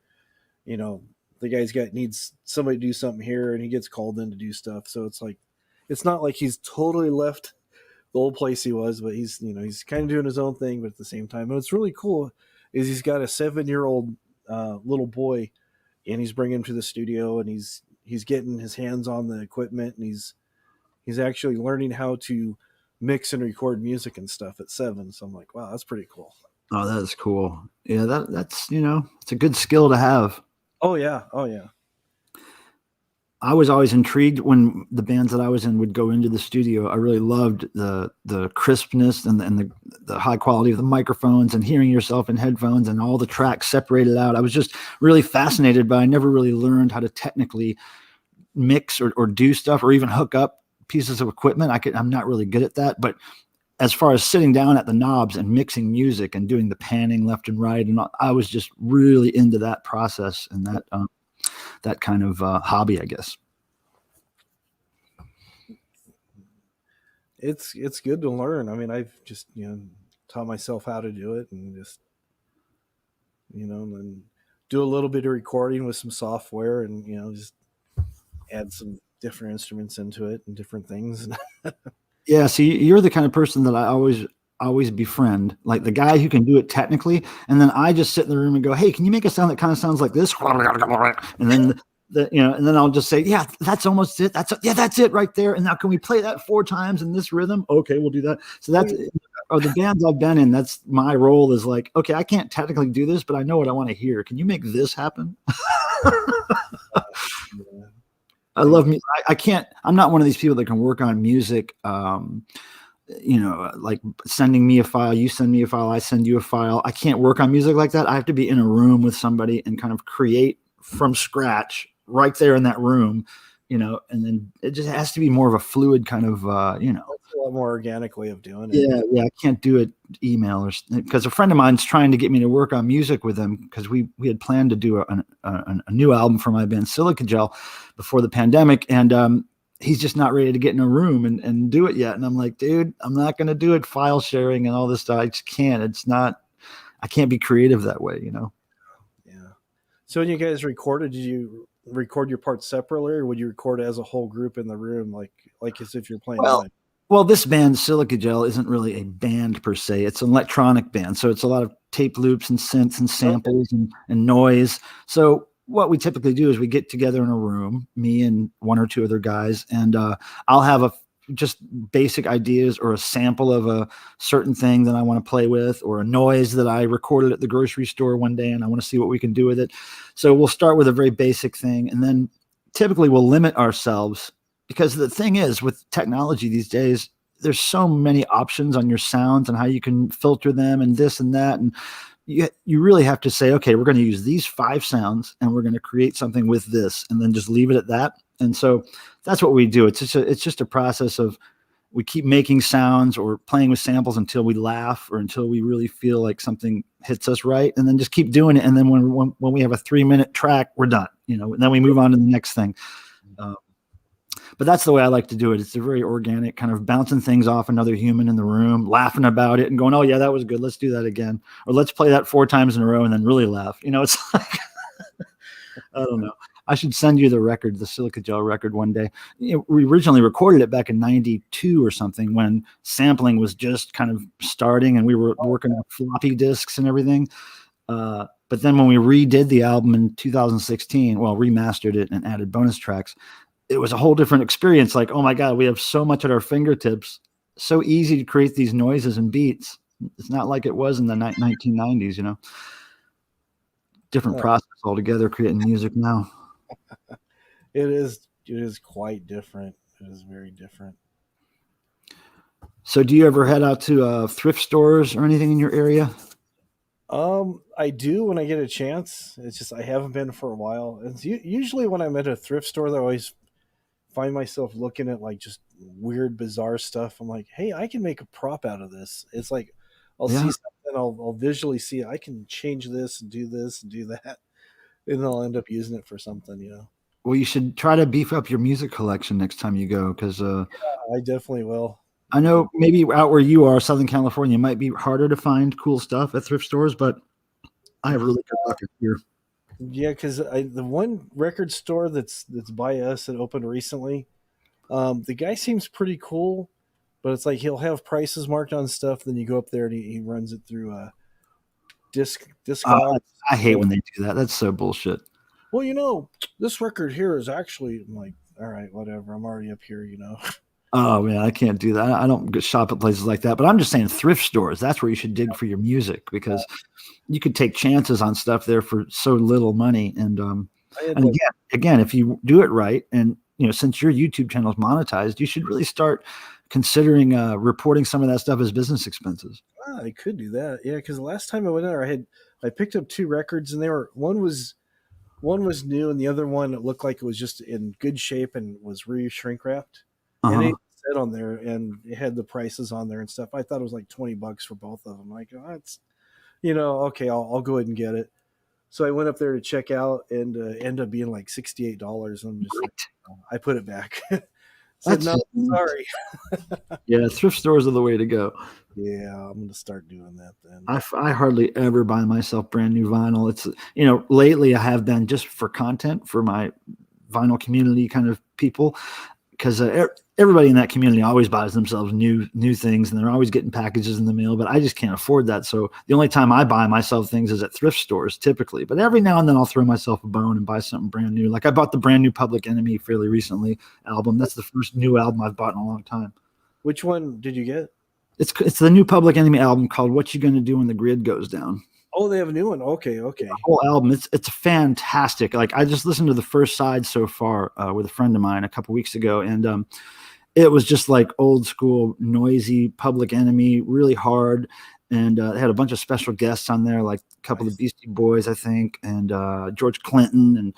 the guy's needs somebody to do something here, and he gets called in to do stuff. So it's like, it's not like he's totally left the old place he was, but he's kind of doing his own thing. But at the same time, and what's really cool is he's got a 7-year-old little boy, and he's bringing him to the studio, and he's getting his hands on the equipment, and he's actually learning how to mix and record music and stuff at 7. So I'm like, wow, that's pretty cool. Oh, that is cool. Yeah, that's it's a good skill to have. Oh yeah, oh yeah. I was always intrigued when the bands that I was in would go into the studio. I really loved the crispness and the high quality of the microphones and hearing yourself in headphones and all the tracks separated out. I was just really fascinated, but I never really learned how to technically mix or do stuff or even hook up pieces of equipment. I'm not really good at that, but as far as sitting down at the knobs and mixing music and doing the panning left and right, and I was just really into that process and that kind of hobby, I guess. It's good to learn. I mean, I've just taught myself how to do it, and just and do a little bit of recording with some software, and just add some different instruments into it and different things. Yeah, see, you're the kind of person that I always befriend, like the guy who can do it technically, and then I just sit in the room and go, "Hey, can you make a sound that kind of sounds like this?" And then and then I'll just say, "Yeah, that's almost it. That's it right there." And now, can we play that 4 times in this rhythm? Okay, we'll do that. So that's the bands I've been in. That's my role, is like, okay, I can't technically do this, but I know what I want to hear. Can you make this happen? I love music. I can't. I'm not one of these people that can work on music. Like sending me a file, you send me a file, I send you a file. I can't work on music like that. I have to be in a room with somebody and kind of create from scratch right there in that room, and then it just has to be more of a fluid kind of, That's a lot more organic way of doing it. Yeah. I can't do it email because a friend of mine's trying to get me to work on music with him, because we had planned to do a new album for my band Silica Gel before the pandemic. And, he's just not ready to get in a room and do it yet. And I'm like, dude, I'm not going to do it. File sharing and all this stuff. I just can't. I can't be creative that way, Yeah. So when you guys recorded, did you record your parts separately, or would you record as a whole group in the room, like as if you're playing live? Well, this band Silica Gel isn't really a band per se. It's an electronic band. So it's a lot of tape loops and synths and samples and noise. So what we typically do is we get together in a room, me and 1 or 2 other guys, and I'll have just basic ideas or a sample of a certain thing that I want to play with, or a noise that I recorded at the grocery store one day and I want to see what we can do with it. So we'll start with a very basic thing, and then typically we'll limit ourselves, because the thing is, with technology these days, there's so many options on your sounds and how you can filter them and this and that. And you really have to say, okay, we're going to use these 5 sounds and we're going to create something with this, and then just leave it at that. And so that's what we do. It's just a process of, we keep making sounds or playing with samples until we laugh or until we really feel like something hits us right, and then just keep doing it. And then when we have a 3-minute track, we're done, and then we move on to the next thing. But that's the way I like to do it. It's a very organic kind of bouncing things off another human in the room, laughing about it and going, "Oh yeah, that was good. Let's do that again." Or let's play that 4 times in a row and then really laugh. It's like, I don't know. I should send you the record, the Silica Gel record, one day. We originally recorded it back in 92 or something, when sampling was just kind of starting and we were working on floppy disks and everything. But then when we redid the album in 2016, remastered it and added bonus tracks, it was a whole different experience. Like, oh my God, we have so much at our fingertips. So easy to create these noises and beats. It's not like it was in the 1990s, Different process altogether, creating music now. It is quite different. It is very different. So do you ever head out to thrift stores or anything in your area? I do when I get a chance. It's just I haven't been for a while. It's usually when I'm at a thrift store that I always find myself looking at like just weird, bizarre stuff. I'm like, hey, I can make a prop out of this. It's like I'll see something, I'll visually see it. I can change this and do that, and then I'll end up using it for something. Well, you should try to beef up your music collection next time you go, because I definitely will. I know maybe out where you are, Southern California, it might be harder to find cool stuff at thrift stores, but I have really good luck here. Yeah, because the one record store that's by us that opened recently, the guy seems pretty cool, but it's like he'll have prices marked on stuff. Then you go up there and he runs it through disc. I hate when they do that. That's so bullshit. well, this record here is actually, I'm like, all right, whatever. I'm already up here, Oh man, I can't do that. I don't shop at places like that. But I'm just saying, thrift stores. That's where you should dig for your music, because you could take chances on stuff there for so little money. And again, if you do it right, and since your YouTube channel is monetized, you should really start considering reporting some of that stuff as business expenses. I could do that, yeah. Because the last time I went there, I picked up 2 records, and one was new, and the other one it looked like it was just in good shape and was shrink wrapped. And it said on there, and it had the prices on there and stuff. I thought it was like $20 for both of them. Like, oh, that's, okay, I'll go ahead and get it. So I went up there to check out, and ended up being like $68. I'm just like, I put it back. Said, no, sorry. Yeah, thrift stores are the way to go. Yeah, I'm gonna start doing that then. I hardly ever buy myself brand new vinyl. It's lately I have been, just for content for my vinyl community kind of people, because everybody in that community always buys themselves new things, and they're always getting packages in the mail. But I just can't afford that, so the only time I buy myself things is at thrift stores typically. But every now and then I'll throw myself a bone and buy something brand new. Like I bought the brand new Public Enemy fairly recently album. That's the first new album I've bought in a long time. Which one did you get? It's the new Public Enemy album called "What You Gonna Do When the Grid Goes Down." Oh, they have a new one. Okay. The whole album, it's fantastic. Like I just listened to the first side so far with a friend of mine a couple weeks ago, and it was just like old school, noisy Public Enemy, really hard. And they had a bunch of special guests on there, like a couple of Beastie Boys, I think, and George Clinton. And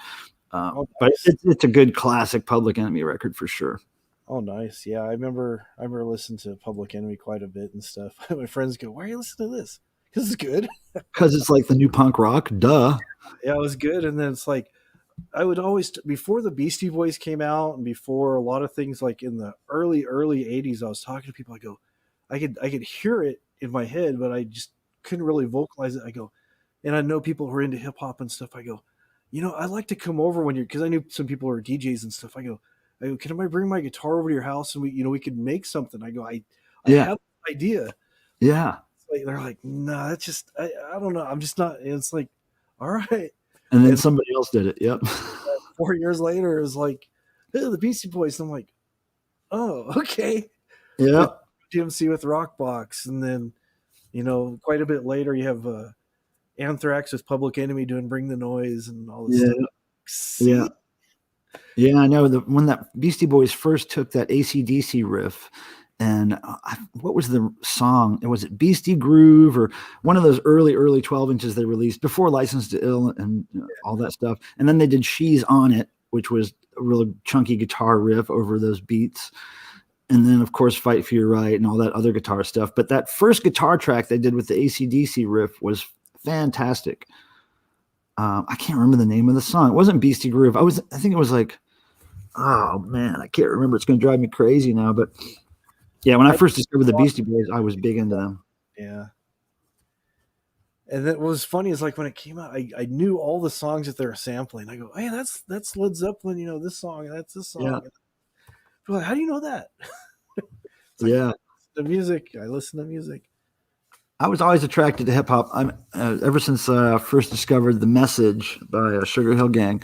but it's a good classic Public Enemy record for sure. Oh, nice. Yeah, I remember listening to Public Enemy quite a bit and stuff. My friends go, "Why are you listening to this?" Because it's good. Because it's like the new punk rock. Duh. Yeah, it was good. And then it's like, I would always, before the Beastie Boys came out and before a lot of things, like in the early 80s, I was talking to people. I go, I could hear it in my head, but I just couldn't really vocalize it. I go, and I know people who are into hip hop and stuff. I go, I'd like to come over when because I knew some people who are DJs and stuff. I go, can I bring my guitar over to your house and we could make something? I go, I have an idea. Yeah. Like, they're like, no, that's just, I don't know. I'm just not. And it's like, all right. And then somebody else did it. Yep. 4 years later, it was like, hey, the Beastie Boys. And I'm like, oh, okay. Yeah. DMC with Rockbox. And then, quite a bit later, you have Anthrax with Public Enemy doing Bring the Noise and all this stuff. Yeah. Yeah, I know. When that Beastie Boys first took that AC/DC riff, and what was the song? Was it Beastie Groove or one of those early 12 inches they released before License to Ill and all that stuff? And then they did She's On It, which was a really chunky guitar riff over those beats. And then, of course, Fight for Your Right and all that other guitar stuff. But that first guitar track they did with the AC/DC riff was fantastic. I can't remember the name of the song. It wasn't Beastie Groove. I think it was like, oh man, I can't remember. It's going to drive me crazy now. But yeah, when I first discovered the Beastie Boys, I was big into them. Yeah. And then what was funny is like when it came out, I knew all the songs that they were sampling. I go, hey, that's Led Zeppelin, this song, and that's this song. Yeah. People are like, how do you know that? Yeah. The music. I listen to music. I was always attracted to hip hop. I'm ever since I first discovered The Message by Sugar Hill Gang.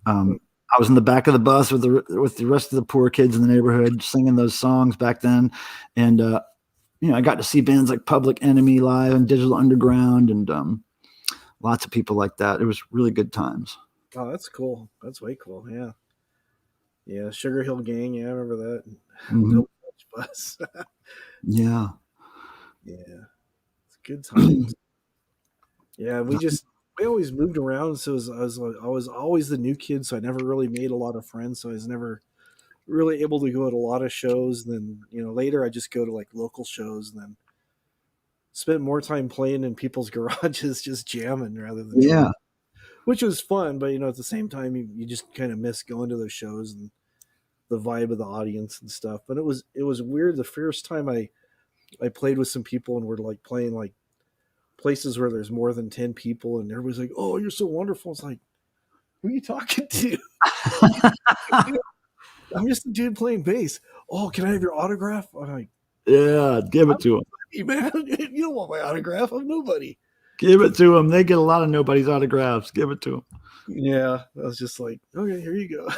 I was in the back of the bus with the rest of the poor kids in the neighborhood singing those songs back then, and I got to see bands like Public Enemy live and Digital Underground, and lots of people like that. It was really good times. Oh, that's cool. That's way cool. Yeah, yeah. Sugar Hill Gang. Yeah, I remember that. No bus. Yeah. Yeah. Good times. Yeah, we always moved around, so I was always the new kid, so I never really made a lot of friends, so I was never really able to go to a lot of shows. And then later I just go to like local shows, and then spent more time playing in people's garages, just jamming rather than which was fun. But at the same time, you just kind of miss going to those shows and the vibe of the audience and stuff. But it was weird the first time I played with some people and we're like playing like places where there's more than 10 people, and everybody's like, oh, you're so wonderful. It's like, who are you talking to? I'm just a dude playing bass. Oh, can I have your autograph? I'm like, yeah, give it to him. Hey, man, you don't want my autograph. I'm nobody. Give it to them. They get a lot of nobody's autographs. Give it to them. Yeah, I was just like, okay, here you go.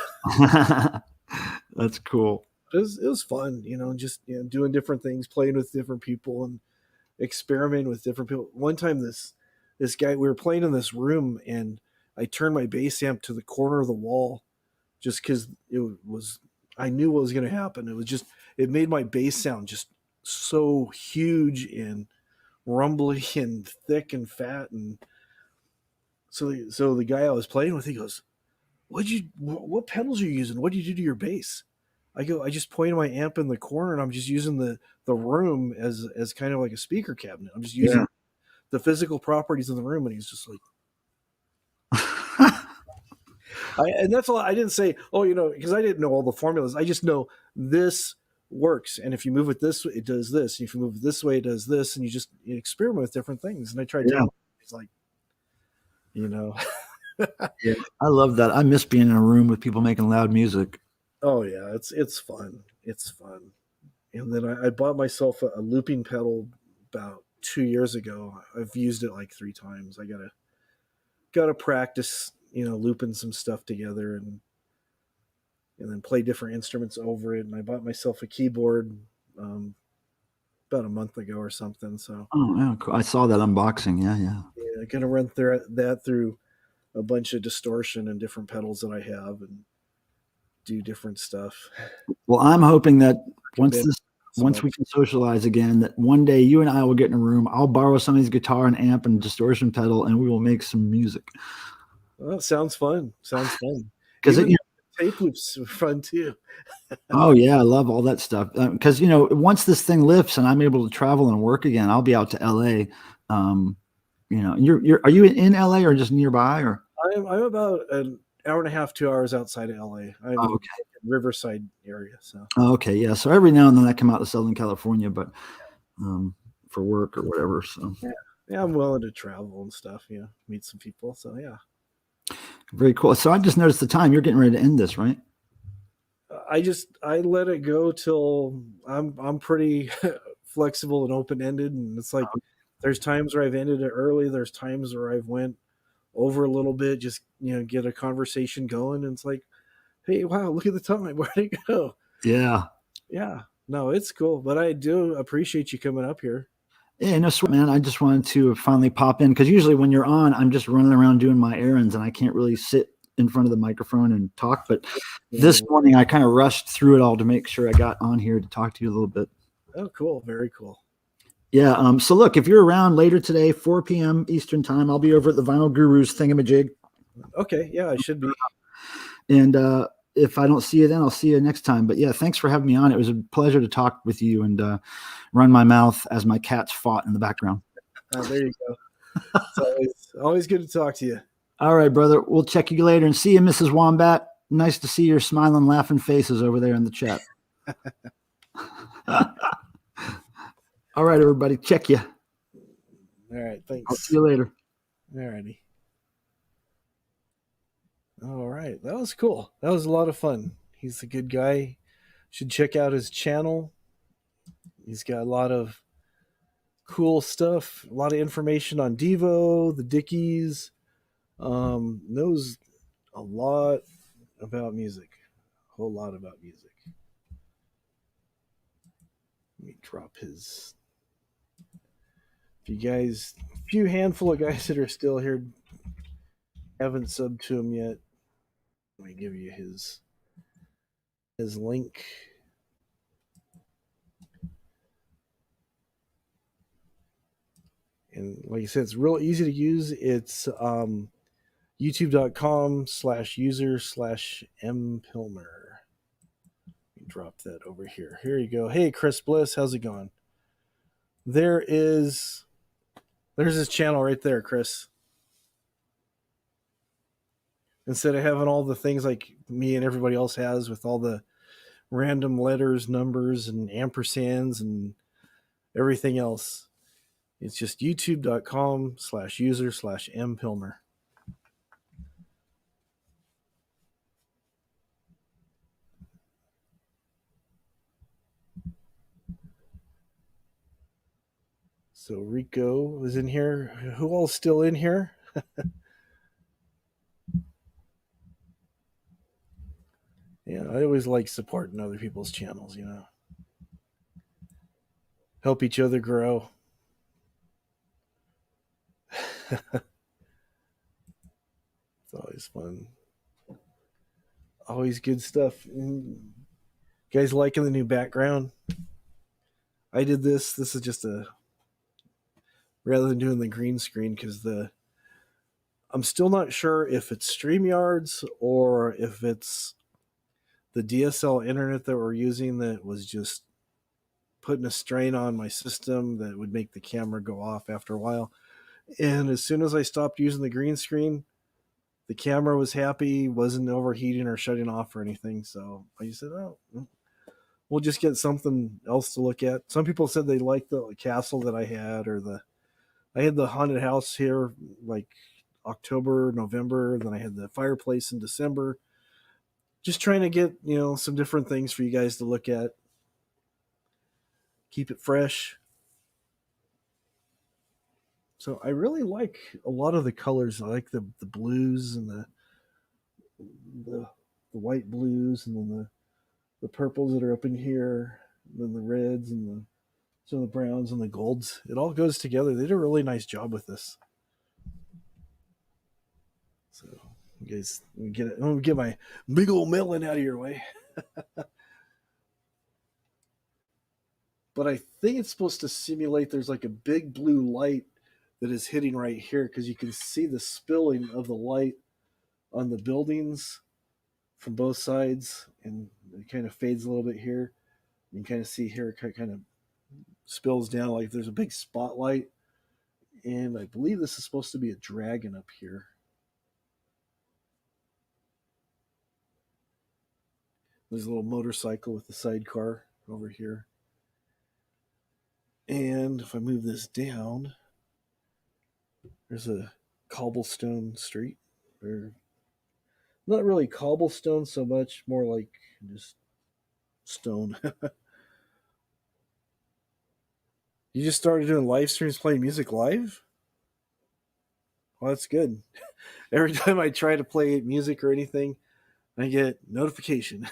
That's cool. It was fun, just doing different things, playing with different people, and experimenting with different people. One time, this guy, we were playing in this room, and I turned my bass amp to the corner of the wall, just because I knew what was going to happen. It made my bass sound just so huge and rumbly and thick and fat, and so the guy I was playing with, he goes, what pedals are you using? What did you do to your bass? I go, I just pointed my amp in the corner, and I'm just using the room as kind of like a speaker cabinet. I'm just using the physical properties of the room. And he's just like, and that's all. I didn't say, because I didn't know all the formulas. I just know this works, and if you move it this way, it does this. And if you move it this way, it does this. And you experiment with different things. And I tried to. He's like, Yeah, I love that. I miss being in a room with people making loud music. Oh yeah, it's fun. It's fun. And then I bought myself a looping pedal about 2 years ago. I've used it like 3 times. I gotta practice, looping some stuff together and then play different instruments over it. And I bought myself a keyboard about a month ago or something. So yeah, cool. I saw that unboxing. Yeah. Gonna run through a bunch of distortion and different pedals that I have and do different stuff. Well, I'm hoping that once we can socialize again, that one day you and I will get in a room. I'll borrow somebody's guitar and amp and distortion pedal, and we will make some music. Well, sounds fun. Because tape loops are fun too. Oh yeah, I love all that stuff. Because once this thing lifts and I'm able to travel and work again, I'll be out to LA. Are you in LA or just nearby? Or I'm about an hour and a half, 2 hours outside of LA. I'm in Riverside area. So okay, yeah. So every now and then I come out to Southern California, but for work or whatever. So yeah, I'm willing to travel and stuff. Meet some people. So yeah, very cool. So I just noticed the time. You're getting ready to end this, right? I let it go till I'm pretty flexible and open ended, and it's like there's times where I've ended it early. There's times where I've went over a little bit, just get a conversation going, and it's like, hey, wow, look at the time. Where'd it go? Yeah. No, it's cool, but I do appreciate you coming up here. Yeah, no sweat, man. I just wanted to finally pop in because usually when you're on, I'm just running around doing my errands and I can't really sit in front of the microphone and talk. But this morning I kind of rushed through it all to make sure I got on here to talk to you a little bit. Oh, cool. Very cool. Yeah. So look, if you're around later today, 4 p.m. Eastern time, I'll be over at the Vinyl Gurus thingamajig. Okay. Yeah, I should be. And if I don't see you then, I'll see you next time. But yeah, thanks for having me on. It was a pleasure to talk with you and run my mouth as my cats fought in the background. There you go. It's always good to talk to you. All right, brother. We'll check you later and see you, Mrs. Wombat. Nice to see your smiling, laughing faces over there in the chat. All right, everybody. Check you. All right. Thanks. I'll see you later. All righty. All right. That was cool. That was a lot of fun. He's a good guy. Should check out his channel. He's got a lot of cool stuff, a lot of information on Devo, the Dickies. Knows a lot about music. A whole lot about music. Let me drop his. A few handful of guys that are still here haven't subbed to him yet. Let me give you his link. And like I said, it's real easy to use. It's youtube.com/user/mpilmer. Drop that over here. Here you go. Hey, Chris Bliss, how's it going? There's his channel right there, Chris. Instead of having all the things like me and everybody else has with all the random letters, numbers, and ampersands and everything else, it's just youtube.com/user/mpilmer. So Rico was in here. Who all's still in here? Yeah, I always like supporting other people's channels, you know. Help each other grow. It's always fun. Always good stuff. You guys liking the new background? I did this. This is just a rather than doing the green screen because I'm still not sure if it's StreamYards or if it's the DSL internet that we're using that was just putting a strain on my system that would make the camera go off after a while. And as soon as I stopped using the green screen, the camera was happy, wasn't overheating or shutting off or anything. So I just said, oh, we'll just get something else to look at. Some people said they liked the castle that I had, or I had the haunted house here like October, November. Then I had the fireplace in December. Just trying to get, some different things for you guys to look at. Keep it fresh. So I really like a lot of the colors. I like the blues and the white blues, and then the purples that are up in here, and then the reds and some of the browns and the golds. It all goes together. They did a really nice job with this. So you guys, I'm gonna get my big old melon out of your way. But I think it's supposed to simulate there's like a big blue light that is hitting right here, because you can see the spilling of the light on the buildings from both sides, and it kind of fades a little bit here. You can kind of see here it kind of spills down like there's a big spotlight. And I believe this is supposed to be a dragon up here. There's a little motorcycle with the sidecar over here. And if I move this down, there's a cobblestone street. Or not really cobblestone so much, more like just stone. You just started doing live streams playing music live? Well, that's good. Every time I try to play music or anything, I get notification.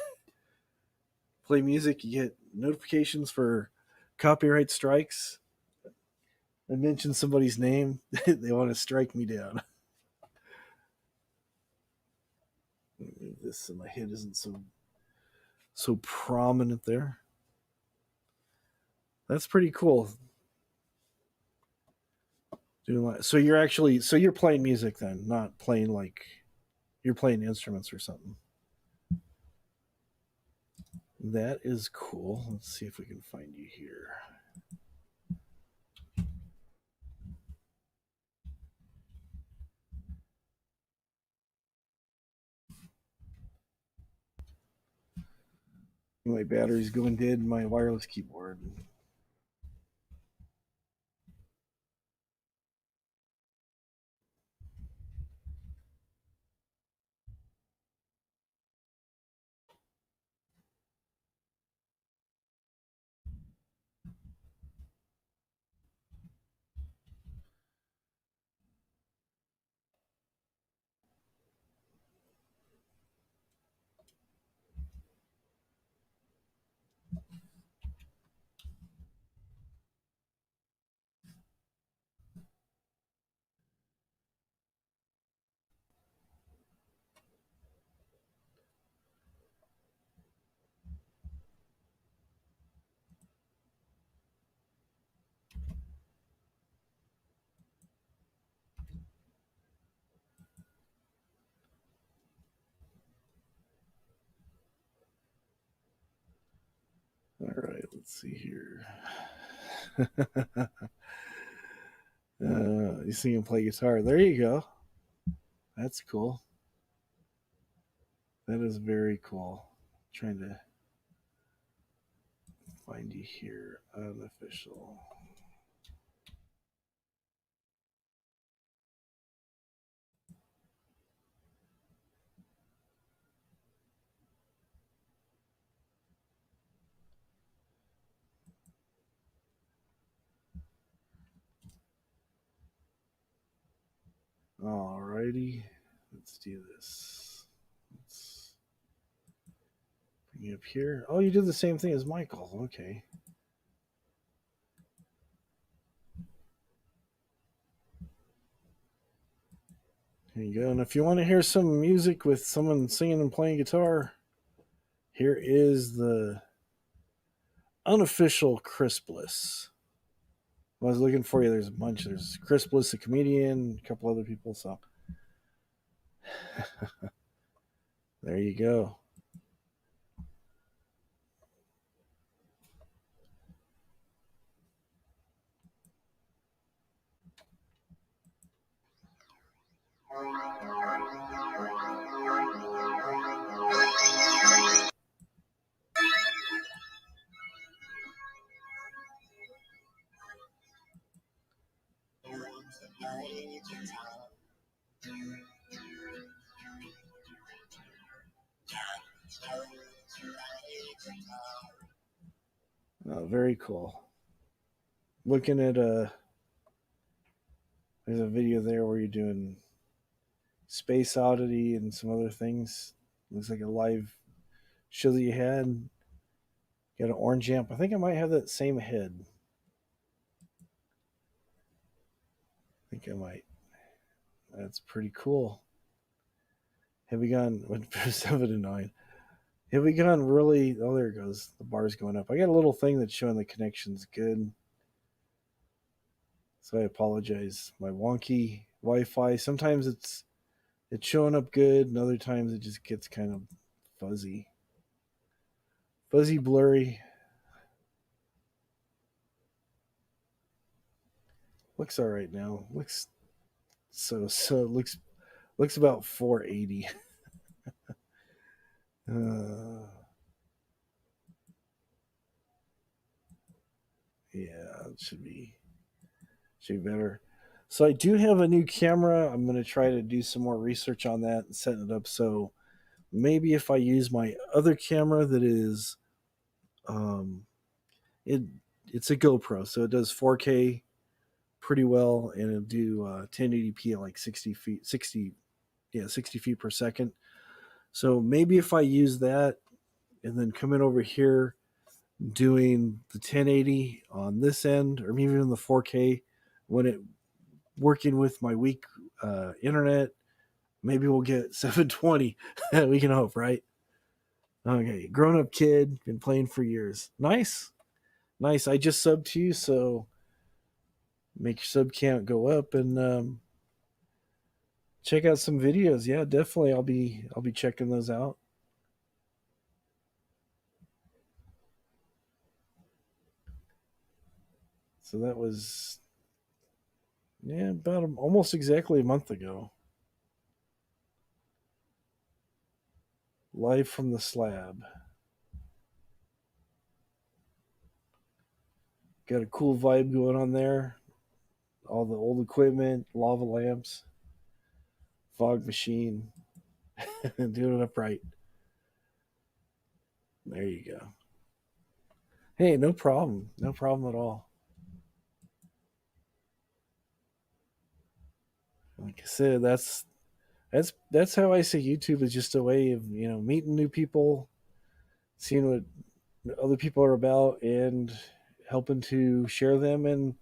Play music, you get notifications for copyright strikes. I mention somebody's name, they want to strike me down. Move this so my head isn't so prominent there. That's pretty cool. So you're playing music then, not playing like you're playing instruments or something. That is cool. Let's see if we can find you here. My battery's going dead in my wireless keyboard. All right, let's see here. You see him play guitar. There you go. That's cool. That is very cool. I'm trying to find you here. Unofficial. Alrighty, let's do this. Let's bring you up here. Oh, you did the same thing as Michael. Okay. There you go. And if you want to hear some music with someone singing and playing guitar, here is the unofficial Chris Bliss. I was looking for you. There's a bunch. There's Chris Bliss, a comedian, a couple other people. So there you go. Oh, very cool. Looking at there's a video there where you're doing Space Oddity and some other things. Looks like a live show that you had. Got an orange amp. I think I might have that same head. I think I might. That's pretty cool. Have we gone 7 to 9? Have we gone really? Oh, there it goes. The bar's going up. I got a little thing that's showing the connection's good. So I apologize. My wonky Wi-Fi. Sometimes it's showing up good, and other times it just gets kind of fuzzy. Fuzzy, blurry. Looks all right now. Looks so it looks about 480. Yeah, it should be better. So I do have a new camera. I'm going to try to do some more research on that and set it up. So maybe if I use my other camera that is, it's a GoPro, so it does 4K pretty well, and it'll do 1080p at like 60 feet per second. So maybe if I use that and then come in over here doing the 1080 on this end, or maybe even the 4K when it working with my weak internet, maybe we'll get 720. We can hope, right? Okay, grown up kid, been playing for years. Nice. I just subbed to you, so make your sub count go up and check out some videos. Yeah, definitely. I'll be checking those out. So that was about almost exactly a month ago. Live from the slab. Got a cool vibe going on there. All the old equipment, lava lamps, fog machine. Doing it upright. There you go. Hey, no problem. No problem at all. Like I said, that's how I see YouTube is just a way of, meeting new people, seeing what other people are about, and helping to share them and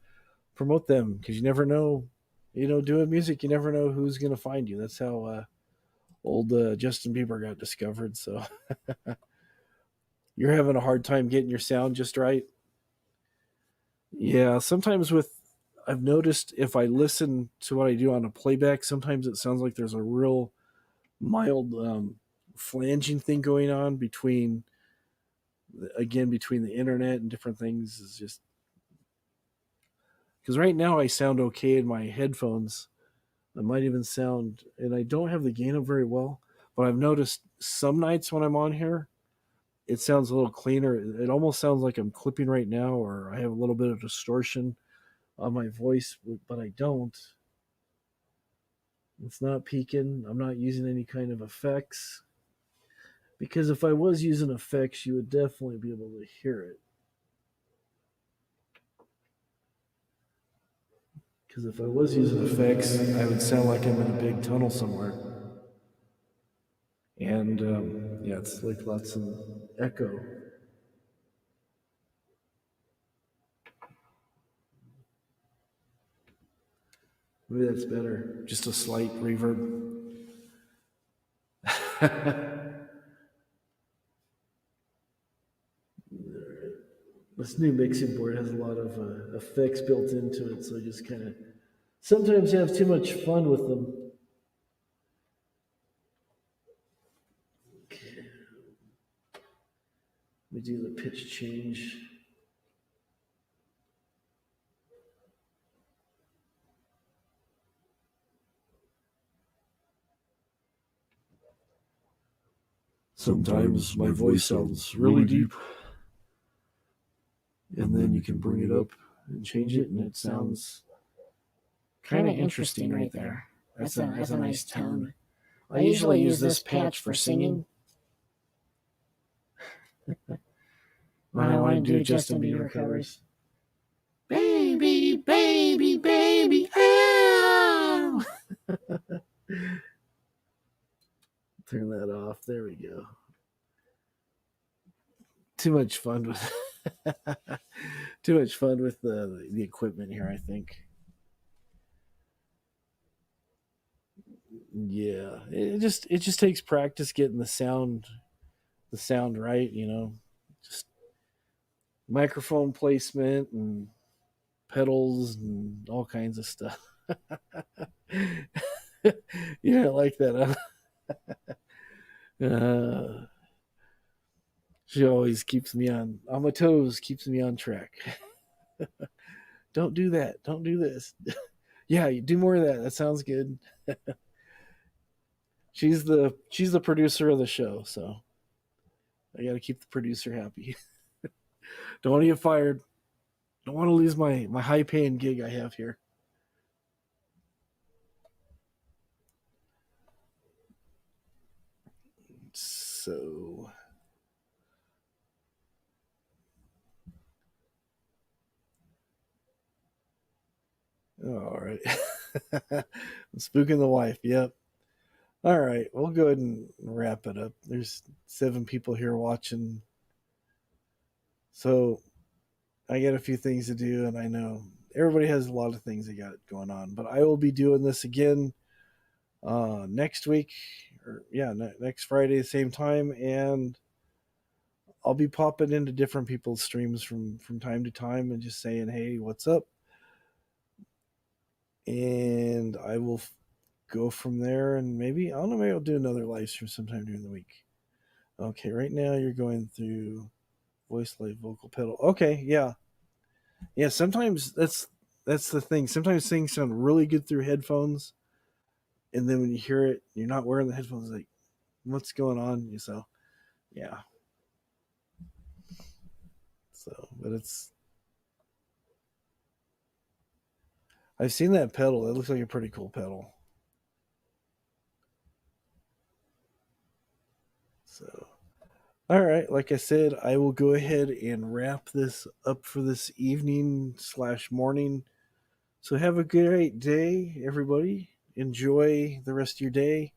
promote them, because you never know, doing music, you never know who's going to find you. That's how old Justin Bieber got discovered. So you're having a hard time getting your sound just right. Yeah, sometimes I've noticed if I listen to what I do on a playback, sometimes it sounds like there's a real mild flanging thing going on between the internet and different things. Is just because right now I sound okay in my headphones. I might even sound, and I don't have the gain up very well, but I've noticed some nights when I'm on here, it sounds a little cleaner. It almost sounds like I'm clipping right now, or I have a little bit of distortion on my voice, but I don't. It's not peaking. I'm not using any kind of effects, because if I was using effects, you would definitely be able to hear it. Because if I was using effects, I would sound like I'm in a big tunnel somewhere. And yeah, it's like lots of echo. Maybe that's better. Just a slight reverb. This new mixing board has a lot of effects built into it, so I just kind of sometimes have too much fun with them. Okay. We do the pitch change. Sometimes my voice sounds really deep, and then you can bring it up and change it, and it sounds kind of interesting right there. That's a nice tone. I usually use this patch for singing. When I want to do Justin Bieber covers. Baby, baby, baby, oh! Turn that off. There we go. Too much fun with too much fun with the equipment here, I think. Yeah, it just takes practice getting the sound right, you know. Just microphone placement and pedals and all kinds of stuff. You don't like that, huh? She always keeps me on my toes, keeps me on track. Don't do that. Don't do this. Yeah, you do more of that. That sounds good. She's the producer of the show, so I got to keep the producer happy. Don't want to get fired. Don't want to lose my high paying gig I have here. So all right. I'm spooking the wife. Yep. All right. We'll go ahead and wrap it up. There's 7 people here watching. So I got a few things to do, and I know everybody has a lot of things they got going on, but I will be doing this again next week, or next Friday, same time, and I'll be popping into different people's streams from time to time and just saying, hey, what's up? And I will go from there, and maybe I'll do another live stream sometime during the week. Okay, right now you're going through voice live vocal pedal. Okay, yeah. Sometimes that's the thing. Sometimes things sound really good through headphones, and then when you hear it, you're not wearing the headphones. Like, what's going on? So, yeah. So, but I've seen that pedal. It looks like a pretty cool pedal. So, all right. Like I said, I will go ahead and wrap this up for this evening/morning. So have a great day, everybody. Enjoy the rest of your day.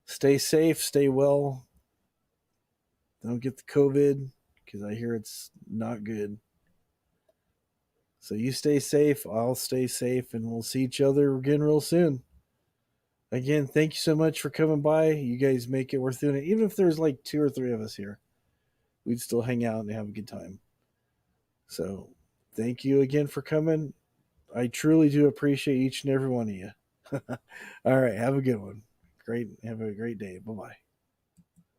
Stay safe. Stay well. Don't get the COVID, because I hear it's not good. So you stay safe. I'll stay safe, and we'll see each other again real soon. Again, thank you so much for coming by. You guys make it worth doing it. Even if there's like 2 or 3 of us here, we'd still hang out and have a good time. So thank you again for coming. I truly do appreciate each and every one of you. All right. Have a good one. Have a great day. Bye-bye.